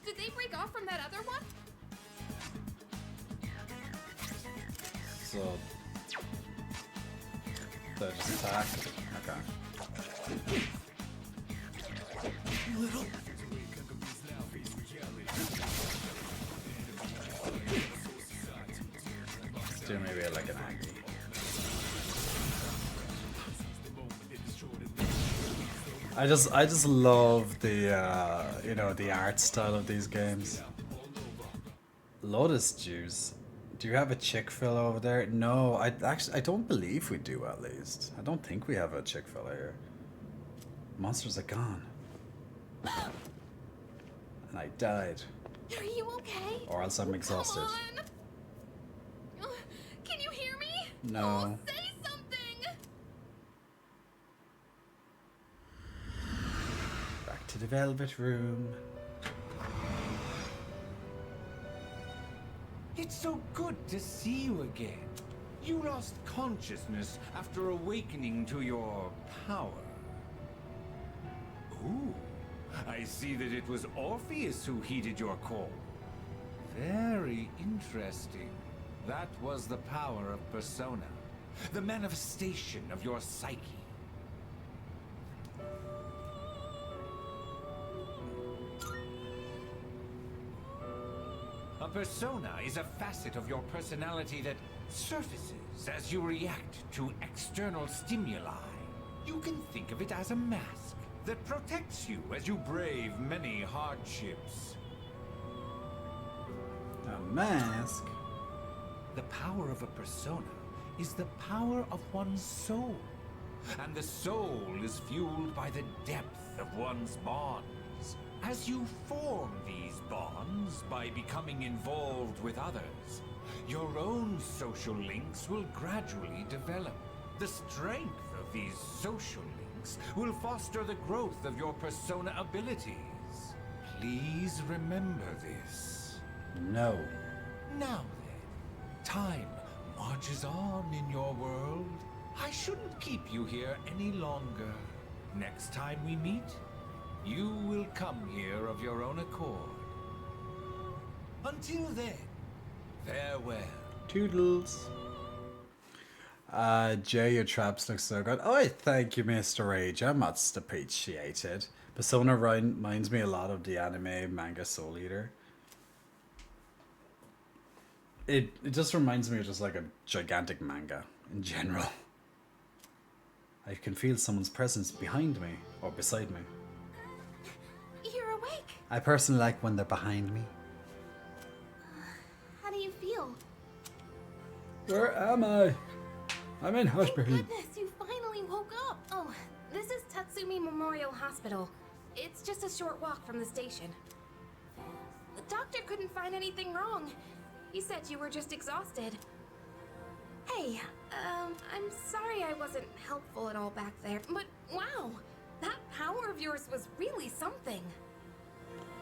Did they break off from that other one? So they just attack. Okay. Little. Let's do maybe like an Aggie. I just love the you know, the art style of these games. Lotus juice. Do you have a Chick-fil over there? No, I don't believe we do, at least. I don't think we have a Chick-fil here. Monsters are gone. And I died. Are you okay? Or else I'm exhausted. Come on. Can you hear me? No. Oh, say something! Back to the Velvet Room. It's so good to see you again. You lost consciousness after awakening to your power. Ooh, I see that it was Orpheus who heeded your call. Very interesting. That was the power of persona, the manifestation of your psyche. A persona is a facet of your personality that surfaces as you react to external stimuli. You can think of it as a mask that protects you as you brave many hardships. A mask? The power of a persona is the power of one's soul. And the soul is fueled by the depth of one's bonds. As you form these bonds by becoming involved with others, your own social links will gradually develop. The strength of these social links will foster the growth of your persona abilities. Please remember this. No. Now then, time marches on in your world. I shouldn't keep you here any longer. Next time we meet, you will come here of your own accord. Until then, farewell. Toodles. Jay, your traps look so good. Oh, thank you, Mr. Age. I much appreciated. Persona reminds me a lot of the anime manga Soul Eater. It just reminds me of just like a gigantic manga in general. I can feel someone's presence behind me or beside me. You're awake. I personally like when they're behind me. How do you feel? Where am I? I'm in hospital. Goodness, you finally woke up. Oh, this is Tatsumi Memorial Hospital. It's just a short walk from the station. The doctor couldn't find anything wrong. He said you were just exhausted. Hey, I'm sorry I wasn't helpful at all back there, but wow, that power of yours was really something.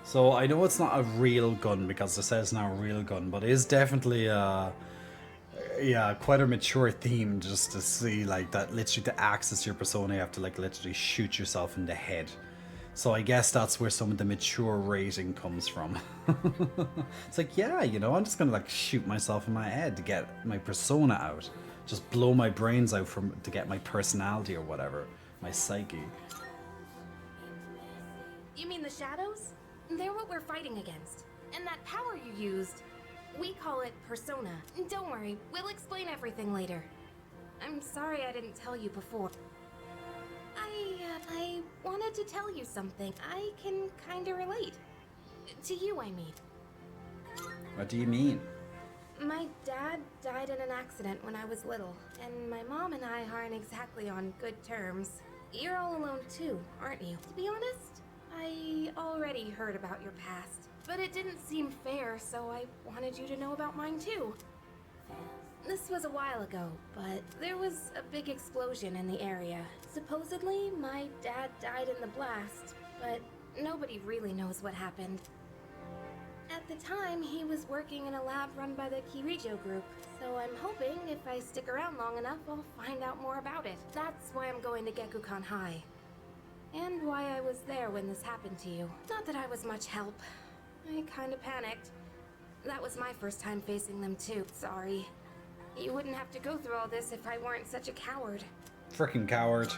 So I know it's not a real gun because it says not a real gun, but it is definitely yeah, quite a mature theme just to see like that. Literally to access your persona, you have to like literally shoot yourself in the head. So I guess that's where some of the mature rating comes from. It's like, yeah, you know, I'm just gonna like shoot myself in my head to get my persona out. Just blow my brains out to get my personality or whatever, my psyche. You mean the shadows? They're what we're fighting against. And that power you used, we call it persona. Don't worry, we'll explain everything later. I'm sorry I didn't tell you before. I wanted to tell you something. I can kinda relate. To you, I mean. What do you mean? My dad died in an accident when I was little, and my mom and I aren't exactly on good terms. You're all alone too, aren't you? To be honest, I already heard about your past, but it didn't seem fair, so I wanted you to know about mine too. This was a while ago, but there was a big explosion in the area. Supposedly, my dad died in the blast, but nobody really knows what happened. At the time, he was working in a lab run by the Kirijo group, so I'm hoping if I stick around long enough, I'll find out more about it. That's why I'm going to Gekukan High. And why I was there when this happened to you. Not that I was much help. I kinda panicked. That was my first time facing them too, sorry. You wouldn't have to go through all this if I weren't such a coward. Frickin' coward.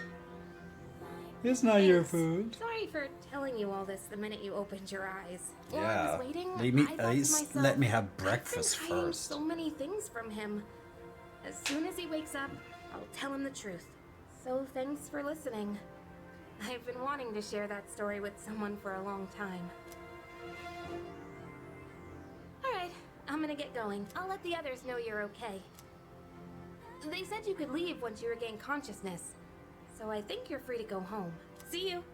It's not your food. Sorry for telling you all this the minute you opened your eyes. While I Yeah. was waiting, Let me, I at thought to least myself, let me have I've been breakfast hiding first. so many things from him. As soon as he wakes up, I'll tell him the truth. So thanks for listening. I've been wanting to share that story with someone for a long time. Alright, I'm gonna get going. I'll let the others know you're okay. They said you could leave once you regain consciousness, so I think you're free to go home. See you!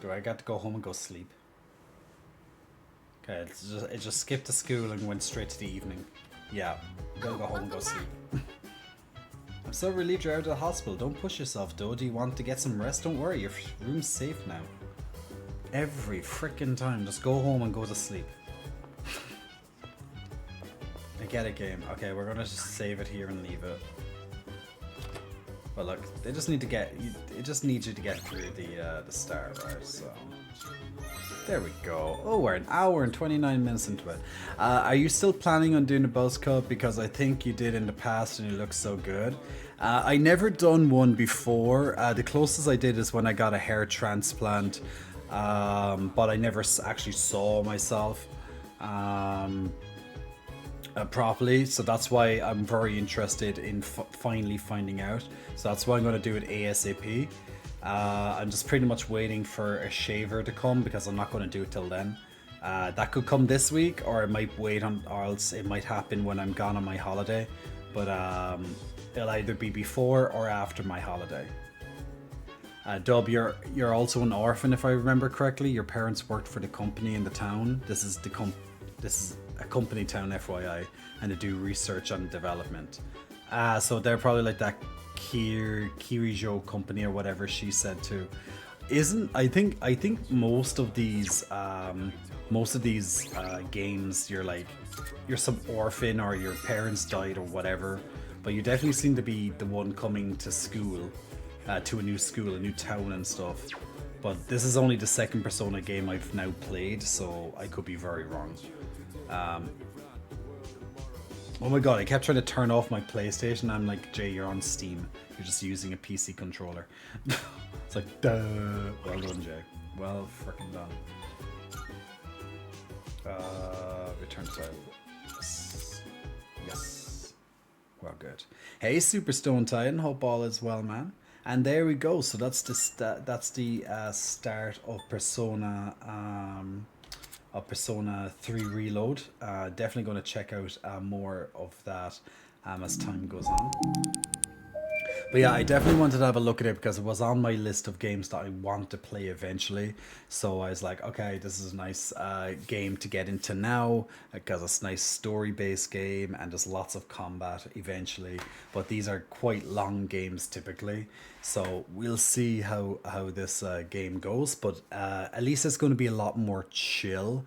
Do I got to go home and go sleep? Okay, it just skipped to school and went straight to the evening. Yeah, gotta go home and go sleep. I'm so relieved you're out of the hospital. Don't push yourself, though. Do you want to get some rest? Don't worry, your room's safe now. Every frickin' time, just go home and go to sleep. I get it, game. Okay, we're gonna just save it here and leave it. But look, they just need to get. It just needs you to get through the star bar. So there we go. Oh, we're an hour and 29 minutes into it. Are you still planning on doing a buzz cut? Because I think you did in the past, and you look so good. I never done one before. The closest I did is when I got a hair transplant, but I never actually saw myself. Properly, so that's why I'm very interested in finally finding out. So that's why I'm going to do it ASAP. I'm just pretty much waiting for a shaver to come because I'm not going to do it till then. That could come this week, or it might wait on, or else it might happen when I'm gone on my holiday. But it'll either be before or after my holiday. Dub, you're also an orphan, if I remember correctly. Your parents worked for the company in the town. This is a company town, FYI, and they do research and development. So they're probably like that Kirijo company or whatever she said too. I think most of these games you're some orphan or your parents died or whatever, but you definitely seem to be the one coming to school, to a new school, a new town and stuff. But this is only the second Persona game I've now played, so I could be very wrong. Oh my god, I kept trying to turn off my PlayStation. I'm like, Jay, you're on Steam. You're just using a PC controller. It's like, duh. Well done, Jay. Well freaking done. Return to yes. Well, good. Hey, Super Stone Titan. Hope all is well, man. And there we go. So that's the start of Persona. Persona 3 Reload. Definitely going to check out more of that as time goes on. But yeah, I definitely wanted to have a look at it because it was on my list of games that I want to play eventually. So I was like, okay, this is a nice game to get into now because it's a nice story-based game and there's lots of combat eventually. But these are quite long games typically. So we'll see how this game goes. But at least it's going to be a lot more chill.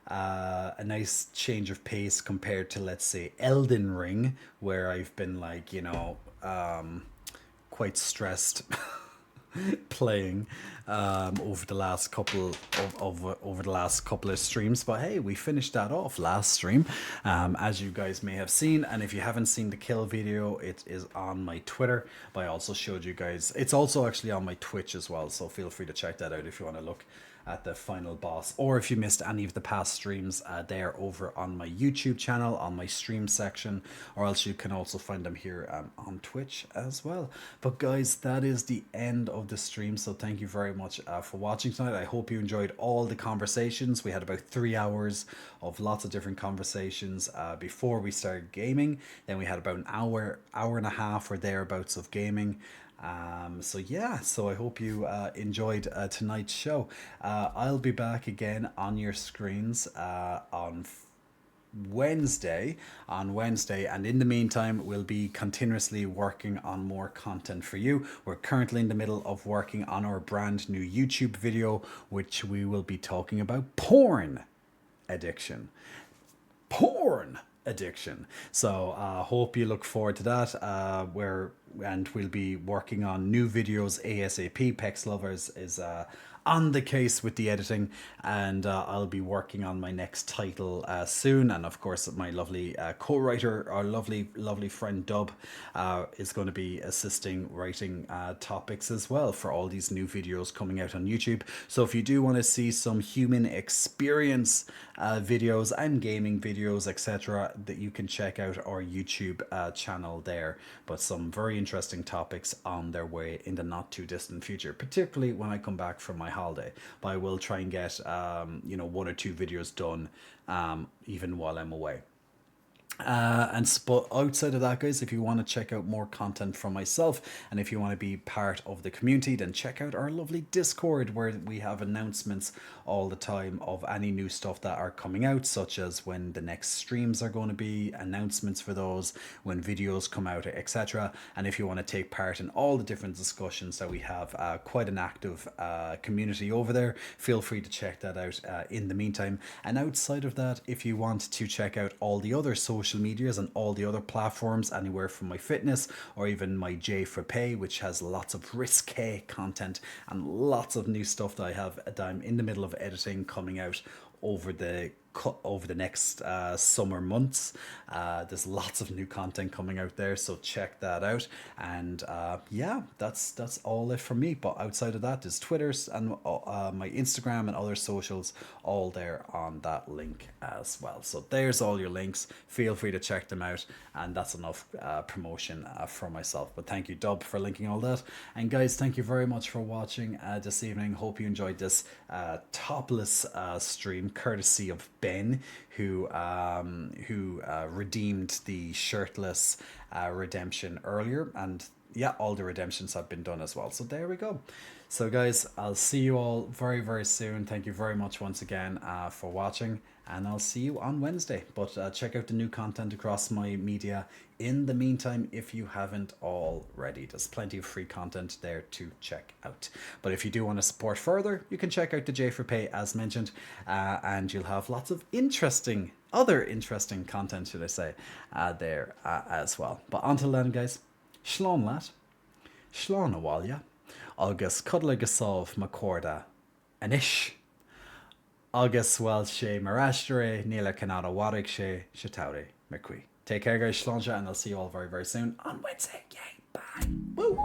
A nice change of pace compared to, let's say, Elden Ring, where I've been like, quite stressed playing over the last couple of streams. But hey, we finished that off last stream, as you guys may have seen. And if you haven't seen the kill video, it is on my Twitter, but I also showed you guys, it's also actually on my Twitch as well, so feel free to check that out if you want to look at the final boss, or if you missed any of the past streams, they're over on my YouTube channel on my stream section, or else you can also find them here on Twitch as well. But guys, that is the end of the stream, so thank you very much for watching tonight. I hope you enjoyed all the conversations. We had about 3 hours of lots of different conversations before we started gaming. Then we had about an hour and a half or thereabouts of gaming. So yeah, so I hope you enjoyed tonight's show. I'll be back again on your screens on Wednesday, and in the meantime we'll be continuously working on more content for you. We're currently in the middle of working on our brand new YouTube video, which we will be talking about porn addiction. So hope you look forward to that. We'll be working on new videos ASAP. Pex Lovers is on the case with the editing, and I'll be working on my next title soon. And of course, my lovely co-writer, our lovely friend Dub, is going to be assisting writing topics as well for all these new videos coming out on YouTube. So if you do want to see some human experience videos and gaming videos, etc., that you can check out our YouTube channel there. But some very interesting topics on their way in the not too distant future, particularly when I come back from my holiday. But I will try and get 1 or 2 videos done even while I'm away. But outside of that, guys, if you want to check out more content from myself, and if you want to be part of the community, then check out our lovely Discord, where we have announcements all the time of any new stuff that are coming out, such as when the next streams are going to be, announcements for those, when videos come out, etc. And if you want to take part in all the different discussions that we have, quite an active community over there, feel free to check that out in the meantime. And outside of that, if you want to check out all the other social social medias and all the other platforms, anywhere from my fitness or even my J for Pay, which has lots of risque content and lots of new stuff that I'm in the middle of editing, coming out over the next summer months. There's lots of new content coming out there, so check that out. And yeah, that's all it from me. But outside of that, there's Twitter's and my Instagram and other socials, all there on that link as well. So there's all your links. Feel free to check them out, and that's enough promotion for myself. But thank you, Dub, for linking all that. And guys, thank you very much for watching this evening. Hope you enjoyed this topless stream, courtesy of Ben, who redeemed the shirtless redemption earlier. And yeah, all the redemptions have been done as well. So there we go. So guys, I'll see you all very, very soon. Thank you very much once again for watching, and I'll see you on Wednesday. But check out the new content across my media in the meantime if you haven't already. There's plenty of free content there to check out. But if you do want to support further, you can check out the J for Pay as mentioned, and you'll have lots of other interesting content, should I say, there as well. But until then, guys, Shlán lat, Shlán awalya, agus cudla gasov macorda, anish, agus wel she marastre, nila canada warig she, shataure, merqui. Take care, guys, Shlánja, and I'll see you all very, very soon on Wednesday. Yay, bye. Woo!